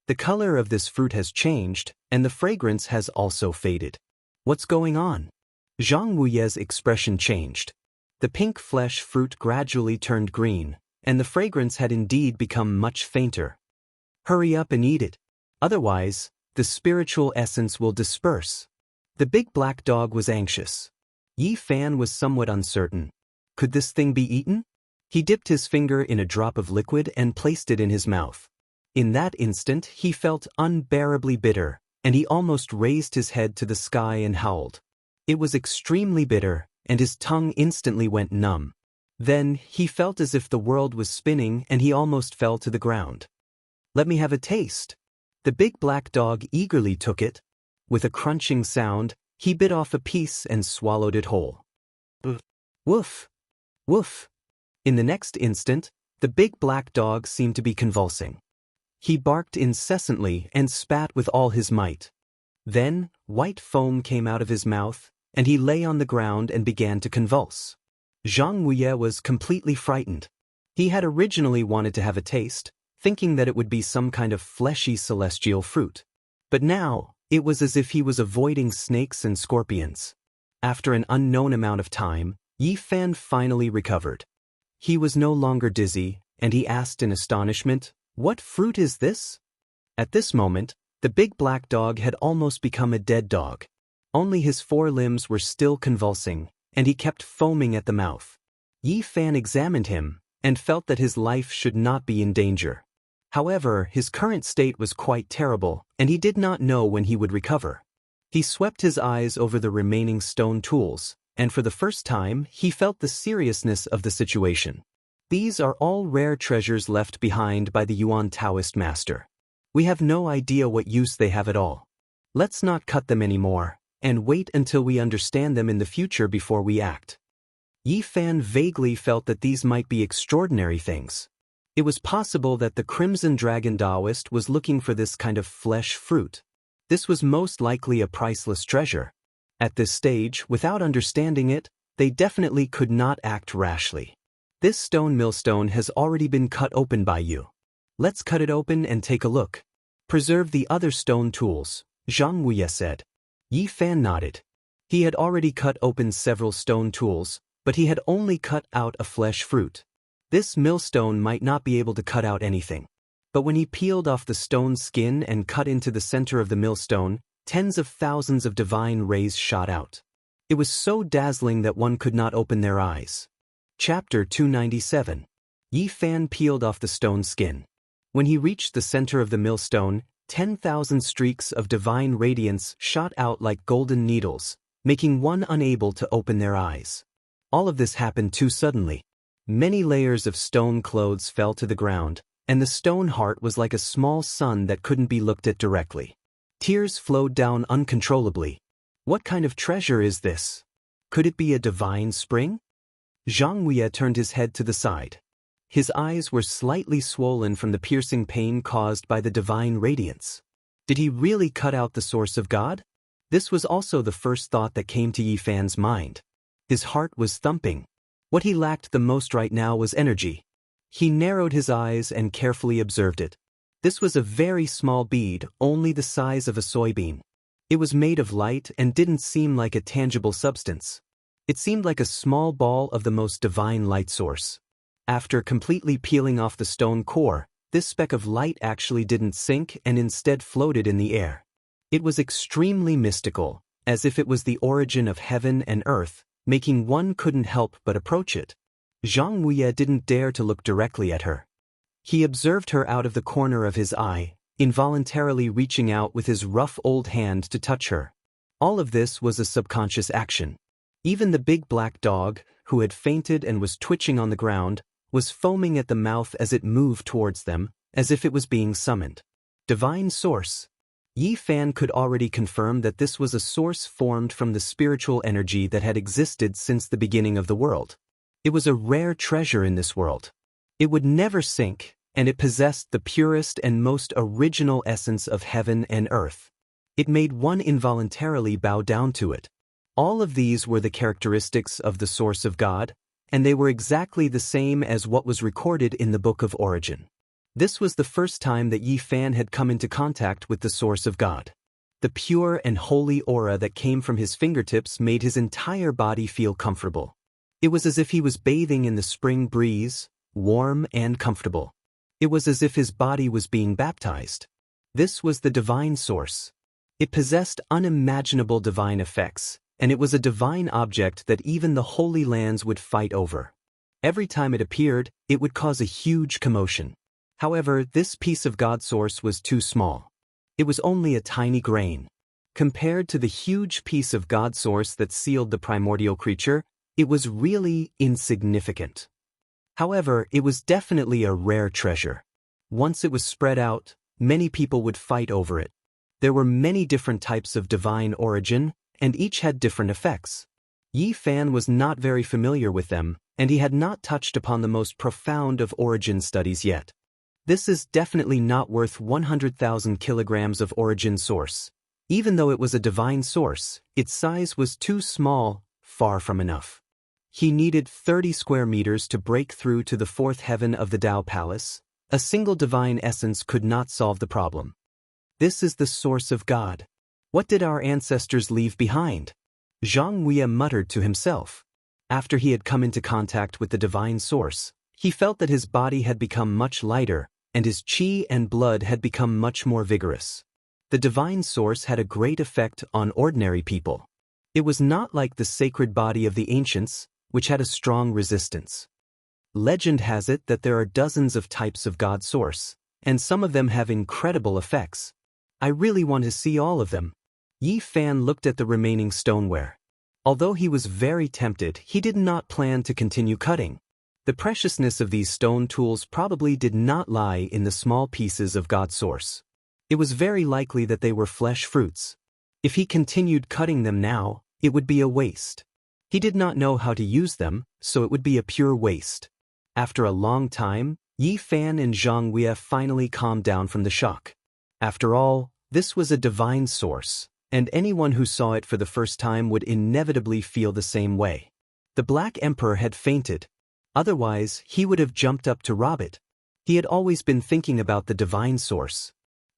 The color of this fruit has changed, and the fragrance has also faded. What's going on? Zhang Wuye's expression changed. The pink flesh fruit gradually turned green, and the fragrance had indeed become much fainter. Hurry up and eat it. Otherwise, the spiritual essence will disperse. The big black dog was anxious. Yi Fan was somewhat uncertain. Could this thing be eaten? He dipped his finger in a drop of liquid and placed it in his mouth. In that instant, he felt unbearably bitter, and he almost raised his head to the sky and howled. It was extremely bitter, and his tongue instantly went numb. Then, he felt as if the world was spinning and he almost fell to the ground. Let me have a taste. The big black dog eagerly took it. With a crunching sound, he bit off a piece and swallowed it whole. Woof! Woof! In the next instant, the big black dog seemed to be convulsing. He barked incessantly and spat with all his might. Then, white foam came out of his mouth, and he lay on the ground and began to convulse. Zhang Wuye was completely frightened. He had originally wanted to have a taste, thinking that it would be some kind of fleshy celestial fruit. But now, it was as if he was avoiding snakes and scorpions. After an unknown amount of time, Yi Fan finally recovered. He was no longer dizzy, and he asked in astonishment, "What fruit is this?" At this moment, the big black dog had almost become a dead dog. Only his four limbs were still convulsing, and he kept foaming at the mouth. Yi Fan examined him, and felt that his life should not be in danger. However, his current state was quite terrible, and he did not know when he would recover. He swept his eyes over the remaining stone tools, and for the first time, he felt the seriousness of the situation. These are all rare treasures left behind by the Yuan Taoist master. We have no idea what use they have at all. Let's not cut them anymore, and wait until we understand them in the future before we act. Yi Fan vaguely felt that these might be extraordinary things. It was possible that the Crimson Dragon Taoist was looking for this kind of flesh fruit. This was most likely a priceless treasure. At this stage, without understanding it, they definitely could not act rashly. This stone millstone has already been cut open by you. Let's cut it open and take a look. Preserve the other stone tools, Zhang Wuye said. Yi Fan nodded. He had already cut open several stone tools, but he had only cut out a flesh fruit. This millstone might not be able to cut out anything. But when he peeled off the stone skin and cut into the center of the millstone, tens of thousands of divine rays shot out. It was so dazzling that one could not open their eyes. Chapter 297. Yi Fan peeled off the stone skin. When he reached the center of the millstone, 10,000 streaks of divine radiance shot out like golden needles, making one unable to open their eyes. All of this happened too suddenly. Many layers of stone clothes fell to the ground, and the stone heart was like a small sun that couldn't be looked at directly. Tears flowed down uncontrollably. What kind of treasure is this? Could it be a divine spring? Zhang Wuye turned his head to the side. His eyes were slightly swollen from the piercing pain caused by the divine radiance. Did he really cut out the source of God? This was also the first thought that came to Yi Fan's mind. His heart was thumping. What he lacked the most right now was energy. He narrowed his eyes and carefully observed it. This was a very small bead, only the size of a soybean. It was made of light and didn't seem like a tangible substance. It seemed like a small ball of the most divine light source. After completely peeling off the stone core, this speck of light actually didn't sink and instead floated in the air. It was extremely mystical, as if it was the origin of heaven and earth, making one couldn't help but approach it. Zhang Wuye didn't dare to look directly at her. He observed her out of the corner of his eye, involuntarily reaching out with his rough old hand to touch her. All of this was a subconscious action. Even the big black dog, who had fainted and was twitching on the ground, was foaming at the mouth as it moved towards them, as if it was being summoned. Divine source. Yi Fan could already confirm that this was a source formed from the spiritual energy that had existed since the beginning of the world. It was a rare treasure in this world. It would never sink, and it possessed the purest and most original essence of heaven and earth. It made one involuntarily bow down to it. All of these were the characteristics of the source of God, and they were exactly the same as what was recorded in the Book of Origin. This was the first time that Yi Fan had come into contact with the source of God. The pure and holy aura that came from his fingertips made his entire body feel comfortable. It was as if he was bathing in the spring breeze, warm and comfortable. It was as if his body was being baptized. This was the divine source. It possessed unimaginable divine effects, and it was a divine object that even the Holy Lands would fight over. Every time it appeared, it would cause a huge commotion. However, this piece of God source was too small. It was only a tiny grain. Compared to the huge piece of God source that sealed the primordial creature, it was really insignificant. However, it was definitely a rare treasure. Once it was spread out, many people would fight over it. There were many different types of divine origin, and each had different effects. Yi Fan was not very familiar with them, and he had not touched upon the most profound of origin studies yet. This is definitely not worth 100,000 kilograms of origin source. Even though it was a divine source, its size was too small, far from enough. He needed 30 square meters to break through to the fourth heaven of the Tao Palace. A single divine essence could not solve the problem. This is the source of God. What did our ancestors leave behind? Xianxia muttered to himself. After he had come into contact with the divine source, he felt that his body had become much lighter, and his qi and blood had become much more vigorous. The divine source had a great effect on ordinary people. It was not like the sacred body of the ancients, which had a strong resistance. Legend has it that there are dozens of types of God source, and some of them have incredible effects. I really want to see all of them. Yi Fan looked at the remaining stoneware. Although he was very tempted, he did not plan to continue cutting. The preciousness of these stone tools probably did not lie in the small pieces of God source. It was very likely that they were flesh fruits. If he continued cutting them now, it would be a waste. He did not know how to use them, so it would be a pure waste. After a long time, Yi Fan and Xianxia finally calmed down from the shock. After all, this was a divine source, and anyone who saw it for the first time would inevitably feel the same way. The Black Emperor had fainted. Otherwise, he would have jumped up to rob it. He had always been thinking about the divine source.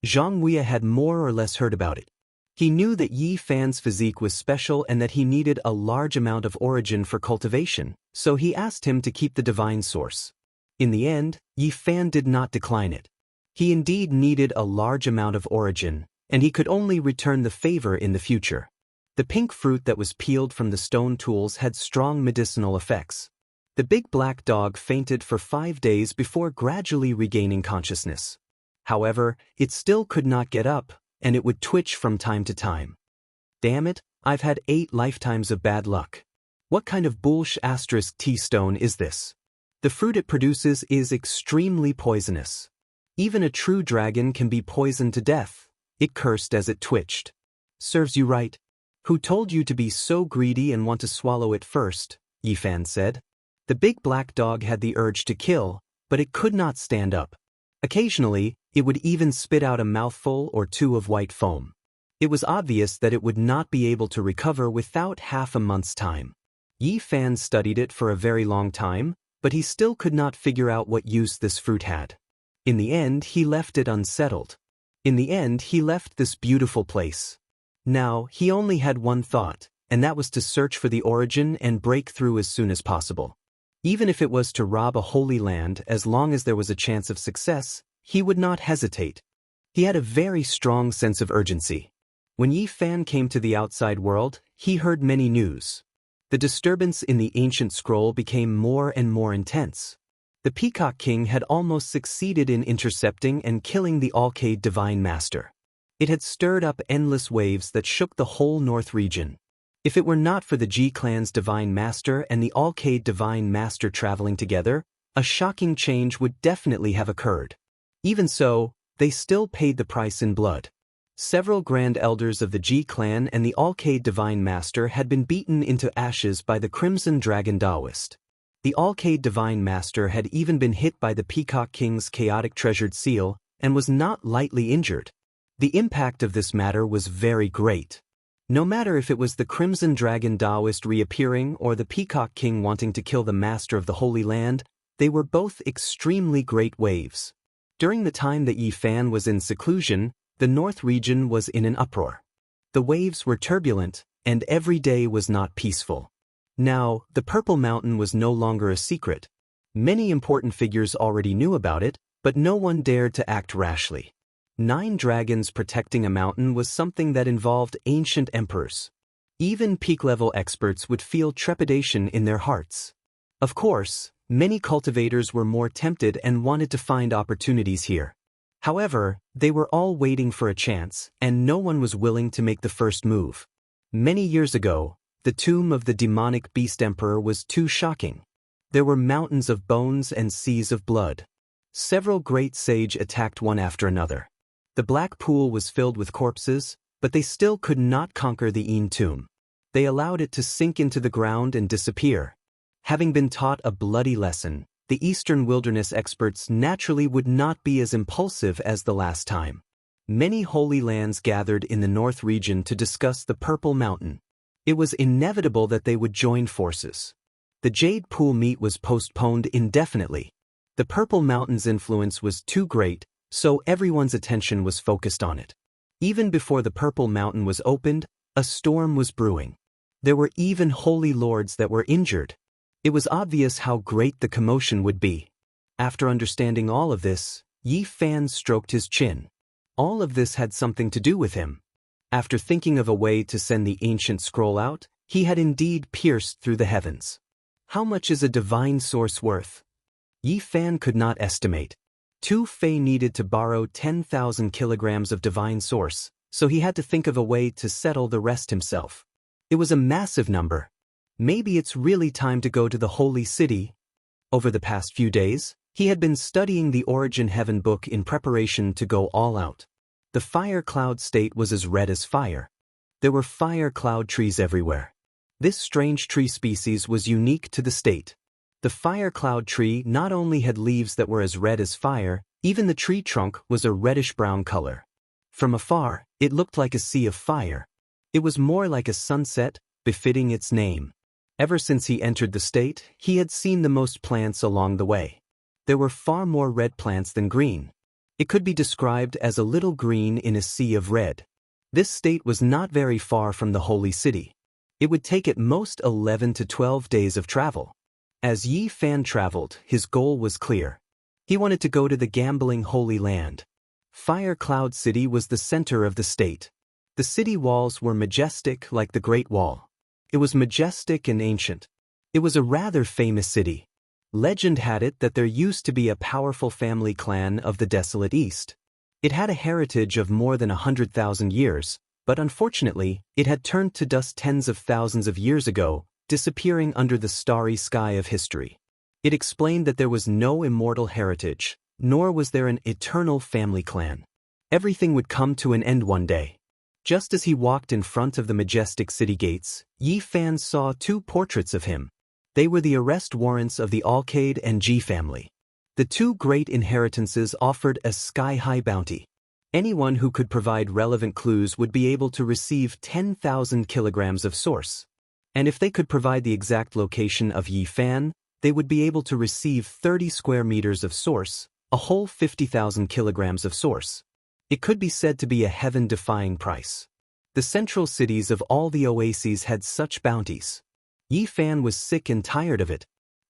Xianxia had more or less heard about it. He knew that Yi Fan's physique was special and that he needed a large amount of origin for cultivation, so he asked him to keep the divine source. In the end, Yi Fan did not decline it. He indeed needed a large amount of origin, and he could only return the favor in the future. The pink fruit that was peeled from the stone tools had strong medicinal effects. The big black dog fainted for 5 days before gradually regaining consciousness. However, it still could not get up, and it would twitch from time to time. Damn it, I've had 8 lifetimes of bad luck. What kind of bullsh** tea stone is this? The fruit it produces is extremely poisonous. Even a true dragon can be poisoned to death, it cursed as it twitched. Serves you right. Who told you to be so greedy and want to swallow it first? Yi Fan said. The big black dog had the urge to kill, but it could not stand up. Occasionally, it would even spit out a mouthful or two of white foam. It was obvious that it would not be able to recover without half a month's time. Yi Fan studied it for a very long time, but he still could not figure out what use this fruit had. In the end, he left it unsettled. In the end, he left this beautiful place. Now, he only had one thought, and that was to search for the origin and break through as soon as possible. Even if it was to rob a holy land, as long as there was a chance of success, he would not hesitate. He had a very strong sense of urgency. When Yi Fan came to the outside world, he heard many news. The disturbance in the ancient scroll became more and more intense. The Peacock King had almost succeeded in intercepting and killing the Alcade Divine Master. It had stirred up endless waves that shook the whole North region. If it were not for the G Clan's Divine Master and the Alcade Divine Master traveling together, a shocking change would definitely have occurred. Even so, they still paid the price in blood. Several Grand Elders of the G Clan and the Alcade Divine Master had been beaten into ashes by the Crimson Dragon Taoist. The Alcade Divine Master had even been hit by the Peacock King's chaotic treasured seal and was not lightly injured. The impact of this matter was very great. No matter if it was the Crimson Dragon Taoist reappearing or the Peacock King wanting to kill the Master of the Holy Land, they were both extremely great waves. During the time that Yi Fan was in seclusion, the North region was in an uproar. The waves were turbulent, and every day was not peaceful. Now, the Purple Mountain was no longer a secret. Many important figures already knew about it, but no one dared to act rashly. 9 dragons protecting a mountain was something that involved ancient emperors. Even peak-level experts would feel trepidation in their hearts. Of course, many cultivators were more tempted and wanted to find opportunities here. However, they were all waiting for a chance, and no one was willing to make the first move. Many years ago, the tomb of the demonic beast emperor was too shocking. There were mountains of bones and seas of blood. Several great sages attacked one after another. The black pool was filled with corpses, but they still could not conquer the Yin tomb. They allowed it to sink into the ground and disappear. Having been taught a bloody lesson, the Eastern wilderness experts naturally would not be as impulsive as the last time. Many holy lands gathered in the North region to discuss the Purple Mountain. It was inevitable that they would join forces. The Jade Pool meet was postponed indefinitely. The Purple Mountain's influence was too great, so everyone's attention was focused on it. Even before the Purple Mountain was opened, a storm was brewing. There were even holy lords that were injured. It was obvious how great the commotion would be. After understanding all of this, Yi Fan stroked his chin. All of this had something to do with him. After thinking of a way to send the ancient scroll out, he had indeed pierced through the heavens. How much is a divine source worth? Yi Fan could not estimate. Tu Fei needed to borrow 10,000 kilograms of divine source, so he had to think of a way to settle the rest himself. It was a massive number. Maybe it's really time to go to the Holy City. Over the past few days, he had been studying the Origin Heaven book in preparation to go all out. The fire cloud state was as red as fire. There were fire cloud trees everywhere. This strange tree species was unique to the state. The fire cloud tree not only had leaves that were as red as fire, even the tree trunk was a reddish-brown color. From afar, it looked like a sea of fire. It was more like a sunset, befitting its name. Ever since he entered the state, he had seen the most plants along the way. There were far more red plants than green. It could be described as a little green in a sea of red. This state was not very far from the Holy City. It would take at most 11 to 12 days of travel. As Yi Fan traveled, his goal was clear. He wanted to go to the gambling Holy Land. Fire Cloud City was the center of the state. The city walls were majestic like the Great Wall. It was majestic and ancient. It was a rather famous city. Legend had it that there used to be a powerful family clan of the desolate East. It had a heritage of more than 100,000 years, but unfortunately, it had turned to dust tens of thousands of years ago, disappearing under the starry sky of history. It explained that there was no immortal heritage, nor was there an eternal family clan. Everything would come to an end one day. Just as he walked in front of the majestic city gates, Yi Fan saw 2 portraits of him. They were the arrest warrants of the Alcade and Ji family. The 2 great inheritances offered a sky-high bounty. Anyone who could provide relevant clues would be able to receive 10,000 kilograms of source. And if they could provide the exact location of Yi Fan, they would be able to receive 30 square meters of source, a whole 50,000 kilograms of source. It could be said to be a heaven-defying price. The central cities of all the oases had such bounties. Yi Fan was sick and tired of it.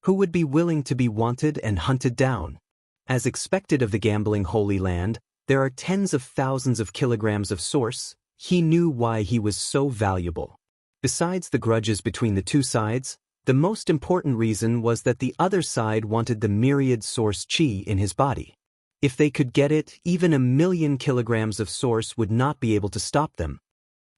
Who would be willing to be wanted and hunted down? As expected of the gambling Holy Land, there are tens of thousands of kilograms of source. He knew why he was so valuable. Besides the grudges between the 2 sides, the most important reason was that the other side wanted the myriad source chi in his body. If they could get it, even 1,000,000 kilograms of source would not be able to stop them.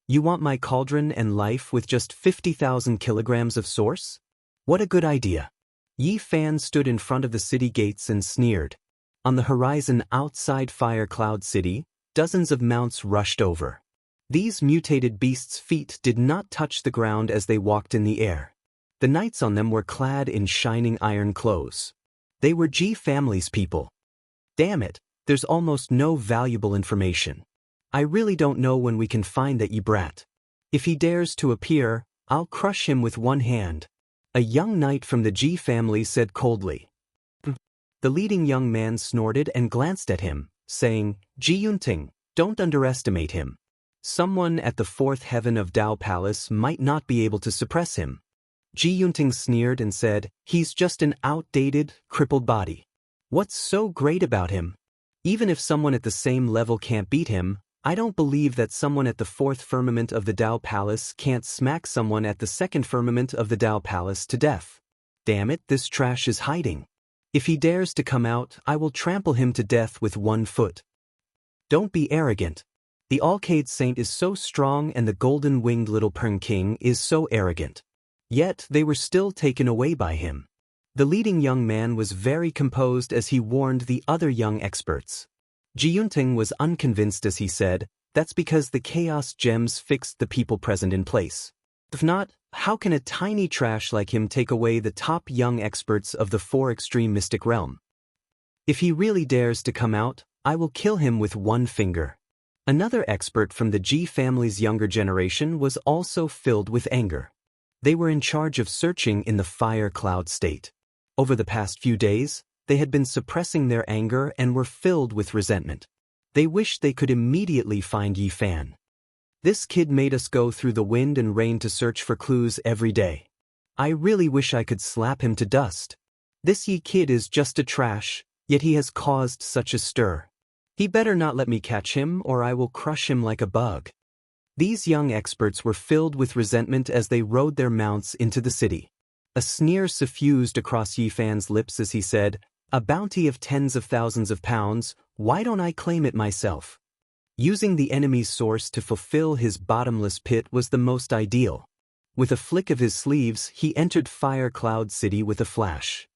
You want my cauldron and life with just 50,000 kilograms of source? What a good idea. Yi Fan stood in front of the city gates and sneered. On the horizon outside Fire Cloud City, dozens of mounts rushed over. These mutated beasts' feet did not touch the ground as they walked in the air. The knights on them were clad in shining iron clothes. They were Ji family's people. Damn it, there's almost no valuable information. I really don't know when we can find that ye brat. If he dares to appear, I'll crush him with one hand. A young knight from the Ji family said coldly. The leading young man snorted and glanced at him, saying, Ji Yunting, don't underestimate him. Someone at the fourth heaven of Dao Palace might not be able to suppress him. Ji Yunting sneered and said, he's just an outdated, crippled body. What's so great about him? Even if someone at the same level can't beat him, I don't believe that someone at the fourth firmament of the Dao Palace can't smack someone at the second firmament of the Dao Palace to death. Damn it, this trash is hiding. If he dares to come out, I will trample him to death with one foot. Don't be arrogant. The Alcade Saint is so strong and the golden-winged little Pern King is so arrogant. Yet they were still taken away by him. The leading young man was very composed as he warned the other young experts. Ji Yunting was unconvinced as he said, that's because the chaos gems fixed the people present in place. If not, how can a tiny trash like him take away the top young experts of the four extreme mystic realm? If he really dares to come out, I will kill him with one finger. Another expert from the Ji family's younger generation was also filled with anger. They were in charge of searching in the fire cloud state. Over the past few days, they had been suppressing their anger and were filled with resentment. They wished they could immediately find Yi Fan. This kid made us go through the wind and rain to search for clues every day. I really wish I could slap him to dust. This Yi kid is just a trash, yet he has caused such a stir. He better not let me catch him or I will crush him like a bug. These young experts were filled with resentment as they rode their mounts into the city. A sneer suffused across Yi Fan's lips as he said, a bounty of tens of thousands of pounds, why don't I claim it myself? Using the enemy's source to fulfill his bottomless pit was the most ideal. With a flick of his sleeves, he entered Fire Cloud City with a flash.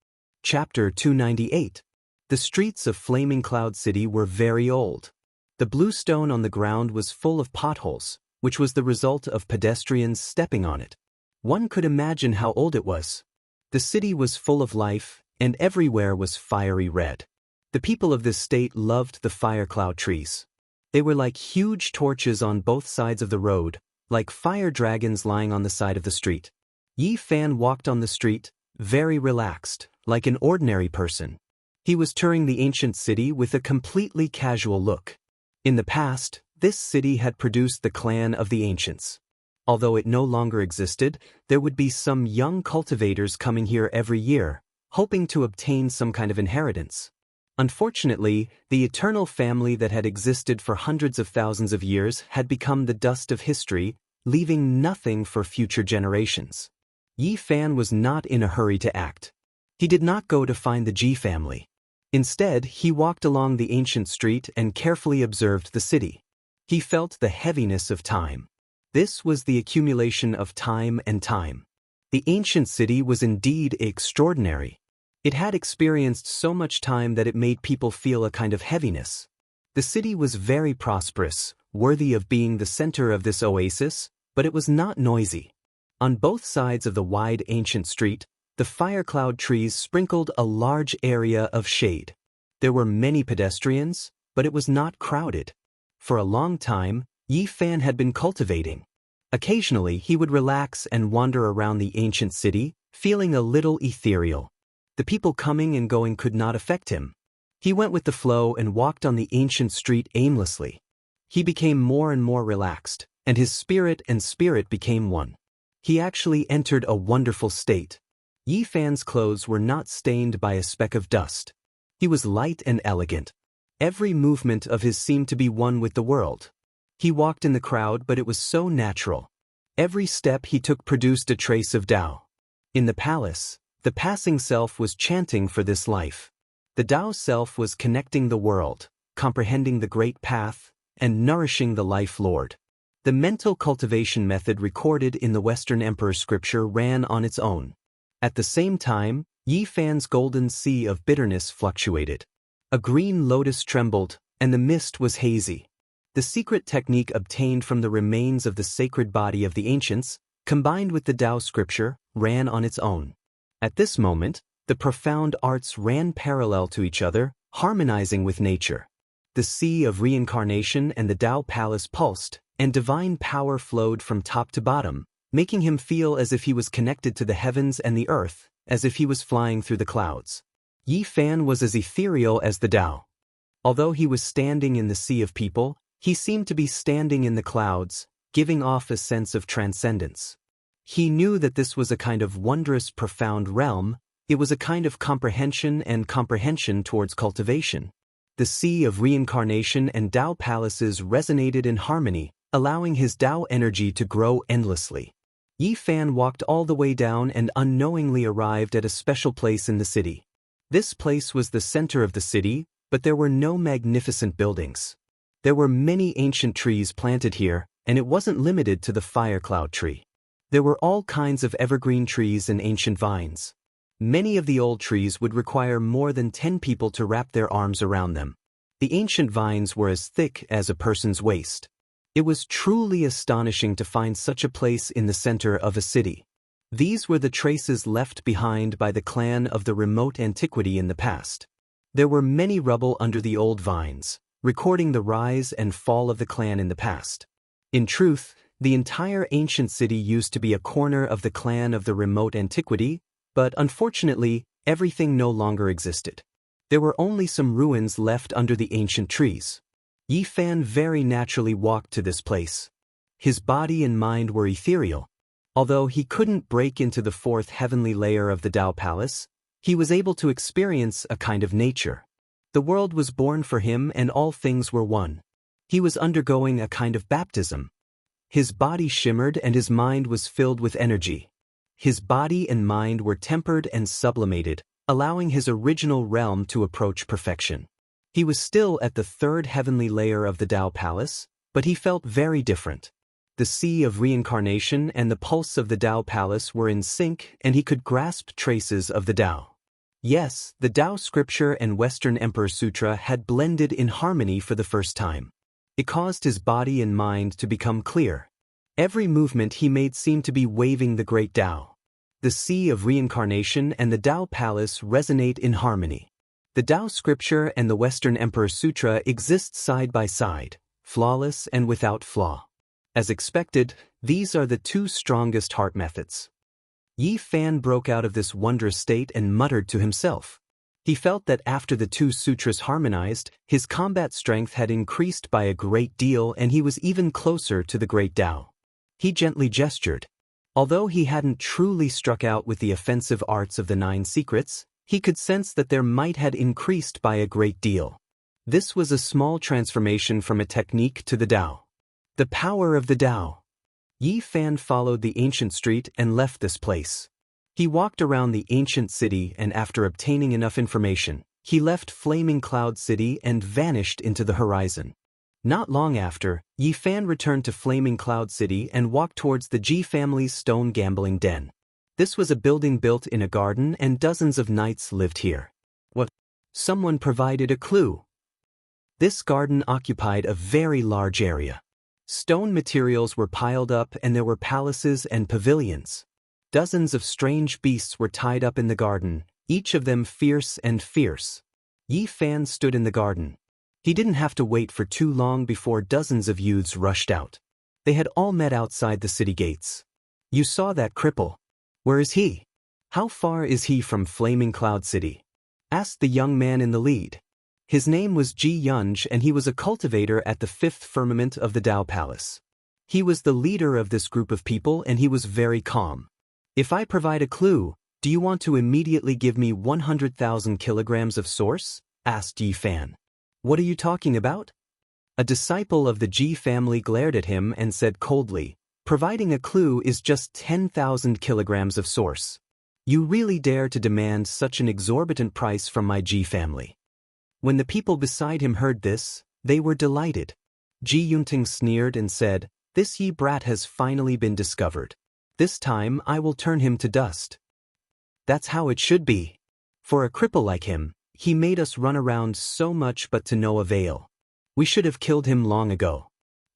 Chapter 298. The streets of Flaming Cloud City were very old. The blue stone on the ground was full of potholes, which was the result of pedestrians stepping on it. One could imagine how old it was. The city was full of life, and everywhere was fiery red. The people of this state loved the fire cloud trees. They were like huge torches on both sides of the road, like fire dragons lying on the side of the street. Yi Fan walked on the street, very relaxed, like an ordinary person. He was touring the ancient city with a completely casual look. In the past, this city had produced the clan of the ancients. Although it no longer existed, there would be some young cultivators coming here every year, hoping to obtain some kind of inheritance. Unfortunately, the eternal family that had existed for hundreds of thousands of years had become the dust of history, leaving nothing for future generations. Yi Fan was not in a hurry to act. He did not go to find the Ji family. Instead, he walked along the ancient street and carefully observed the city. He felt the heaviness of time. This was the accumulation of time and time. The ancient city was indeed extraordinary. It had experienced so much time that it made people feel a kind of heaviness. The city was very prosperous, worthy of being the center of this oasis, but it was not noisy. On both sides of the wide ancient street, the fire cloud trees sprinkled a large area of shade. There were many pedestrians, but it was not crowded. For a long time, Yi Fan had been cultivating. Occasionally, he would relax and wander around the ancient city, feeling a little ethereal. The people coming and going could not affect him. He went with the flow and walked on the ancient street aimlessly. He became more and more relaxed, and his spirit and spirit became one. He actually entered a wonderful state. Yi Fan's clothes were not stained by a speck of dust. He was light and elegant. Every movement of his seemed to be one with the world. He walked in the crowd, but it was so natural. Every step he took produced a trace of Tao. In the palace, the passing self was chanting for this life. The Tao self was connecting the world, comprehending the great path, and nourishing the life lord. The mental cultivation method recorded in the Western Emperor scripture ran on its own. At the same time, Yi Fan's golden sea of bitterness fluctuated. A green lotus trembled, and the mist was hazy. The secret technique obtained from the remains of the sacred body of the ancients, combined with the Tao scripture, ran on its own. At this moment, the profound arts ran parallel to each other, harmonizing with nature. The sea of reincarnation and the Tao Palace pulsed, and divine power flowed from top to bottom, making him feel as if he was connected to the heavens and the earth, as if he was flying through the clouds. Yi Fan was as ethereal as the Tao. Although he was standing in the sea of people, he seemed to be standing in the clouds, giving off a sense of transcendence. He knew that this was a kind of wondrous, profound realm. It was a kind of comprehension towards cultivation. The sea of reincarnation and Tao palaces resonated in harmony, allowing his Tao energy to grow endlessly. Yi Fan walked all the way down and unknowingly arrived at a special place in the city. This place was the center of the city, but there were no magnificent buildings. There were many ancient trees planted here, and it wasn't limited to the firecloud tree. There were all kinds of evergreen trees and ancient vines. Many of the old trees would require more than 10 people to wrap their arms around them. The ancient vines were as thick as a person's waist. It was truly astonishing to find such a place in the center of a city. These were the traces left behind by the clan of the remote antiquity in the past. There were many rubble under the old vines, recording the rise and fall of the clan in the past. In truth, the entire ancient city used to be a corner of the clan of the remote antiquity, but unfortunately, everything no longer existed. There were only some ruins left under the ancient trees. Yi Fan very naturally walked to this place. His body and mind were ethereal. Although he couldn't break into the fourth heavenly layer of the Tao Palace, he was able to experience a kind of nature. The world was born for him and all things were one. He was undergoing a kind of baptism. His body shimmered and his mind was filled with energy. His body and mind were tempered and sublimated, allowing his original realm to approach perfection. He was still at the third heavenly layer of the Tao Palace, but he felt very different. The sea of reincarnation and the pulse of the Tao Palace were in sync, and he could grasp traces of the Tao. Yes, the Tao scripture and Western Emperor Sutra had blended in harmony for the first time. It caused his body and mind to become clear. Every movement he made seemed to be waving the great Tao. The sea of reincarnation and the Tao Palace resonate in harmony. The Tao scripture and the Western Emperor Sutra exist side by side, flawless and without flaw. As expected, these are the two strongest heart methods. Yi Fan broke out of this wondrous state and muttered to himself. He felt that after the two sutras harmonized, his combat strength had increased by a great deal and he was even closer to the great Tao. He gently gestured. Although he hadn't truly struck out with the offensive arts of the 9 secrets, he could sense that their might had increased by a great deal. This was a small transformation from a technique to the Tao. The power of the Tao. Yi Fan followed the ancient street and left this place. He walked around the ancient city and after obtaining enough information, he left Flaming Cloud City and vanished into the horizon. Not long after, Yi Fan returned to Flaming Cloud City and walked towards the Ji family's stone gambling den. This was a building built in a garden and dozens of knights lived here. What? Someone provided a clue. This garden occupied a very large area. Stone materials were piled up and there were palaces and pavilions. Dozens of strange beasts were tied up in the garden, each of them fierce and fierce. Yi Fan stood in the garden. He didn't have to wait for too long before dozens of youths rushed out. They had all met outside the city gates. You saw that cripple. Where is he? How far is he from Flaming Cloud City? Asked the young man in the lead. His name was Ji Yunj and he was a cultivator at the 5th firmament of the Tao Palace. He was the leader of this group of people and he was very calm. If I provide a clue, do you want to immediately give me 100,000 kilograms of source? Asked Yi Fan. What are you talking about? A disciple of the Ji family glared at him and said coldly, providing a clue is just 10,000 kilograms of source. You really dare to demand such an exorbitant price from my Ji family. When the people beside him heard this, they were delighted. Ji Yunting sneered and said, this Yi brat has finally been discovered. This time I will turn him to dust. That's how it should be. For a cripple like him, he made us run around so much but to no avail. We should have killed him long ago.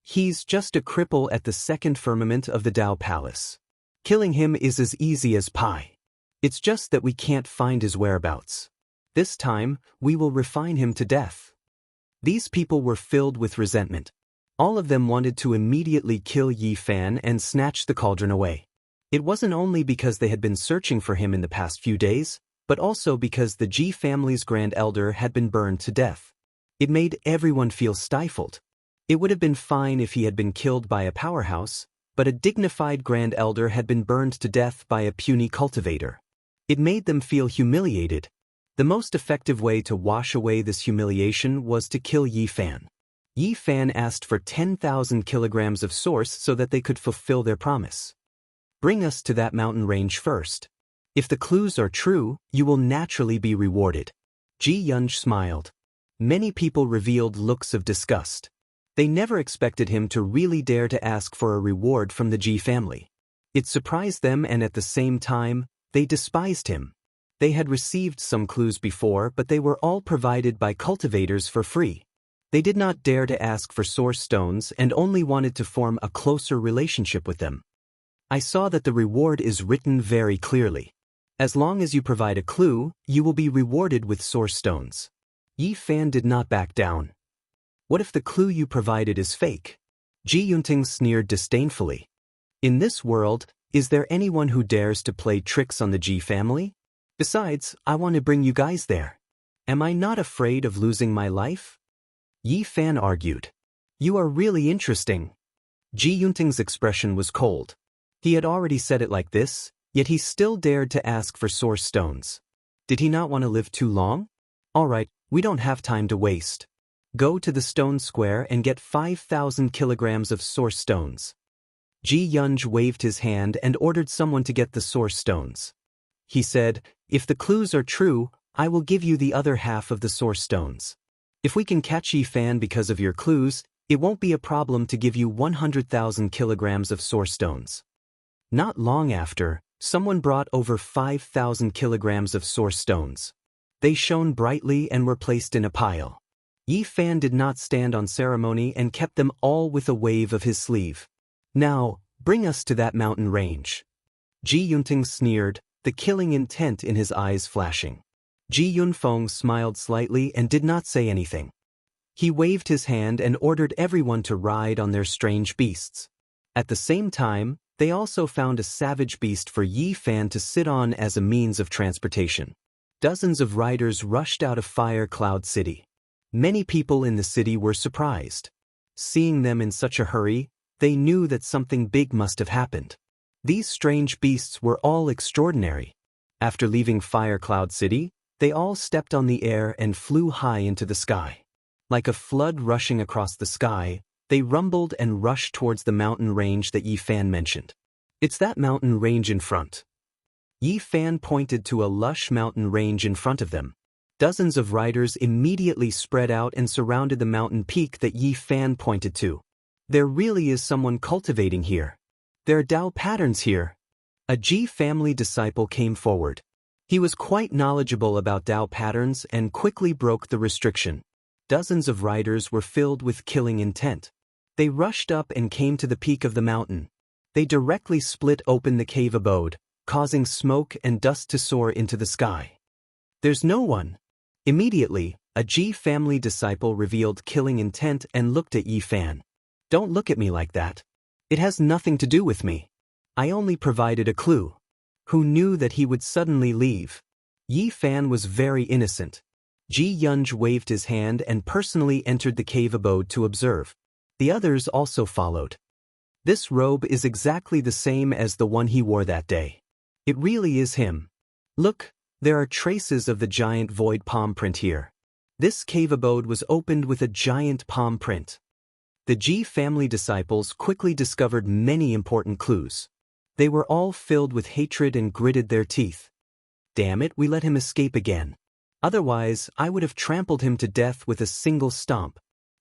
He's just a cripple at the 2nd firmament of the Tao Palace. Killing him is as easy as pie. It's just that we can't find his whereabouts. This time, we will refine him to death." These people were filled with resentment. All of them wanted to immediately kill Yi Fan and snatch the cauldron away. It wasn't only because they had been searching for him in the past few days, but also because the Ji family's grand elder had been burned to death. It made everyone feel stifled. It would have been fine if he had been killed by a powerhouse, but a dignified grand elder had been burned to death by a puny cultivator. It made them feel humiliated. The most effective way to wash away this humiliation was to kill Yi Fan. Yi Fan asked for 10,000 kilograms of source so that they could fulfill their promise. "Bring us to that mountain range first. If the clues are true, you will naturally be rewarded." Ji Yunj smiled. Many people revealed looks of disgust. They never expected him to really dare to ask for a reward from the Ji family. It surprised them, and at the same time, they despised him. They had received some clues before, but they were all provided by cultivators for free. They did not dare to ask for source stones and only wanted to form a closer relationship with them. "I saw that the reward is written very clearly. As long as you provide a clue, you will be rewarded with source stones." Yi Fan did not back down. "What if the clue you provided is fake?" Ji Yunting sneered disdainfully. "In this world, is there anyone who dares to play tricks on the Ji family? Besides, I want to bring you guys there. Am I not afraid of losing my life?" Yi Fan argued. "You are really interesting." Ji Yunting's expression was cold. He had already said it like this, yet he still dared to ask for source stones. Did he not want to live too long? "All right, we don't have time to waste. Go to the stone square and get 5,000 kilograms of source stones." Ji Yunj waved his hand and ordered someone to get the source stones. He said, "If the clues are true, I will give you the other half of the source stones. If we can catch Yi Fan because of your clues, it won't be a problem to give you 100,000 kilograms of source stones." Not long after, someone brought over 5,000 kilograms of source stones. They shone brightly and were placed in a pile. Yi Fan did not stand on ceremony and kept them all with a wave of his sleeve. "Now, bring us to that mountain range." Ji Yunting sneered, the killing intent in his eyes flashing. Ji Yunfeng smiled slightly and did not say anything. He waved his hand and ordered everyone to ride on their strange beasts. At the same time, they also found a savage beast for Yi Fan to sit on as a means of transportation. Dozens of riders rushed out of Fire Cloud City. Many people in the city were surprised. Seeing them in such a hurry, they knew that something big must have happened. These strange beasts were all extraordinary. After leaving Fire Cloud City, they all stepped on the air and flew high into the sky. Like a flood rushing across the sky, they rumbled and rushed towards the mountain range that Yi Fan mentioned. "It's that mountain range in front." Yi Fan pointed to a lush mountain range in front of them. Dozens of riders immediately spread out and surrounded the mountain peak that Yi Fan pointed to. "There really is someone cultivating here. There are Dao patterns here." A Ji family disciple came forward. He was quite knowledgeable about Dao patterns and quickly broke the restriction. Dozens of riders were filled with killing intent. They rushed up and came to the peak of the mountain. They directly split open the cave abode, causing smoke and dust to soar into the sky. "There's no one." Immediately, a Ji family disciple revealed killing intent and looked at Yi Fan. "Don't look at me like that. It has nothing to do with me. I only provided a clue." Who knew that he would suddenly leave? Yi Fan was very innocent. Ji Yunj waved his hand and personally entered the cave abode to observe. The others also followed. "This robe is exactly the same as the one he wore that day. It really is him. Look, there are traces of the giant void palm print here. This cave abode was opened with a giant palm print." The Ji family disciples quickly discovered many important clues. They were all filled with hatred and gritted their teeth. "Damn it, we let him escape again. Otherwise, I would have trampled him to death with a single stomp."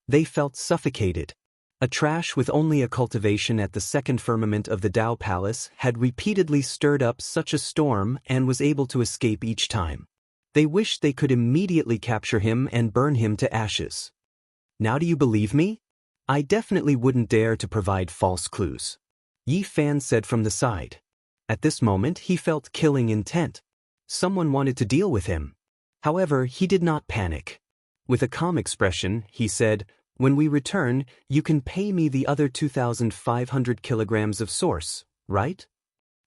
They felt suffocated. A trash with only a cultivation at the second firmament of the Dao Palace had repeatedly stirred up such a storm and was able to escape each time. They wished they could immediately capture him and burn him to ashes. "Now do you believe me? I definitely wouldn't dare to provide false clues," Yi Fan said from the side. At this moment he felt killing intent. Someone wanted to deal with him. However, he did not panic. With a calm expression, he said, "When we return, you can pay me the other 2,500 kilograms of source, right?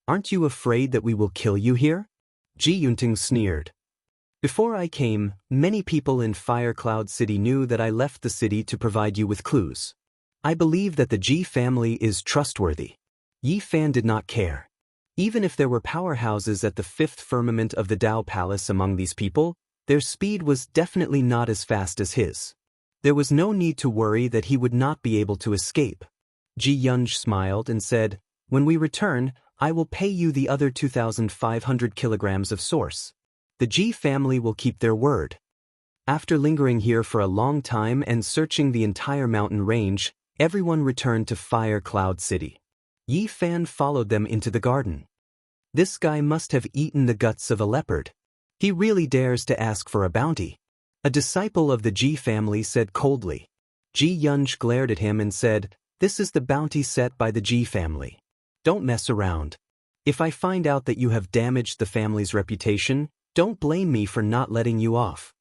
Aren't you afraid that we will kill you here?" Ji Yunting sneered. "Before I came, many people in Fire Cloud City knew that I left the city to provide you with clues. I believe that the Ji family is trustworthy." Yi Fan did not care. Even if there were powerhouses at the fifth firmament of the Dao Palace among these people, their speed was definitely not as fast as his. There was no need to worry that he would not be able to escape. Ji Yunj smiled and said, "When we return, I will pay you the other 2,500 kilograms of source. The Ji family will keep their word." After lingering here for a long time and searching the entire mountain range, everyone returned to Fire Cloud City. Yi Fan followed them into the garden. This guy must have eaten the guts of a leopard. He really dares to ask for a bounty. A disciple of the Ji family said coldly. Ji Yunj glared at him and said, "This is the bounty set by the Ji family. Don't mess around. If I find out that you have damaged the family's reputation, don't blame me for not letting you off."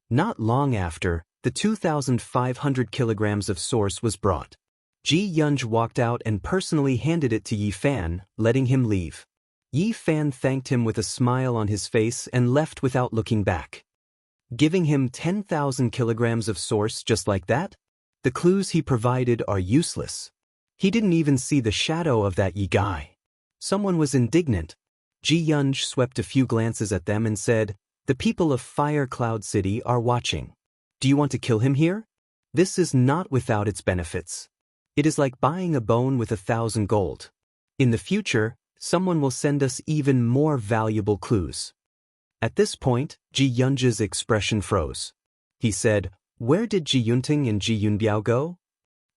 Not long after, the 2,500 kilograms of source was brought. Ji Yunj walked out and personally handed it to Yi Fan, letting him leave. Yi Fan thanked him with a smile on his face and left without looking back. Giving him 10,000 kilograms of source just like that? The clues he provided are useless. He didn't even see the shadow of that Yi guy. Someone was indignant. Ji Yunj swept a few glances at them and said, "The people of Fire Cloud City are watching. Do you want to kill him here? This is not without its benefits. It is like buying a bone with 1,000 gold. In the future, someone will send us even more valuable clues." At this point, Ji Yunj's expression froze. He said, "Where did Ji Yunting and Ji Yunbiao go?"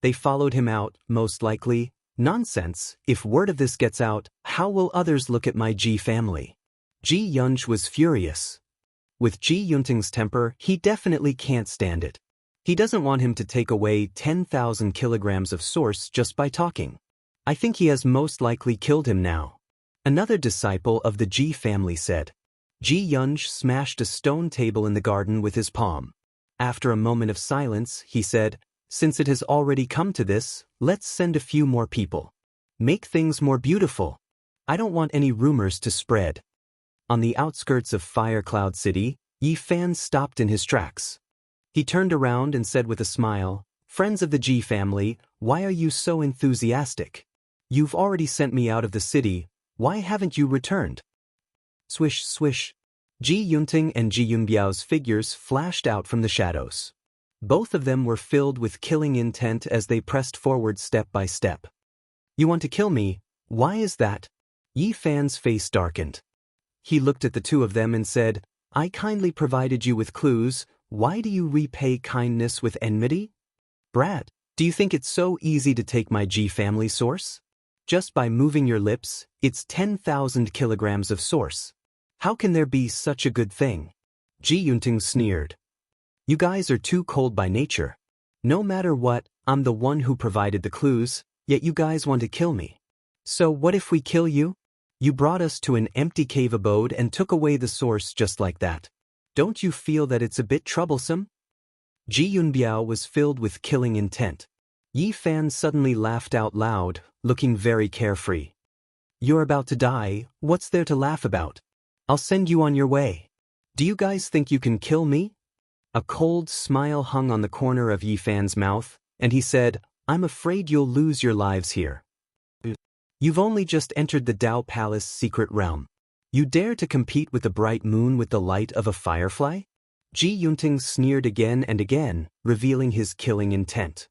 "They followed him out, most likely." "Nonsense, if word of this gets out, how will others look at my Ji family?" Ji Yunj was furious. With Ji Yunting's temper, he definitely can't stand it. He doesn't want him to take away 10,000 kilograms of source just by talking. I think he has most likely killed him now. Another disciple of the Ji family said. Ji Yunj smashed a stone table in the garden with his palm. After a moment of silence, he said, "Since it has already come to this, let's send a few more people. Make things more beautiful. I don't want any rumors to spread." On the outskirts of Fire Cloud City, Yi Fan stopped in his tracks. He turned around and said with a smile, "Friends of the Ji family, why are you so enthusiastic? You've already sent me out of the city, why haven't you returned?" Swish, swish. Ji Yunting and Ji Yunbiao's figures flashed out from the shadows. Both of them were filled with killing intent as they pressed forward step by step. "You want to kill me? Why is that?" Yi Fan's face darkened. He looked at the two of them and said, "I kindly provided you with clues, why do you repay kindness with enmity? Brat, do you think it's so easy to take my Ji family source? Just by moving your lips, it's 10,000 kilograms of source. How can there be such a good thing?" Ji Yunting sneered. "You guys are too cold by nature. No matter what, I'm the one who provided the clues, yet you guys want to kill me. So what if we kill you? You brought us to an empty cave abode and took away the source just like that. Don't you feel that it's a bit troublesome?" Ji Yunbiao was filled with killing intent. Yi Fan suddenly laughed out loud, looking very carefree. "You're about to die, what's there to laugh about? I'll send you on your way. Do you guys think you can kill me?" A cold smile hung on the corner of Yi Fan's mouth, and he said, "I'm afraid you'll lose your lives here. You've only just entered the Dao Palace secret realm. You dare to compete with the bright moon with the light of a firefly?" Ji Yunting sneered again and again, revealing his killing intent.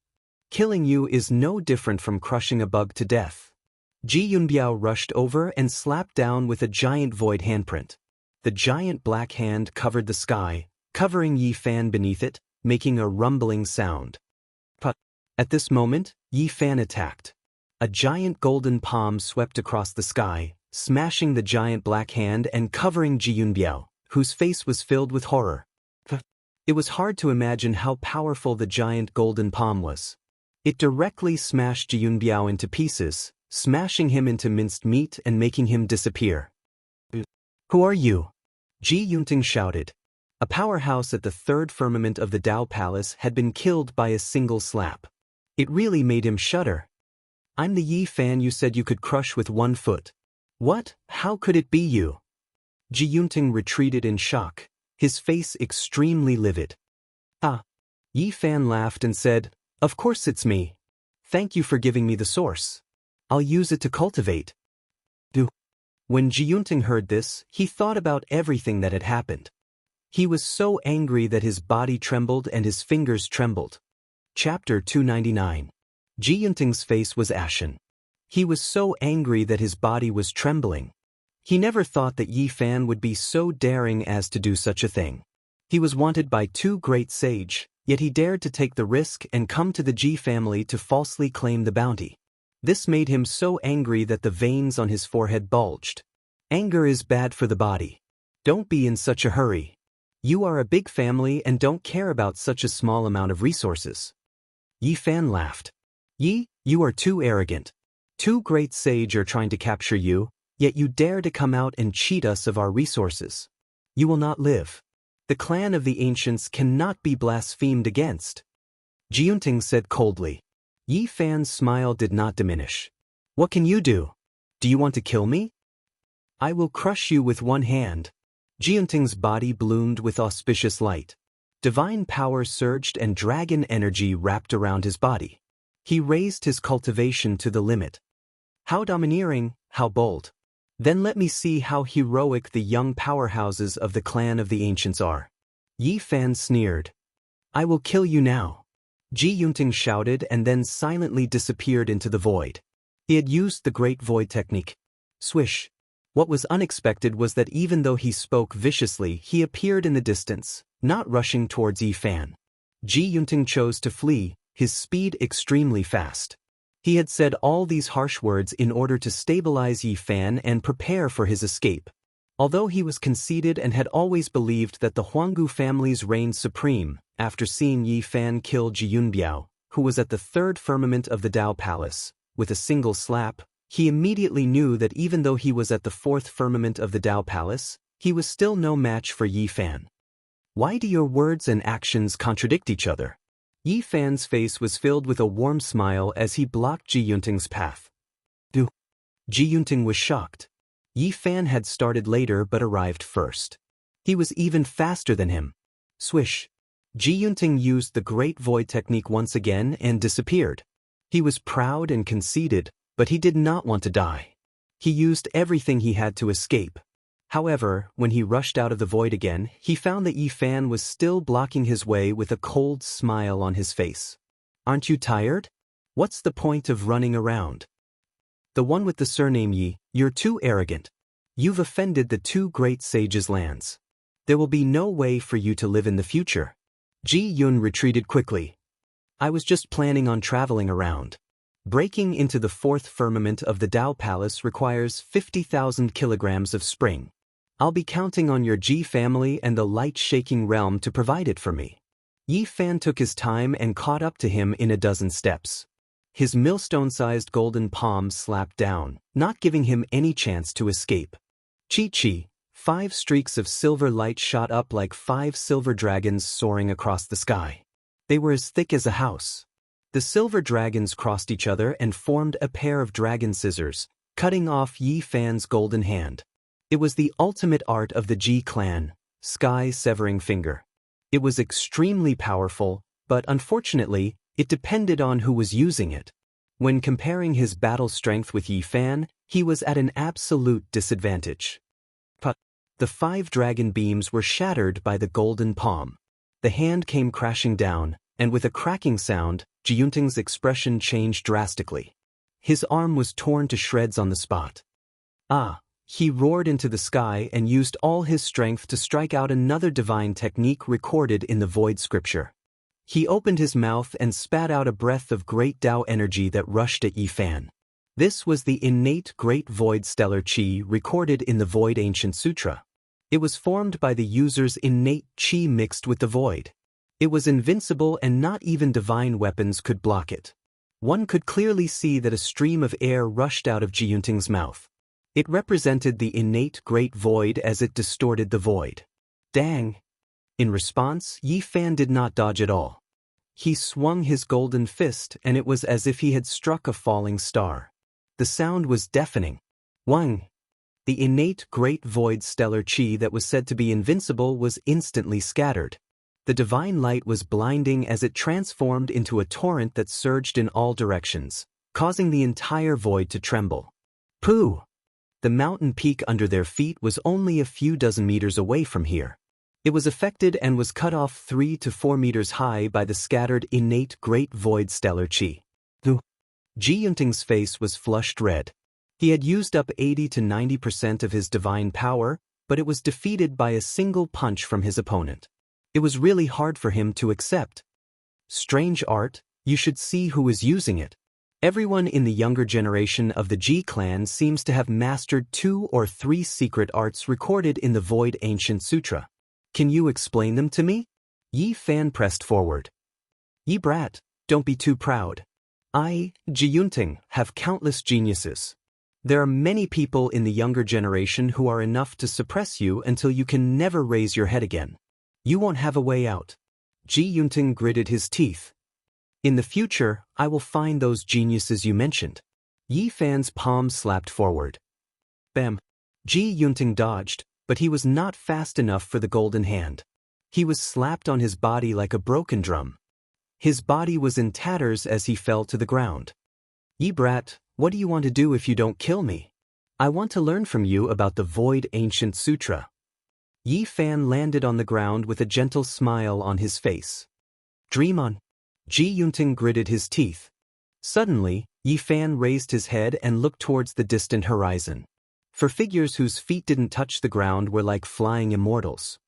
"Killing you is no different from crushing a bug to death." Ji Yunbiao rushed over and slapped down with a giant void handprint. The giant black hand covered the sky, covering Yi Fan beneath it, making a rumbling sound. But at this moment, Yi Fan attacked. A giant golden palm swept across the sky, smashing the giant black hand and covering Ji Yunbiao, whose face was filled with horror. It was hard to imagine how powerful the giant golden palm was. It directly smashed Ji Yunbiao into pieces, smashing him into minced meat and making him disappear. "Who are you?" Ji Yunting shouted. A powerhouse at the third firmament of the Dao Palace had been killed by a single slap. It really made him shudder. "I'm the Yi Fan you said you could crush with 1 foot. What? How could it be you?" Ji Yunting retreated in shock, his face extremely livid. "Ah." Yi Fan laughed and said, "Of course it's me. Thank you for giving me the source. I'll use it to cultivate." When Ji Yunting heard this, he thought about everything that had happened. He was so angry that his body trembled and his fingers trembled. Chapter 299. Ji Yunting's face was ashen. He was so angry that his body was trembling. He never thought that Yi Fan would be so daring as to do such a thing. He was wanted by 2 great sage, yet he dared to take the risk and come to the Ji family to falsely claim the bounty. This made him so angry that the veins on his forehead bulged. Anger is bad for the body. Don't be in such a hurry. You are a big family and don't care about such a small amount of resources. Yi Fan laughed. "Yi, you are too arrogant. 2 great sage are trying to capture you, yet you dare to come out and cheat us of our resources. You will not live. The clan of the ancients cannot be blasphemed against." Ji Yunting said coldly. Yi Fan's smile did not diminish. "What can you do? Do you want to kill me? I will crush you with 1 hand." Ji Yunting's body bloomed with auspicious light. Divine power surged and dragon energy wrapped around his body. He raised his cultivation to the limit. How domineering, how bold. Then let me see how heroic the young powerhouses of the clan of the ancients are. Yi Fan sneered. "I will kill you now." Ji Yunting shouted and then silently disappeared into the void. He had used the great void technique. Swish. What was unexpected was that even though he spoke viciously, he appeared in the distance, not rushing towards Yi Fan. Ji Yunting chose to flee, his speed extremely fast. He had said all these harsh words in order to stabilize Yi Fan and prepare for his escape. Although he was conceited and had always believed that the Huanggu families reigned supreme, after seeing Yi Fan kill Ji Yunbiao, who was at the 3rd firmament of the Dao Palace, with a single slap, he immediately knew that even though he was at the 4th firmament of the Dao Palace, he was still no match for Yi Fan. "Why do your words and actions contradict each other?" Yi Fan's face was filled with a warm smile as he blocked Ji Yunting's path. Ji Yunting was shocked. Yi Fan had started later but arrived first. He was even faster than him. Swish. Ji Yunting used the Great Void technique once again and disappeared. He was proud and conceited, but he did not want to die. He used everything he had to escape. However, when he rushed out of the void again, he found that Yi Fan was still blocking his way with a cold smile on his face. "Aren't you tired? What's the point of running around? The one with the surname Yi, you're too arrogant. You've offended the 2 great sages' lands. There will be no way for you to live in the future." Ji Yun retreated quickly. "I was just planning on traveling around. Breaking into the 4th firmament of the Dao Palace requires 50,000 kilograms of spring. I'll be counting on your Ji family and the light-shaking realm to provide it for me." Yi Fan took his time and caught up to him in a dozen steps. His millstone-sized golden palm slapped down, not giving him any chance to escape. Chi-chi, 5 streaks of silver light shot up like 5 silver dragons soaring across the sky. They were as thick as a house. The silver dragons crossed each other and formed a pair of dragon scissors, cutting off Yi Fan's golden hand. It was the ultimate art of the Ji clan, sky-severing finger. It was extremely powerful, but unfortunately, it depended on who was using it. When comparing his battle strength with Yi Fan, he was at an absolute disadvantage. The 5 dragon beams were shattered by the golden palm. The hand came crashing down, and with a cracking sound, Ji Yunting's expression changed drastically. His arm was torn to shreds on the spot. "Ah!" He roared into the sky and used all his strength to strike out another divine technique recorded in the void scripture. He opened his mouth and spat out a breath of great Tao energy that rushed at Yi Fan. This was the innate great void stellar chi recorded in the Void Ancient Sutra. It was formed by the user's innate chi mixed with the void. It was invincible and not even divine weapons could block it. One could clearly see that a stream of air rushed out of Jiyunting's mouth. It represented the innate great void as it distorted the void. Dang! In response, Yi Fan did not dodge at all. He swung his golden fist and it was as if he had struck a falling star. The sound was deafening. Wang! The innate great void stellar chi that was said to be invincible was instantly scattered. The divine light was blinding as it transformed into a torrent that surged in all directions, causing the entire void to tremble. Pooh! The mountain peak under their feet was only a few dozen meters away from here. It was affected and was cut off 3 to 4 meters high by the scattered innate great void stellar chi. Jiyunting's face was flushed red. He had used up 80 to 90% of his divine power, but it was defeated by a single punch from his opponent. It was really hard for him to accept. Strange art, you should see who is using it. Everyone in the younger generation of the Ji clan seems to have mastered 2 or 3 secret arts recorded in the Void Ancient Sutra. Can you explain them to me? Yi Fan pressed forward. Yi brat, don't be too proud. I, Jiyunting, have countless geniuses. There are many people in the younger generation who are enough to suppress you until you can never raise your head again. You won't have a way out. Jiyunting gritted his teeth. In the future, I will find those geniuses you mentioned. Yi Fan's palm slapped forward. Bam! Jiyunting dodged, but he was not fast enough for the golden hand. He was slapped on his body like a broken drum. His body was in tatters as he fell to the ground. Yi brat, what do you want to do if you don't kill me? I want to learn from you about the Void Ancient Sutra. Yi Fan landed on the ground with a gentle smile on his face. Dream on. Jiyunting gritted his teeth. Suddenly, Yi Fan raised his head and looked towards the distant horizon. For figures whose feet didn't touch the ground were like flying immortals.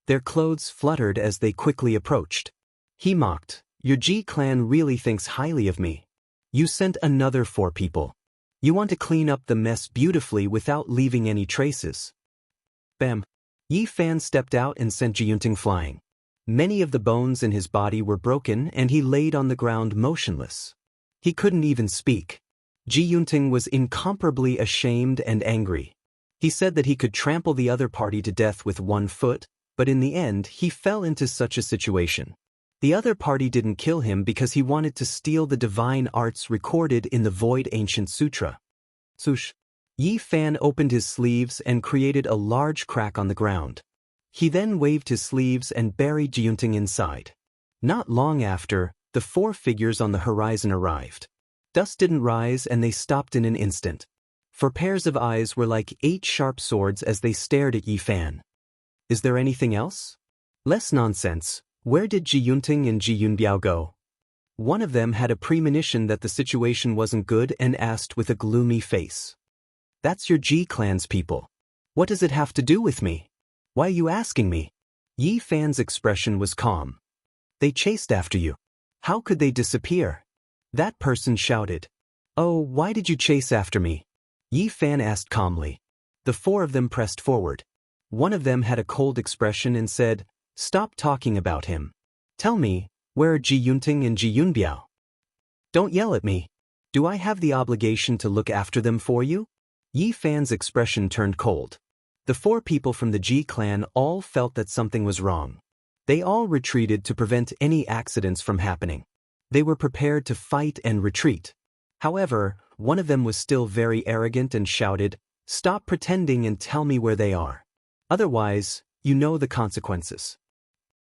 Their clothes fluttered as they quickly approached. He mocked, your Ji clan really thinks highly of me. You sent another 4 people. You want to clean up the mess beautifully without leaving any traces. Bam! Yi Fan stepped out and sent Jiyunting flying. Many of the bones in his body were broken and he laid on the ground motionless. He couldn't even speak. Jiyunting was incomparably ashamed and angry. He said that he could trample the other party to death with 1 foot, but in the end he fell into such a situation. The other party didn't kill him because he wanted to steal the divine arts recorded in the Void Ancient Sutra. Swoosh! Yi Fan opened his sleeves and created a large crack on the ground. He then waved his sleeves and buried Jiyunting inside. Not long after, the 4 figures on the horizon arrived. Dust didn't rise and they stopped in an instant. 4 pairs of eyes were like 8 sharp swords as they stared at Yi Fan. Is there anything else? Less nonsense. Where did Jiyunting and Jiyunbiao go? One of them had a premonition that the situation wasn't good and asked with a gloomy face. That's your Ji clan's people. What does it have to do with me? Why are you asking me? Yi Fan's expression was calm. They chased after you. How could they disappear? That person shouted. Oh, why did you chase after me? Yi Fan asked calmly. The 4 of them pressed forward. One of them had a cold expression and said, stop talking about him. Tell me, where are Jiyunting and Jiyunbiao? Don't yell at me. Do I have the obligation to look after them for you? Yi Fan's expression turned cold. The 4 people from the Ji clan all felt that something was wrong. They all retreated to prevent any accidents from happening. They were prepared to fight and retreat. However, one of them was still very arrogant and shouted, stop pretending and tell me where they are. Otherwise, you know the consequences.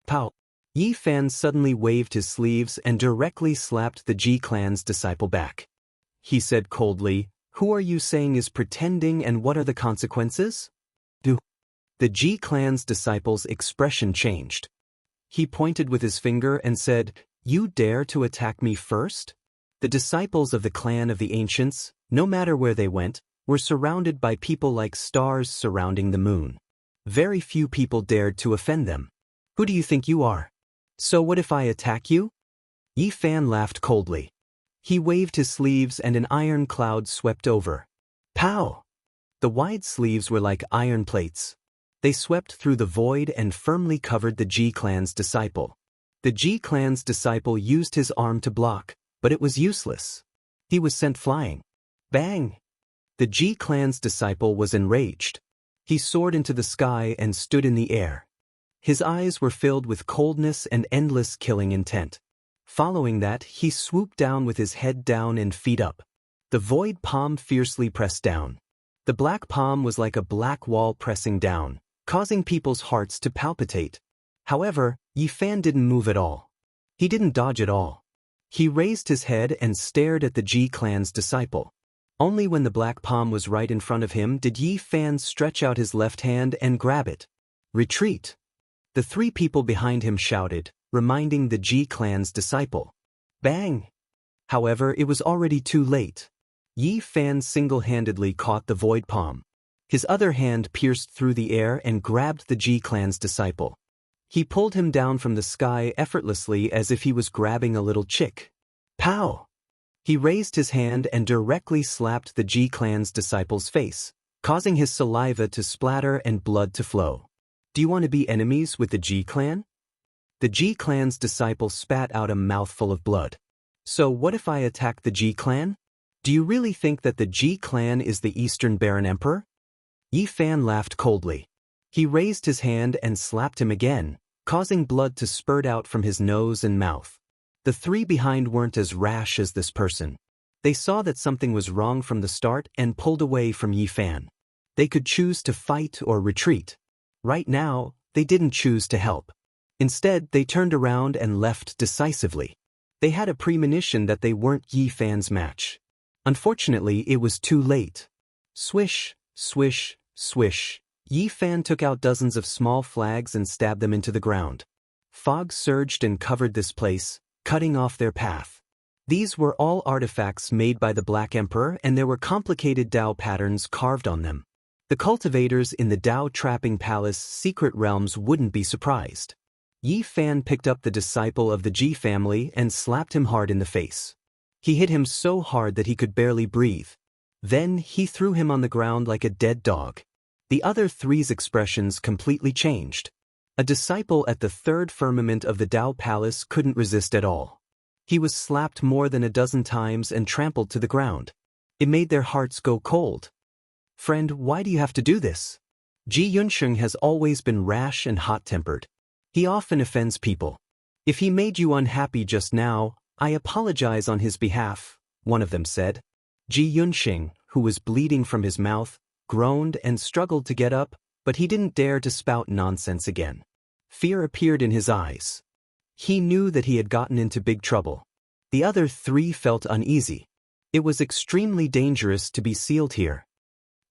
Pow! Yi Fan suddenly waved his sleeves and directly slapped the Ji clan's disciple back. He said coldly, who are you saying is pretending and what are the consequences? The Ji clan's disciple's expression changed. He pointed with his finger and said, you dare to attack me first? The disciples of the clan of the ancients, no matter where they went, were surrounded by people like stars surrounding the moon. Very few people dared to offend them. Who do you think you are? So what if I attack you? Yi Fan laughed coldly. He waved his sleeves and an iron cloud swept over. Pow! The wide sleeves were like iron plates. They swept through the void and firmly covered the Ji clan's disciple. The Ji clan's disciple used his arm to block, But it was useless. He was sent flying. Bang! The Ji clan's disciple was enraged. He soared into the sky and stood in the air. His eyes were filled with coldness and endless killing intent. Following that, he swooped down with his head down and feet up. The void palm fiercely pressed down. The black palm was like a black wall pressing down, causing people's hearts to palpitate. However, Yi Fan didn't move at all. He didn't dodge at all. He raised his head and stared at the Ji clan's disciple. Only when the black palm was right in front of him did Yi Fan stretch out his left hand and grab it. Retreat! The three people behind him shouted, reminding the Ji clan's disciple. Bang! However, it was already too late. Yi Fan single-handedly caught the void palm. His other hand pierced through the air and grabbed the Ji clan's disciple. He pulled him down from the sky effortlessly as if he was grabbing a little chick. Pow! He raised his hand and directly slapped the Ji clan's disciple's face, causing his saliva to splatter and blood to flow. Do you want to be enemies with the Ji clan? The Ji clan's disciple spat out a mouthful of blood. So what if I attack the Ji clan? Do you really think that the Ji clan is the Eastern Baron Emperor? Yi Fan laughed coldly. He raised his hand and slapped him again, causing blood to spurt out from his nose and mouth. The three behind weren't as rash as this person. They saw that something was wrong from the start and pulled away from Yi Fan. They could choose to fight or retreat. Right now, they didn't choose to help. Instead, they turned around and left decisively. They had a premonition that they weren't Yi Fan's match. Unfortunately, it was too late. Swish, swish, swish. Yi Fan took out dozens of small flags and stabbed them into the ground. Fog surged and covered this place, cutting off their path. These were all artifacts made by the Black Emperor, and there were complicated Dao patterns carved on them. The cultivators in the Dao Trapping Palace secret realms wouldn't be surprised. Yi Fan picked up the disciple of the Ji family and slapped him hard in the face. He hit him so hard that he could barely breathe. Then he threw him on the ground like a dead dog. The other three's expressions completely changed. A disciple at the third firmament of the Dao Palace couldn't resist at all. He was slapped more than a dozen times and trampled to the ground. It made their hearts go cold. Friend, why do you have to do this? Ji Yunsheng has always been rash and hot-tempered. He often offends people. If he made you unhappy just now, I apologize on his behalf, one of them said. Ji Yunsheng, who was bleeding from his mouth, groaned and struggled to get up, but he didn't dare to spout nonsense again. Fear appeared in his eyes. He knew that he had gotten into big trouble. The other three felt uneasy. It was extremely dangerous to be sealed here.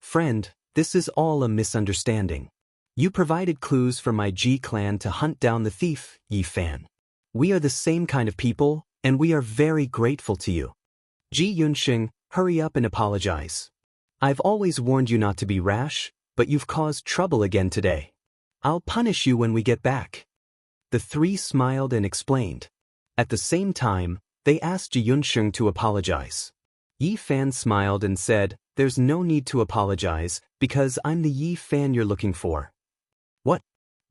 Friend, this is all a misunderstanding. You provided clues for my Ji clan to hunt down the thief, Yi Fan. We are the same kind of people, and we are very grateful to you. Ji Yunsheng, hurry up and apologize. I've always warned you not to be rash, but you've caused trouble again today. I'll punish you when we get back. The three smiled and explained. At the same time, they asked Ji Yunsheng to apologize. Yi Fan smiled and said, "There's no need to apologize, because I'm the Yi Fan you're looking for." What?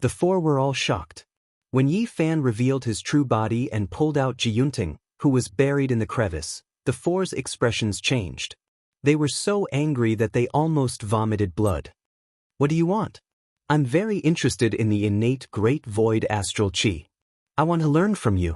The four were all shocked. When Yi Fan revealed his true body and pulled out Ji Yunting, who was buried in the crevice, the four's expressions changed. They were so angry that they almost vomited blood. What do you want? I'm very interested in the innate great void astral chi. I want to learn from you.